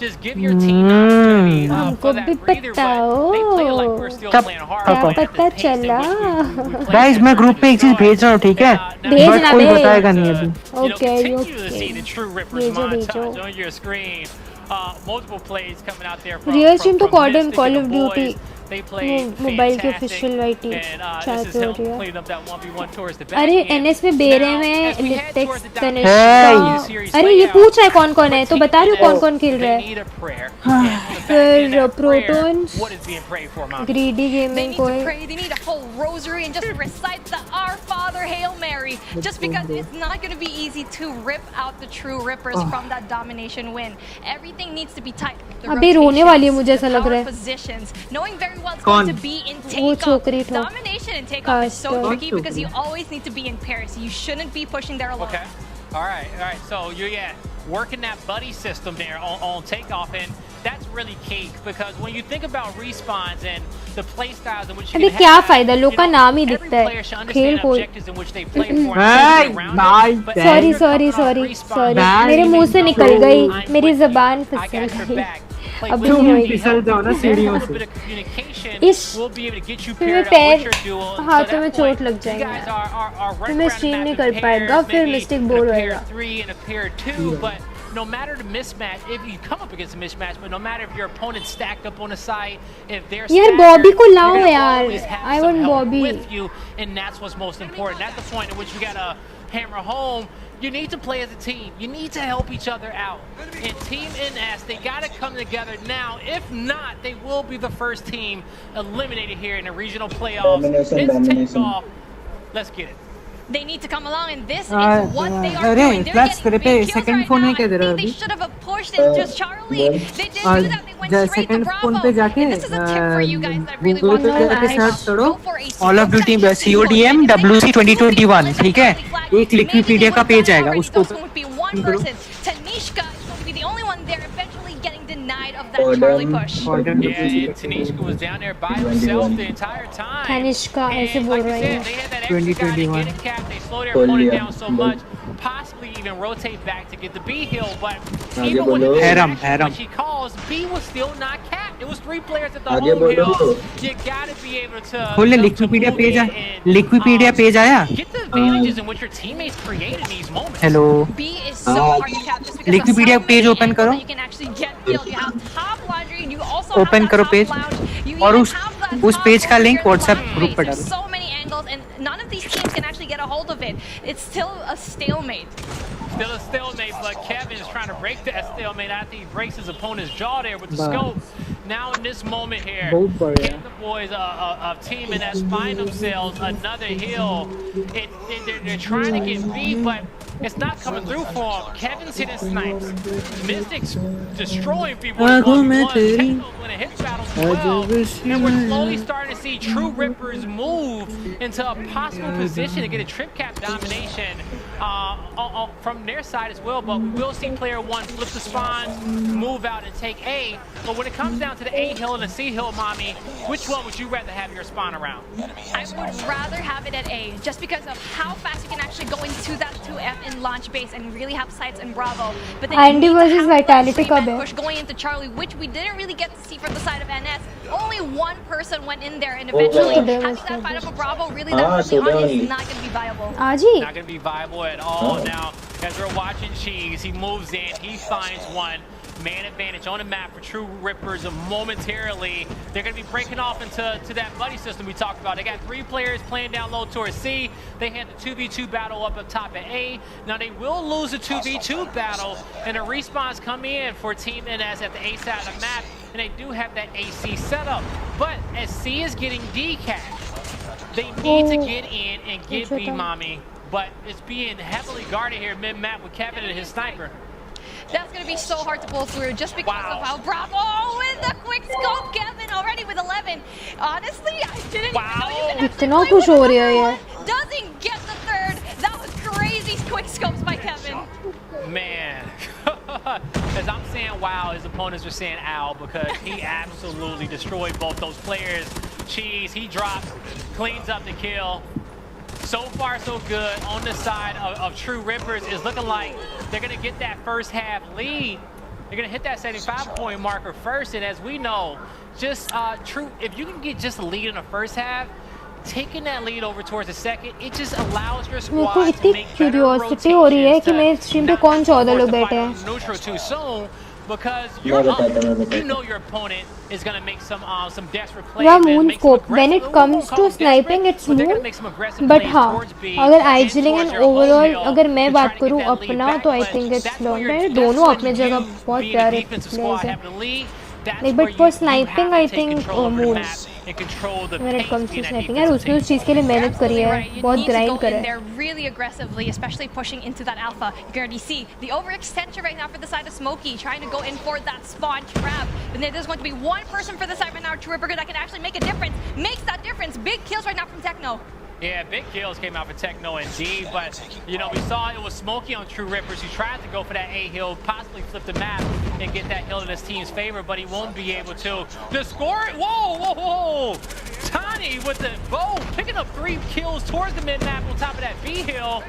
just give your team an opportunity हमको for भी that breather, पता but they play like we're still तब playing hard. क्या but at पता the pace in चला which we play गाइस मैं ग्रुप पे एक चीज भेज रहा हूँ, ठीक है? बट भेजना कोई बे बताएगा नहीं अभी। Okay continue to see the true Rippers भेजो montage on your screen. Multiple plays coming out there from real stream तो Mystic call and of the duty boys. They played mobile के fantastic, ऑफिशियल आईटी and चाहे this is तो हो him रही है। cleaning up that 1v1 towards the back अरे end. NS में बेरे Now, में as we head latex towards the Tanishka अरे ये पूछ रहा है कौन कौन है तो बता रही हूँ कौन कौन खेल रहा है फिर प्रोटॉन्स ग्रीडी गेमिंग कोई They need a whole rosary and just recite the Our Father Hail Mary, just because it's not going to be easy to rip out the true Rippers from that domination win. Everything needs to be tight. अभी रोने वाली है मुझे ऐसा लग रहा है Positions, knowing very well it's going to be in takeoff. Domination in takeoff is so tricky because you always need to be in pairs. You shouldn't be pushing there alone. Okay. All right. So you're working that buddy system there on takeoff, and that's really key because when you think about respawns and the play styles in which you अभी can क्या have, फायदा लोग का नाम ही दिखता है खेल कोई सॉरी मेरे मुंह से निकल गई मेरी जबान फिसल गई अब फिसल जाओ ना सीढ़ियों से इस फिर पैर हाथों में चोट लग जाएगी फिर मैं स्ट्रीम नहीं कर पाएगा फिर मिस्टेक बोल रहेगा no matter the mismatch, if you come up against a mismatch, but no matter if your opponent's stacked up on the site, if they're यार बॉबी को लाओ यार I want Bobby with you, and that's what's most important. That's the point in which you gotta hammer home. You need to play as a team. You need to help each other out. And Team NS, they gotta come together now. If not, they will be the first team eliminated here in the regional playoffs. It's takeoff. Let's get it. They need to come along, and this is what they are doing. They're Flash getting big kills right now. क्या दे रहा है They should have pushed it just Charlie. They didn't do that. They went straight to Bravo. पे जाके And this is a tip for you guys that really want to जाके search करो Call of Duty CODM WC 2021 ठीक है एक लिक्विपीडिया का page आएगा उसको one person. Tanishka is going to be the only one there, eventually getting denied of that Charlie push. Yeah, Tanishka was down there by herself the entire time. Tanishka ऐसे बोल रही है They had that extra guy to get it capped. They slowed their opponent down so much, possibly even rotate back to get the B hill, but even when she calls, B was still not capped. It was 3 players at the home hill. You gotta be able to खोल ले लिक्विपीडिया page आया get the advantages in which your teammates create in these moments. Hello B is so hard to cap just because Liquipedia page open करो you can actually get killed. You have top laundry and you also open have करो that page top lounge. You और even उस page का link WhatsApp group पर डालो so many angles and none of these teams can actually get a hold of it. It's still a stalemate. Still a stalemate, but Kevin is trying to break that stalemate after he breaks his opponent's jaw there with the scope. Now in this moment here, can the boys of Team NS find themselves another hill? They're trying to get beat, but it's not coming through for him. Kevin's hitting snipes. Mystic's destroying people. When it hits battles as well. And we're slowly starting to see true Rippers move into a possible position to get a trip cap domination from their side as well. But we will see player 1 flip the spawns, move out and take A. But when it comes down to the A hill and the C hill, Mommy, which one would you rather have your spawn around? I would rather have it at A, just because of how fast you can actually go into that 2F in launch base and really have sights in Bravo. But then Andy versus Vitality का push going into Charlie, which we didn't really get to see from the side of NS. Only one person went in there, and eventually having that fight up a Bravo, really, that early on is not going to be viable. Not going to be viable at all. Now, as we're watching Cheese, he moves in, he finds one. Man advantage on the map for true Rippers momentarily. They're going to be breaking off into that buddy system we talked about. They got 3 players playing down low towards C. They had the 2v2 battle up top at A. Now they will lose the 2v2 battle, and the respawns come in for Team NS at the A side of the map, and they do have that AC setup. But as C is getting decapped, they need to get in and get B, Mommy. But it's being heavily guarded here mid-map with Kevin and his sniper. That's going to be so hard to pull through just because of how Bravo with the quick scope. Kevin already with 11. Honestly, I didn't even know you could actually play with one. Doesn't get the 3rd. That was crazy quick scopes by Kevin. Man. As I'm saying wow, his opponents are saying ow, because he absolutely destroyed both those players. Cheese, he dropped, cleans up the kill. So far, so good on the side of True Rippers. Is looking like they're going to get that first half lead. They're going to hit that 75-point marker first, and as we know, just true, if you can get just a lead in the first half, taking that lead over towards the second, it just allows your squad to make better rotations हो रही है कि मेरे stream पे कौन 14 लोग बैठे हैं. Neutral too soon, because you're up, you know your opponent is going to make some desperate plays. Yeah, moon scope. When it comes to sniping, it's moon. But हाँ, अगर IGN and overall अगर मैं बात करूँ अपना, तो I think it's long. दोनों अपने जगह बहुत प्यारे players हैं. Like, but for sniping, I think moon. When it comes to sniping, यार उसने उस चीज़ के लिए मेहनत करी है, बहुत grind करा है. They're really aggressively, especially pushing into that alpha. You can already see the overextension right now for the side of Smokey, trying to go in for that spawn trap. And then there's going to be one person for the side right now, True Ripper, that can actually make a difference. Makes that difference. Big kills right now from Techno. Yeah, big kills came out for Techno indeed, but you know, we saw it was Smokey on True Rippers who tried to go for that A hill, possibly flip the map and get that hill in his team's favor, but he won't be able to. The score, whoa! Tani with the bow, picking up 3 kills towards the mid-map on top of that B hill.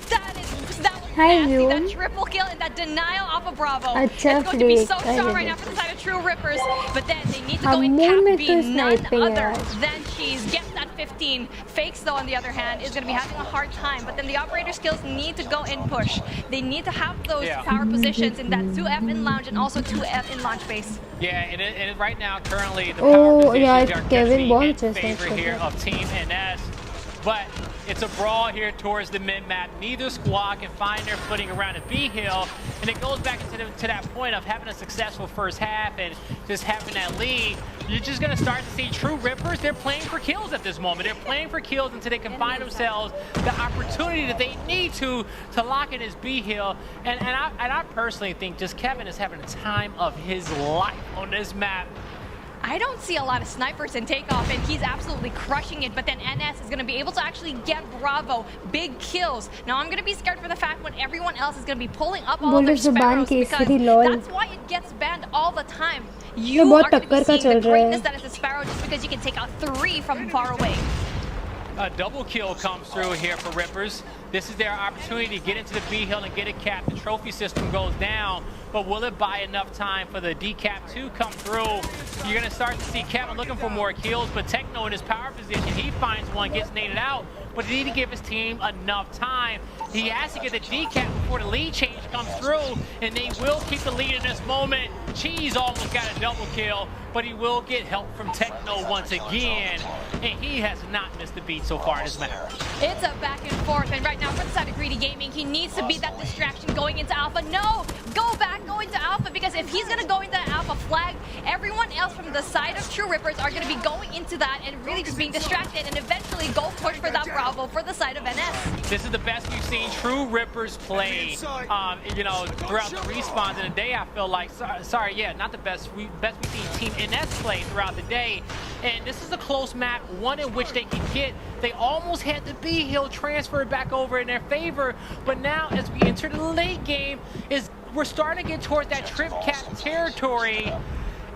That was nasty, that triple kill and that denial off of Bravo. It's going to be so strong right now for the side of True Rippers, but then they need to go in cap B, none other than Cheese. Gets that 15. Fakes, though, on the other hand, is going to be having a hard time, but then the operator skills need to go in push. They need to have those power positions in that 2F in lounge and also 2F in launch base. Yeah, and right now, currently, the power positions are Kevin in favor here of Team NS, but it's a brawl here towards the mid-map. Neither squad can find their footing around a B hill, and it goes back to that point of having a successful first half and just having that lead. You're just going to start to see True Rippers. They're playing for kills at this moment. They're playing for kills until they can find themselves the opportunity that they need to lock in his B hill. And I personally think just Kevin is having a time of his life on this map. I don't see a lot of snipers in takeoff, and he's absolutely crushing it, but then NS is going to be able to actually get Bravo big kills. Now I'm going to be scared for the fact when everyone else is going to be pulling up all of their sparrows, because that's why it gets banned all the time. You are going to be seeing the greatness that is a sparrow just because you can take out 3 from far away. A double kill comes through here for Rippers. This is their opportunity to get into the B hill and get a cap. The trophy system goes down, but will it buy enough time for the decap to come through? You're going to start to see Kevin looking for more kills, but Techno in his power position, he finds one, gets naded out, but he need to give his team enough time. He has to get the decap before the lead change comes through, and they will keep the lead in this moment. Cheese almost got a double kill, but he will get help from Techno once again, and he has not missed the beat so far in this match. It's a back and forth, and right now for the side of Greedy Gaming, he needs to beat that distraction going into Alpha. No, go back, go into Alpha, because if he's going to go into that Alpha flag, everyone else from the side of True Rippers are going to be going into that and really just being distracted and eventually go push for that Bravo for the side of NS. This is the best we've seen True Rippers play, you know, throughout the respawns in the day. I feel like, sorry, yeah, not the best. Best we've seen Team NS play throughout the day. And this is a close map, one in which they can get. They almost had the B hill transferred back over in their favor, but now as we enter the late game, we're starting to get towards that trip cap territory.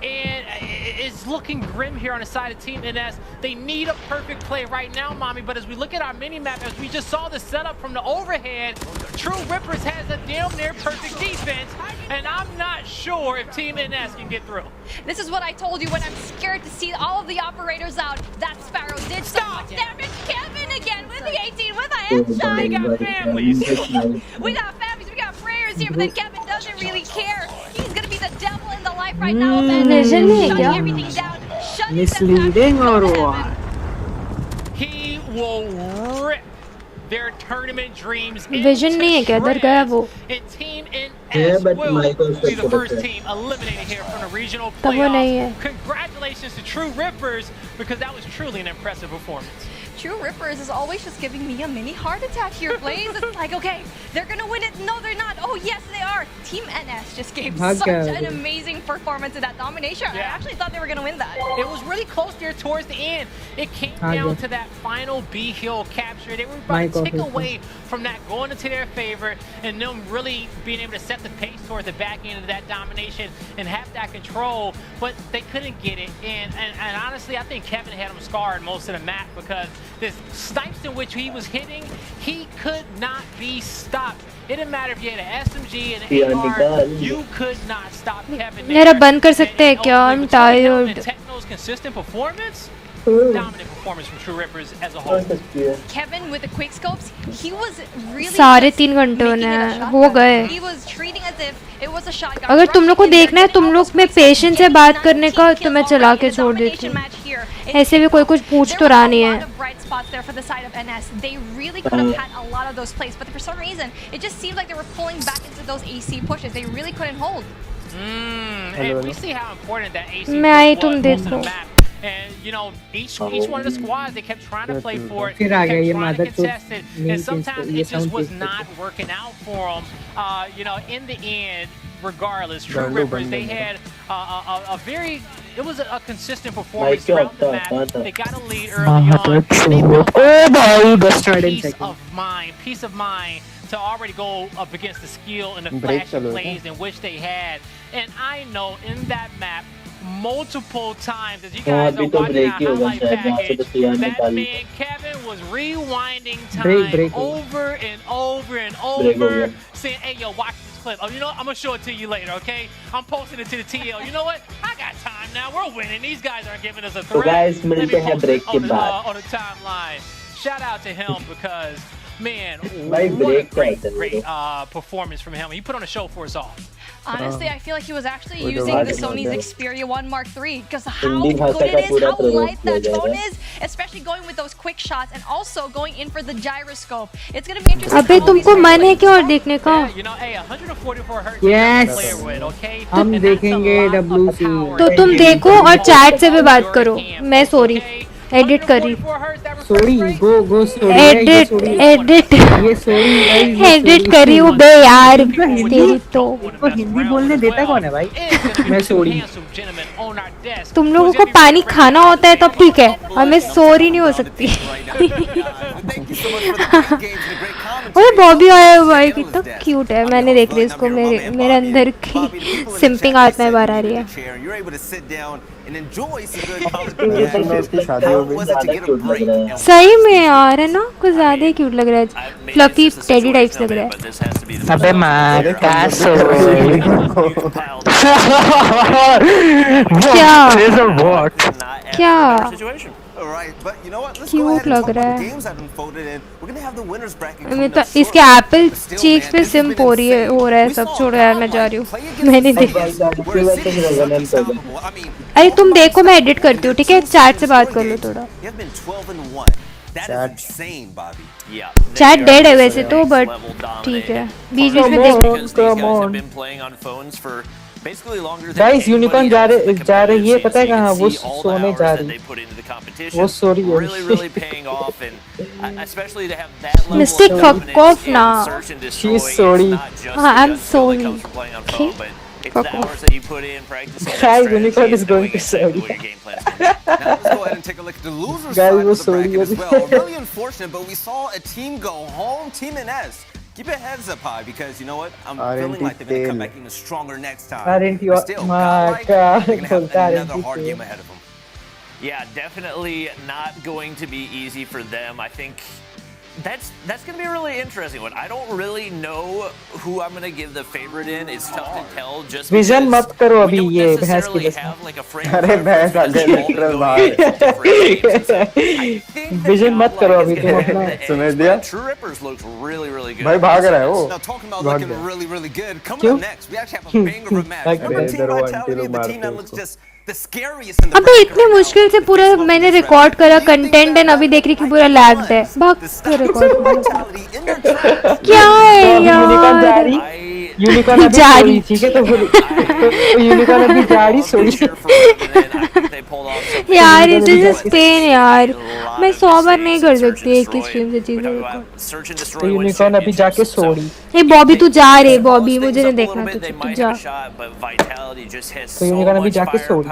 And it's looking grim here on the side of Team NS. They need a perfect play right now, Mommy, but as we look at our mini-map, as we just saw the setup from the overhead, True Rippers has a damn near perfect defense, and I'm not sure if Team NS can get through. This is what I told you when I'm scared to see all of the operators out. That Sparrow did so much damage. Kevin again with the 18 with a headshot. We got families. We got families, we got prayers here, but then Kevin doesn't really care. He's going to be the devil in the life right now. Shutting everything down. Misleading or what? He will rip their tournament dreams Vision नहीं है क्या? इधर गया वो? And Team NS will be the first team eliminated here from the regional playoffs. Congratulations to True Rippers, because that was truly an impressive performance. True Rippers is always just giving me a mini heart attack here, Blaze. It's like, okay, they're going to win it. No, they're not. Oh, yes, they are. Team NS just gave such an amazing performance in that domination. I actually thought they were going to win that. It was really close there towards the end. It came down to that final B hill capture. They were about to take away from that going into their favor and them really being able to set the pace towards the back end of that domination and have that control, but they couldn't get it. And honestly, I think Kevin had him scarred most of the map, because the snipes in which he was hitting, he could not be stopped. It didn't matter if you had an SMG and an AR, you could not stop Kevin. यार अब बंद कर सकते हैं क्या? I'm tired. Techno's consistent performance, dominant performance from True Rippers as a whole. Kevin with the quick scopes, he was really साढ़े 3 घंटे होने हो गए. He was treating as if it was a shotgun. अगर तुम लोग को देखना है, तुम लोग में पेशेंस है बात करने का, तो मैं चला के छोड़ देती हूँ. ऐसे भी कोई कुछ पूछ तो रहा नहीं है. Bright spots there for the side of NS. They really could have had a lot of those plays, but for some reason, it just seemed like they were pulling back into those AC pushes. They really couldn't hold. And we see how important that AC मैं आई, was तुम to देखो. the map. And you know, each one of the squads, they kept trying to play for it, फिर they uh kept गया ये trying to मादर contest it, and sometimes it just was not working out for them. You know, in the end, regardless, True Rippers, they had a very, it was a consistent performance throughout the map. They got a lead early on, and they built peace of mind to already go up against the skill and the flash plays in which they had. And I know in that map, multiple times as you guys are watching that highlight package, that man Kevin was rewinding time over and over and over, saying, hey yo, watch this clip. Oh, you know what? I'm gonna show it to you later, okay? I'm posting it to the TL. You know what? I got time now. We're winning. These guys aren't giving us a threat. guys, Let me मिलते हैं post break it के बाद. on the timeline. Shout out to him because man, भाई what a break great क्या performance from him. He put on a show for us all. Honestly, I feel like he was actually वो तो using बात the है, Sony's बात है. Xperia 1 Mark III because how Hindi good भाषा it का is, पूरा how प्रयोग light किया that tone जाएगा. is, especially going with those quick shots and also going in for the gyroscope. It's gonna be interesting. अबे तुमको मन है क्या और देखने का? You know, hey, 144 hertz. Yes. Play with, okay? हम देखेंगे WC. तो तुम देखो और चैट से भी बात करो. मैं सॉरी एडिट कर रही. सॉरी गो सॉरी एडिट ये सॉरी एडिट कर रही हूँ बे यार. तेरी तो हिंदी बोलने देता कौन है भाई? मैं सॉरी. तुम लोगों को पानी खाना होता है तब ठीक है, हमें सॉरी नहीं हो सकती. ओए बॉबी आया है भाई, कितना क्यूट है. मैंने देख लिया इसको. मेरे अंदर की सिंपिंग आत्मा बाहर आ रही है. सही में यार, है ना? कुछ ज्यादा ही क्यूट लग रहा है. फ्लफी टेडी टाइप्स लग रहा है. अबे मार कासो. क्या क्यूट लग रहा है. मैं तो इसके एप्पल चीक्स पे सिम्प हो रहा है सब. छोड़ो यार, मैं जा रही हूँ. मैंने देखा. अरे तुम देखो, मैं एडिट करती हूँ, ठीक है? चैट से बात कर लो थोड़ा. चैट डेड है वैसे तो, बट ठीक है. बीच बीच में गाइस यूनिकॉर्न जा रही है. पता है कहाँ? वो सोने जा रही. वो सॉरी है. मिस्टेक फक ऑफ ना. She is sorry. हाँ, I am sorry. Okay, fuck off. Guys, Unicorn is going to Saudi. Now let's go ahead and take a look at the losers Guys, side of the sorry. bracket as well. Really unfortunate, but we saw a team go home. Team NS. Keep your heads up high because you know what? I'm feeling like they're going to come back even stronger next time. But still, godlike, they're going to have another hard game ahead of them. Yeah, definitely not going to be easy for them. I think that's going to be a really interesting one. I don't really know who I'm going to give the favorite in. It's tough to tell just vision because मत करो अभी we ये don't भैंस की necessarily बस. have like a frame अरे भैंस आ गए लिटरल बाहर. विजन मत करो अभी तुम अपना. सुन दिया? True Rippers looks really, really good. भाई भाग रहा है वो. Now talking about looking really, really good. Coming up next, we actually have a banger of a match. Remember Team Vitality, the team that looks just the scariest in the अबे इतने मुश्किल से पूरा मैंने रिकॉर्ड करा content and अभी देख रही कि पूरा लैग्ड है. भाग के रिकॉर्ड. क्या है यार? यूनिकॉर्न अभी जा रही. ठीक है, तो यूनिकॉर्न अभी जा रही. सॉरी यार, इट इज पेन यार. मैं 100 बार नहीं कर सकती एक ही स्ट्रीम से चीजें. तो यूनिकॉर्न अभी जाके सॉरी. ए बॉबी तू जा रे. बॉबी मुझे नहीं देखना, तू जा. तो यूनिकॉर्न अभी जाके सॉरी.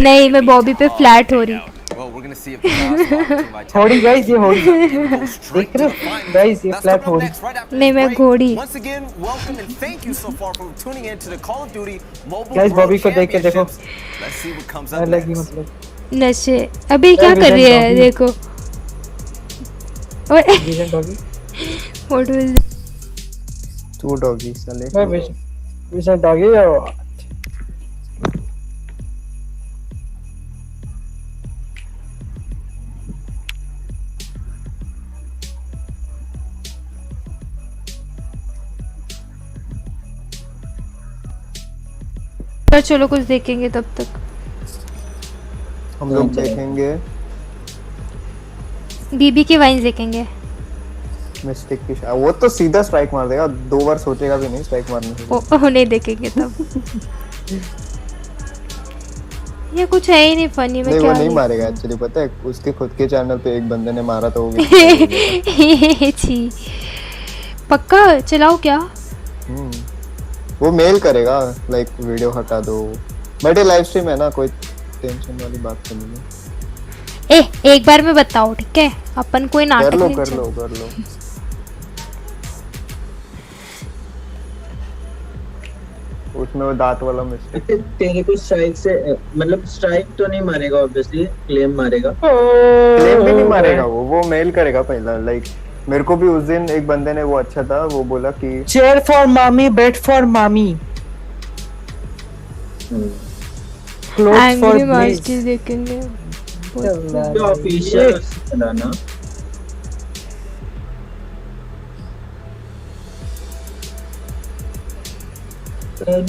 नहीं, मैं बॉबी पे फ्लैट हो रही. होड़ी गाइस, ये होड़ी देख रहे हो गाइस? ये फ्लैट होड़ी नहीं, मैं घोड़ी. गाइस बॉबी को देख के देखो. अलग ही मतलब नशे. अभी क्या कर रही है? देखो. What was it? Two doggies साले. Which are doggy or what? चलो कुछ देखेंगे तब तक. हम लोग देखेंगे बीबी की वाइन्स देखेंगे. मिस्टेक की वो तो सीधा स्ट्राइक मार देगा, 2 बार सोचेगा भी नहीं स्ट्राइक मारने से. नहीं देखेंगे तब. ये कुछ है ही नहीं फनी में. नहीं क्या वो नहीं मारेगा एक्चुअली, पता है उसके खुद के चैनल पे एक बंदे ने मारा था वो भी. छी पक्का चलाओ क्या. वो मेल करेगा लाइक वीडियो हटा दो, बट ये लाइव स्ट्रीम है ना, कोई टेंशन वाली बात तो नहीं है. एक बार में बताओ ठीक है, अपन कोई नाटक नहीं. कर लो उसमें वो दांत वाला मिस्टेक. तेरे को स्ट्राइक से मतलब स्ट्राइक तो नहीं मारेगा ऑब्वियसली, क्लेम मारेगा. क्लेम भी नहीं मारेगा वो मेल करेगा पहला. लाइक मेरे को भी उस दिन एक बंदे ने वो अच्छा था, वो बोला कि चेयर फॉर मामी, बेड फॉर मामी, क्लोथ फॉर मास्टर देखेंगे. ऑफिशियल बनाना. मैं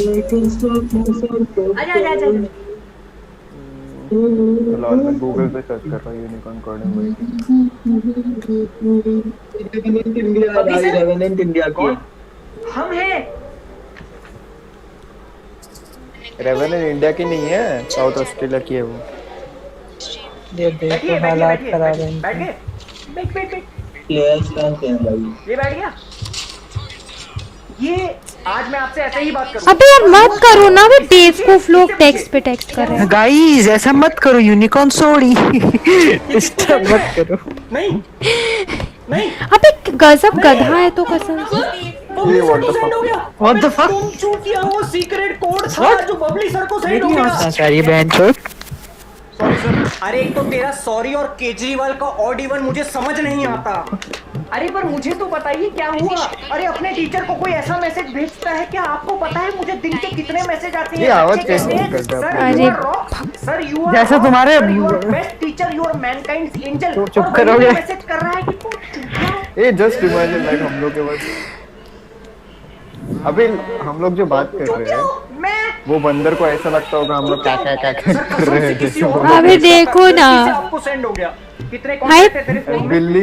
गूगल पे सर्च कर रहा हूँ यूनिकॉर्न कोडम. इंडिया की हम हैं. रेवेनेंट इंडिया की नहीं है, साउथ ऑस्ट्रेलिया की है वो. ये देखो हालात खराब हैं. बैठ गए. बैठ प्लेयर्स कौन हैं भाई? ये बैठ गया. ये आज मैं आपसे ऐसे ही बात करूं. अबे यार मत करो ना, वे बेवकूफ लोग टेक्स्ट पे टेक्स्ट कर रहे हैं. गाइस ऐसा मत करो, यूनिकॉर्न सॉरी. डिस्टर्ब मत करो. नहीं अबे गजब गधा है तो कसम से. What the fuck. तुम चूक किया, वो सीक्रेट कोड था जो बबली सर को सेंड हो गया. सॉरी बहन छोड़. Sorry sir. अरे एक तो तेरा सॉरी और केजरीवाल का ऑड इवन मुझे समझ नहीं आता. अरे पर मुझे तो बताइए क्या हुआ. अरे अपने टीचर को कोई ऐसा मैसेज भेजता है क्या? आपको पता है मुझे दिन के कितने मैसेज आते हैं? ये आवाज कैसे करता है? अरे सर यू आर जैसा तुम्हारे best teacher, you are mankind's angel. चुप करोगे. मैसेज कर रहा है कि ये जस्ट इमेजिन लाइक हम लोग के पास अभी हम लोग जो बात कर रहे हैं वो बंदर को ऐसा लगता होगा हम लोग क्या कर रहे हैं. अबे देखो ना, आपको सेंड हो गया. कितने कॉन्टैक्ट है तेरे फोन में? बिल्ली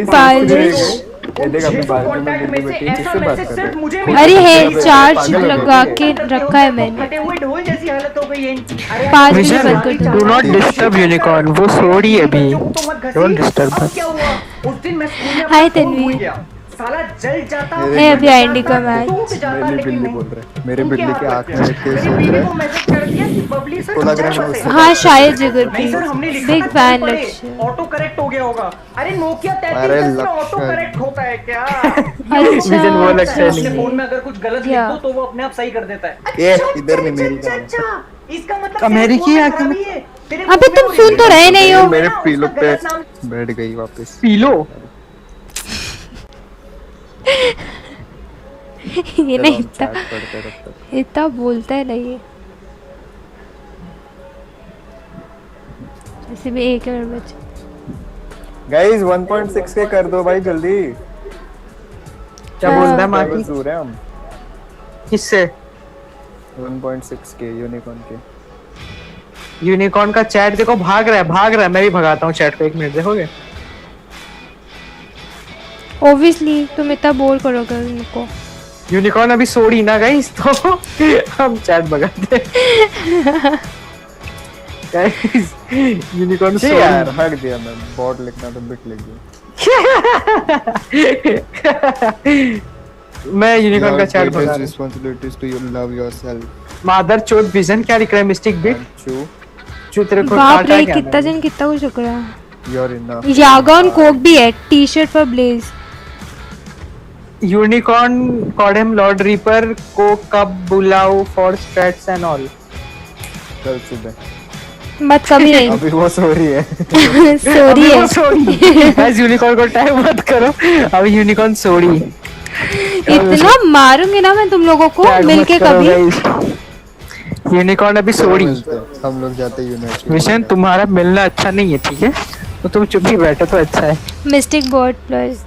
ये देख अपने बाजू में बिल्ली बैठी है, किससे बात कर रहे हैं? अरे हेड चार्ज लगा के रखा है मैंने. फटे हुए ढोल जैसी हालत हो गई है. अरे 5 मिनट बंद कर दो. डू नॉट डिस्टर्ब यूनिकॉर्न, वो सॉरी अभी. Don't disturb. क्या हुआ उस दिन मैं स्कूल में हाय तन्वी. साला जल जाता है अभी आईडी का मैच. मेरी बिल्ली बोल रहे हैं, मेरे बिल्ली के आँख में देख के सोच रहे हैं. मैसेज कर दिया कि बबली सर लग रहा है हाँ शायद जिगर नहीं सर हमने लिखा बिग था फैन लक्ष्य. ऑटो करेक्ट हो गया होगा. अरे नोकिया 33 में ऑटो करेक्ट होता है क्या? विजन वो लगता है अपने फोन में अगर कुछ गलत लिख दो तो वो अपने आप सही कर देता है. ये इधर नहीं मेरी का. इसका मतलब अमेरिकी है. अबे तुम सुन तो रहे नहीं हो. मेरे पीलो पे बैठ गई वापस. पीलो ये नहीं इतना बोलता है नहीं. ऐसे भी 1 मिनट बचे. गाइस 1.6 के कर दो भाई जल्दी. क्या बोलता है माकी? दूर है हम. किससे? 1.6 के यूनिकॉर्न के. यूनिकॉर्न का चैट देखो भाग रहा है. मैं भी भगाता हूँ चैट पे. 1 मिनट देखोगे? ऑब्वियसली तुम इतना बोल करोगे उनको. यूनिकॉर्न अभी सोड़ी ना गाइस तो हम चैट भगाते हैं. गाइस यूनिकॉर्न सोड़ी यार हट दिया. मैं बॉट लिखना तो बिट लिख दिया. मैं यूनिकॉर्न का चैट भगा. Responsibilities to you love yourself. मादर चोद विजन क्या लिख रहा है? मिस्टेक बिट चू तेरे को बाप रे कितना जन कितना कुछ लिख रहा है. You're enough. यागॉन कोक भी है. T shirt for Blaze. Unicorn CODM Lord Reaper को कब बुलाओ फॉर स्ट्रैट्स एंड ऑल? कल सुबह. मत कभी नहीं. अभी वो सॉरी है. सॉरी है. गाइस यूनिकॉर्न को टाइम मत करो. अभी यूनिकॉर्न सॉरी. इतना मारूंगी ना मैं तुम लोगों को मिलके कभी। यूनिकॉर्न अभी सोड़ी हम लोग जाते यूनिवर्सिटी। विशन तुम्हारा मिलना अच्छा नहीं है, ठीक है? तो तुम चुप ही बैठो तो अच्छा है। Mystic bot plus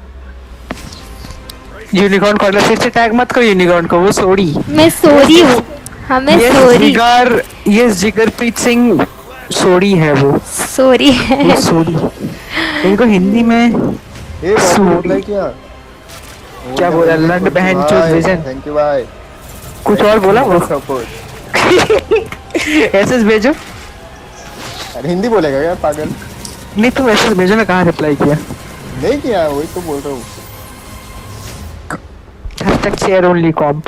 Unicorn corner से टैग मत करो यूनिकॉर्न को, वो सोड़ी। मैं सोरी हूँ। हमें सोरी। ये जिगरप्रीत सिंह सोड़ी है, वो सोरी है। वो सोड़ी। इनको हिंदी में सोड़ी क्या बोला? लंड बहन चोद विजन। थैंक यू भाई। कुछ और बोला वो? एसएस भेजो। अरे हिंदी बोलेगा यार पागल। नहीं तुम एसएस भेजो, मैं कहाँ रिप्लाई किया? नहीं किया, वही तो बोल रहा हूँ। #share only comp।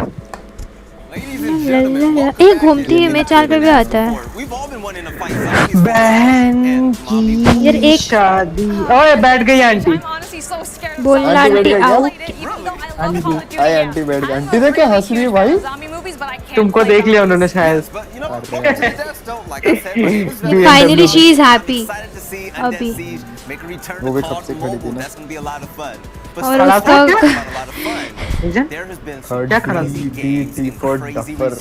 एक घूमती है मैं चाल पे भी आता है। बहन की यार एक शादी। ओए बैठ गई आंटी। बोलना आंटी आओ। आई आंटी बैठ गई। आंटी देख के हंस रही है भाई। तुमको देख लिया उन्होंने शायद। Finally she is happy. अभी वो भी कब से खड़ी थी ना। और उसका क्या खड़ा डी फॉर डफर।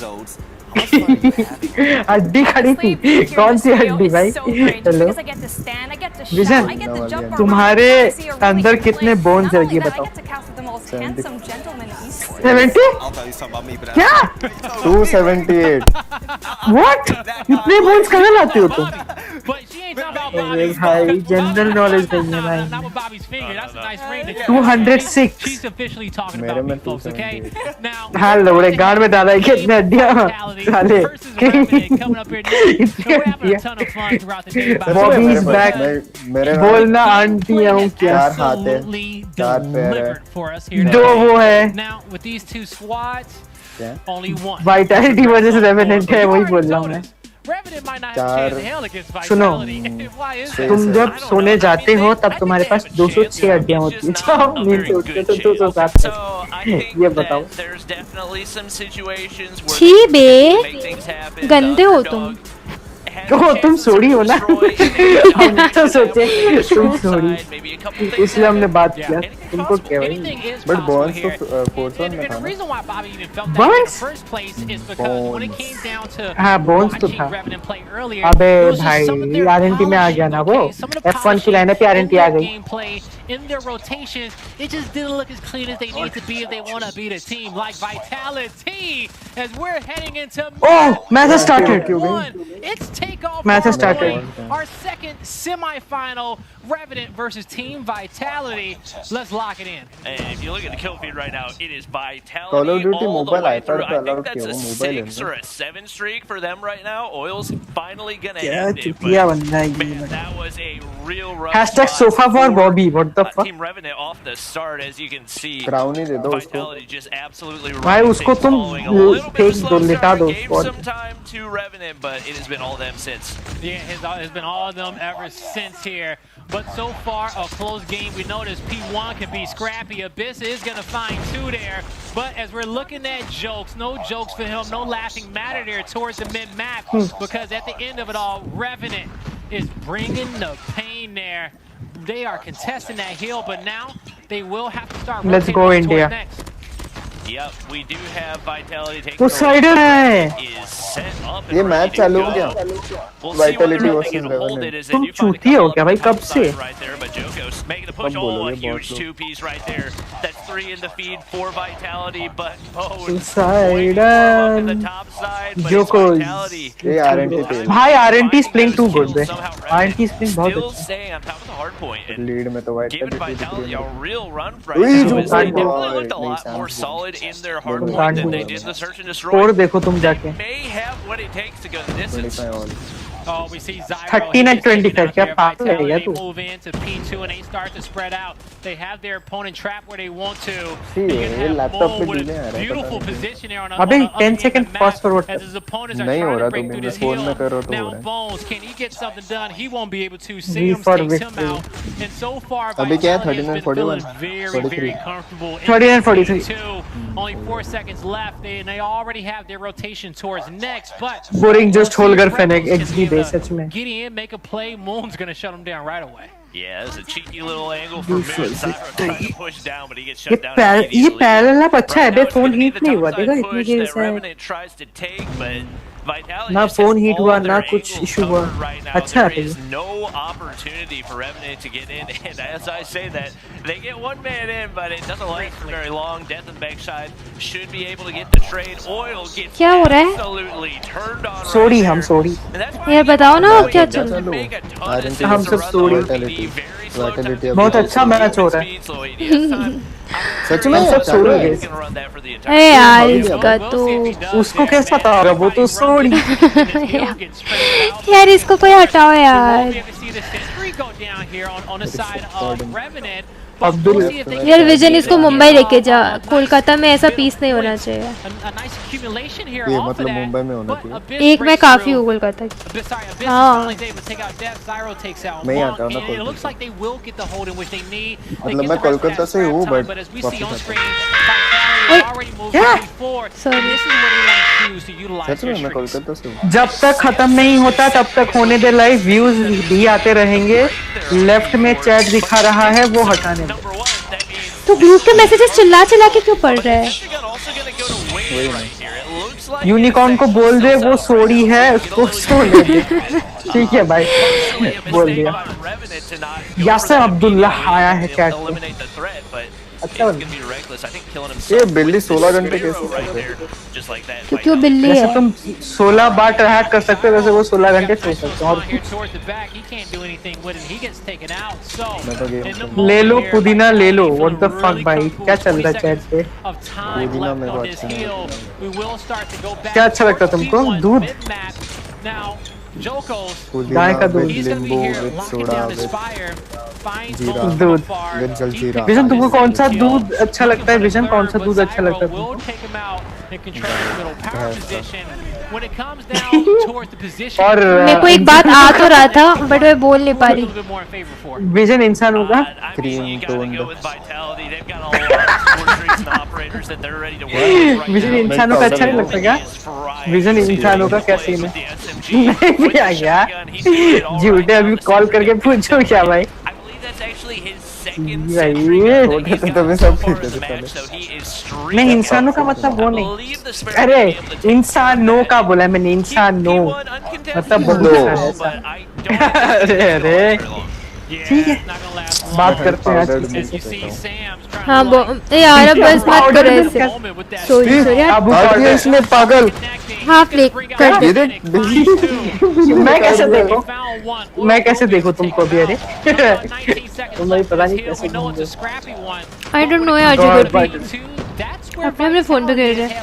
हड्डी खड़ी थी। कौन सी हड्डी भाई? हेलो विजन, तुम्हारे अंदर कितने बोन्स है ये बताओ? 70? क्या? 278। What? इतने बोन्स कहाँ लाते हो तुम? भाई जनरल नॉलेज नहीं है भाई। 206। मेरे में 278। हाँ लोड़े गाड़ में डाला है कितने हड्डियाँ साले। Bobby is back. बोलना आंटी हूँ क्या? 4 हाथ है, 4 पैर है, 2 वो है। क्या? वाइटलिटी वजह से रेवेनेंट है, वही बोल रहा हूँ मैं। 4 सुनो, तुम जब सोने जाते हो तब तुम्हारे पास 206 हड्डियां होती हैं। जाओ नींद से उठते तो 207। ये बताओ। छी बे गंदे हो तुम। ओ तुम सोड़ी हो ना। हमने तो सोचे तुम सोड़ी, इसलिए हमने बात किया। तुमको क्या भाई? बट बॉन्स तो फोर्स में था ना। बॉन्स? हाँ बॉन्स तो था। अबे भाई आरएनटी में आ गया ना वो। F1 की लाइनअप पे आरएनटी आ गई। In their rotations, it just didn't look as clean as they need to be if they want to beat a team like Vitality. As we're heading into match has started. It's takeoff. Match has started. Our second semifinal, Revenant versus Team Vitality. Let's lock it in. And if you look at the kill feed right now, it is Vitality Call of Duty all the mobile way iPad through. पे I allowed think that's a किया वो 6 or a 7 streak for them right now. Oil's finally gonna क्या end it. चुतिया बंदा है ये। Man, that was a real rough Hashtag spot sofa for Bobby. What the fuck? Team Revenant off the start, as you can see. Crown ही दे दो उसको। Vitality just absolutely भाई running उसको things, तुम following a little bit of फेंक slow दो, लिटा start. दो Gave उसको। some time to Revenant, but it has been all them since. Yeah, it's been all of them ever since here. But so far, a close game. We notice P1 can be scrappy. Abyss is going to find 2 there. But as we're looking at jokes, no jokes for him, no laughing matter there towards the mid-map. Because at the end of it all, Revenant is bringing the pain there. They are contesting that hill, but now they will have to start Let's go India. next. Yep, we do have Vitality taking वो cider है। is set up ये and match ready to चालू हो go. gया। We'll see Vitality whether they versus can hold it Revenant। as तुम they do find a चूती हो couple क्या of भाई? कब points से? right there, but Jokos making the push. कब Oh, बोलोगे a huge बहुत 2-piece right there. That's 3 in the feed for Vitality, but Suicidal. the top side, but it's Jokos। Vitality. ये RNT थे। भाई RNT is playing too good बे। RNT is playing बहुत Still अच्छा। staying on top of the hard point. And lead में तो giving Vitality Vitality a real run Ui, right now. जो As they bad definitely boy, looked a नहीं lot more sounds solid in their hard Good point than bad they boy। did the search and score destroy. देखो तुम जाके। May have what it takes to go the distance. 25 all। Oh, we see Zyro. 13 and 25, क्या पागल है क्या Vitality तू? move into P2 and they start to spread out. They have their opponent trapped where they want to. See, You can ये have laptop Mo पे with delay uh a रहा है, beautiful पता नहीं। position there on अबे on the other 10 end of second the fast map forward as his opponents are नहीं हो trying रहा to break तुम through इनमें this फोन में hill. करो तो हो Now रहा है। Bones, can he get something done? He won't be able to. V Sims for takes him victory। out. And so far, अभी क्या है? Vitality 39 has been feeling 41 very, 43 very comfortable. in 39 this 43 P2. Only 4 seconds left, and they already have their rotation towards next. But boring just होल्गर फेनेक XD दे सच में। get in, make a play. Moon's gonna shut him down right away. Yeah, that's a cheeky little angle for Moon. Zyro trying to push down, but he gets shut down ये immediately. Parallel up अच्छा है बे, Right now, phone it's gonna be heat the नहीं हुआ, topside देखा इतनी push there that से Revenant tries to take, but Vitality ना just phone has heat all हुआ of ना their कुछ angles इशू हुआ, covered right now. अच्छा There है is no opportunity for Revenant to get in, and as I say that, they get one man in, but it doesn't last for very long. Death and Backside should be able to get the trade. Oil gets क्या हो रहा है? absolutely turned on sorry हम sorry यार बताओ ना क्या चल रहा make a ton of RNT sense हम to सब run the sorry RPD. Very slow Vitality बहुत अच्छा मैच हो रहा है सच हम में सब सॉरी गए ए यार इसका तो उसको कैसे पता होगा, वो तो सॉरी यार इसको कोई हटाओ यार अब्दुल यार विजन इसको मुंबई लेके जा, कोलकाता में ऐसा पीस नहीं होना चाहिए। ये मतलब मुंबई में होना चाहिए। एक में काफी हूँ कोलकाता की। हाँ मैं ही आता हूँ ना कोलकाता, मतलब मैं कोलकाता से हूँ बट वापस सॉरी सच में मैं कोलकाता से हूँ। जब तक खत्म नहीं होता तब तक होने दे लाइव, व्यूज भी आते रहेंगे। लेफ्ट में चैट दिखा रहा है वो हटाने दो। तो ग्रुप के मैसेजेस चिल्ला चिल्ला के क्यों पढ़ रहा है? यूनिकॉर्न को बोल दे वो सॉरी है, उसको सोने दे। ठीक है भाई, बोल दिया। यासर अब्दुल्ला आया है चैट पे। अच्छा ये बिल्ली 16 घंटे कैसे सोते हैं? क्योंकि वो बिल्ली जैसे है। तुम 16 बार ट्रैक कर सकते हो वैसे वो 16 घंटे सो सकते हो। और मैं तो गेम ले लो पुदीना ले लो। व्हाट द फक भाई, क्या चल रहा है चैट पे? पुदीना मेरे को अच्छा नहीं लगता। क्या अच्छा लगता तुमको? दूध, गाय का दूध, नींबू विद सोडा विद जीरा दूध। विद जलजीरा। विजन तुमको कौन सा दूध अच्छा लगता है? विजन कौन सा दूध अच्छा लगता है तुमको? और मेरे को एक बात आ तो रहा था बट मैं बोल नहीं पा रही। विजन इंसान होगा क्रीम टोन्ड। विजन इंसानों का अच्छा नहीं लगता क्या? विजन इंसानों का क्या सीन है? नहीं भैया यार झूठे, अभी कॉल करके पूछो क्या भाई? नहीं इंसानों का मतलब वो नहीं, अरे इंसानों का बोला मैंने, इंसानों मतलब बहुत सारा। अरे अरे ठीक है, बात करते हैं आज। हाँ यार अब बस मत करो ऐसे। सॉरी सॉरी यार इसने पागल हाफ लेक कर दे। मैं कैसे देखूं, मैं कैसे देखूं तुमको भी? अरे तुम्हें पता नहीं कैसे। आई डोंट नो यार जिगर अपने अपने फोन पे खेल रहे हैं।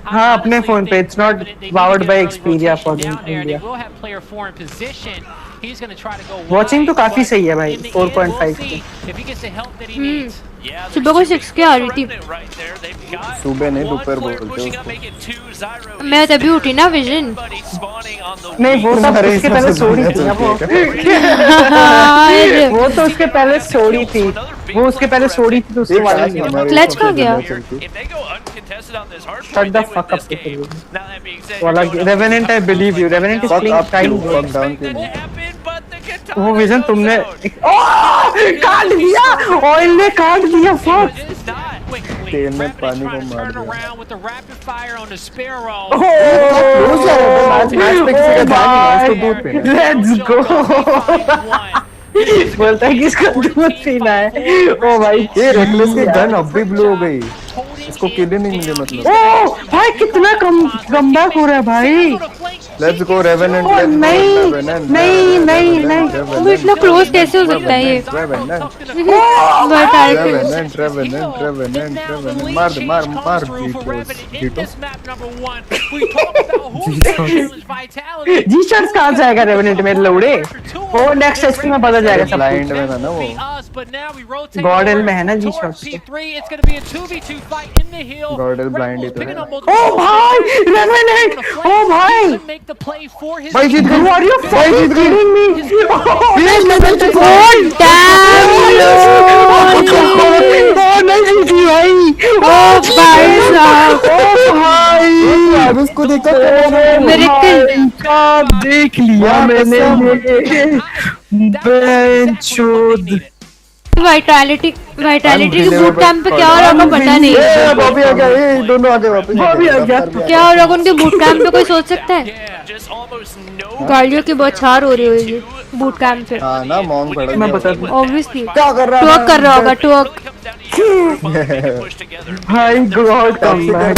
हाँ अपने फोन पे। It's not powered by Xperia for India. Watching तो काफी सही है भाई, 4.5 सुबह को 6 के आ रही थी। सुबह नहीं दोपहर बोलते हो। मैं तभी उठी ना विजन। नहीं वो तो उसके पहले सोड़ी थी ना वो। वो तो उसके पहले सोड़ी थी, वो उसके पहले सोड़ी थी तो उसके बाद क्लच कहाँ गया? Shut the fuck up. वाला Revenant, I believe you. Revenant is playing kind. वो विजन तुमने काट दिया, ऑयल ने काट दिया। फक, तेल में पानी को मार दिया। Let's go. बोलता है कि इसको दूध पीना है। ओ भाई ये रेकलेस की गन अब भी ब्लू हो गई, इसको किले नहीं मिले मतलब। ओ भाई कितना कमबैक हो रहा है भाई। Let's go revenant. नहीं नहीं नहीं नहीं, वो इतना क्लोज कैसे हो सकता है ये? रेवेनेंट रेवेनेंट रेवेनेंट रेवेनेंट मार दे, मार मार जीतो। जी शर्ट्स कहाँ जाएगा रेवेनेंट में लौड़े? वो नेक्स्ट एचपी में बदल जाएगा सब। ब्लाइंड में था ना वो, गॉर्डल में है ना जी शर्ट्स। गॉर्डल ब्लाइंड ही तो है। ओ भाई रेवेनेंट, ओ भाई भाई जीत गए। Are you fucking kidding me? नहीं जीती भाई। ओ भाई साहब, ओ भाई अब इसको देखो मिरेकल देख लिया मैंने बेंचोद वाइटैलिटी की बूट कैंप पे क्या हो रहा होगा पता नहीं। बॉबी आ गया, ये दोनों आ गए वापस। बॉबी आ गया। क्या हो रहा होगा उनके बूट कैंप पे, कोई सोच सकता है? गाड़ियों की बौछार हो रही होगी बूट कैंप पे। हाँ ना, मॉन्ग पड़ा। मैं बता दूं ऑब्वियसली क्या कर रहा है? टॉक कर रहा होगा, टॉक। भाई god come back,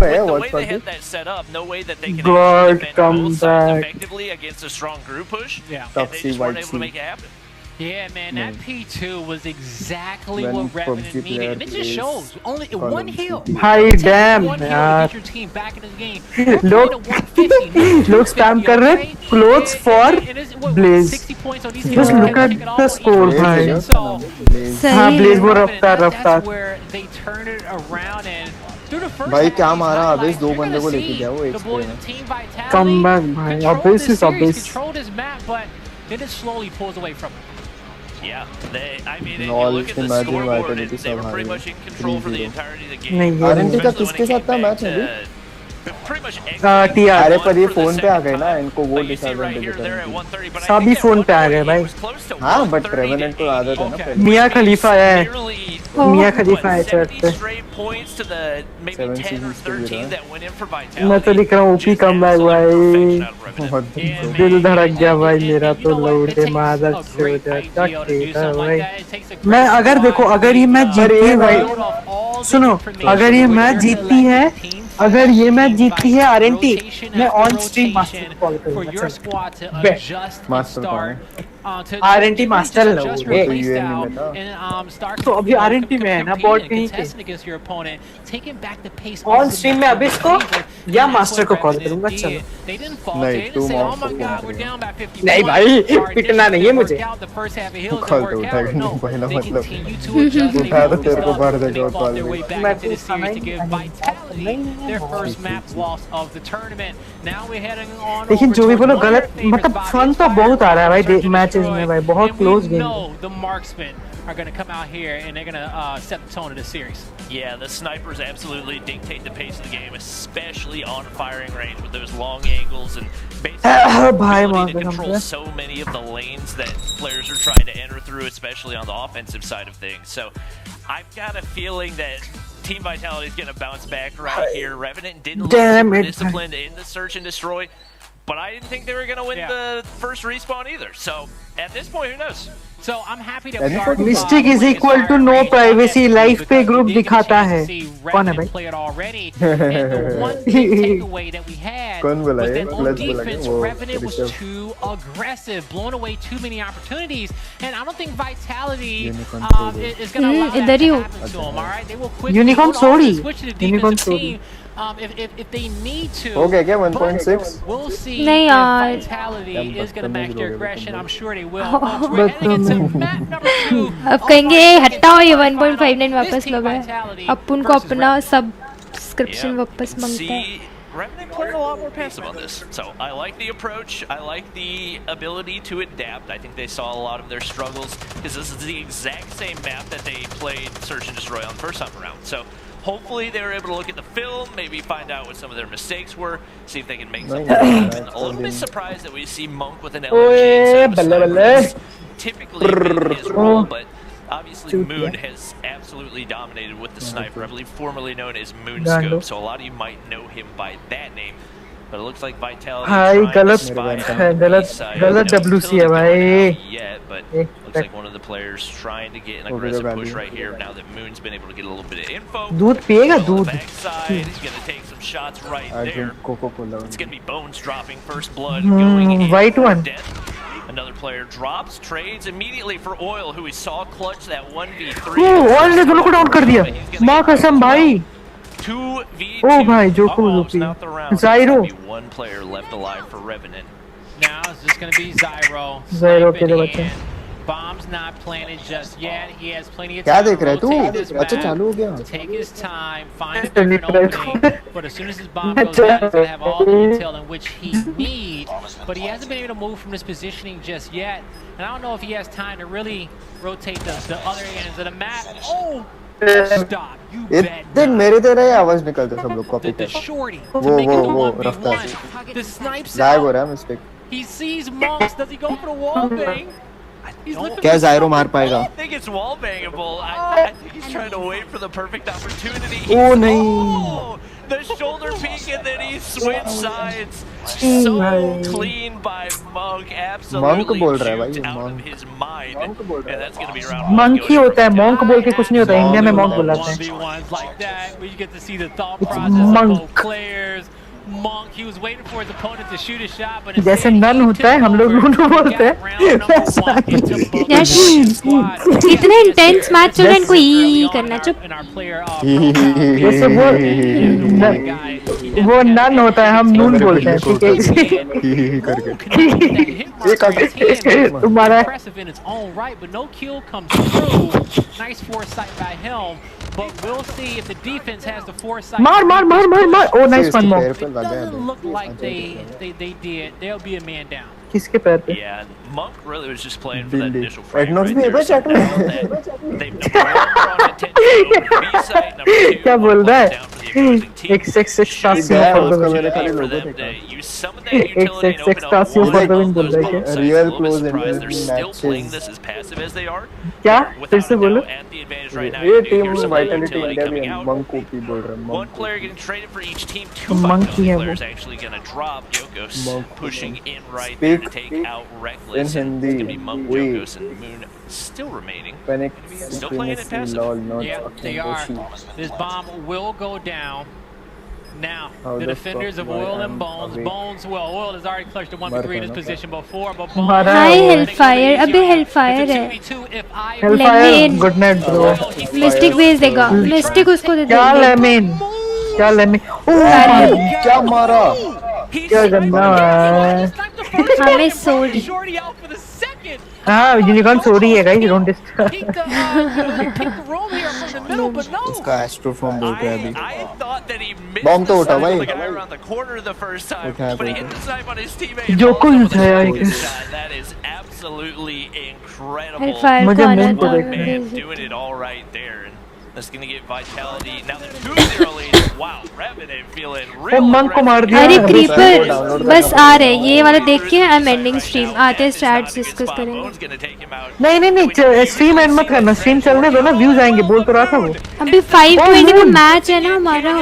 god come back. टॉक्सी वाइट सी। Yeah, man, that P2 was exactly what Revenant needed, and it just shows only one heal. Hi, damn, Get your team back in this game. लोग spam कर रहे हैं clothes for Blaze. Just look at the score, भाई। हाँ, Blaze वो रफ्तार। भाई क्या मारा अबेस, 2 बंदे को लेके गया वो एक पे। कम बैक भाई, abyss is abyss. Then it slowly pulls away from him. Yeah, I mean, if you look at the scoreboard, they were pretty much in control for the entirety of the game. RNT का किसके साथ था match अभी? Pretty much TR. अरे पर ये phone पे आ गए ना, इनको वो डिसएडवांटेज है। सभी फोन पे आ गए भाई। हाँ बट रेवेनेंट तो आदत है ना पहले। मियां खलीफा है, मियां खलीफा है चैट पे। मैं तो लिख रहा हूँ ओपी कम बैक भाई, दिल धड़क गया भाई मेरा तो, लौड़े मादर से हो जाता भाई। मैं अगर देखो, अगर ये मैच जीती है भाई, सुनो, अगर ये मैच जीतती है, अगर ये मैच जीतती है आरएनटी, मैं ऑन स्ट्रीम मास्टर को कॉल करूंगा। मास्टर आरएनटी मास्टर तो अभी आरएनटी में है ना, बॉट कहीं पे ऑन स्ट्रीम में। अभी इसको या मास्टर को कॉल करूंगा। चलो नहीं, तू नहीं भाई, पिटना नहीं है मुझे। कॉल तो उठाएगा नहीं पहला, मतलब उठा तो तेरे को मार देगा कॉल। लेकिन जो भी बोलो गलत, मतलब फन तो बहुत आ रहा है भाई मैचेस में भाई, बहुत close game. The marksmen are going to come out here and they're going to set the tone of this series. Yeah, the snipers absolutely dictate the pace of the game, especially on firing range with those long angles and basically ability to control so many of the lanes that players are trying to enter through, especially on the offensive side of things. So I've got a feeling that Team Vitality is going to bounce back right here. Revenant didn't look disciplined in the search and destroy, but I didn't think they were going to win the first respawn either. So at this point, who knows? So I'm happy that we are mistake is equal to no privacy, life पे group दिखाता है। कौन है भाई? कौन बोला ये? On defense, Revenant was too aggressive, blowing away too many opportunities, and I don't think Vitality is going to allow that to happen to them. All right, they will quickly switch to the defensive team. If they need to. हो गया क्या 1.6? We'll see नहीं if यार। Vitality is going to match their aggression. I'm sure they will. We're heading into map number 2. अब कहेंगे हटाओ ये 1.59 वापस लो भाई, अपन को अपना सब्सक्रिप्शन वापस मांगता है। Revenant played a lot more passive on this, so I like the approach. I like the ability to adapt. I think they saw a lot of their struggles because this is the exact same map that they played Search and Destroy on the first time around. So hopefully they were able to look at the film, maybe find out what some of their mistakes were, see if they can make something happen. A little bit surprised that we see Monk with an LMG. Typically his role, but obviously Moon has absolutely dominated with the sniper. I believe formerly known as Moonscope, so a lot of you might know him by that name. But it looks like Vitality भाई गलत WC है भाई। Yet, but looks like one of the players trying to get an aggressive push right here now that Moon's been able to get a little bit of info. दूध पिएगा दूध। Backside, he's going to take some shots right there. It's going to be Bones dropping first blood, going in white one. Another player drops, trades immediately for Oil, who we saw clutch that 1v3. Oil ने दोनों को down कर दिया। माँ कसम भाई। 2v2. ओ भाई जोको Zyro. One player left alive for Revenant. Now it's just going to be Zyro. Zyro के लिए बच्चे। Bomb's not planted just yet. He has plenty of क्या time. देख रहा है तू? अच्छा चालू हो गया। Take his time, find a different opening. But as soon as his bomb goes down, he's going to have all the intel in which he needs. But he hasn't been able to move from this positioning just yet. And I don't know if he has time to really rotate the other ends of the map. Oh! इतने मेरे तेरा ही आवाज निकलता सब लोग copy पे। वो रफ्तार गायब हो रहा है mistake. He sees Monks. Does he go for the wall bang? क्या जायरो मार पाएगा? I think it's wall bangable. I think he's trying to wait for the perfect opportunity. Oh नहीं. The shoulder peek and then he switched sides. So clean by Monk. Absolutely बोल रहा है भाई, out of his mind. And that's going to be around. Monk ही होता है, monk बोल के कुछ नहीं होता, इंडिया में monk बुलाते हैं। Monk, he was waiting for his opponent to shoot a shot, but जैसे नन होता है हम लोग लूडो बोलते हैं। इतने इंटेंस मैच चल रहे हैं, इनको ई करना चुप। जैसे वो नन होता है हम नून बोलते हैं, ठीक है? तुम्हारा But we'll see if the defense has the foresight. मार। Oh, nice one, Monk. It doesn't look like they did. There'll be a man down. किसके पैर पे? Yeah, Monk really was just playing for that initial frame. Ednos भी है chat में। क्या बोल रहा है? XXX Casio for the win. XXX Casio for the win बोल रहा है क्या? Real close matches. क्या? फिर से बोलो। ये टीम vitality इंडिया में Monk को भी बोल रहा है। One player getting traded for each team. Two players actually going to drop. Yokos pushing in right there to take out Reckless. It's going to be Monk, Yokos, and Moon still remaining. Still playing it passive. Yeah, they are. This bomb will go down. Now, the defenders of Oil and Bones. Oil has already clutched a 1v3 in his position before, but Bones... Hi, Hellfire. अबे Hellfire है. Hellfire, good night, bro. Mystic भेज देगा. Mystic उसको दे देगा. क्या lamin? क्या मारा? क्या गंदा है? हमें सोडी. हाँ, यूनिकॉर्न सोडी है गाइस, डोंट डिस्टर्ब। उसका एस्ट्रोफॉर्म बोल रहा है अभी। बॉम्ब तो उठा भाई। जो कुछ है यार। मुझे मेन को देखना है। That's going to get vitality. Now the 2-0 lead. Wow, Revenant feeling real. Monk को मार दिया। अरे क्रीपर बस आ रहे, ये वाला देख के आई एम एंडिंग स्ट्रीम, आते स्टार्ट डिस्कस करेंगे। नहीं, स्ट्रीम एंड मत करना, स्ट्रीम चलने दो ना, व्यूज आएंगे, बोल तो रहा था वो। अभी 520 में मैच है ना हमारा।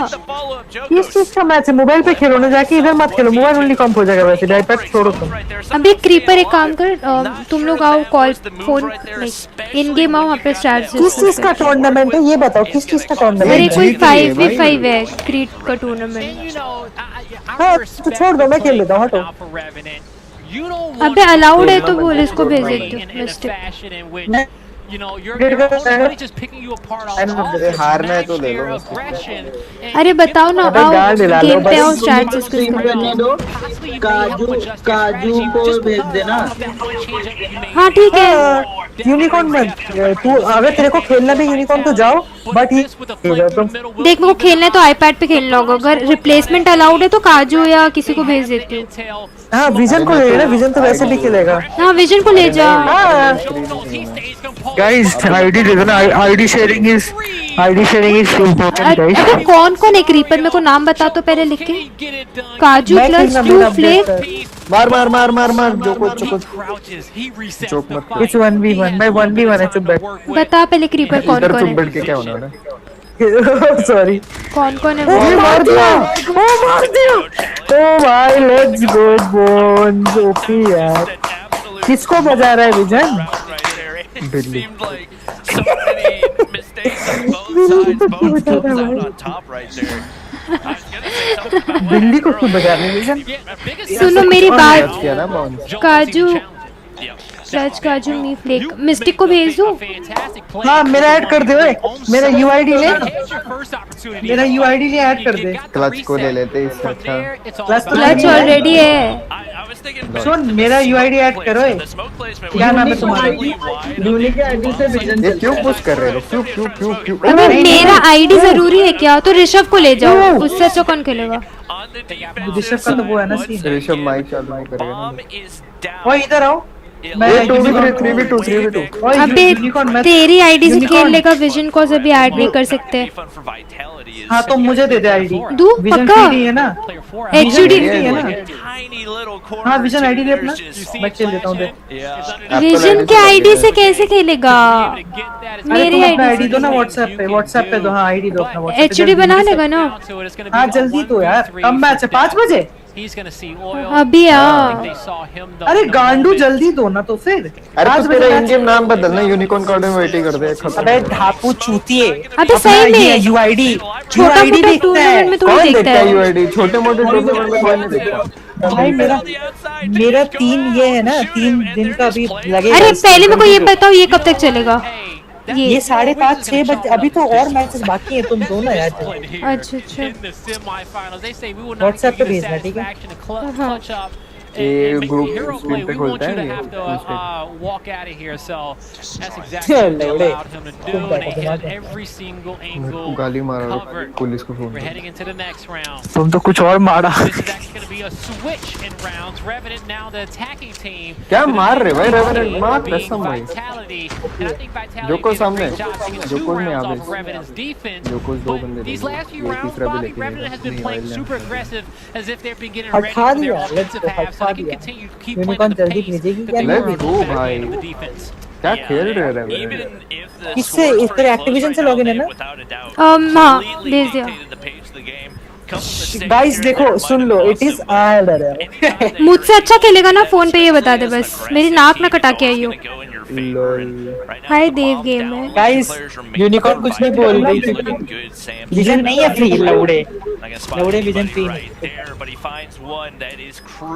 किस चीज का मैच है? मोबाइल पे खेलो ना, जाके इधर मत खेलो, मोबाइल ओनली कम हो जाएगा वैसे, आईपैड छोड़ो तुम। अभी क्रीपर एक काम कर, तुम लोग आओ कॉल फोन इन गेम आओ, वहाँ पे स्टार्ट। किस चीज का टूर्नामेंट है ये बताओ, किस चीज का टूर्नामेंट? अरे कोई 5v5 है क्रीट का टूर्नामेंट। हाँ तो छोड़ दो, मैं खेल लेता हूँ, हटो। अबे अलाउड है तो बोल, इसको भेज देती हूँ। मिस्टेक हारना है तो ले लो। अरे बताओ ना, आओ गेम पे आओ, स्टार्ट डिस्कस दो। काजू को भेज देना। हाँ ठीक है। यूनिकॉर्न मत, तू अगर तेरे को खेलना भी यूनिकॉर्न तो जाओ, बट ये देख मेरे को खेलना है तो आईपैड पे खेलना होगा, अगर रिप्लेसमेंट अलाउड है तो काजू या किसी को भेज देती हूँ। हाँ विजन को ले लेना, विजन तो वैसे भी खेलेगा। हाँ विजन को ले जा। गाइस आईडी दे देना, ID sharing is important guys. अबे कौन है क्रीपर, मेरे को नाम बता तो पहले लिख के। काजू प्लस 2 फ्लेक। मार जो कुछ चोक मत। इट्स 1v1, मैं 1v1 है, चुप बैठ। बता पहले क्रीपर कौन है। चुप बैठ के क्या होना है? सॉरी कौन है? मार दिया। ओ भाई लेट्स गो बोन्स, ओपी यार। किसको बजा रहा है विजन? बिल्ली। बिल्ली को क्यों बजा रहे विजन? सुनो मेरी बात, काजू सच काजू मी फ्लेक मिस्टिक को भेज दो। हाँ मेरा ऐड कर दे, मेरा यूआईडी ले, ऐड कर दे। क्लच को ले लेते इससे अच्छा। क्लच ऑलरेडी है। सुन मेरा यूआईडी ऐड करो। क्या नाम है तुम्हारा? यूनिक आईडी से भेजन। ये क्यों पुश कर रहे हो? क्यों? अबे मेरा आईडी जरूरी है क्या? तो ऋषभ को ले जाओ, उससे अच्छा कौन खेलेगा? ऋषभ का तो वो है ना सीन। ऋषभ माइक चालू नहीं करेगा ना। वो इधर आओ, मैं 3v2 अबे तेरी आईडी से खेल लेगा विजन को अभी ऐड नहीं कर सकते। हाँ तो मुझे दे दे आईडी। दू विजन पक्का है ना, एचडी है ना। हाँ विजन आईडी दे अपना, मैं खेल देता हूँ। विजन के आईडी से कैसे खेलेगा? मेरी आईडी दो ना व्हाट्सएप पे दो। हाँ आईडी दो अपना व्हाट्सएप पे। एचडी बना लेगा ना? हाँ जल्दी दो यार, कम मैच है 5 बजे। अभी अरे गांडू जल्दी दो ना तो फिर। अरे तो तेरा इन गेम नाम बदलना, यूनिकॉर्न कॉर्डम वेट कर दे। अबे ढापू चूतिए। अबे सही में यूआईडी छोटा मोटा टूर्नामेंट में थोड़ी देखता है यूआईडी, छोटे मोटे टूर्नामेंट में कोई नहीं देखता भाई। मेरा 3 ये है ना, 3 दिन का अभी लगेगा। अरे पहले मेरे को ये बताओ ये कब तक चलेगा? ये 5:30-6 बजे अभी तो और मैचेस बाकी है, तुम दो ना यार। अच्छा व्हाट्सएप पे भेजना ठीक है। ये ग्रुप स्क्रीन पे खोलता है गाली मारा पुलिस को फोन। तुम तो कुछ और मारा। क्या मार रहे भाई? रेवेनेंट मार कसम भाई। जोको सामने, जोको में आवे, जोको 2 बंदे, तीसरा भी लेके हटा दिया। यूनिकॉर्न जल्दी भेजेगी क्या? लेट्स गो भाई, क्या खेल रहे हैं? किससे? इस तरह एक्टिविजन से लॉगिन है ना? हाँ भेज दिया। गाइस देखो सुन लो, इट इज आर्डर। मुझसे अच्छा खेलेगा ना फोन पे, ये बता दे बस। मेरी नाक ना कटा के आई हो। हाय देव गेम है। गाइस यूनिकॉर्न कुछ नहीं बोल रही थी। विजन नहीं है फ्री, लौड़े विजन फ्री।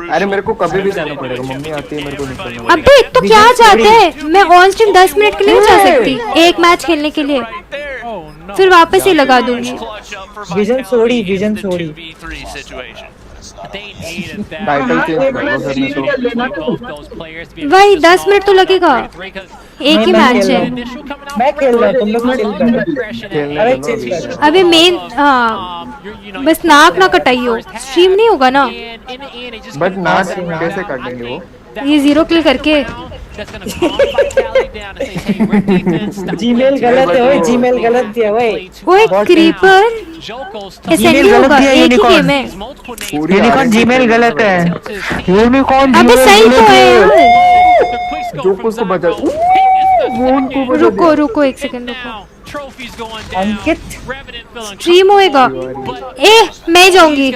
अरे मेरे को कभी भी जाना पड़ेगा, मम्मी आती है मेरे को निकलना। अबे तो क्या चाहते हैं? मैं ऑन स्ट्रीम 10 मिनट के लिए नहीं जा सकती एक मैच खेलने के लिए, फिर वापस ही लगा दूंगी। विजन छोड़ी, विजन छोड़ी। टाइटल चेंज वही 10 मिनट तो लगेगा, एक ही मैच है। मैं खेल रहा हूं, तुम लोग खेल। अबे मेन हाँ बस नाक ना कटाइयो, स्ट्रीम नहीं होगा ना। बट नाक कैसे काटेंगे वो? ये 0 किल करके। जीमेल गलत है, ओए जीमेल गलत दिया ओए। ओए क्रीपर ऐसे नहीं होगा, एक ही गेम है। यूनिकॉर्न जीमेल गलत है। यूनिकॉर्न अबे सही तो है यार। जो कुछ को बचा, रुको 1 सेकंड रुको। अंकित स्ट्रीम होएगा। मैं जाऊंगी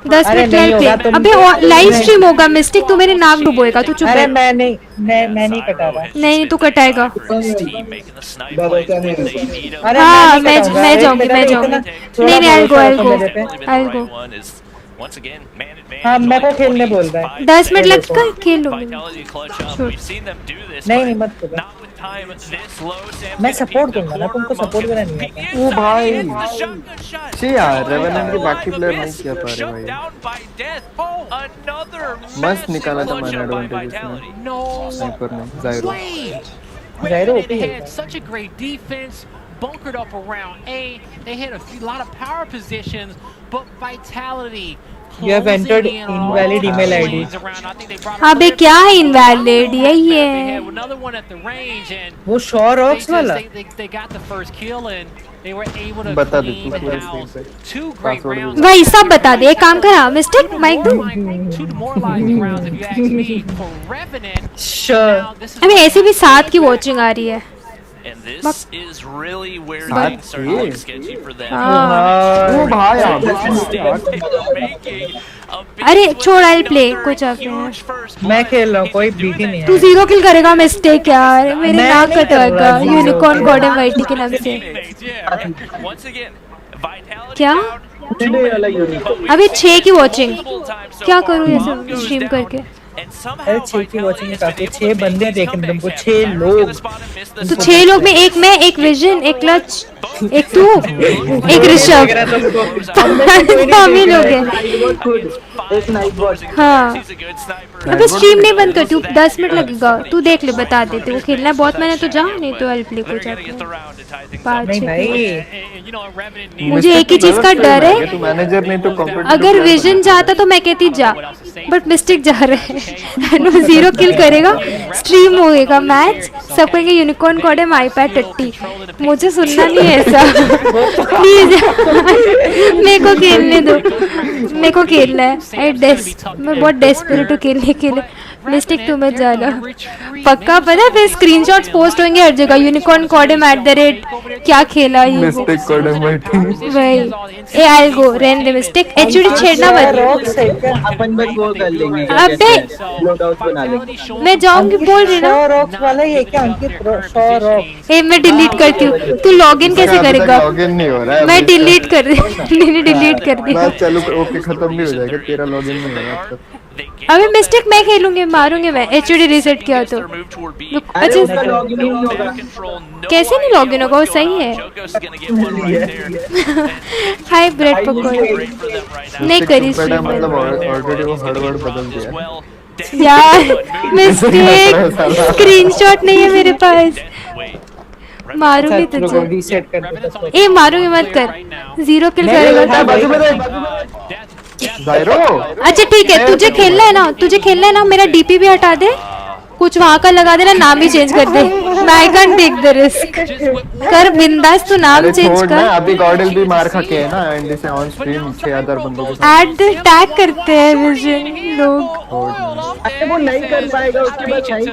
10 मिनट खेल। अबे लाइव स्ट्रीम होगा मिस्टेक, तू मेरे नाक डुबोएगा, तू चुप रह। मैं नहीं कटा रहा। नहीं तू कटाएगा। हाँ मैं जाऊंगी नहीं I'll go। हाँ मेरे को खेलने बोल रहा है। 10 मिनट लगेगा, खेल लूंगी। नहीं मत करो, मैं सपोर्ट दूंगा ना, तुमको सपोर्ट करना नहीं आता। ओ भाई शी यार, रेवेनेंट के बाकी प्लेयर नहीं किया पा रहे भाई। मस्त निकाला था मैंने एडवांटेज इसमें। स्नाइपर ने जायरो They had such a great defense, bunkered up around A. They had a lot of power positions, but vitality. You have entered invalid email ID. अबे क्या है इनवैलिड? यही है वो शॉरॉक्स वाला। बता दे तू पासवर्ड। भाई सब बता दे, एक काम करा मिस्टेक माइक दो। अबे ऐसे भी 7 की वॉचिंग आ रही है। And this is really where things start getting sketchy for them. अरे छोड़, I'll play कुछ आपने। मैं खेल रहा हूँ, कोई बीटी नहीं है। तू 0 किल करेगा मिस्टेक यार, मेरे नाक कटवाएगा यूनिकॉर्न कॉडम वाइटी के नाम से। क्या? अभी 6 की वॉचिंग, क्या करूँ ये सब स्ट्रीम करके? अरे 6 की वॉचिंग में काफी, 6 बंदे देख रहे हैं तुमको, 6 लोग। तो 6 लोग में एक मैं, एक विजन, एक क्लच, एक तू, एक ऋषभ, हम ही लोग हैं। हाँ अबे स्ट्रीम नहीं बंद करती, 10 मिनट लगेगा, तू देख ले, बता देते वो खेलना है बहुत। मैंने तो जा नहीं तो हेल्प ले को जाते। मुझे एक ही चीज का डर है, मैनेजर नहीं तो अगर विजन जाता तो मैं कहती जा, बट मिस्टेक जा रहे हैं। वो 0 किल करेगा, स्ट्रीम होएगा मैच, सब कहेंगे यूनिकॉर्न कॉडम आईपैड टट्टी। मुझे सुनना नहीं है ऐसा। प्लीज मेरे को खेलने दो, मेरे को खेलना है। मैं बहुत डेस्परेट हूँ खेलने के लिए। मिस्टेक तो मत जाना पक्का, पता है फिर स्क्रीनशॉट्स पोस्ट होंगे हर जगह, यूनिकॉर्न कॉडम @ क्या खेला ये मिस्टेक कॉडम वही। ए आई गो रहने दे मिस्टेक, एचडी छेड़ना मत। अपन बस वो कर लेंगे, अबे लोडआउट बना लेंगे। मैं जाऊंगी बोल रही ना। रॉक्स वाला ये क्या अंकित, शॉ रॉक्स। ए मैं डिलीट करती हूँ, तू लॉगिन कैसे करेगा? लॉगिन नहीं हो रहा है, मैं डिलीट कर दी, डिलीट कर दी। बस चलो ओके खत्म नहीं हो जाएगा, तेरा लॉगिन नहीं होगा अब तक। अबे मिस्टेक मैं खेलूंगी, मारूंगी मैं, एचडी रीसेट किया तो। अच्छा कैसे नहीं लॉगिन होगा, वो सही है। हाय ब्रेड पकौड़े नहीं करी स्ट्रीम मतलब ऑलरेडी वो हड़बड़ बदल दिया यार। मिस्टेक स्क्रीनशॉट नहीं है मेरे पास, मारूंगी तुझे। रीसेट कर ए मारूंगी मत कर, 0 किल करेगा। अच्छा ठीक है, तुझे खेलना है ना, तुझे खेलना है ना, मेरा डीपी भी हटा दे, कुछ वहाँ का लगा देना, नाम भी चेंज कर दे। मैं कैन टेक द रिस्क, कर बिंदास, तू नाम चेंज कर। अभी गॉडल भी मार खा के है ना, एंड से ऑन स्ट्रीम 6000 बंदों को ऐड द टैग करते हैं विजन लोग। वो नहीं कर पाएगा, उसके बाद सही।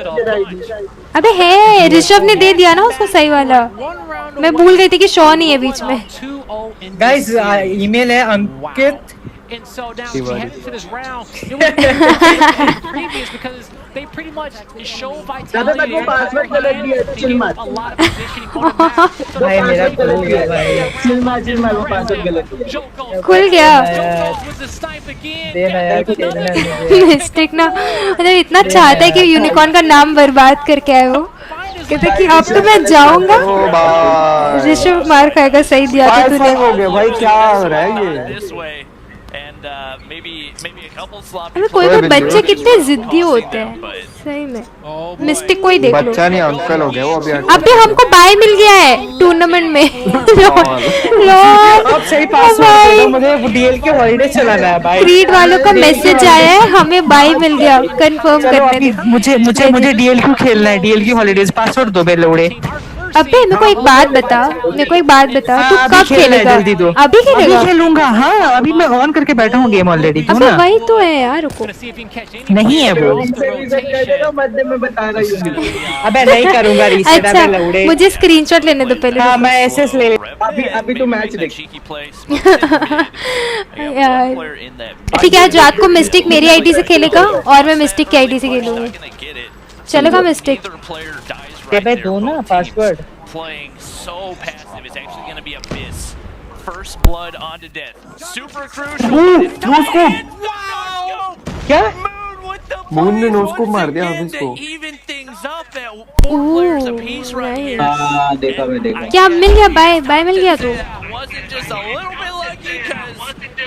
अबे है ऋषभ ने दे दिया ना उसको सही वाला, मैं भूल गई थी कि शॉ नहीं है बीच में। गाइस ईमेल है अंकित। And so now as we head into this round, it was previous because they pretty much show vitality. A lot of positioning on the map. So भाई मेरा खुल गया भाई, वो पासवर्ड गलत है। खुल गया। with the snipe again. देना यार, खेलना मिस्टेक ना, मतलब इतना चाहता है कि यूनिकॉर्न का नाम बर्बाद करके आए वो, कहते कि अब तो मैं जाऊंगा। ऋषभ मार खाएगा, सही दिया था तूने। हो गया भाई, क्या हो रहा है ये? अबे कोई कोई बच्चे कितने जिद्दी होते हैं सही में। मिस्टेक कोई देख लो, बच्चा नहीं अंकल हो गया वो अभी। अबे हमको बाय मिल गया है टूर्नामेंट में। अब सही पासवर्ड दो, मुझे डीएल के हॉलिडे चलाना है भाई। क्रीड वालों का मैसेज आया है, हमें बाय मिल गया, कंफर्म करने दो। मुझे डीएल क्यों खेलना है, डीएल की हॉलिडेज पासवर्ड दो बे लोड़े। अबे मेरे को एक बात बता, मेरे को एक बात बता, तू कब खेलेगा? जल्दी दो। अभी खेलेगा? अभी खेलूंगा, हाँ अभी मैं ऑन करके बैठा हूँ गेम ऑलरेडी। तू ना वही तो है यार, रुको नहीं है वो। अबे नहीं करूंगा रीसेट। अच्छा मुझे स्क्रीनशॉट लेने दो पहले। हाँ मैं एसएस ले अभी तो मैच देख। यार ठीक है, आज रात को मिस्टेक मेरी आईडी से खेलेगा और मैं मिस्टेक की आईडी से खेलूंगी, चलेगा मिस्टेक? भाई दो ना password. Playing so passive, it's actually going to be a miss. First blood onto death. Super crucial. क्या? मून ने नोस्कोप मार दिया अभी इसको। Even things up at 4 players apiece right here. हाँ देखा मैं देखा। क्या मिल गया? बाय बाय मिल गया तो? Wasn't just a little bit lucky because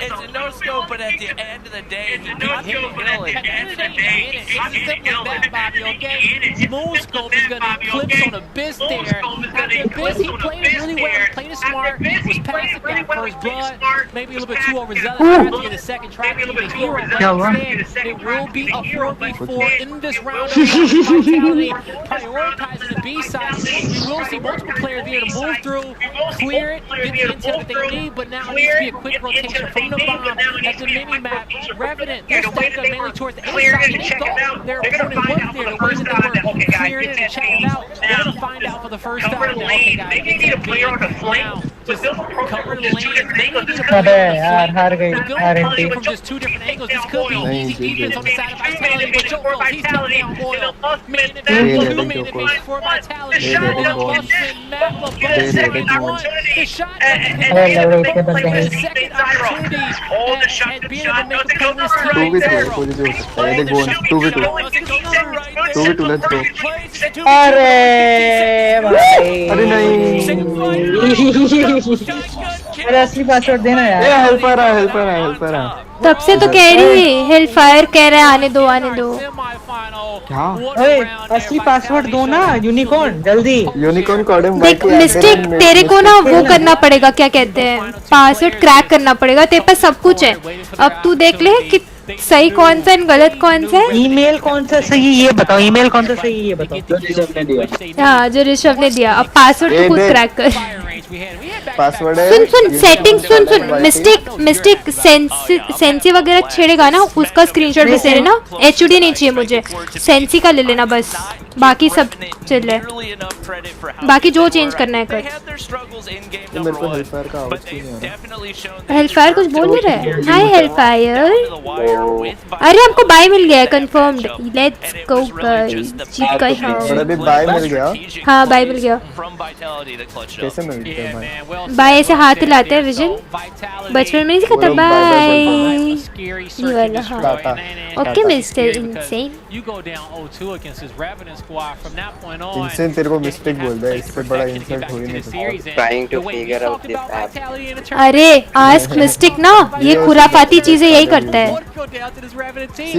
it's a no scope, but at the end of the day, he got hit and kill it. At the end of the day, it's simple as that, Bobby, okay? Moonscope is going to eclipse on Abyss there. After Abyss, he played it really well, played it smart, was passive, got first blood, maybe a little bit too overzealous, tried to get a second try to get a hero, but instead, it will be a 4v4 in this round of Vitality, prioritizing the B side. We will see multiple players be able to move through, clear it, get the intel that they need, but now it needs to be a quick rotation from the bomb at the mini-map. Revenant, they're stacked up mainly towards the A side, and they thought their opponent was there, the way that they were clearing it and checking it out. We're going to find out for the first time now, okay guys, they need a player on the flank. Just cover the lane, they need a player on the यार हार गई RNT from just two different angles. This could be easy defense on the side of Vitality, but Joe knows he's taking down Boyle. Man advantage, 2 man advantage for Vitality. The must-win map of both second one. The shot the second opportunity at being able to make a play this time. 2v2 कोई भी हो सकता है, देखो 2v2 2v2 let's go. अरे भाई अरे नहीं, अरे असली पासवर्ड देना यार। ये हेल्पर है। तब से तो कह रही है, हेलफायर कह रहा है आने दो आने दो। क्या? ओए असली पासवर्ड दो ना यूनिकॉर्न, जल्दी। यूनिकॉर्न कॉडम देख मिस्टेक, तेरे को ना वो करना पड़ेगा, क्या कहते हैं, पासवर्ड क्रैक करना पड़ेगा। तेरे पास सब कुछ है, अब तू देख ले कि सही कौन सा एंड गलत कौन सा है? ईमेल कौन सा सही ये बताओ, ईमेल कौन सा सही ये बताओ। जो ऋषभ ने दिया। हाँ जो ऋषभ ने दिया। अब पासवर्ड तो खुद क्रैक कर। पासवर्ड है। सुन सेटिंग सुन मिस्टेक सेंसी वगैरह छेड़ेगा ना, उसका स्क्रीनशॉट भेज देना। एचडी नहीं चाहिए मुझे, सेंसी का ले लेना बस, बाकी सब चल है, बाकी जो चेंज करना है कर। मेरे को हेल्पर का आवाज क्यों नहीं आ रहा? हेल्फायर कुछ बोल नहीं रहे? Hi hellfire. अरे हमको बाय मिल गया है कंफर्म्ड। Let's go guys. जीत गए हम। अभी बाय मिल गया? हाँ बाय मिल गया। कैसे मिल गया बाय? बाय ऐसे हाथ हिलाते हैं विजन, बचपन में नहीं सिखाता बाय ये वाला। हाँ ओके मिस्टर इनसेन। इनसेन तेरे को मिस्टेक बोल रहा है, इससे बड़ा इंसल्ट हो ही नहीं सकता। Trying to figure out this app. अरे आस्क मिस्टेक ना, ये खुराफाती चीजें यही करता है।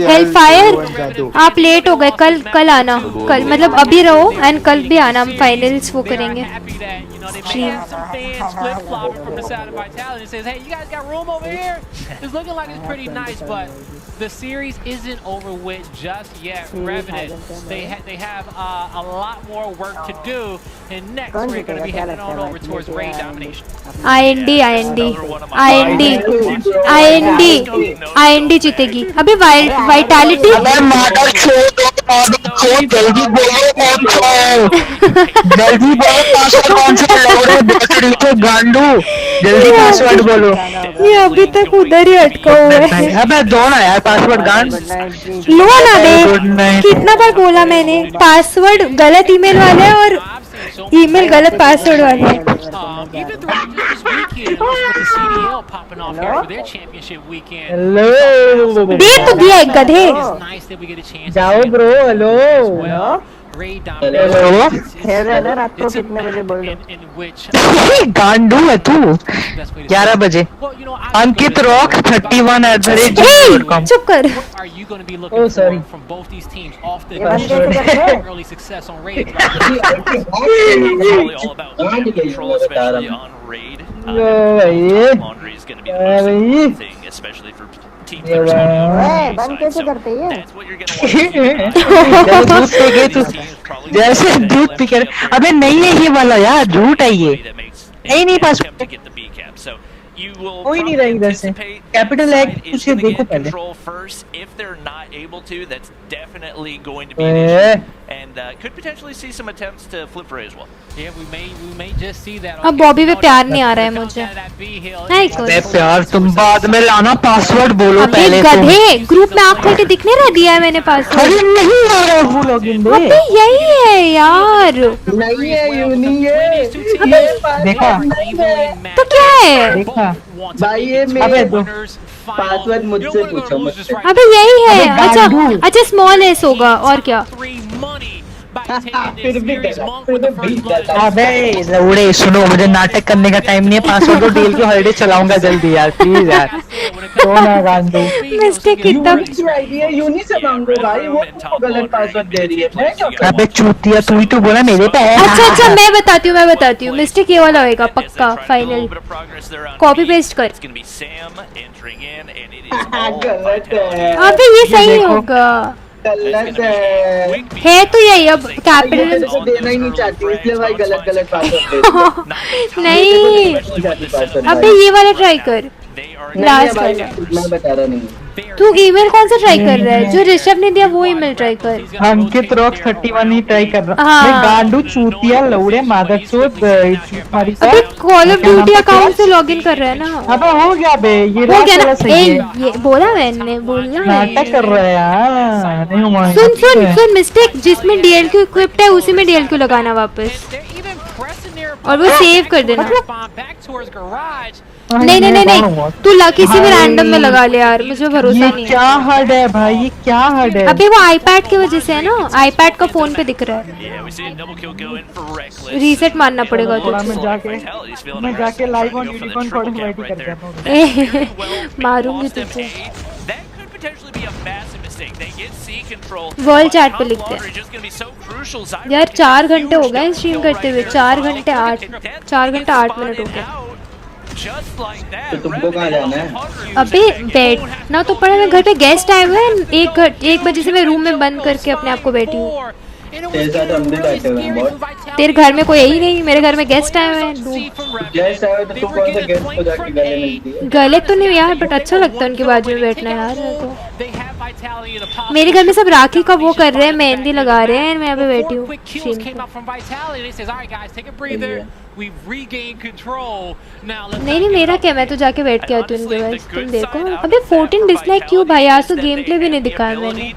हेल्फायर आप लेट हो गए, कल आना, कल मतलब अभी रहो एंड कल भी आना, हम फाइनल्स वो करेंगे stream. The series isn't over with just yet. Revenant, they have a lot more work to do, and next we're going to be heading on over towards raid domination. IND जीतेगी। अबे vitality जल्दी बोलो कौन सा लौड़े बेकड़ी के गांडू, जल्दी password बोलो। ये अभी तक उधर ही अटका हुआ है। अबे दो ना यार पासवर्ड गांड लो ना बे, कितना बार बोला मैंने, पासवर्ड गलत ईमेल वाले हैं और ईमेल गलत पासवर्ड वाले हैं। हेलो दे तो दिया एक गधे। जाओ ब्रो। हेलो रात को कितने बजे बोल गांडू है तू। 11 बजे। अंकित रॉक 31@gmail.com। चुप कर। Oh sorry. बंद कैसे करते हैं? जैसे दूध पी कर। अबे नहीं है ये वाला यार, झूठ है ये। नहीं पास कोई नहीं रहा इधर से। कैपिटल है कुछ देखो पहले। अब बॉबी पे प्यार नहीं आ रहा है मुझे। अबे प्यार तुम बाद में लाना, पासवर्ड बोलो पहले। गधे ग्रुप में आँख खोल के दिखने रहा दिया है मैंने पासवर्ड। अरे नहीं आ रहा वो लॉगिन दे। अबे यही है यार। नहीं है यू नहीं है। देखा तो क्या है? देखा भाई ये मेरे पासवर्ड मुझसे पूछो मुझसे। अबे यही है। अच्छा स्मॉल एस होगा और क्या? फिर भी अबे लौड़े सुनो, मुझे नाटक करने का टाइम नहीं है। पासवर्ड तो डील की हॉलिडे चलाऊंगा जल्दी यार, प्लीज यार। तो ना गांडू मिस्टेक कितना आईडिया यूनी से मांगो भाई, वो गलत पासवर्ड दे रही है। मैं क्या अबे चूतिया, तू ही तो बोला मेरे पे है। अच्छा मैं बताती हूँ मिस्टेक ये वाला होएगा पक्का फाइनल। कॉपी पेस्ट कर। गलत है। अबे ये सही होगा। गलत है तो यही। अब कैपिटल देना ही नहीं चाहती इसलिए भाई गलत पासवर्ड नहीं। अबे ये वाला ट्राई कर, लास्ट वाला। मैं बता रहा नहीं। तू ईमेल कौन सा ट्राई कर रहा है? जो ऋषभ ने दिया वो ईमेल ट्राई कर। अंकित रॉक 31 ही ट्राई कर रहा। हाँ। मैं गांडू चूतिया लौड़े मादरचोद। अबे कॉल ऑफ ड्यूटी अकाउंट से लॉगिन कर रहा है ना। अबे हो गया बे, ये हो गया ना। सही है। ये बोला मैंने, बोलना नाटक कर रहा है यार। नहीं हुआ। सुन मिस्टेक, जिसमें डीएलक्यू इक्विप्ड है उसी में डीएलक्यू लगाना वापस, और वो सेव कर देना। नहीं तू किसी भी रैंडम में लगा ले यार, मुझे भरोसा नहीं है। क्या हर्ड है भाई, ये क्या हर्ड है? अबे वो आईपैड की वजह से है ना, आईपैड का फोन पे दिख रहा है। रीसेट मारना पड़ेगा तो। मैं जाके लाइव ऑन यूनिकॉर्न कोडम वाइटी कर देता मारूंगी तुझे। वर्ल्ड चैट पे लिखते हैं यार। 4 घंटे हो गए स्ट्रीम करते हुए, 4 घंटे 8 मिनट हो गए। तो तुमको कहाँ जाना है? अबे बैठना तो पड़ा, मैं घर पे गेस्ट आए हुए हैं, 1 बजे से मैं रूम में बंद करके अपने आप को बैठी हूँ। तेरे साथ हम भी बैठे हुए हैं बहुत। तेरे घर में कोई है ही नहीं, मेरे घर में गेस्ट आए हुए हैं। गेस्ट आए तो तू कौन सा गेस्ट को जाके गले मिलती है? गले तो नहीं यार, बट अच्छा लगता है उनके बाजू में बैठना यार। तो मेरे घर में सब राखी का वो कर रहे हैं, मेहंदी लगा रहे हैं, मैं यहाँ पे बैठी हूँ। नहीं मेरा क्या, मैं तो जाके बैठ के आती हूँ उनके पास। तुम देखो अबे 14 डिसलाइक क्यों भाई, आज तो गेम प्ले भी नहीं दिखाया मैंने।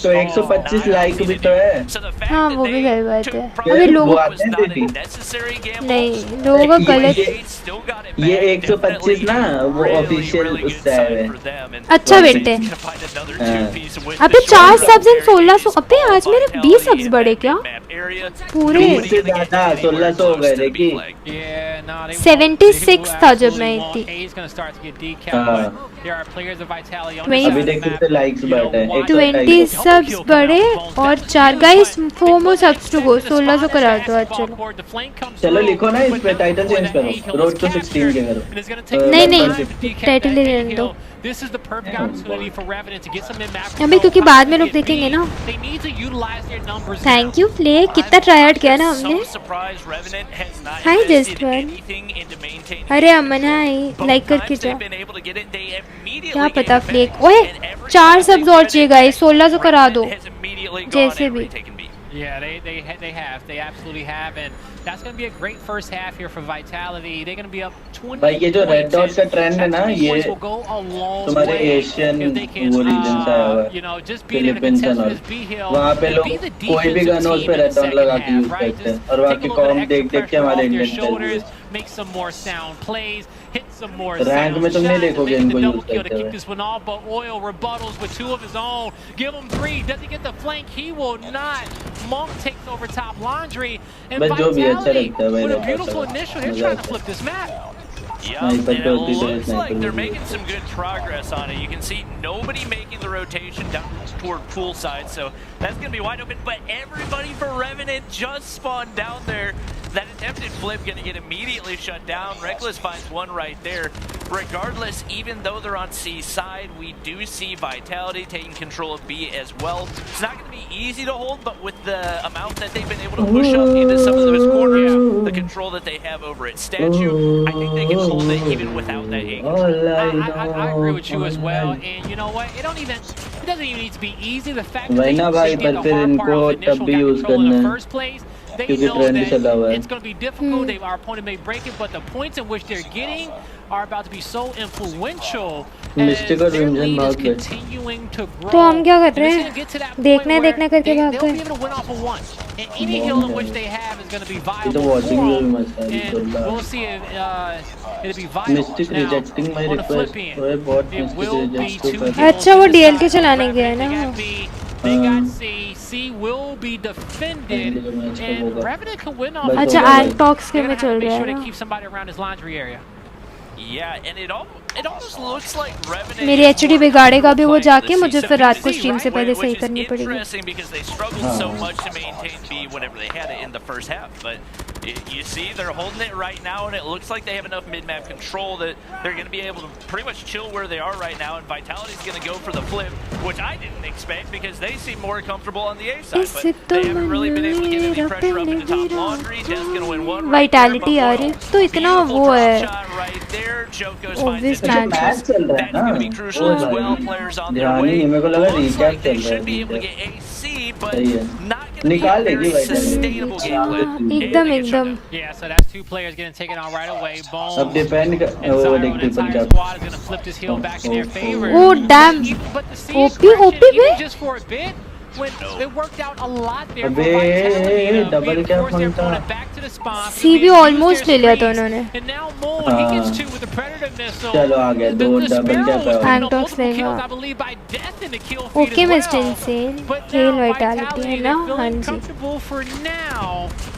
तो 125 लाइक भी तो है। हाँ वो भी सही बात है। अबे लोगों नहीं, लोगों का गलत। ये 125 ना वो ऑफिशियल उससे है। अच्छा बेटे, अबे 4 सब्स एंड 1600। अबे आज मेरे 20 सब्स बढ़े क्या पूरे? 20 से ज्यादा 1600 हो गए देखी। 76 था जब मैं थी। अभी देख कितने लाइक्स बढ़े हैं। 20 सब्स बढ़े और 4 guys 4 more subs to go. 1600 करा दो आज। चलो लिखो ना इस पे, टाइटल चेंज करो, रोड टू 16 के करो। नहीं टाइटल ही रहने दो अभी, क्योंकि बाद में लोग देखेंगे ना। थैंक यू प्ले, कितना ट्राई आउट किया ना हमने। हाय जस्ट वन, अरे अमन हाय, लाइक करके जा। क्या पता फ्लेक। ओए 4 सब्स और चाहिए गाइस, 1600 करा दो जैसे भी। Yeah, they absolutely have, and that's going to be a great first half here for Vitality. They're going to be up 20. भाई ये जो रेड डॉट का ट्रेंड है ना, ये तुम्हारे एशियन वो रीजन से आया हुआ है, फिलीपींस और वहाँ पे लोग कोई भी गन हो उस पे रेड डॉट लगा के यूज करते हैं, और वहाँ के कॉम देख देख के हमारे इंडियन चलते हैं। Make some more sound plays, hit some more rank में तुम नहीं देखोगे इनको यूज करते हुए। this one off, but Oil rebuttals with 2 of his own. Give him 3. Does he get the flank? He will not. Monk takes over top Laundry, and Vitality with a beautiful initial. They're trying to flip this map. Yeah, and it looks like they're making some good progress on it. You can see nobody making the rotation down toward poolside, so that's going to be wide open. But everybody for Revenant just spawned down there. That attempted flip going to get immediately shut down. Reckless finds one right there. Regardless, even though they're on C side, we do see Vitality taking control of B as well. It's not going to be easy to hold, but with the amount that they've been able to push up into some of those corners, the control that they have over at Statue, I think they can hold it even without that A control. I agree with you as well, and you know what? It doesn't even need to be easy. The fact that they did the hard part of initial got control in the first place, they know that it's going to be difficult. Our opponent may break it, but the points in which they're getting are about to be so influential as their lead is continuing to grow. तो हम क्या कर रहे हैं? देखना करके भाग They'll be able to win off of one, and any hill in which they have is going to be viable for them. And we'll see if it'll be viable. Mystic rejecting my request. It will be 2 hills. अच्छा वो DL के चलाने गया है ना। They got C will be defended, and Revenant can win off. अच्छा Antox के में चल रहा है ना। Keep somebody around his laundry area. Yeah, and it almost looks like Revenant. मेरी HD बिगाड़ेगा भी वो जाके, मुझे फिर रात को स्ट्रीम से पहले सही करनी पड़ेगी। Interesting because they struggled so much to maintain B whenever they had it in the first half, but you see they're holding it right now, and it looks like they have enough mid-map control that they're going to be able to pretty much chill where they are right now, and Vitality's going to go for the flip, which I didn't expect because they seem more comfortable on the A side, but they haven't really been able to get any pressure up into top Laundry. Just going to win one right Vitality यार तो इतना वो है। right there. Joko's finds it. That's going to be crucial as well. Players on their way. Looks like they should be able to get AC, but not going to be very sustainable gameplay. एकदम। Yeah, so that's 2 players getting taken on right away. Bones. अब depend the entire squad is going to flip this hill back in their favor. Oh damn. But the siege OP even just for a bit, when it worked out a lot there for Vitality. Double क्या function था? back to the spawn. CB almost ले लिया था उन्होंने। And now Moon, he gets 2 with the Predator missile. चलो आ गया 2 double क्या था? Antox लेगा। Okay Mr. Insane, खेल Vitality है ना? हाँ जी।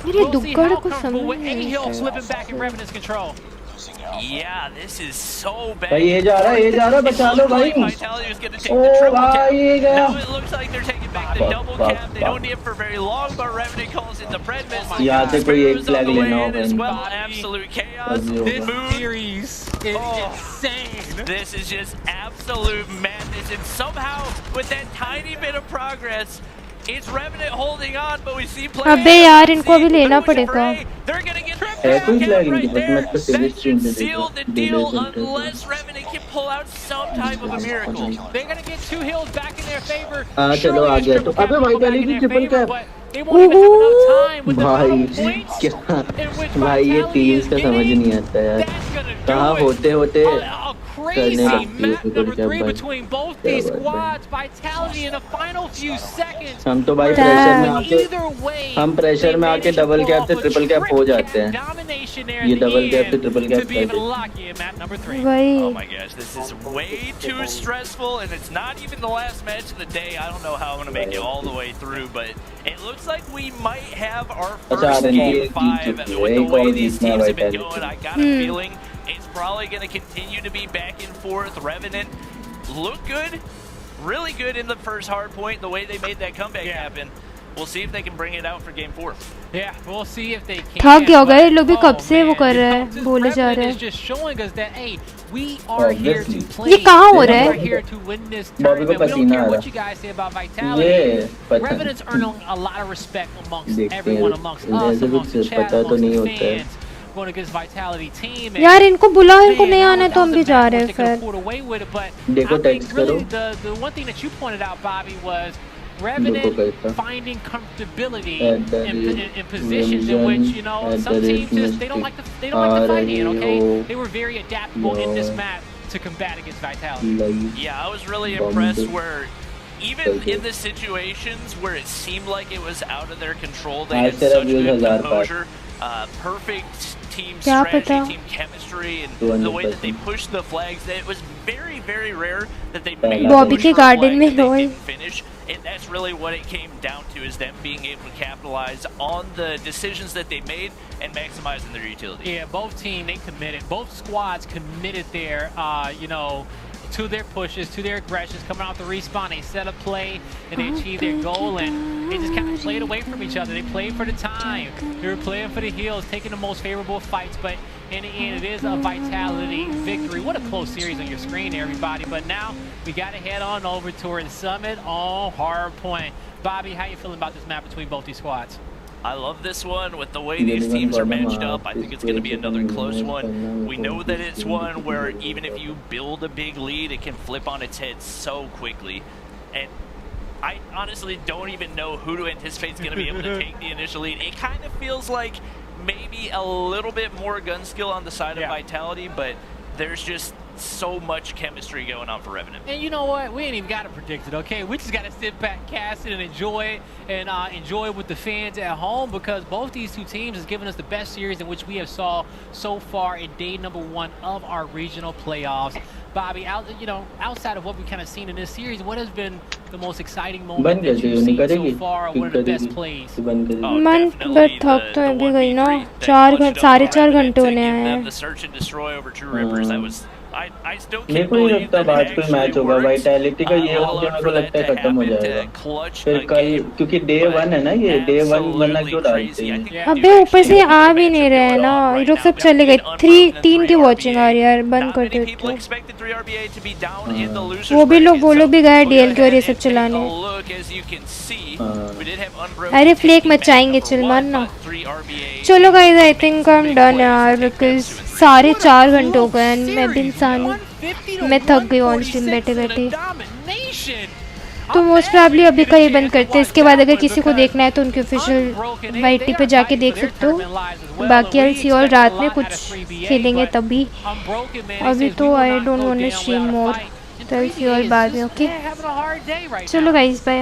मेरे दुक्कड़ को समझ नहीं आता। Yeah, this is so bad. भाई ये जा रहा बचा लो भाई। Vitality was going to take O the triple भाई cap. ये गया। Now it looks like they're taking back the double cap. They don't need it for very long, but Revenant calls in the Pred miss. यहाँ से कोई एक flag लेना होगा as इनको। well. Absolute chaos. This series is insane. This is just absolute madness, and somehow with that tiny bit of progress, it's Revenant holding on, but we see players. अबे यार इनको अभी लेना पड़ेगा। They're gonna get है कोई flag इनके पास? मैं तो सीरीज स्ट्रीम पे seal the deal unless Revenant can pull out some type of a miracle. They're gonna get 2 hills back in their favor. हाँ चलो आ गया तो। अबे vitality triple cap. They won't even have enough time with the भाई points क्या in which भाई ये teams का समझ नहीं आता यार। कहाँ होते होते crazy map number 3 between both these squads. Vitality in the final few seconds. हम तो भाई प्रेशर में आके डबल कैप से ट्रिपल कैप हो जाते हैं। ये डबल कैप से ट्रिपल कैप करते। Oh my gosh, this is way too stressful, and it's not even the last match of the day. I don't know how I'm gonna make it all the way through, but it looks like we might have our first game 5 with the way these teams have been going. I got a feeling it's probably going to continue to be back and forth. Revenant look good, really good in the first hard point, the way they made that comeback happen. We'll see if they can bring it out for game 4. Yeah, we'll see if they can. थक गया होगा ये लोग भी कब से वो कर रहे हैं, बोले जा रहे हैं। Just showing us that hey, we are here to play. ये कहाँ हो रहा है? We're here to win this tournament. We don't care what you guys say about Vitality. Revenant's earning a lot of respect amongst everyone, amongst us, amongst the chat, amongst the fans. Going against Vitality team. यार इनको बुलाओ, इनको नहीं आना तो हम भी जा रहे हैं फिर। देखो टेक्स्ट करो। The one thing that you pointed out, Bobby, was Revenant finding comfortability in positions in which, you know, some teams just they don't like the fighting. Okay, they were very adaptable in this map to combat against Vitality. Yeah, I was really impressed where even in the situations where it seemed like it was out of their control, they had such good composure, perfect team strategy, team chemistry, and the way that they pushed the flags. It was very, very rare that they made Bobby के garden में they didn't finish. And that's really what it came down to, is them being able to capitalize on the decisions that they made and maximizing their utility. Yeah, both teams, they committed. Both squads committed their, you know, to their pushes, to their aggressions, coming off the respawn. They set a play and they achieved their goal, and they just kind of played away from each other. They played for the time. They were playing for the heals, taking the most favorable fights, but in the end, it is a Vitality victory. What a close series on your screen, everybody. But now we got to head on over toward the summit on Hardpoint. Bobby, how you feeling about this map between both these squads? I love this one. With the way these teams are matched up, I think it's going to be another close one. We know that it's one where even if you build a big lead, it can flip on its head so quickly. And I honestly don't even know who to anticipate is going to be able to take the initial lead. It kind of feels like maybe a little bit more gun skill on the side of Vitality, but there's just so much chemistry going on for Revenant. And you know what? We ain't even got to predict it, okay? We just got to sit back, cast it, and enjoy it, and enjoy it with the fans at home, because both these two teams has given us the best series in which we have saw so far in day number 1 of our regional playoffs. Bobby, outside of what we've kind of seen in this series, what has been the most exciting moment that you've seen so far, one of the best plays? मन पर थक तो अभी गई ना, 4 घंटे होने आए हैं। The search and destroy over True Rippers, that was I still मेरे can't को नहीं believe लगता that आज it कोई actually मैच होगा। worked. वाइटैलिटी का ये हो गया, मेरे को लगता है खत्म हो जाएगा फिर कल, क्योंकि डे 1 है ना, ये डे 1 वरना क्यों डालते हैं? अबे ऊपर से आ भी नहीं रहे हैं ना, ये लोग सब चले गए। 3 की वॉचिंग आ रही है यार, बंद कर दो तो। वो भी लोग भी गए डीएल के और ये सब चलाने। अरे फ्लेक मचाएंगे, चिल मारना। चलो guys, I think I am done यार, बिकॉज सारे 4 घंटे हो गए। मैं भी इंसान हूँ, मैं थक गई ऑन स्ट्रीम बैठे बैठे। तो मोस्ट प्रॉब्ली अभी का ये बंद करते हैं। इसके बाद अगर किसी को देखना है तो उनके ऑफिशियल वाईटी पे जाके देख सकते हो। बाकी आई सी ऑल रात में कुछ खेलेंगे तभी। अभी तो I don't want to stream more, तो आई सी ऑल बाद में। ओके चलो गाइस, बाय।